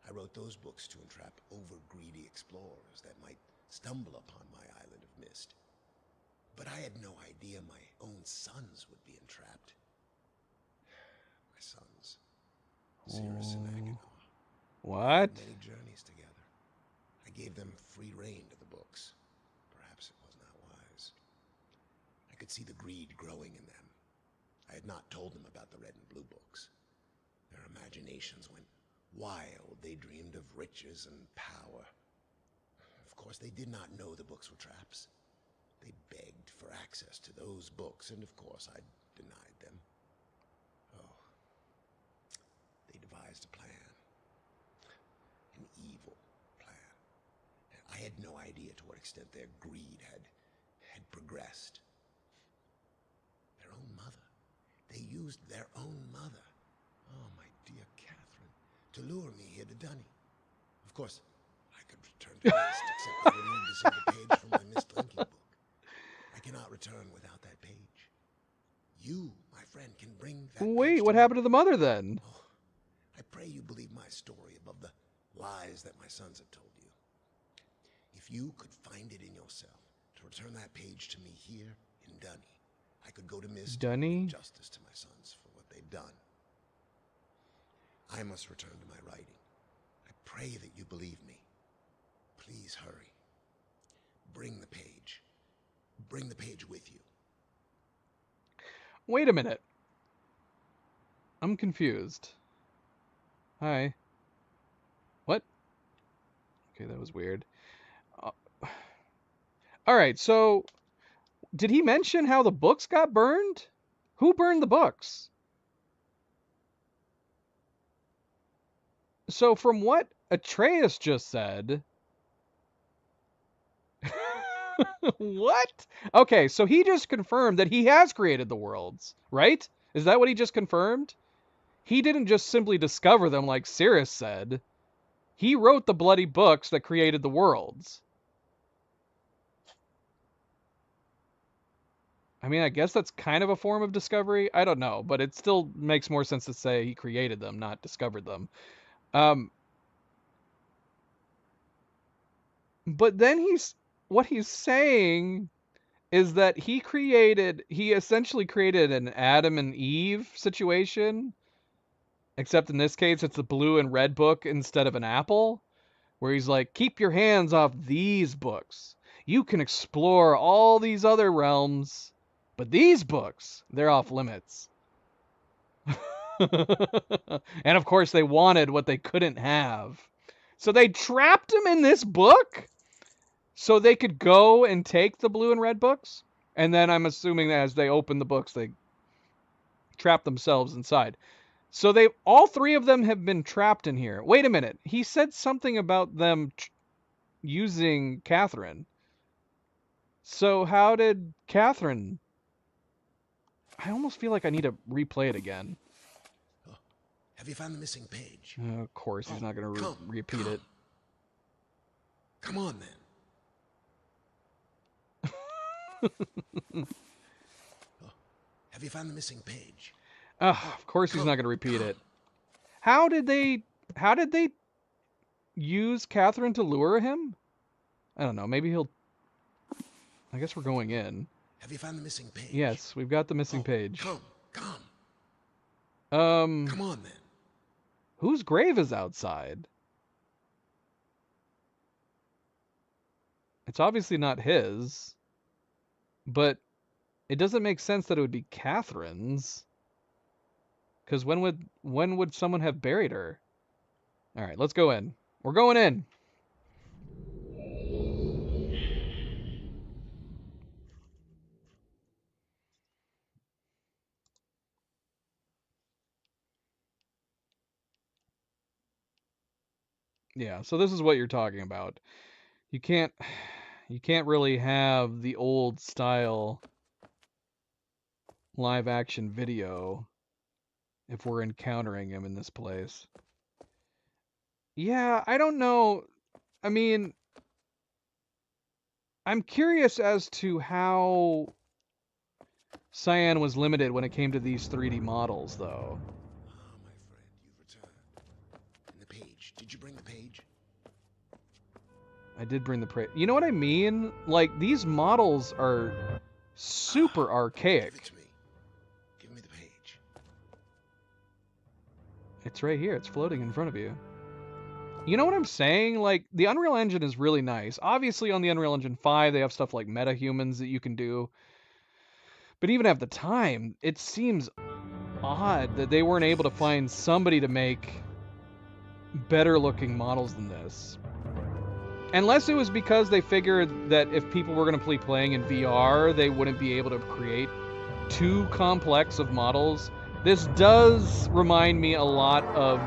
I wrote those books to entrap over-greedy explorers that might stumble upon my island of mist. But I had no idea my own sons would be entrapped. My sons, Cirrus and Hakunar. What? Many journeys together. I gave them free rein to the books. Perhaps it was not wise. I could see the greed growing in them. I had not told them about the red and blue books. Their imaginations went wild. They dreamed of riches and power. Of course, they did not know the books were traps. They begged for access to those books, and of course I denied them. Oh, they devised a plan. An evil plan. I had no idea to what extent their greed had progressed. Their own mother. They used their own mother. Oh, my dear Catherine, to lure me here to Dunny. Of course, I could return to Mist, except I would need to send a what happened to the mother then? Oh, I pray you believe my story above the lies that my sons have told you. If you could find it in yourself to return that page to me here in Dunny, I could go to Mist and Dunny? bring justice to my sons for what they've done. I must return to my writing. I pray that you believe me. Please hurry. Bring the page. Bring the page with you. Wait a minute. I'm confused. Hi. What? Okay, that was weird. Alright, so did he mention how the books got burned? Who burned the books? So from what Atreus just said... What? Okay, so he just confirmed that he has created the worlds, right? Is that what he just confirmed? He didn't just simply discover them like Sirius said. He wrote the bloody books that created the worlds. I mean, I guess that's kind of a form of discovery. I don't know, but it still makes more sense to say he created them, not discovered them. But then what he's saying is that he essentially created an Adam and Eve situation, except in this case it's the blue and red book instead of an apple, where he's like, keep your hands off these books. You can explore all these other realms, but these books, they're off limits. And of course they wanted what they couldn't have. So they trapped him in this book so they could go and take the blue and red books. And then I'm assuming that as they open the books, they trap themselves inside. So all three of them have been trapped in here. Wait a minute. He said something about them using Catherine. So how did Catherine... I almost feel like I need to replay it again. Oh, have you found the missing page? Of course, he's not going to repeat it. Come on, then. Oh, have you found the missing page? Of course he's not going to repeat it. How did they use Catherine to lure him? I don't know. Maybe he'll... I guess we're going in. Have you found the missing page? Yes, we've got the missing page. Come. Come on, then. Whose grave is outside? It's obviously not his. But it doesn't make sense that it would be Catherine's. Because when would someone have buried her? All right, let's go in. We're going in. Yeah, so this is what you're talking about. You can't really have the old style live action video if we're encountering him in this place. Yeah, I don't know. I mean, I'm curious as to how Cyan was limited when it came to these 3D models, though. Ah, my friend, you've returned. And the page. Did you bring the page? I did bring the page. You know what I mean? Like, these models are super archaic. Give it to me. Give me the page. It's right here. It's floating in front of you. You know what I'm saying? Like, the Unreal Engine is really nice. Obviously, on the Unreal Engine 5, they have stuff like metahumans that you can do. But even at the time, it seems odd that they weren't able to find somebody to make better-looking models than this. Unless it was because they figured that if people were going to be playing in VR, they wouldn't be able to create too complex of models. This does remind me a lot of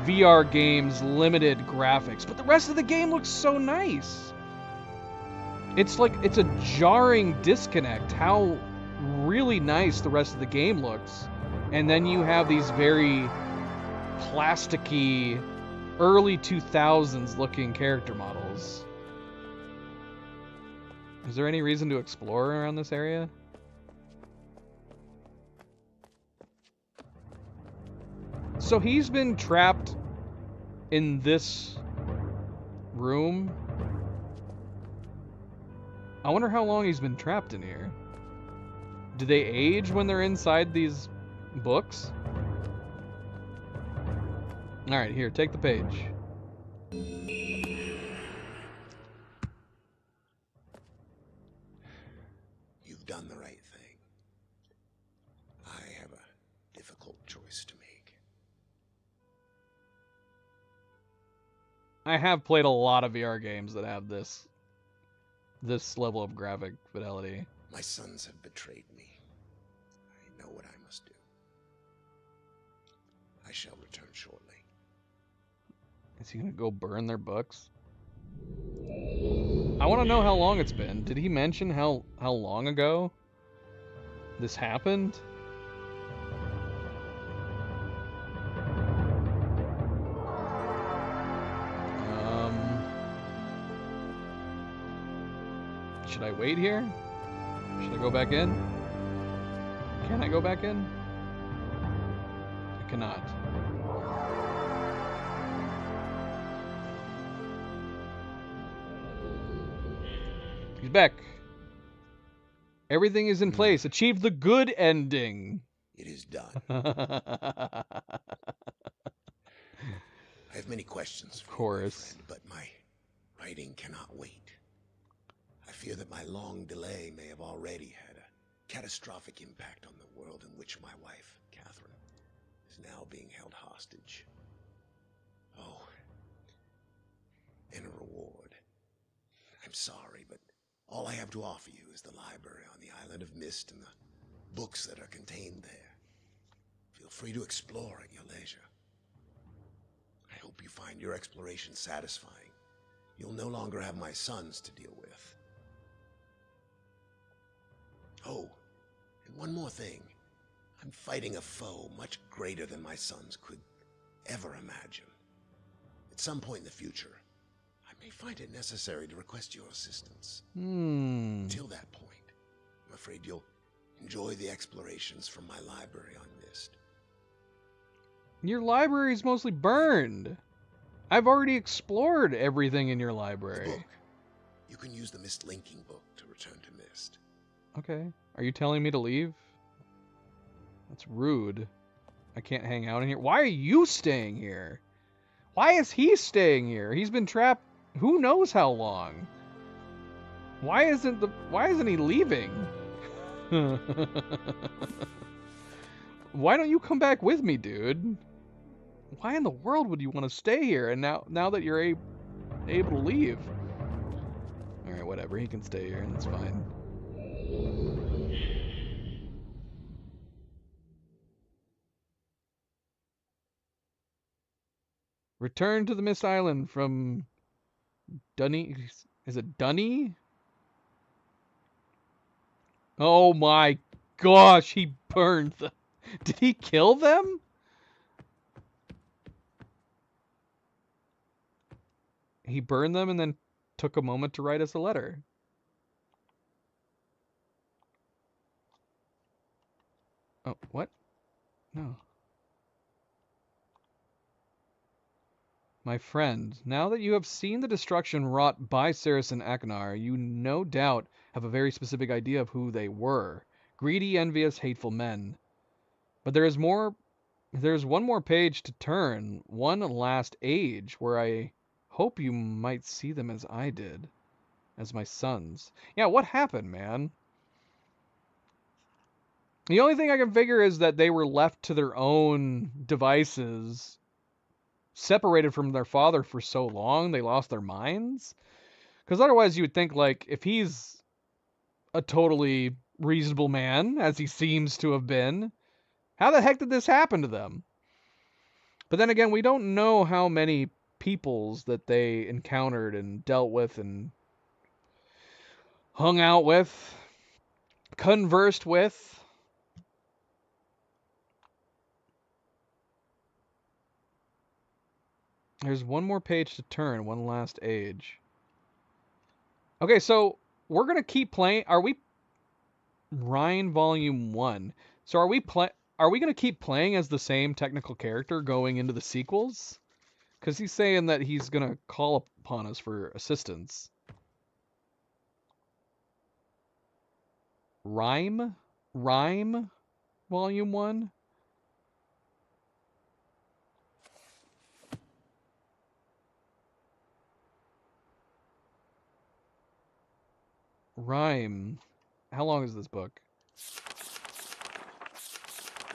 VR games' limited graphics, but the rest of the game looks so nice. It's like, it's a jarring disconnect how really nice the rest of the game looks. And then you have these very plasticky, early 2000s looking character models. Is there any reason to explore around this area? So he's been trapped in this room. I wonder how long he's been trapped in here. Do they age when they're inside these books? Alright, here, take the page. You've done the right thing. I have a difficult choice to make. I have played a lot of VR games that have this level of graphic fidelity. My sons have betrayed me. I know what I must do. I shall return shortly. Is he gonna go burn their books? I want to know how long it's been. Did he mention how long ago this happened? Should I wait here? Should I go back in? Can I go back in? I cannot. He's back. Everything is in place. Achieve the good ending. It is done. I have many questions for Of course. you, my friend, but my writing cannot wait. I fear that my long delay may have already had a catastrophic impact on the world in which my wife, Catherine, is now being held hostage. Oh, and a reward. I'm sorry, but all I have to offer you is the library on the Island of Mist and the books that are contained there. Feel free to explore at your leisure. I hope you find your exploration satisfying. You'll no longer have my sons to deal with. Oh, and one more thing. I'm fighting a foe much greater than my sons could ever imagine. At some point in the future, I may find it necessary to request your assistance. Until that point, I'm afraid you'll enjoy the explorations from my library on Mist. Your library's mostly burned. I've already explored everything in your The library. book. You can use the Mist linking book to return to Mist. Okay. Are you telling me to leave? That's rude. I can't hang out in here. Why are you staying here? Why is he staying here? He's been trapped who knows how long. Why isn't he leaving? Why don't you come back with me, dude? Why in the world would you want to stay here? And now that you're able to leave. All right, whatever. He can stay here and it's fine. Return to the Mist Island from Dunny. Is it Dunny? Oh my gosh, he burned them. Did he kill them? He burned them and then took a moment to write us a letter. Oh, what? No. My friend, now that you have seen the destruction wrought by Saracen Aknar, you no doubt have a very specific idea of who they were. Greedy, envious, hateful men. But there is one more page to turn, one last age, where I hope you might see them as I did, as my sons. Yeah, what happened, man? The only thing I can figure is that they were left to their own devices, separated from their father for so long, they lost their minds. Because otherwise you would think, like, if he's a totally reasonable man, as he seems to have been, how the heck did this happen to them? But then again, we don't know how many peoples that they encountered and dealt with and hung out with, conversed with. There's one more page to turn, one last age. Okay, so we're going to keep playing. Are we... Rhine Volume 1. So are we are we going to keep playing as the same technical character going into the sequels? Because he's saying that he's going to call upon us for assistance. Rime? Volume 1? Rime. How long is this book?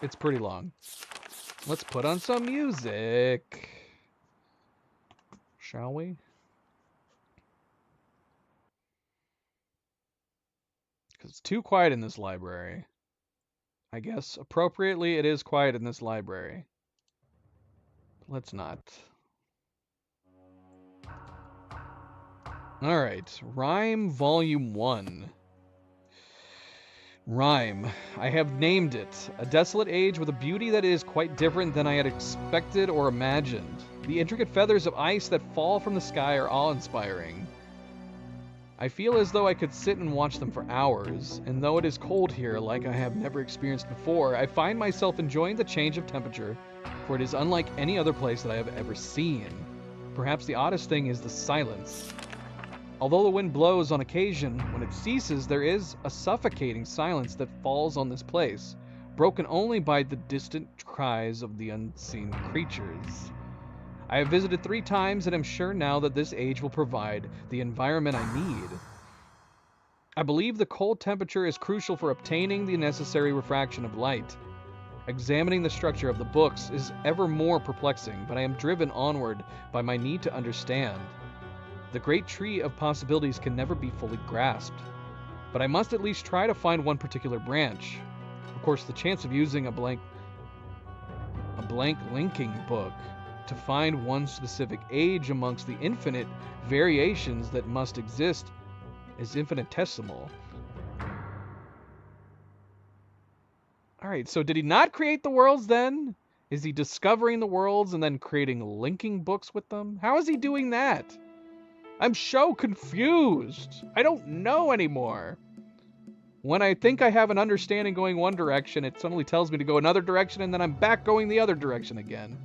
It's pretty long. Let's put on some music. Shall we? Because it's too quiet in this library. I guess appropriately it is quiet in this library. Let's not. Alright, Rime Volume 1. Rime. I have named it. A desolate age with a beauty that is quite different than I had expected or imagined. The intricate feathers of ice that fall from the sky are awe-inspiring. I feel as though I could sit and watch them for hours, and though it is cold here like I have never experienced before, I find myself enjoying the change of temperature, for it is unlike any other place that I have ever seen. Perhaps the oddest thing is the silence. Although the wind blows on occasion, when it ceases, there is a suffocating silence that falls on this place, broken only by the distant cries of the unseen creatures. I have visited 3 times and am sure now that this age will provide the environment I need. I believe the cold temperature is crucial for obtaining the necessary refraction of light. Examining the structure of the books is ever more perplexing, but I am driven onward by my need to understand. The great tree of possibilities can never be fully grasped, but I must at least try to find one particular branch. Of course, the chance of using a blank linking book to find one specific age amongst the infinite variations that must exist is infinitesimal. Alright, so did he not create the worlds then? Is he discovering the worlds and then creating linking books with them? How is he doing that? I'm so confused. I don't know anymore. When I think I have an understanding going one direction, it suddenly tells me to go another direction, and then I'm back going the other direction again.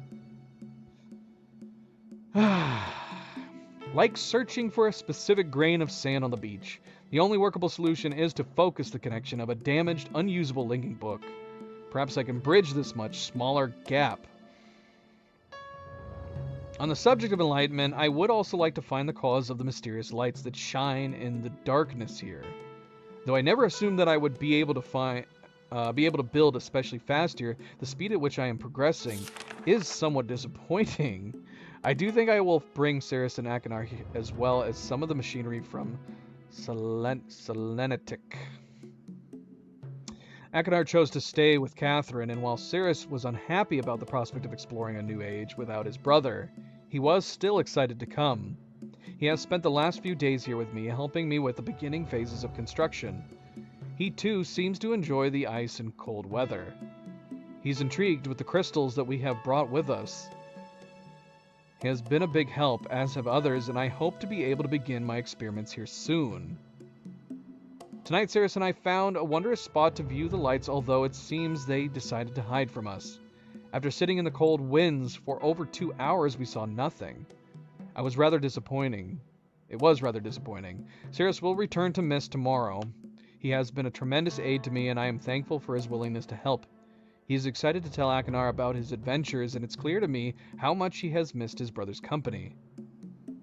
Like searching for a specific grain of sand on the beach, the only workable solution is to focus the connection of a damaged, unusable linking book. Perhaps I can bridge this much smaller gap. On the subject of enlightenment, I would also like to find the cause of the mysterious lights that shine in the darkness here. Though I never assumed that I would be able to build especially fast here, the speed at which I am progressing is somewhat disappointing. I do think I will bring Ceres and Achenar as well as some of the machinery from Selenetic. Achenar chose to stay with Catherine, and while Ceres was unhappy about the prospect of exploring a new age without his brother, he was still excited to come. He has spent the last few days here with me, helping me with the beginning phases of construction. He too seems to enjoy the ice and cold weather. He's intrigued with the crystals that we have brought with us. He has been a big help, as have others, and I hope to be able to begin my experiments here soon. Tonight, Ceres and I found a wondrous spot to view the lights, although it seems they decided to hide from us. After sitting in the cold winds for over 2 hours, we saw nothing. It was rather disappointing. Ceres will return to Mist tomorrow. He has been a tremendous aid to me, and I am thankful for his willingness to help. He is excited to tell Achenar about his adventures, and it's clear to me how much he has missed his brother's company.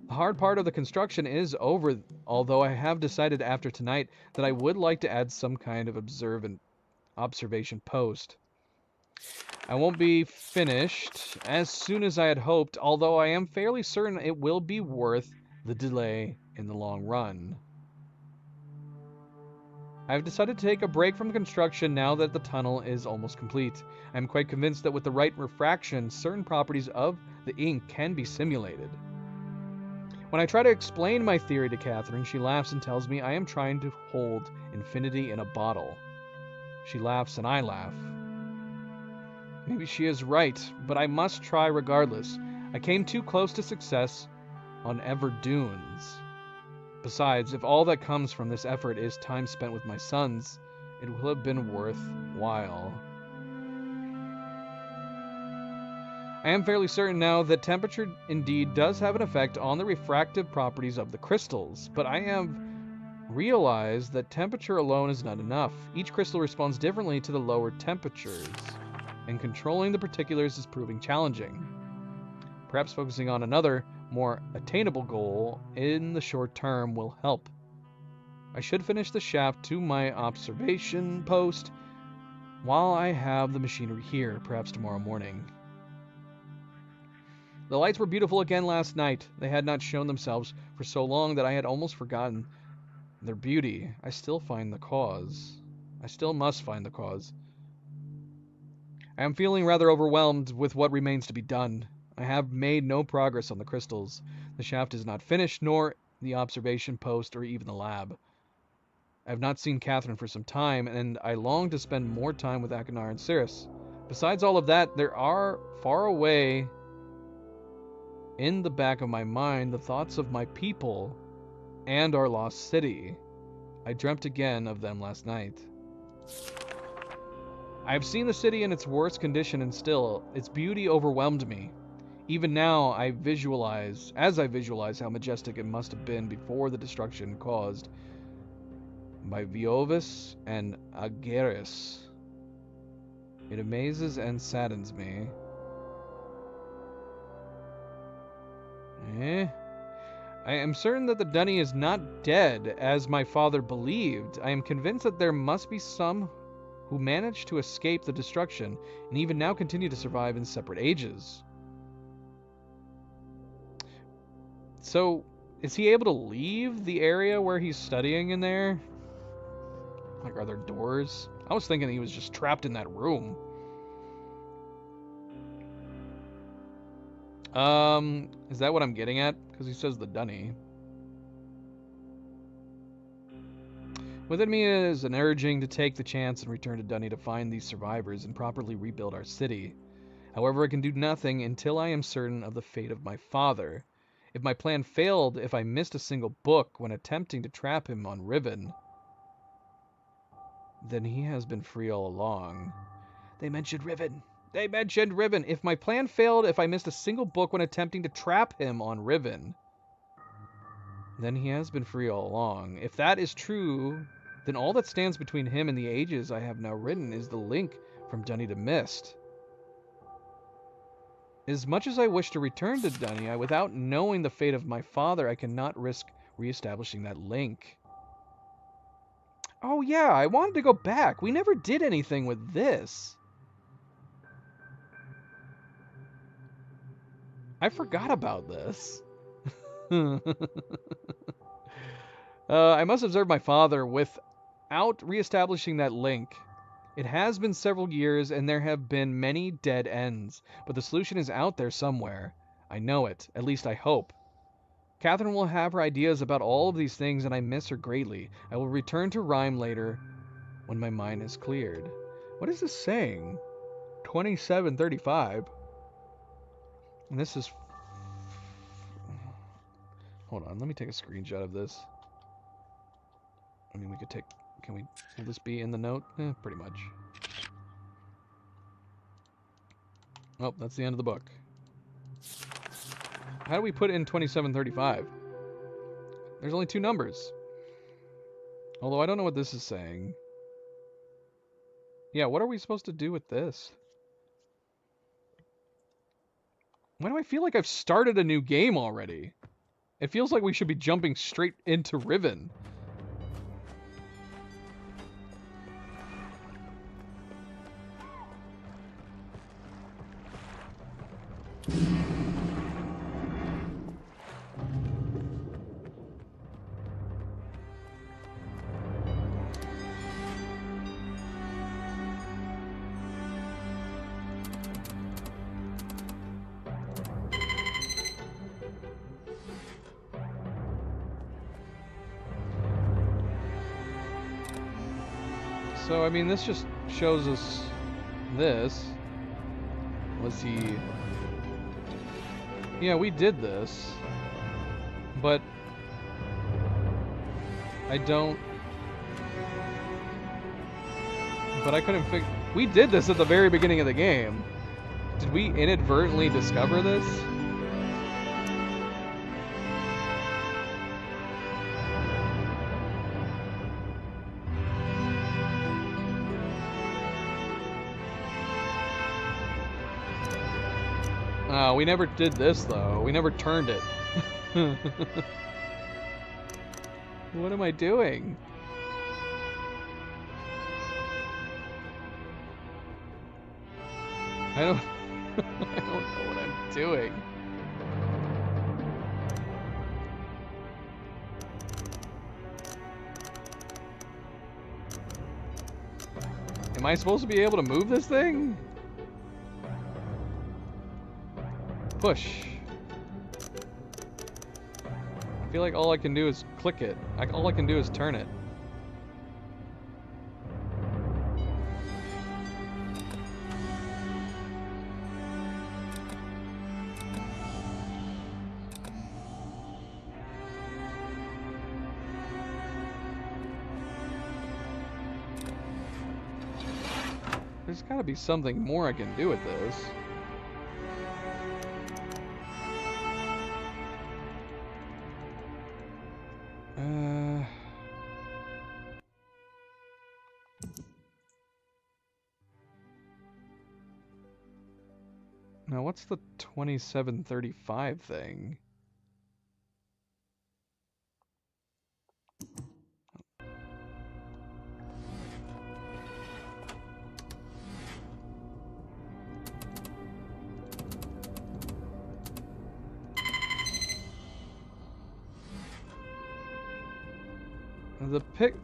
The hard part of the construction is over, although I have decided after tonight that I would like to add some kind of observation post. I won't be finished as soon as I had hoped, although I am fairly certain it will be worth the delay in the long run. I have decided to take a break from construction now that the tunnel is almost complete. I am quite convinced that with the right refraction, certain properties of the ink can be simulated. When I try to explain my theory to Catherine, she laughs and tells me I am trying to hold infinity in a bottle. She laughs and I laugh. Maybe she is right, but I must try regardless. I came too close to success on Ever Dunes. Besides, if all that comes from this effort is time spent with my sons, it will have been worthwhile. I am fairly certain now that temperature indeed does have an effect on the refractive properties of the crystals, but I have realized that temperature alone is not enough. Each crystal responds differently to the lower temperatures, and controlling the particulars is proving challenging. Perhaps focusing on another, more attainable goal in the short term will help. I should finish the shaft to my observation post while I have the machinery here, perhaps tomorrow morning. The lights were beautiful again last night. They had not shown themselves for so long that I had almost forgotten their beauty. I still must find the cause. I am feeling rather overwhelmed with what remains to be done. I have made no progress on the crystals. The shaft is not finished, nor the observation post, or even the lab. I have not seen Catherine for some time, and I long to spend more time with Akinar and Cirrus. Besides all of that, there are far away in the back of my mind the thoughts of my people and our lost city. I dreamt again of them last night. I have seen the city in its worst condition, and still, its beauty overwhelmed me. Even now, as I visualize how majestic it must have been before the destruction caused by Viovis and Ageris. It amazes and saddens me. I am certain that the Dunny is not dead, as my father believed. I am convinced that there must be some who managed to escape the destruction, and even now continue to survive in separate ages. So, is he able to leave the area where he's studying in there? Like, are there doors? I was thinking he was just trapped in that room. Is that what I'm getting at? Because he says the Dunny. Within me is an urging to take the chance and return to Dunny to find these survivors and properly rebuild our city. However, I can do nothing until I am certain of the fate of my father. If my plan failed, if I missed a single book when attempting to trap him on Riven, then he has been free all along. They mentioned Riven. If my plan failed, if I missed a single book when attempting to trap him on Riven, then he has been free all along. If that is true, then all that stands between him and the ages I have now written is the link from Dunny to Mist. As much as I wish to return to Dunny, without knowing the fate of my father, I cannot risk reestablishing that link. Oh yeah, I wanted to go back. We never did anything with this. I forgot about this. I must observe my father without reestablishing that link. It has been several years, and there have been many dead ends, but the solution is out there somewhere. I know it. At least I hope. Catherine will have her ideas about all of these things, and I miss her greatly. I will return to Rhyme later when my mind is cleared. What is this saying? 2735. And this is... Hold on, let me take a screenshot of this. I mean, we could take... Will this be in the note? Pretty much. Oh, that's the end of the book. How do we put in 2735? There's only 2 numbers. Although I don't know what this is saying. Yeah, what are we supposed to do with this? Why do I feel like I've started a new game already? It feels like we should be jumping straight into Riven. So, I mean, this just shows us this. Let's see. Yeah, we did this. But I don't... But I couldn't figure... We did this at the very beginning of the game. Did we inadvertently discover this? We never did this, though. We never turned it. What am I doing? I don't I don't know what I'm doing. Am I supposed to be able to move this thing? Push. I feel like all I can do is click it. All I can do is turn it. There's gotta be something more I can do with this. Now what's the 2735 thing?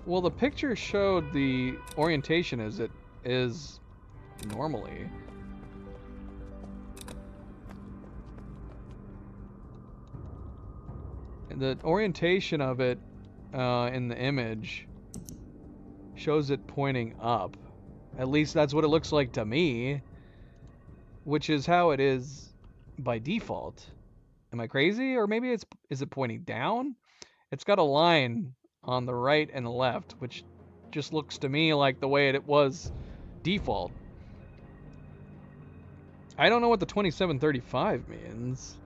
The picture showed the orientation as it is normally. And the orientation of it in the image shows it pointing up. At least that's what it looks like to me, which is how it is by default. Am I crazy? Or maybe is it pointing down? It's got a line on the right and the left, which just looks to me like the way it was default. I don't know what the 2735 means.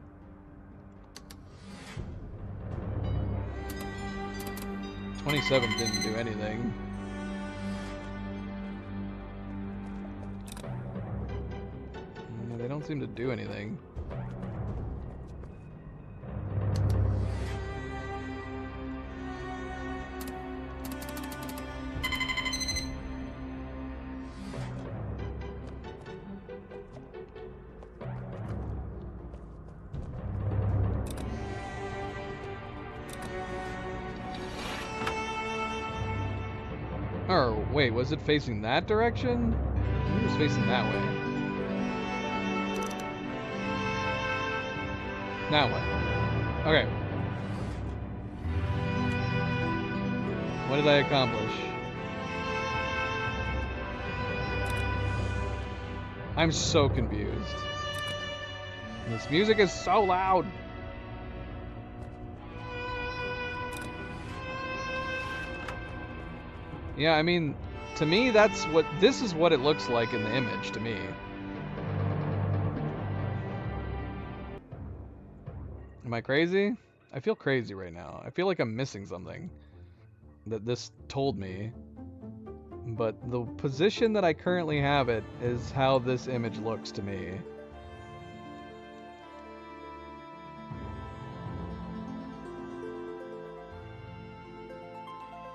'27 didn't do anything. They don't seem to do anything. Or, wait, was it facing that direction? It was facing that way. Now what? Okay. What did I accomplish? I'm so confused. This music is so loud. Yeah, I mean, to me, this is what it looks like in the image, to me. Am I crazy? I feel crazy right now. I feel like I'm missing something that this told me. But the position that I currently have it is how this image looks to me.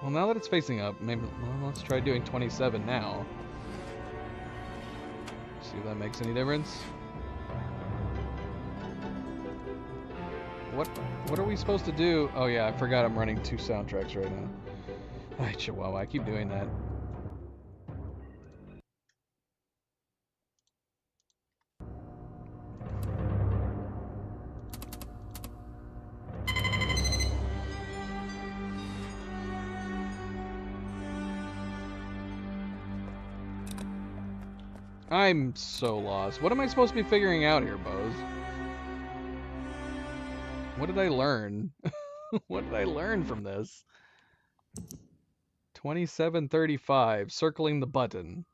Well, now that it's facing up, maybe let's try doing 27 now. See if that makes any difference. What are we supposed to do? Oh yeah, I forgot I'm running 2 soundtracks right now. Ay, Chihuahua, I keep doing that. I'm so lost. What am I supposed to be figuring out here, Bose? What did I learn? What did I learn from this? 2735, circling the button.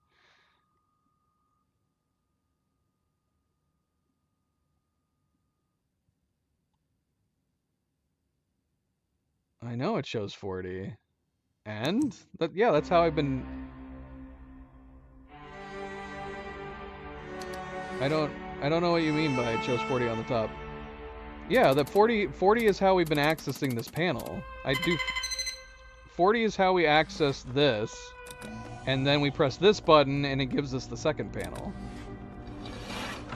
I know it shows 40. And? Yeah, that's how I've been... I don't know what you mean by it shows 40 on the top. Yeah, the 40 is how we've been accessing this panel. 40 is how we access this, and then we press this button and it gives us the second panel.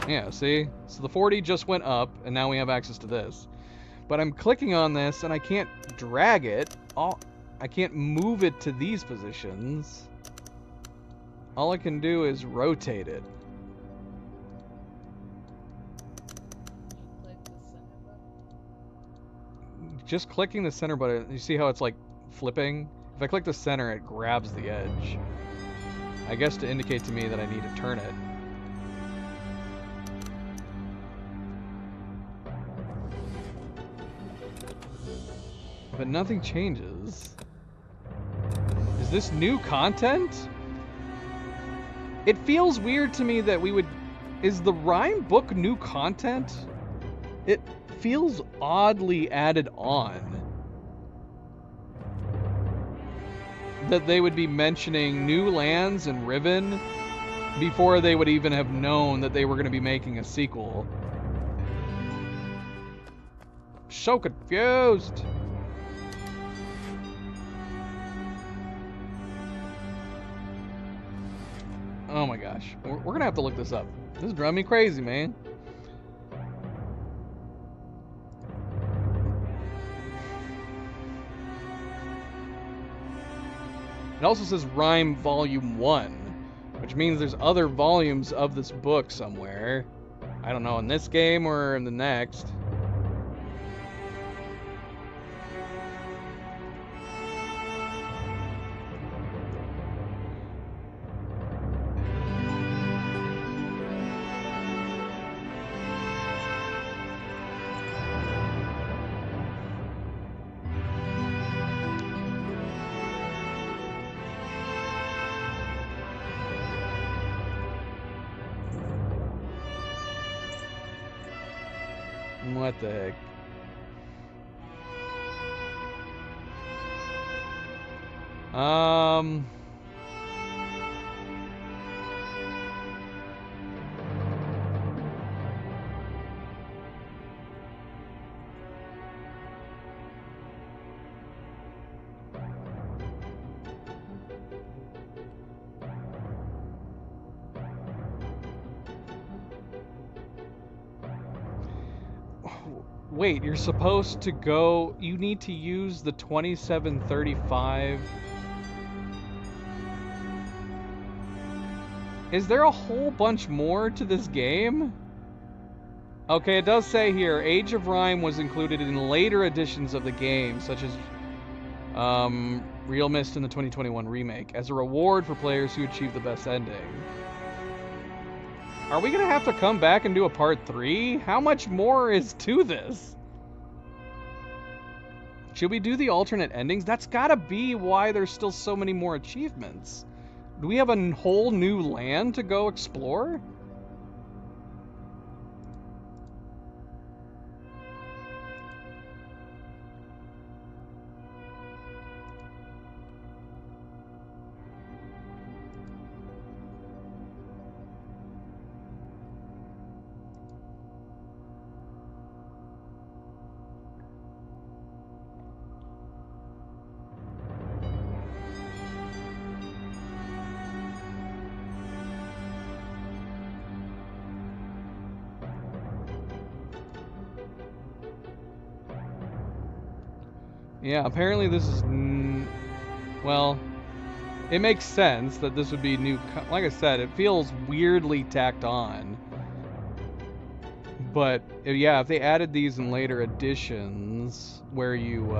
Yeah, see? So the 40 just went up, and now we have access to this. But I'm clicking on this, and I can't drag it. I can't move it to these positions. All I can do is rotate it. Just clicking the center button, you see how it's like flipping? If I click the center, it grabs the edge. I guess to indicate to me that I need to turn it. But nothing changes. Is this new content? It feels weird to me that we would... Is the Rime book new content? It feels oddly added on. That they would be mentioning new lands and Riven before they would even have known that they were going to be making a sequel. So confused. Oh my gosh. We're going to have to look this up. This is driving me crazy, man. It also says Rime Volume 1, which means there's other volumes of this book somewhere. I don't know, in this game or in the next. What the heck? Wait, you're supposed to go... You need to use the 2735... Is there a whole bunch more to this game? Okay, it does say here, Age of Rime was included in later editions of the game, such as Real Mist in the 2021 remake, as a reward for players who achieve the best ending. Are we gonna have to come back and do a part 3? How much more is to this? Should we do the alternate endings? That's gotta be why there's still so many more achievements. Do we have a whole new land to go explore? Yeah, apparently this is... well, it makes sense that this would be new... Like I said, it feels weirdly tacked on. But, yeah, if they added these in later editions, where you,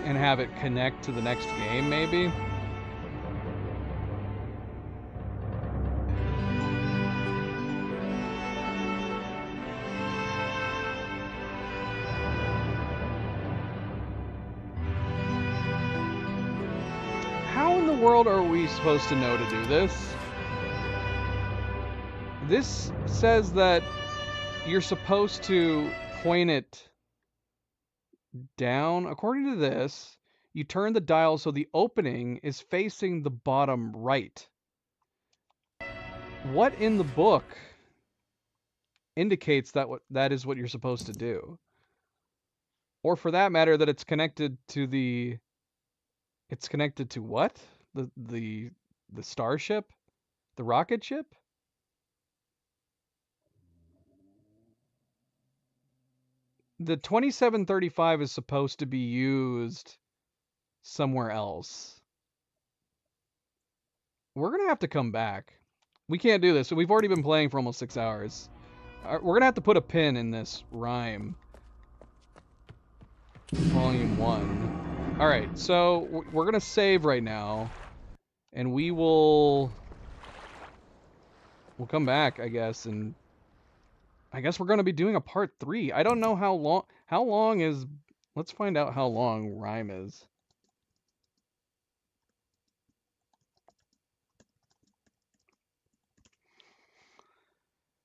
and have it connect to the next game, maybe? How in the world are we supposed to know to do this? This says that you're supposed to point it down. According to this, you turn the dial so the opening is facing the bottom right. What in the book indicates that is what you're supposed to do? Or for that matter, that it's connected to the... It's connected to what? The starship? The rocket ship? The 2735 is supposed to be used somewhere else. We're going to have to come back. We can't do this. We've already been playing for almost 6 hours. We're going to have to put a pin in this rhyme. Volume 1. Alright, so we're going to save right now. And we'll come back, I guess, and I guess we're going to be doing a part 3. I don't know how long is... Let's find out how long rhyme is.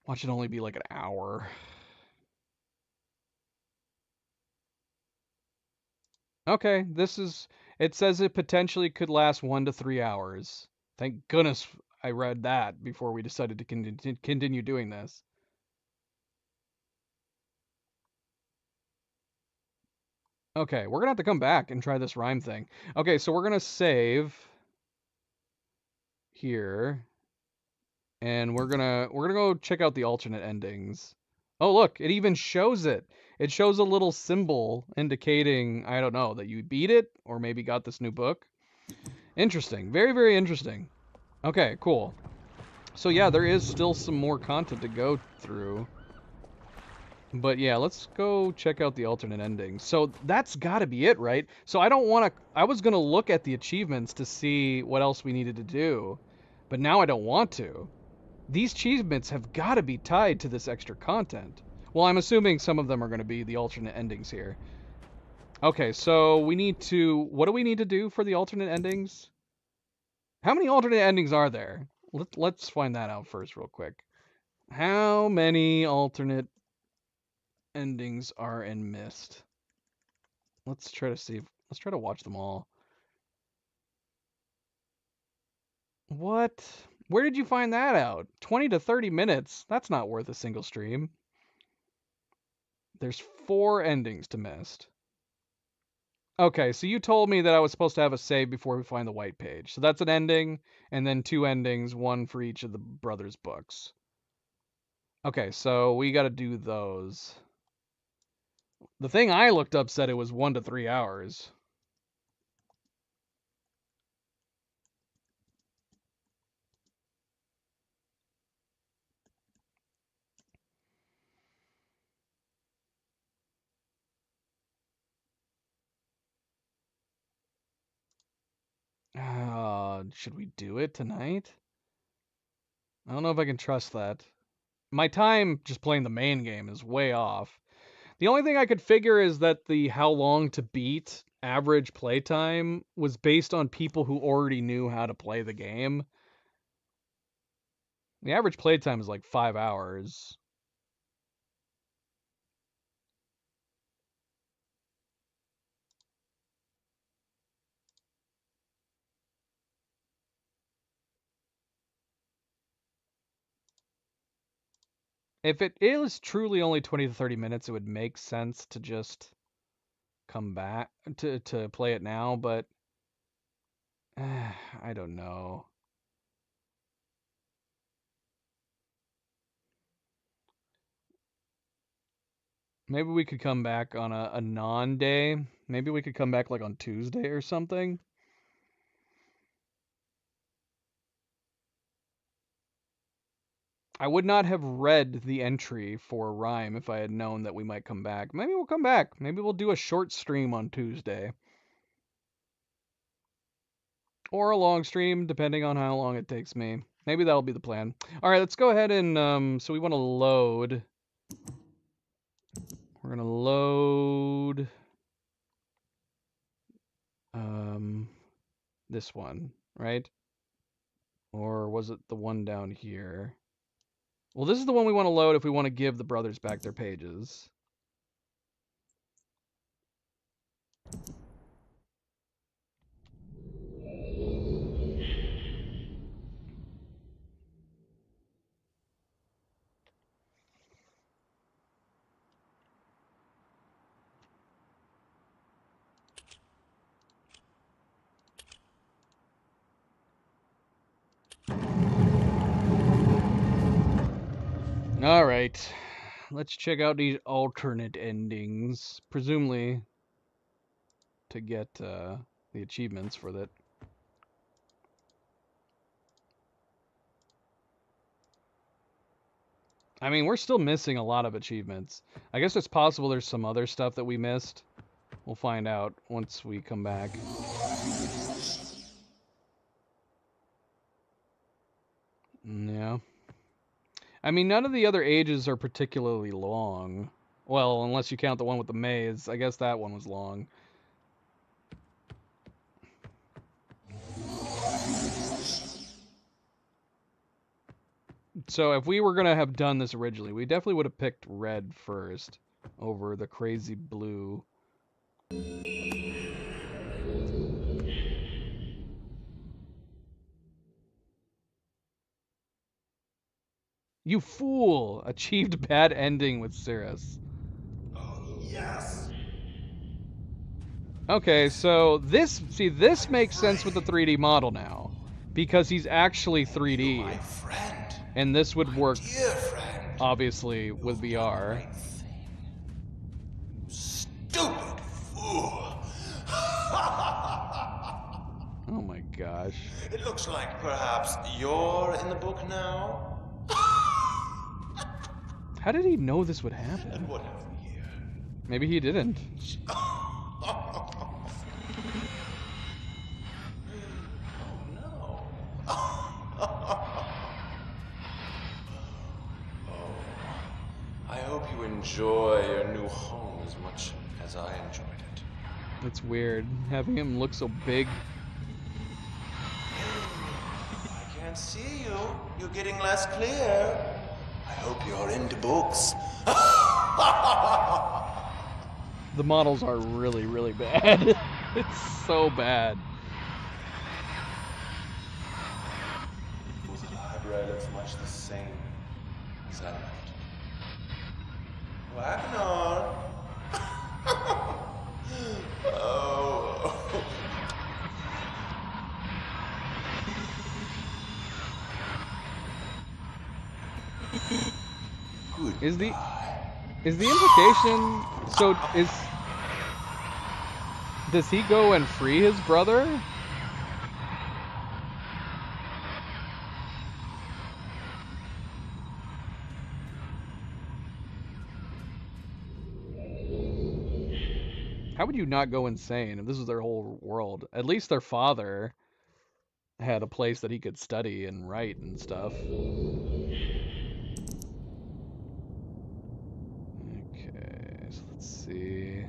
Watch it only be like an hour. Okay, it says it potentially could last 1 to 3 hours. Thank goodness I read that before we decided to continue doing this. Okay, we're gonna have to come back and try this rhyme thing. Okay, so we're gonna save here. And we're gonna go check out the alternate endings. Oh, look, it even shows it. It shows a little symbol indicating, I don't know, that you beat it or maybe got this new book. Interesting. Very, very interesting. Okay, cool. So yeah, there is still some more content to go through. But yeah, let's go check out the alternate endings. So that's got to be it, right? So I was going to look at the achievements to see what else we needed to do. But now I don't want to. These achievements have got to be tied to this extra content. Well, I'm assuming some of them are going to be the alternate endings here. Okay, so we need to... What do we need to do for the alternate endings? How many alternate endings are there? Let's find that out first real quick. How many alternate endings are in Myst? Let's try to see. Let's try to watch them all. What? Where did you find that out? 20 to 30 minutes. That's not worth a single stream. There's 4 endings to Myst. Okay, so you told me that I was supposed to have a save before we find the white page. So that's an ending, and then 2 endings, 1 for each of the brothers' books. Okay, so we got to do those. The thing I looked up said it was 1 to 3 hours. Should we do it tonight? I don't know if I can trust that. My time just playing the main game is way off. The only thing I could figure is that the how long to beat average playtime was based on people who already knew how to play the game. The average playtime is like 5 hours. If it is truly only 20 to 30 minutes, it would make sense to just come back to play it now, but I don't know. Maybe we could come back on a non-day. Maybe we could come back like on Tuesday or something. I would not have read the entry for Rhyme if I had known that we might come back. Maybe we'll come back. Maybe we'll do a short stream on Tuesday. Or a long stream, depending on how long it takes me. Maybe that'll be the plan. Alright, let's go ahead and, so we want to load. We're going to load... this one, right? Or was it the one down here? Well, this is the one we want to load if we want to give the brothers back their pages. All right. Let's check out these alternate endings, presumably to get the achievements for that. I mean, we're still missing a lot of achievements. I guess it's possible there's some other stuff that we missed. We'll find out once we come back. Yeah. I mean, none of the other ages are particularly long. Well, unless you count the one with the maze. I guess that one was long. So if we were going to have done this originally, we definitely would have picked red first over the crazy blue. You fool! Achieved bad ending with Cirrus. Oh, yes. Okay, so this makes sense with the 3D model now, because he's actually 3D, My friend. and this would work Dear friend. obviously with VR. Right thing. Stupid fool. Oh my gosh. It looks like perhaps you're in the book now. How did he know this would happen? And what have we here? Maybe he didn't. Oh no. I hope you enjoy your new home as much as I enjoyed it. It's weird having him look so big. I can't see you. You're getting less clear. I hope you're into books. The models are really, really bad. It's so bad. The library looks much the same as I left. Wagner. Oh. Good. Is the implication, so does he go and free his brother? How would you not go insane if this was their whole world? At least their father had a place that he could study and write and stuff. Okay, so let's see.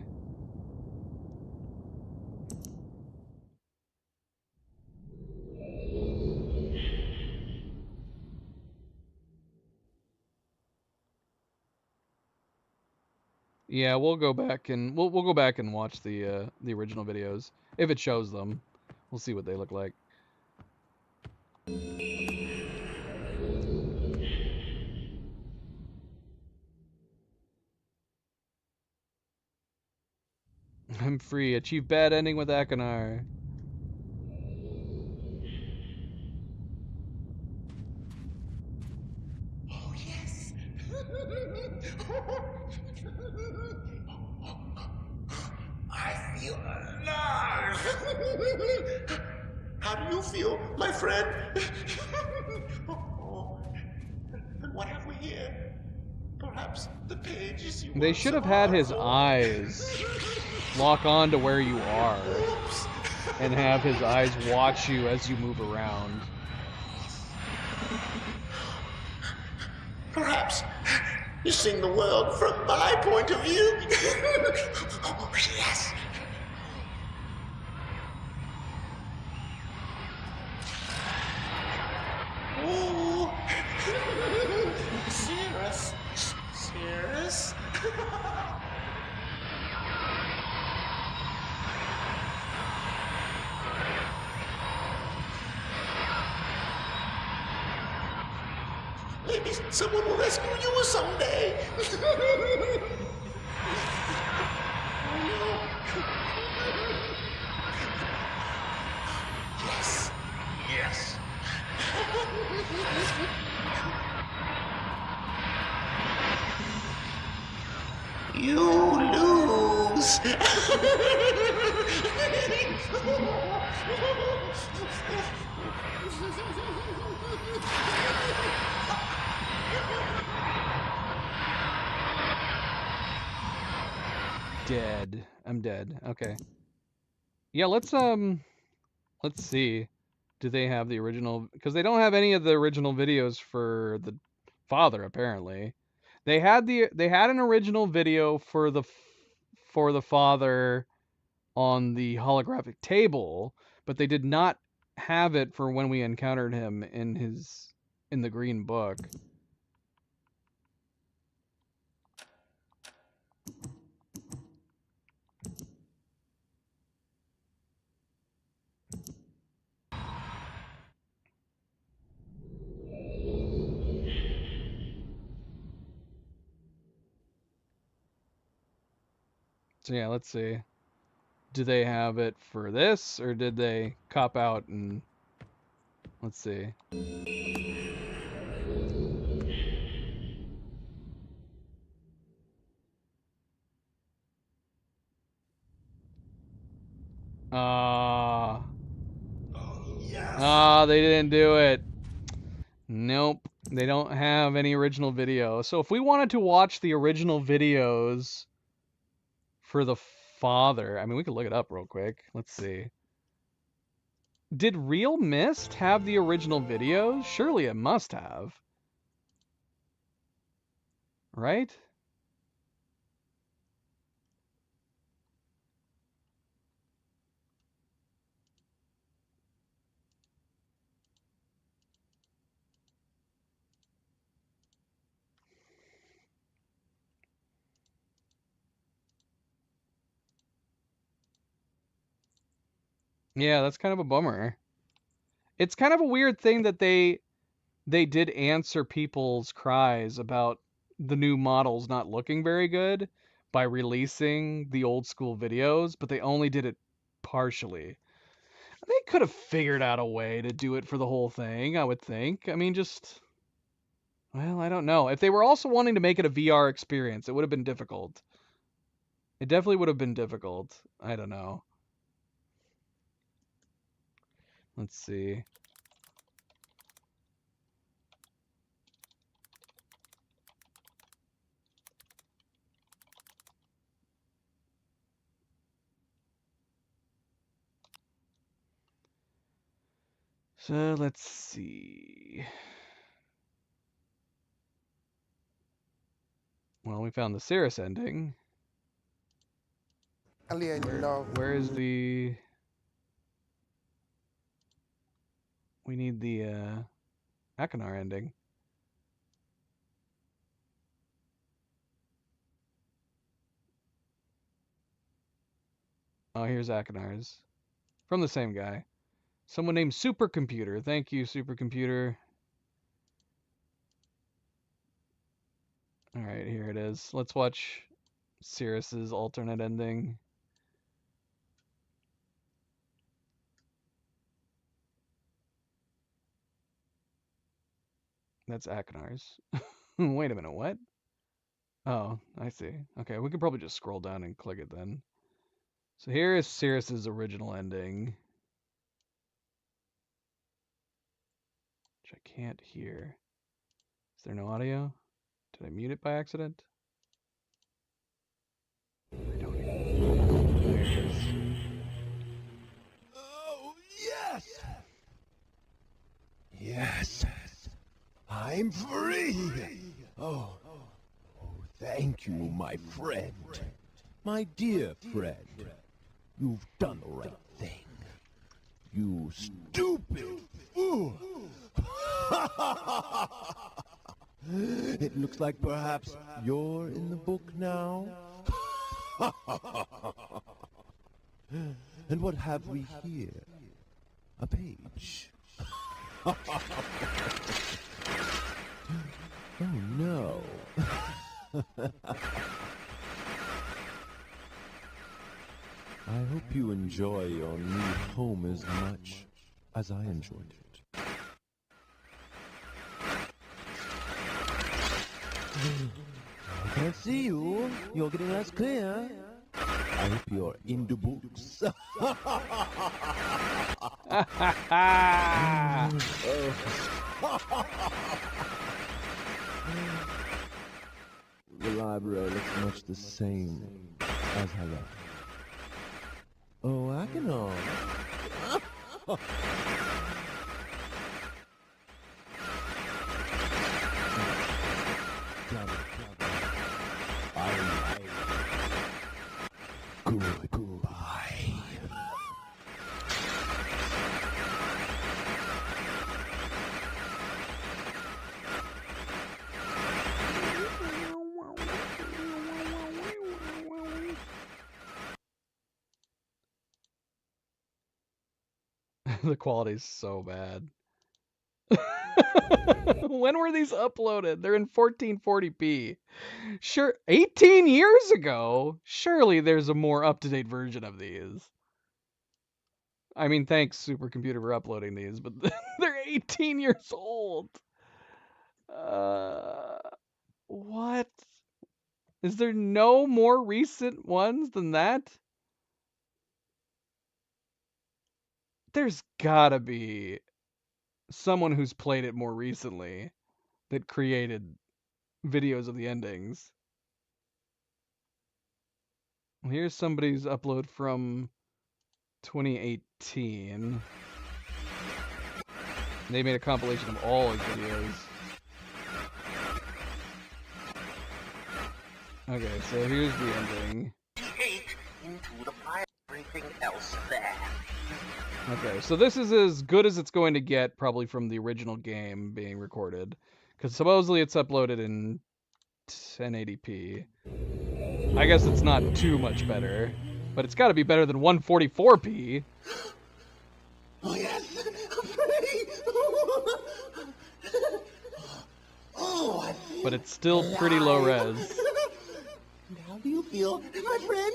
Yeah, we'll go back and we'll go back and watch the original videos if it shows them. We'll see what they look like. I'm free. Achieve bad ending with Akinar. Oh, yes. I feel alive. How do you feel, my friend? Oh, and what have we here? Perhaps the pages you They once should have had his marveled. eyes lock on to where you are Oops. and have his eyes watch you as you move around. Perhaps you're seeing the world from my point of view. Oh, yes. Ooh. Cirrus. Cirrus. Maybe someone will rescue you someday. Yes. Yes. You lose. Dead. I'm dead. Okay. Yeah, let's see. Do they have the original? Because they don't have any of the original videos for the father apparently. They had an original video for the father on the holographic table, but they did not have it for when we encountered him in the green book. So yeah, let's see. Do they have it for this, or did they cop out and... Let's see. They didn't do it. Nope. They don't have any original video. So if we wanted to watch the original videos for the father, I mean, we could look it up real quick. Let's see. Did Real Mist have the original videos? Surely it must have. Right? Yeah, that's kind of a bummer. It's kind of a weird thing that they did answer people's cries about the new models not looking very good by releasing the old school videos, but they only did it partially. They could have figured out a way to do it for the whole thing, I would think. I mean, just... Well, I don't know. If they were also wanting to make it a VR experience, it would have been difficult. It definitely would have been difficult. I don't know. Let's see. So let's see. Well, we found the Cirrus ending. Where is the... We need the Akinar ending. Oh, here's Akinar's. From the same guy. Someone named Supercomputer. Thank you, Supercomputer. Alright, here it is. Let's watch Cirrus's alternate ending. That's Akinar's. Wait a minute, what? Oh, I see. Okay, we could probably just scroll down and click it then. So here is Cirrus's original ending. Which I can't hear. Is there no audio? Did I mute it by accident? I don't even... There it is. Oh, yes! Yes! I'm free! Oh, thank you, my friend. My dear friend. You've done the right thing. You stupid fool! It looks like perhaps you're in the book now. And what have we here? A page. Oh no. I hope you enjoy your new home as much as I enjoyed it. can't see you. You're getting less clear. I hope you're in the books. The library looks much the same as I left. Oh, I can know. Goodbye. The quality's so bad. When were these uploaded? They're in 1440p. Sure, 18 years ago? Surely there's a more up-to-date version of these. I mean, thanks, Supercomputer, for uploading these, but they're 18 years old. What? Is there no more recent ones than that? There's gotta be someone who's played it more recently that created videos of the endings. Here's somebody's upload from 2018. They made a compilation of all his videos. Okay, so here's the ending. Into the fire, everything else there. Okay, so this is as good as it's going to get, probably from the original game being recorded, because supposedly it's uploaded in 1080p. I guess it's not too much better, but it's got to be better than 144p. Oh, yes. I'm free. Oh, I feel But it's still pretty low res. And how do you feel, my friend?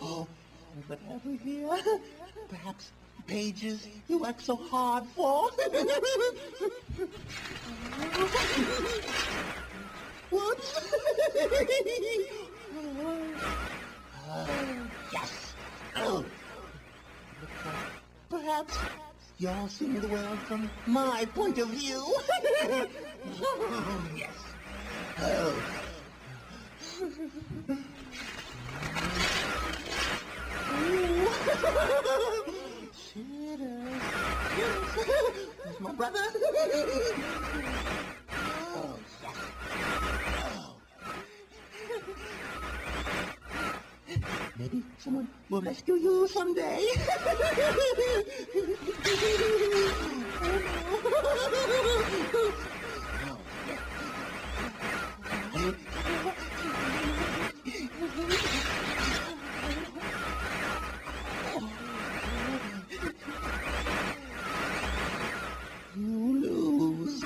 Oh, but have we here? Perhaps pages you worked so hard for? What? Yes. Oh. Perhaps you're seeing the world from my point of view. Yes. Oh. There's my brother. Oh, yes. Maybe someone will rescue you someday. You lose.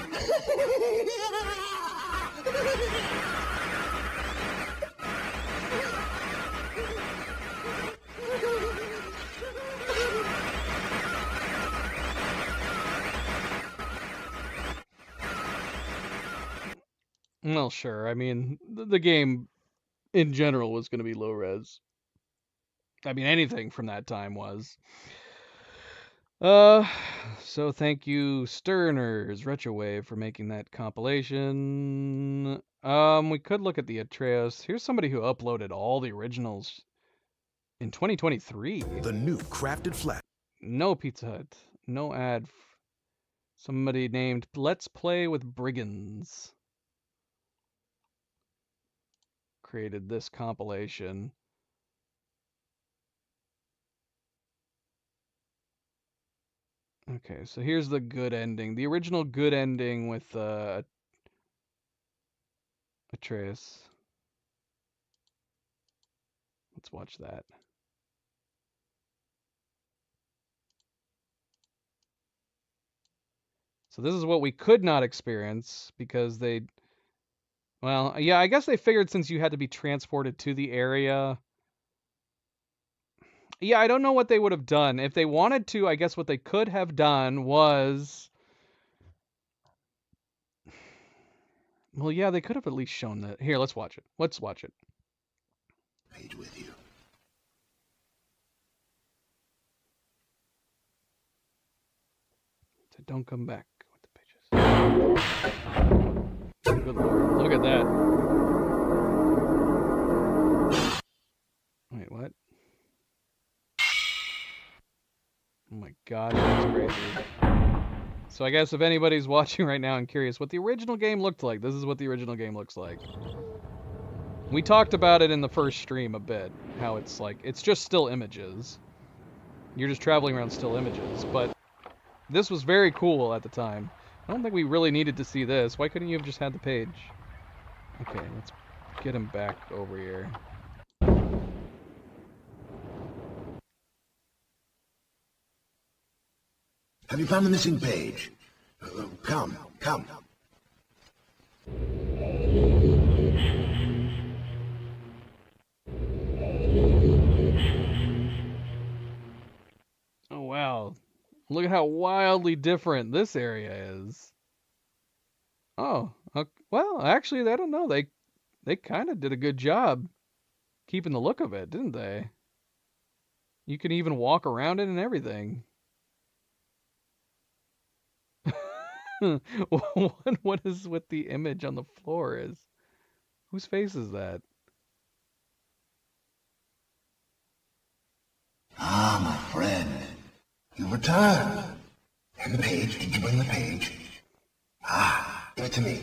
Well, sure. I mean, the game in general was going to be low res. I mean, anything from that time was. So thank you, Sterners Retrowave, for making that compilation. We could look at the Atreus. Here's somebody who uploaded all the originals in 2023. The new crafted flat. No Pizza Hut. No ad. Somebody named Let's Play with Brigands created this compilation. Okay, so here's the good ending. The original good ending with Atreus. Let's watch that. So this is what we could not experience because they... Well, yeah, I guess they figured since you had to be transported to the area... Yeah, I don't know what they would have done. If they wanted to, I guess what they could have done was... Well, yeah, they could have at least shown that. Here, let's watch it. Let's watch it. Page with you. So don't come back with the pages. Good lord. Look at that. Wait, what? Oh my god, that's crazy. So I guess if anybody's watching right now and curious what the original game looked like, this is what the original game looks like. We talked about it in the first stream a bit, how it's like, it's just still images. You're just traveling around still images, but this was very cool at the time. I don't think we really needed to see this. Why couldn't you have just had the page? Okay, let's get him back over here. Have you found the missing page? Come. Oh wow. Look at how wildly different this area is. Oh, well, actually, I don't know. They kind of did a good job keeping the look of it, didn't they? You can even walk around it and everything. What is with the image on the floor is? Whose face is that? Ah, my friend. You returned. And the page, did you bring the page? Ah, give it to me.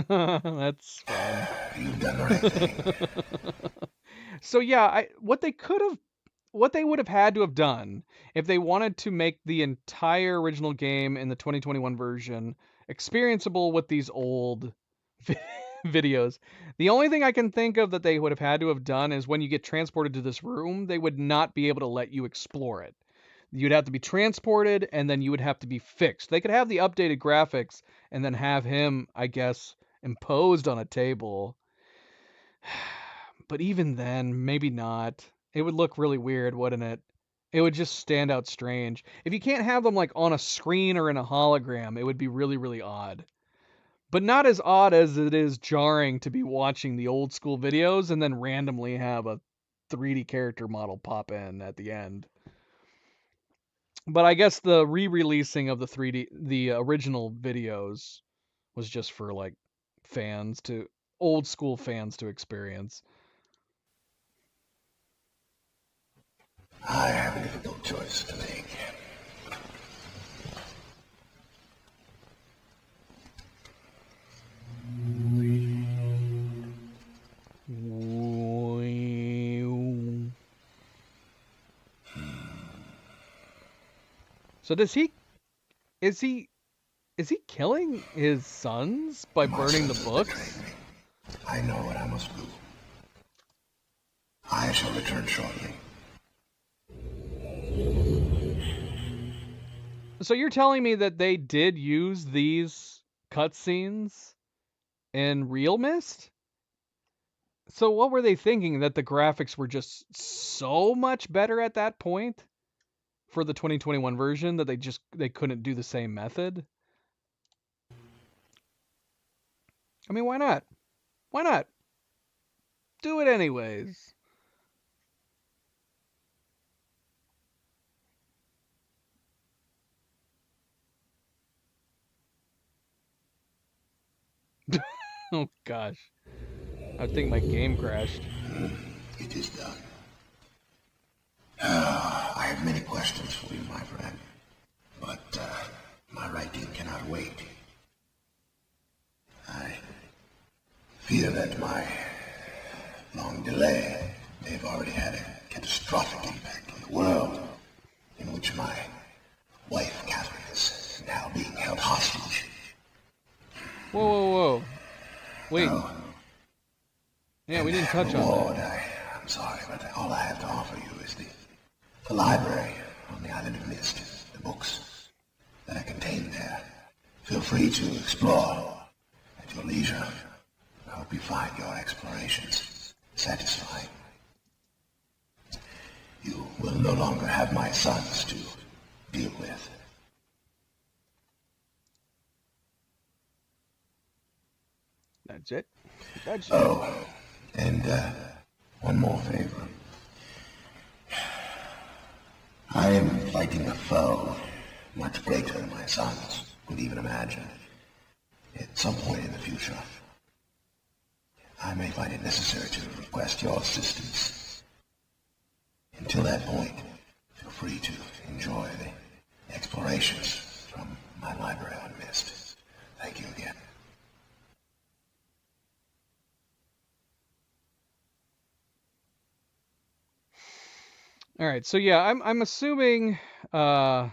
That's fun. You've done the right thing. So yeah, what they would have had to have done if they wanted to make the entire original game in the 2021 version experienceable with these old videos. The only thing I can think of that they would have had to have done is when you get transported to this room, they would not be able to let you explore it. You'd have to be transported, and then you would have to be fixed. They could have the updated graphics and then have him, I guess, imposed on a table. But even then, maybe not. It would look really weird, wouldn't it? It would just stand out strange. If you can't have them like on a screen or in a hologram, it would be really, really odd. But not as odd as it is jarring to be watching the old school videos and then randomly have a 3D character model pop in at the end. But I guess the re-releasing of the original videos was just for like old school fans to experience. I have a difficult choice to make. So is he killing his sons by burning the books? I know what I must do. I shall return shortly. So you're telling me that they did use these cutscenes in Real Mist? So what were they thinking? That the graphics were just so much better at that point for the 2021 version that they couldn't do the same method? I mean, why not? Why not? Do it anyways. Oh gosh. I think my game crashed. It is done. I have many questions for you, my friend. But my writing cannot wait. I fear that my long delay may have already had a catastrophic impact on the world in which my wife, Catherine, is now being held hostage. Whoa. Wait. Yeah, we didn't touch on Lord, that. I'm sorry, but all I have to offer you is the library on the Island of Mist, the books that are contained there. Feel free to explore at your leisure. I hope you find your explorations satisfying. You will no longer have my sons to deal with. That's it. That's it. Oh, and one more favor. I am fighting a foe much greater than my sons could even imagine. At some point in the future, I may find it necessary to request your assistance. Until that point, feel free to enjoy the explorations from my library on Mist. Thank you again. All right, so yeah, I'm assuming. So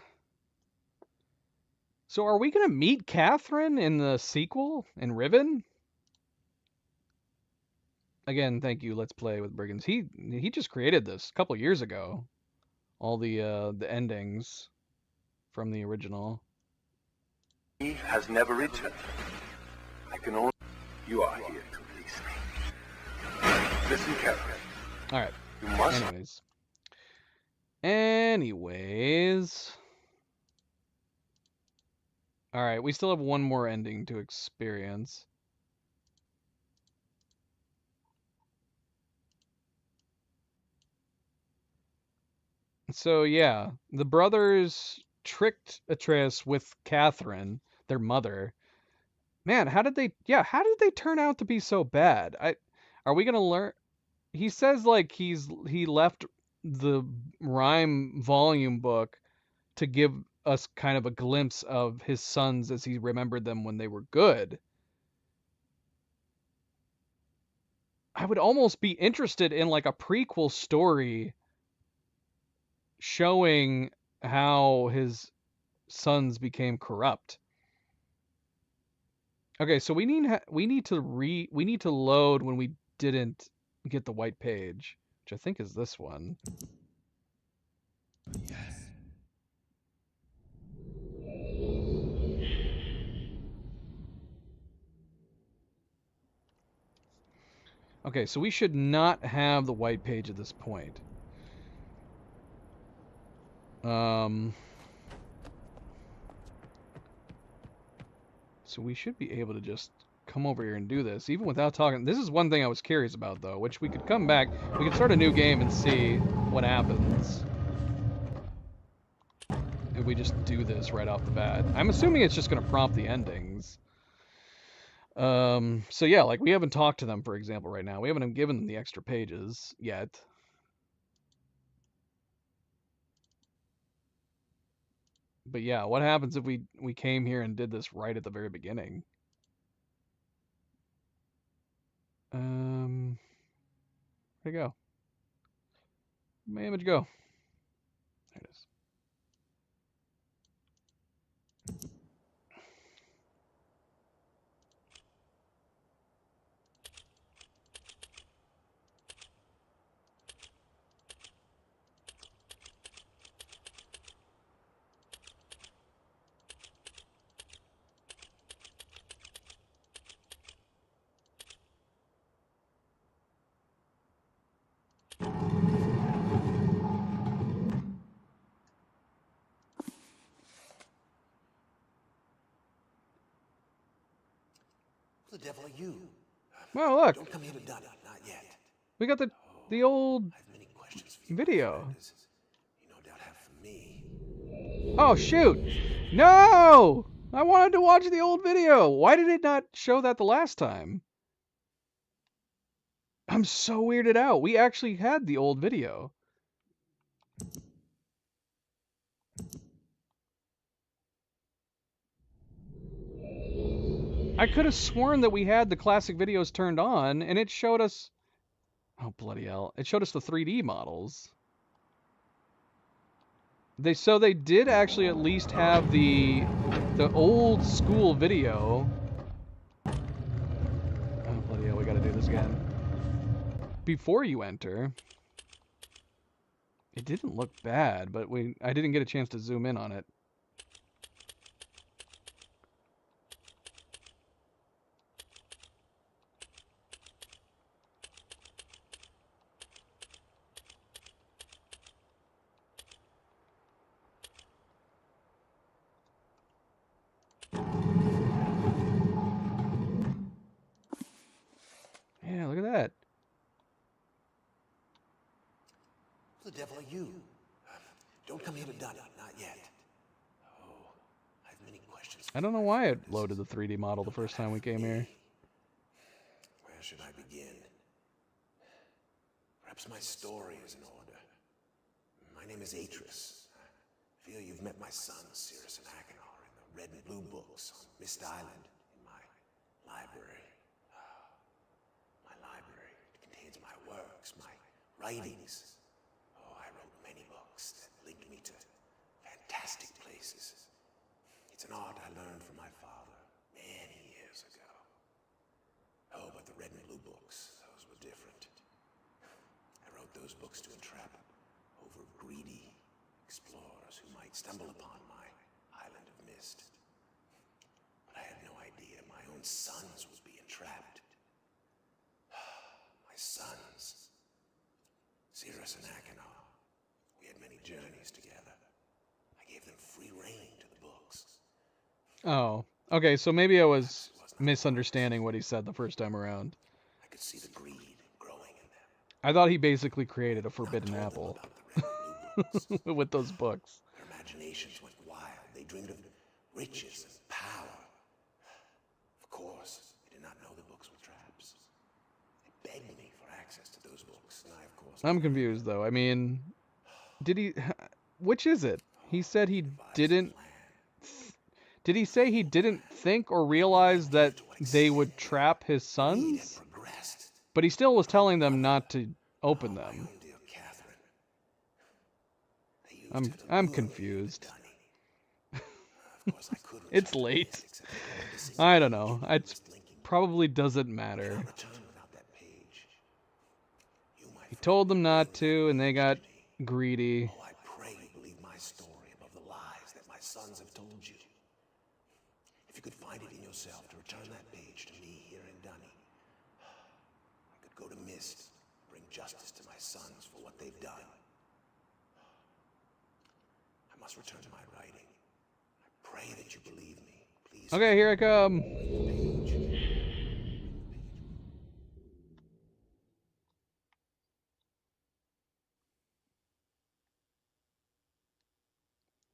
are we gonna meet Catherine in the sequel in Riven? Again, thank you. Let's Play with Brigands. He just created this a couple years ago. All the endings from the original. He has never returned. I can only... You are here to release me. Listen carefully. All right. You must... Anyways. All right, we still have one more ending to experience. So yeah, the brothers tricked Atreus with Catherine, their mother. Man, how did they turn out to be so bad? Are we gonna learn? He says like he left the rhyme volume book to give us kind of a glimpse of his sons as he remembered them when they were good. I would almost be interested in like a prequel story showing how his sons became corrupt. Okay, so we need to load when we didn't get the white page, which I think is this one. Yes. Okay, so we should not have the white page at this point. So we should be able to just come over here and do this, even without talking. This is one thing I was curious about, though, which we could come back. We could start a new game and see what happens if we just do this right off the bat. I'm assuming it's just going to prompt the endings. So yeah, like we haven't talked to them, for example, right now. We haven't given them the extra pages yet. But yeah, what happens if we came here and did this right at the very beginning? Where'd it go? Where'd my image go? There it is. Who the devil are you? Well, look, Don't come here to die. Not yet. we got the old I have many questions for you. video. As you no doubt have for me. Oh, shoot! No! I wanted to watch the old video. Why did it not show that the last time? I'm so weirded out. We actually had the old video. I could have sworn that we had the classic videos turned on, and it showed us... Oh, bloody hell. It showed us the 3D models. So they did actually at least have the old school video. Oh, bloody hell, we gotta do this again. Before you enter. It didn't look bad, but I didn't get a chance to zoom in on it. devil are you? Don't come here to Dunny, not yet. Oh, I have many questions. I don't know why it loaded the 3D model the first time we came here. Where should I begin? Perhaps my story is in order. My name is Atris. I feel you've met my sons, Cirrus and Achenar, in the red and blue books on Mist Island in my library. My library. It contains my works, my writings. Oh, I wrote many books that linked me to fantastic places. It's an art I learned from my father many years ago. Oh, but the red and blue books, those were different. I wrote those books to entrap over greedy explorers who might stumble upon my island of mist. But I had no idea my own sons would be entrapped. My sons. Cirrus and Achenar. We had many journeys together. I gave them free rein to the books. Oh, okay, so maybe I was misunderstanding what he said the first time around. I could see the greed growing in them. I thought he basically created a I forbidden told them apple about the red and blue books. with those books. Their imaginations went wild. They dreamed of riches and power. Of course, they did not know the books were traps. They begged me for access to those books, and I, of course... I'm confused, though. I mean, did he... Which is it? He said he didn't... Did he say he didn't think or realize that they would trap his sons? progressed. But he still was telling them not to open My them. own dear Catherine. They used her to I'm lure me confused. into Dunny. Of course, I couldn't It's return late. this except for going to see I the don't know. people It was linking me. probably doesn't I matter. cannot return without that page. You, my He friend, told them not really to, and they got me. greedy. Oh, I pray you believe my story above the lies that my sons have told you. If you could find it in yourself to return that page to me here in Dunny, I could go to Mist, bring justice to my sons for what they've done. I must return to my writing. I pray that you believe me. Please. Okay, here I come. Bring the page.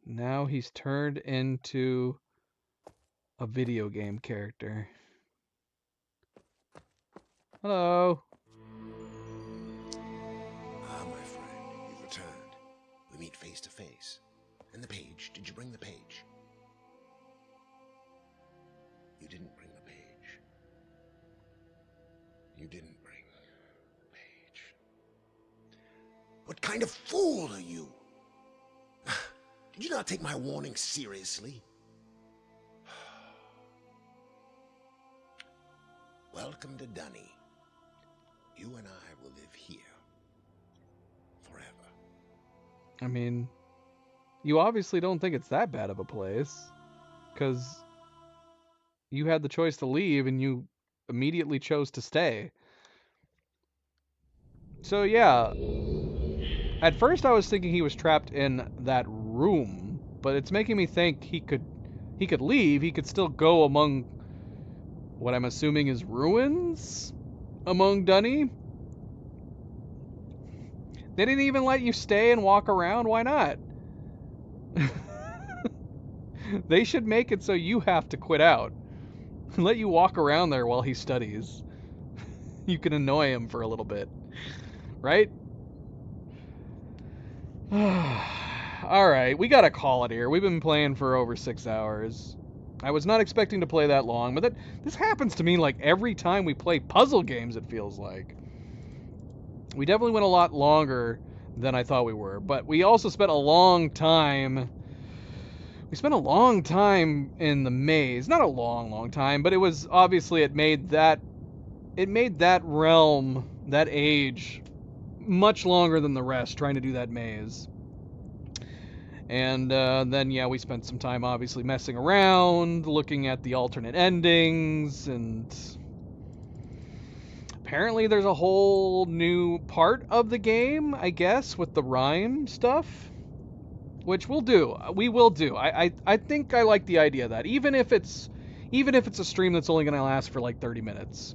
Now he's turned into a video game character. Hello. Ah, my friend, you've returned. We meet face to face. And the page, did you bring the page? You didn't bring the page. You didn't bring the page. What kind of fool are you? Did you not take my warning seriously? Welcome to Dunny. You and I will live here forever. I mean, you obviously don't think it's that bad of a place, because you had the choice to leave and you immediately chose to stay. So yeah, at first I was thinking he was trapped in that room, but it's making me think he could leave. He could still go among what I'm assuming is ruins among Dunny. They didn't even let you stay and walk around. Why not? They should make it so you have to quit out. Let you walk around there while he studies. You can annoy him for a little bit. Right? Alright, we gotta call it here. We've been playing for over 6 hours. I was not expecting to play that long, but this happens to me like every time we play puzzle games, it feels like. We definitely went a lot longer than I thought we were, but we also spent a long time... We spent a long time in the maze. Not a long time, but it was obviously it made that realm, that age, much longer than the rest trying to do that maze. And then, yeah, we spent some time obviously messing around, looking at the alternate endings, and apparently there's a whole new part of the game, I guess, with the rhyme stuff, which we'll do. We will do. I think I like the idea of that, even if it's a stream that's only going to last for like 30 minutes.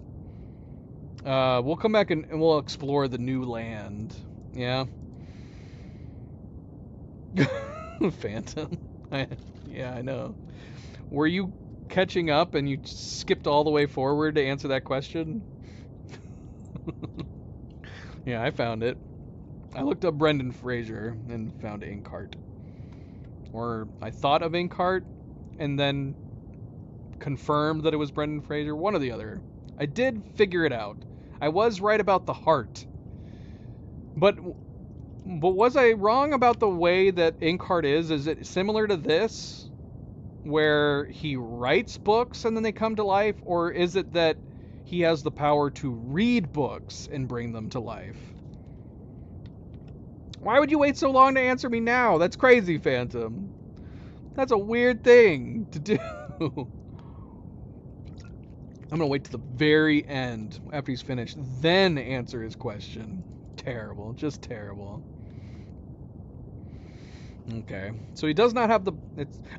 We'll come back and we'll explore the new land. Yeah. Phantom. Yeah, I know. Were you catching up and you skipped all the way forward to answer that question? Yeah, I found it. I looked up Brendan Fraser and found Inkheart. Or I thought of Inkheart and then confirmed that it was Brendan Fraser. One or the other. I did figure it out. I was right about the heart. But was I wrong about the way that Inkheart is? Is it similar to this? Where he writes books and then they come to life? Or is it that he has the power to read books and bring them to life? Why would you wait so long to answer me now? That's crazy, Phantom. That's a weird thing to do. I'm gonna wait to the very end after he's finished, then answer his question. Terrible, just terrible. Okay, so he does not have the...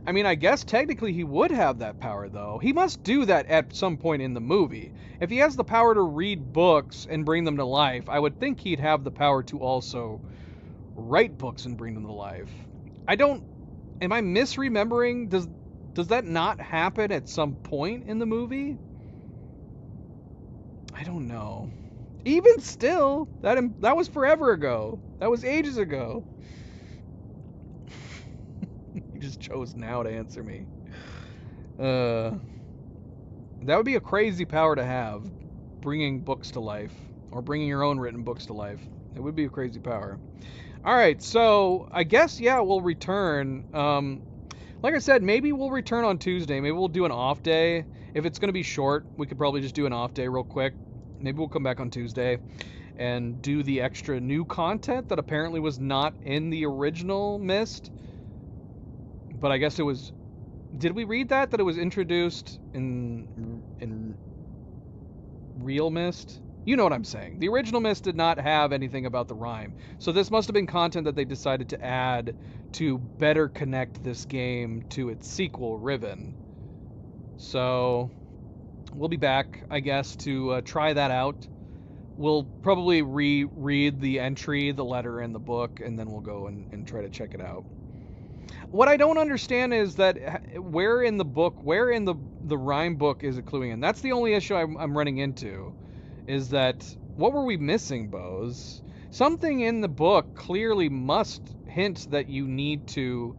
I mean, I guess technically he would have that power, though. He must do that at some point in the movie. If he has the power to read books and bring them to life, I would think he'd have the power to also write books and bring them to life. I don't... Am I misremembering? Does that not happen at some point in the movie? I don't know. Even still, that was forever ago. That was ages ago. You just chose now to answer me. That would be a crazy power to have, bringing books to life, or bringing your own written books to life. It would be a crazy power. All right, so I guess, yeah, we'll return. Like I said, maybe we'll return on Tuesday. Maybe we'll do an off day. If it's going to be short, we could probably just do an off day real quick. Maybe we'll come back on Tuesday and do the extra new content that apparently was not in the original Myst. But I guess it was... Did we read that it was introduced in real Myst? You know what I'm saying. The original Myst did not have anything about the rhyme. So this must have been content that they decided to add to better connect this game to its sequel, Riven. So we'll be back, I guess, to try that out. We'll probably reread the entry, the letter, and the book, and then we'll go and try to check it out. What I don't understand is that where in the rhyme book is it cluing in? That's the only issue I'm running into. Is that, what were we missing, Bose? Something in the book clearly must hint that you need to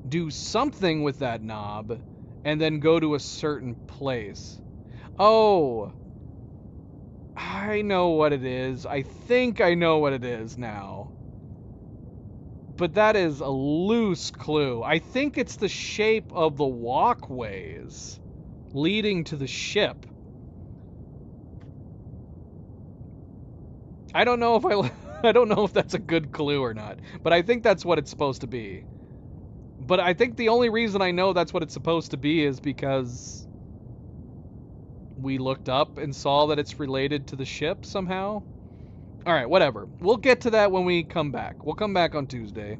do something with that knob and then go to a certain place. Oh, I know what it is. I think I know what it is now. But that is a loose clue. I think it's the shape of the walkways leading to the ship. I don't know if that's a good clue or not, but I think that's what it's supposed to be. But I think the only reason I know that's what it's supposed to be is because we looked up and saw that it's related to the ship somehow. All right, whatever. We'll get to that when we come back. We'll come back on Tuesday.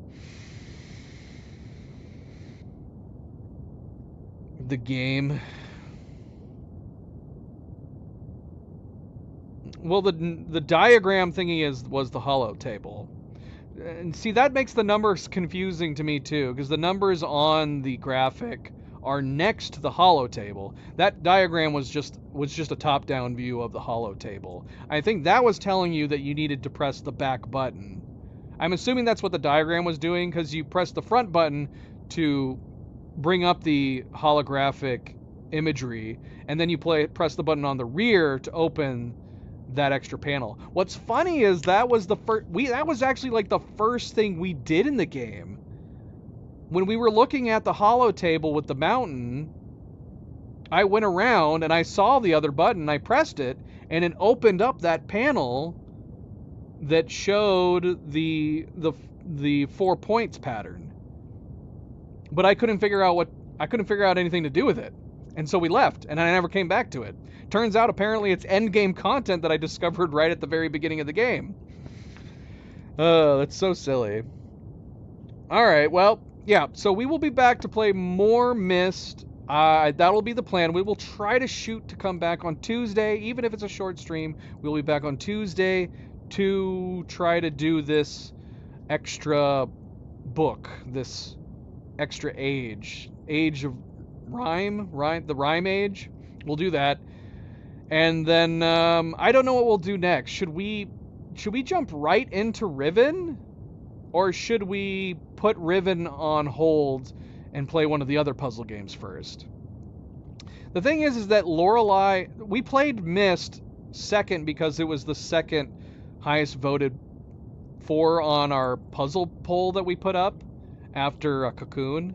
The game. Well, the diagram thingy was the hollow table. And see, that makes the numbers confusing to me too, because the numbers on the graphic are next to the hollow table. That diagram was just a top-down view of the hollow table. I think that was telling you that you needed to press the back button. I'm assuming that's what the diagram was doing, because you press the front button to bring up the holographic imagery, and then you press the button on the rear to open that extra panel. What's funny is that was actually like the first thing we did in the game. When we were looking at the hollow table with the mountain, I went around and I saw the other button, I pressed it, and it opened up that panel that showed the 4 points pattern. But I couldn't figure out anything to do with it. And so we left, and I never came back to it. Turns out apparently it's endgame content that I discovered right at the very beginning of the game. That's so silly. Alright, well, yeah, so we will be back to play more Myst. That'll be the plan. We will try to shoot to come back on Tuesday, even if it's a short stream. We'll be back on Tuesday to try to do this extra book, this extra age. Age of Rhyme, the Rhyme Age. We'll do that. And then I don't know what we'll do next. Should we jump right into Riven? Or should we put Riven on hold and play one of the other puzzle games first? The thing is that Lorelei, we played Myst second because it was the second highest voted for on our puzzle poll that we put up after Cocoon.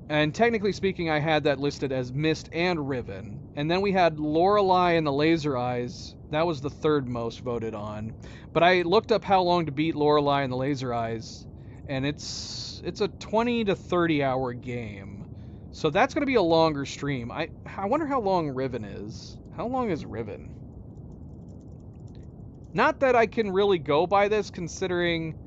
And technically speaking, I had that listed as Myst and Riven. And then we had Lorelei and the Laser Eyes. That was the third most voted on. But I looked up how long to beat Lorelei and the Laser Eyes, and it's a 20 to 30 hour game. So that's going to be a longer stream. I wonder how long Riven is. How long is Riven? Not that I can really go by this, considering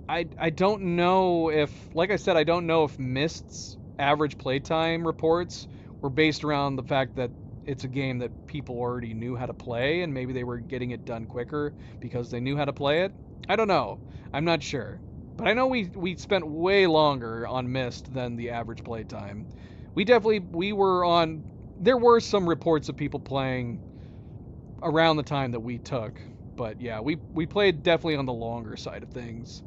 I don't know if, like I said, I don't know if Myst's average playtime reports were based around the fact that it's a game that people already knew how to play, and maybe they were getting it done quicker because they knew how to play it. I don't know. I'm not sure. But I know we spent way longer on Myst than the average playtime. There were some reports of people playing around the time that we took. But yeah, we played definitely on the longer side of things.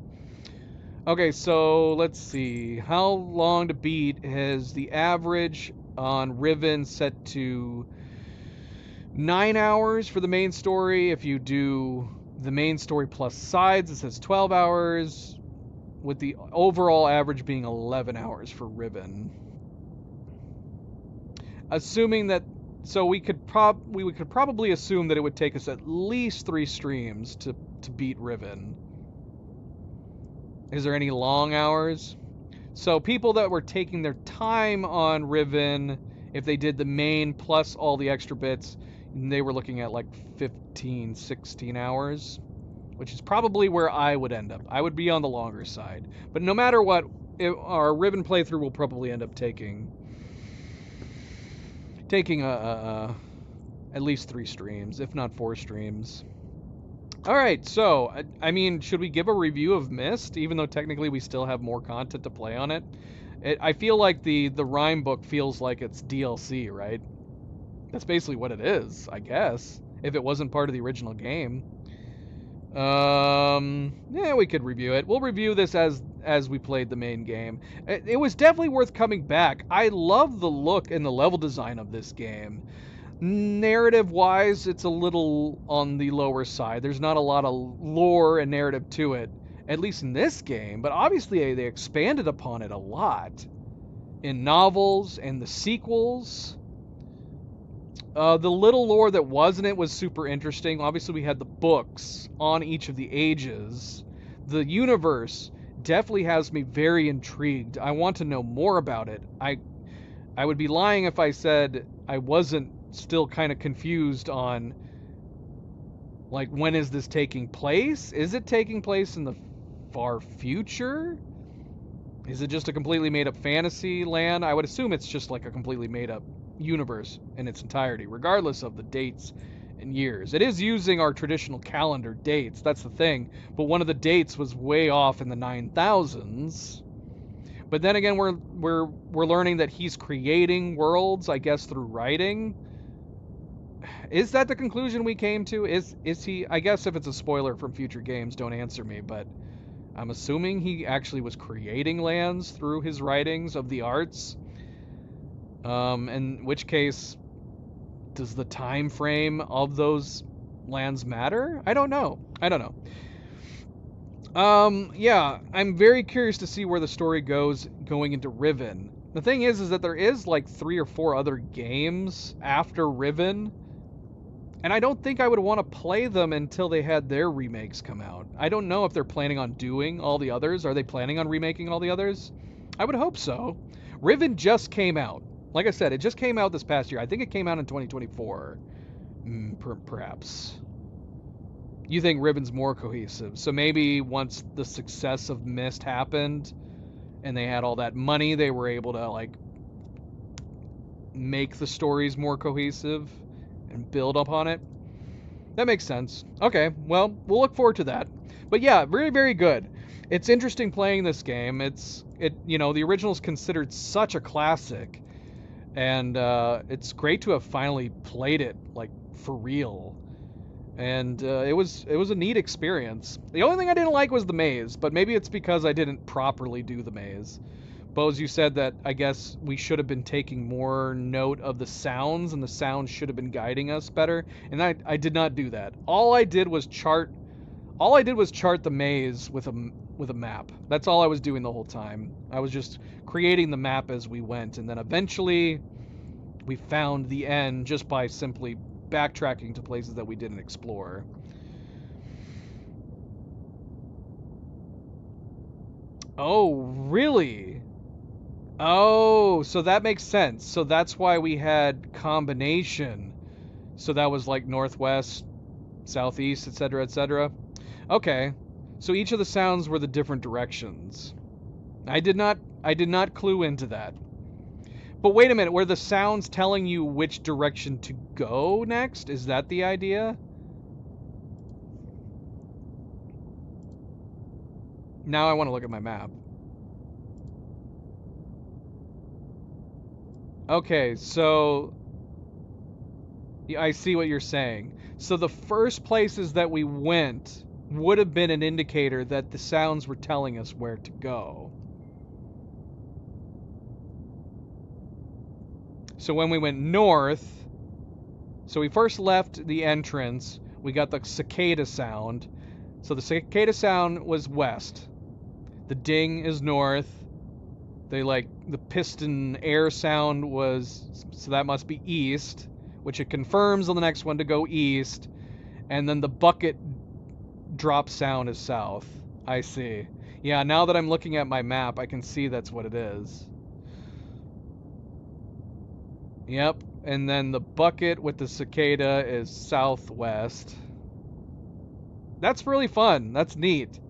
Okay, so let's see. How long to beat is the average on Riven set to 9 hours for the main story. If you do the main story plus sides, it says 12 hours, with the overall average being 11 hours for Riven. Assuming that, so we could probably assume that it would take us at least 3 streams to beat Riven. Is there any long hours? So people that were taking their time on Riven, if they did the main plus all the extra bits, they were looking at like 15, 16 hours, which is probably where I would end up. I would be on the longer side. But no matter what, our Riven playthrough will probably end up taking at least 3 streams, if not 4 streams. Alright, so, I mean, should we give a review of Myst, even though technically we still have more content to play on it? I feel like the Rhyme book feels like it's DLC, right? That's basically what it is, I guess, if it wasn't part of the original game. Yeah, we could review it. We'll review this as we played the main game. It was definitely worth coming back. I love the look and the level design of this game. Narrative-wise, it's a little on the lower side. There's not a lot of lore and narrative to it, at least in this game, but obviously they expanded upon it a lot in novels and the sequels. The little lore that was in it was super interesting. Obviously, we had the books on each of the ages. The universe definitely has me very intrigued. I want to know more about it. I would be lying if I said I wasn't still kind of confused on, like, when is this taking place? Is it taking place in the far future? Is it just a completely made-up fantasy land? I would assume it's just like a completely made-up universe in its entirety, regardless of the dates and years. It is using our traditional calendar dates, that's the thing, but one of the dates was way off in the 9000s. But then again, we're learning that he's creating worlds, I guess, through writing. Is that the conclusion we came to? Is he? I guess if it's a spoiler from future games, don't answer me, but I'm assuming he actually was creating lands through his writings of the arts. In which case, does the time frame of those lands matter? I don't know. Yeah, I'm very curious to see where the story goes going into Riven. The thing is that there is like 3 or 4 other games after Riven, and I don't think I would want to play them until they had their remakes come out. I don't know if they're planning on doing all the others. Are they planning on remaking all the others? I would hope so. Riven just came out. Like I said, it just came out this past year. I think it came out in 2024, perhaps. You think Riven's more cohesive. So maybe once the success of Myst happened and they had all that money, they were able to, like, make the stories more cohesive and build upon it. That makes sense. Okay, well, we'll look forward to that. But yeah, very, very good. It's interesting playing this game. It's the original is considered such a classic, and it's great to have finally played it like for real. And it was a neat experience. The only thing I didn't like was the maze, but maybe it's because I didn't properly do the maze. Bose, you said that I guess we should have been taking more note of the sounds, and the sounds should have been guiding us better. And I did not do that. All I did was chart the maze with a map. That's all I was doing the whole time. I was just creating the map as we went, and then eventually we found the end just by simply backtracking to places that we didn't explore. Oh, really? Oh, so that makes sense. So that's why we had combination. So that was like northwest, southeast, etc., etc. Okay. So each of the sounds were the different directions. I did not clue into that. But wait a minute, were the sounds telling you which direction to go next? Is that the idea? Now I want to look at my map. Okay, so I see what you're saying. So the first places that we went would have been an indicator that the sounds were telling us where to go. So when we went north, so we first left the entrance, we got the cicada sound. So the cicada sound was west. The ding is north. The piston air sound was, so that must be east, which it confirms on the next one to go east. And then the bucket drop sound is south. I see. Yeah, now that I'm looking at my map, I can see that's what it is. Yep, and then the bucket with the cicada is southwest. That's really fun. That's neat.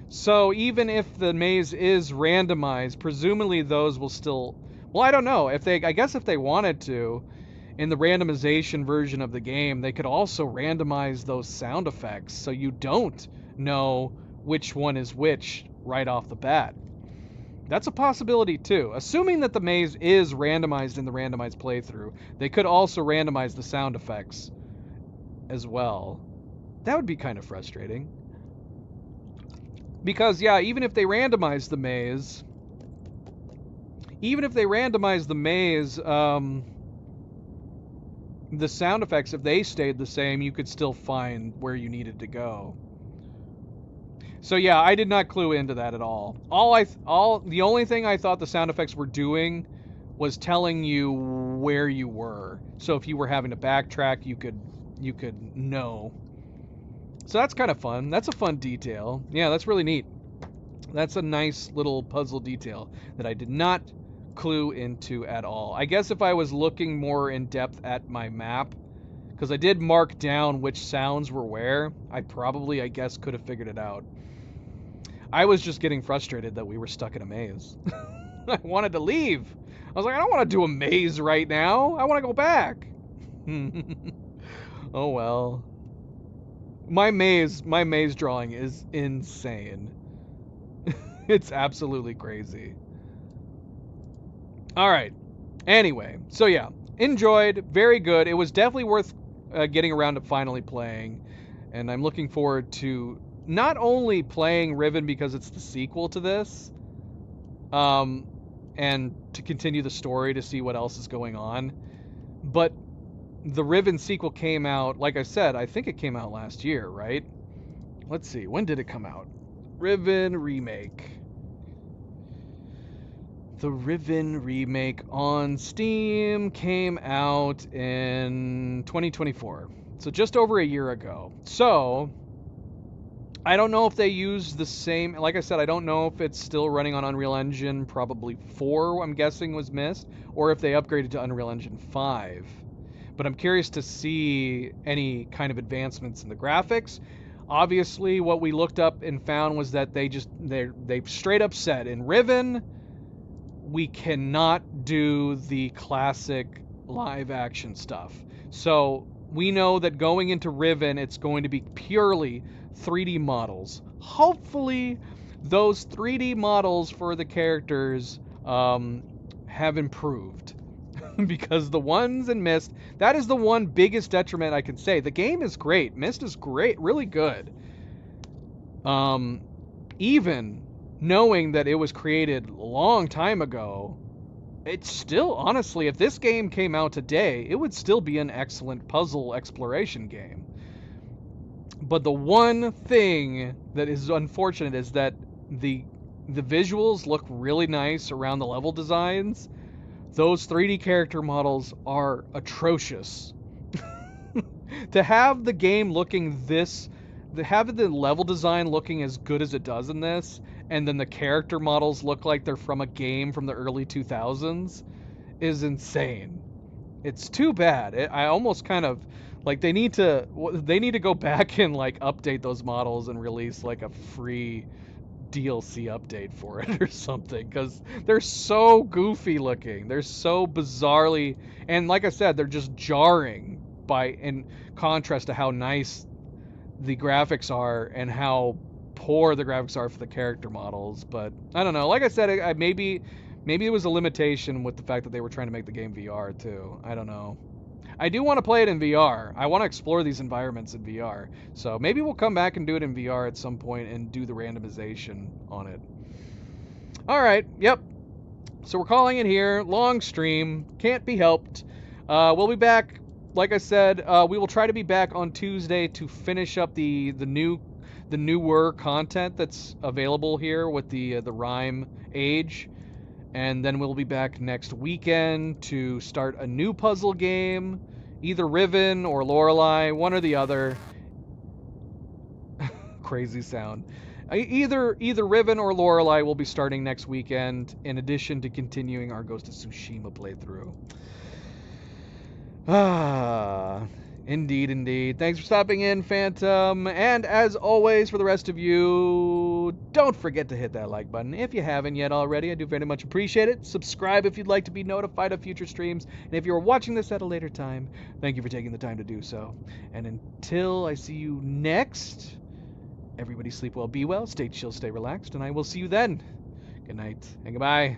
So even if the maze is randomized, presumably those will still... Well, I don't know. I guess if they wanted to, in the randomization version of the game, they could also randomize those sound effects so you don't know which one is which right off the bat. That's a possibility too. Assuming that the maze is randomized in the randomized playthrough, they could also randomize the sound effects as well. That would be kind of frustrating. Because, yeah, even if they randomize the maze, the sound effects, if they stayed the same, you could still find where you needed to go. So yeah, I did not clue into that at all. The only thing I thought the sound effects were doing was telling you where you were. So if you were having to backtrack, you could know. So that's kind of fun. That's a fun detail. Yeah, that's really neat. That's a nice little puzzle detail that I did not clue into at all. I guess if I was looking more in depth at my map, because I did mark down which sounds were where, I guess, could have figured it out. I was just getting frustrated that we were stuck in a maze. I wanted to leave. I was like, I don't want to do a maze right now. I want to go back. Oh well. My maze drawing is insane. It's absolutely crazy. All right. Anyway, so yeah, enjoyed. Very good. It was definitely worth getting around to finally playing, and I'm looking forward to not only playing Riven because it's the sequel to this, and to continue the story to see what else is going on, but the Riven sequel came out, like I said, I think it came out last year, right? Let's see, when did it come out? Riven Remake. The Riven Remake on Steam came out in 2024. So just over a year ago. So, I don't know if they used the same... Like I said, I don't know if it's still running on Unreal Engine. Probably 4, I'm guessing, was missed. Or if they upgraded to Unreal Engine 5. But I'm curious to see any kind of advancements in the graphics. Obviously, what we looked up and found was that they straight up said, in Riven, we cannot do the classic live action stuff. So we know that going into Riven, it's going to be purely 3D models. Hopefully those 3D models for the characters have improved. Because the ones in Myst, that is the one biggest detriment I can say. The game is great. Myst is great, really good. Even knowing that it was created a long time ago, it's still, honestly, if this game came out today, it would still be an excellent puzzle exploration game. But the one thing that is unfortunate is that the visuals look really nice around the level designs. Those 3D character models are atrocious. To have the game looking this, to have the level design looking as good as it does in this, and then the character models look like they're from a game from the early 2000s, is insane. It's too bad. I almost kind of like they need to go back and like update those models and release like a free DLC update for it or something, because they're so goofy looking. They're so bizarrely, and like I said, they're just jarring in contrast to how nice the graphics are and how poor the graphics are for the character models. But I don't know. Like I said, maybe it was a limitation with the fact that they were trying to make the game VR too. I don't know. I do want to play it in VR. I want to explore these environments in VR. So maybe we'll come back and do it in VR at some point and do the randomization on it. All right. Yep. So we're calling it here. Long stream. Can't be helped. We'll be back. Like I said, we will try to be back on Tuesday to finish up the newer content that's available here with the Rime Age. And then we'll be back next weekend to start a new puzzle game, either Riven or Lorelei, one or the other. Crazy sound. Either Riven or Lorelei will be starting next weekend, in addition to continuing our Ghost of Tsushima playthrough. Indeed. Thanks for stopping in, Phantom. And as always, for the rest of you, don't forget to hit that like button if you haven't yet already. I do very much appreciate it. Subscribe if you'd like to be notified of future streams. And if you're watching this at a later time, thank you for taking the time to do so. And until I see you next, everybody sleep well, be well, stay chill, stay relaxed, and I will see you then. Good night and goodbye.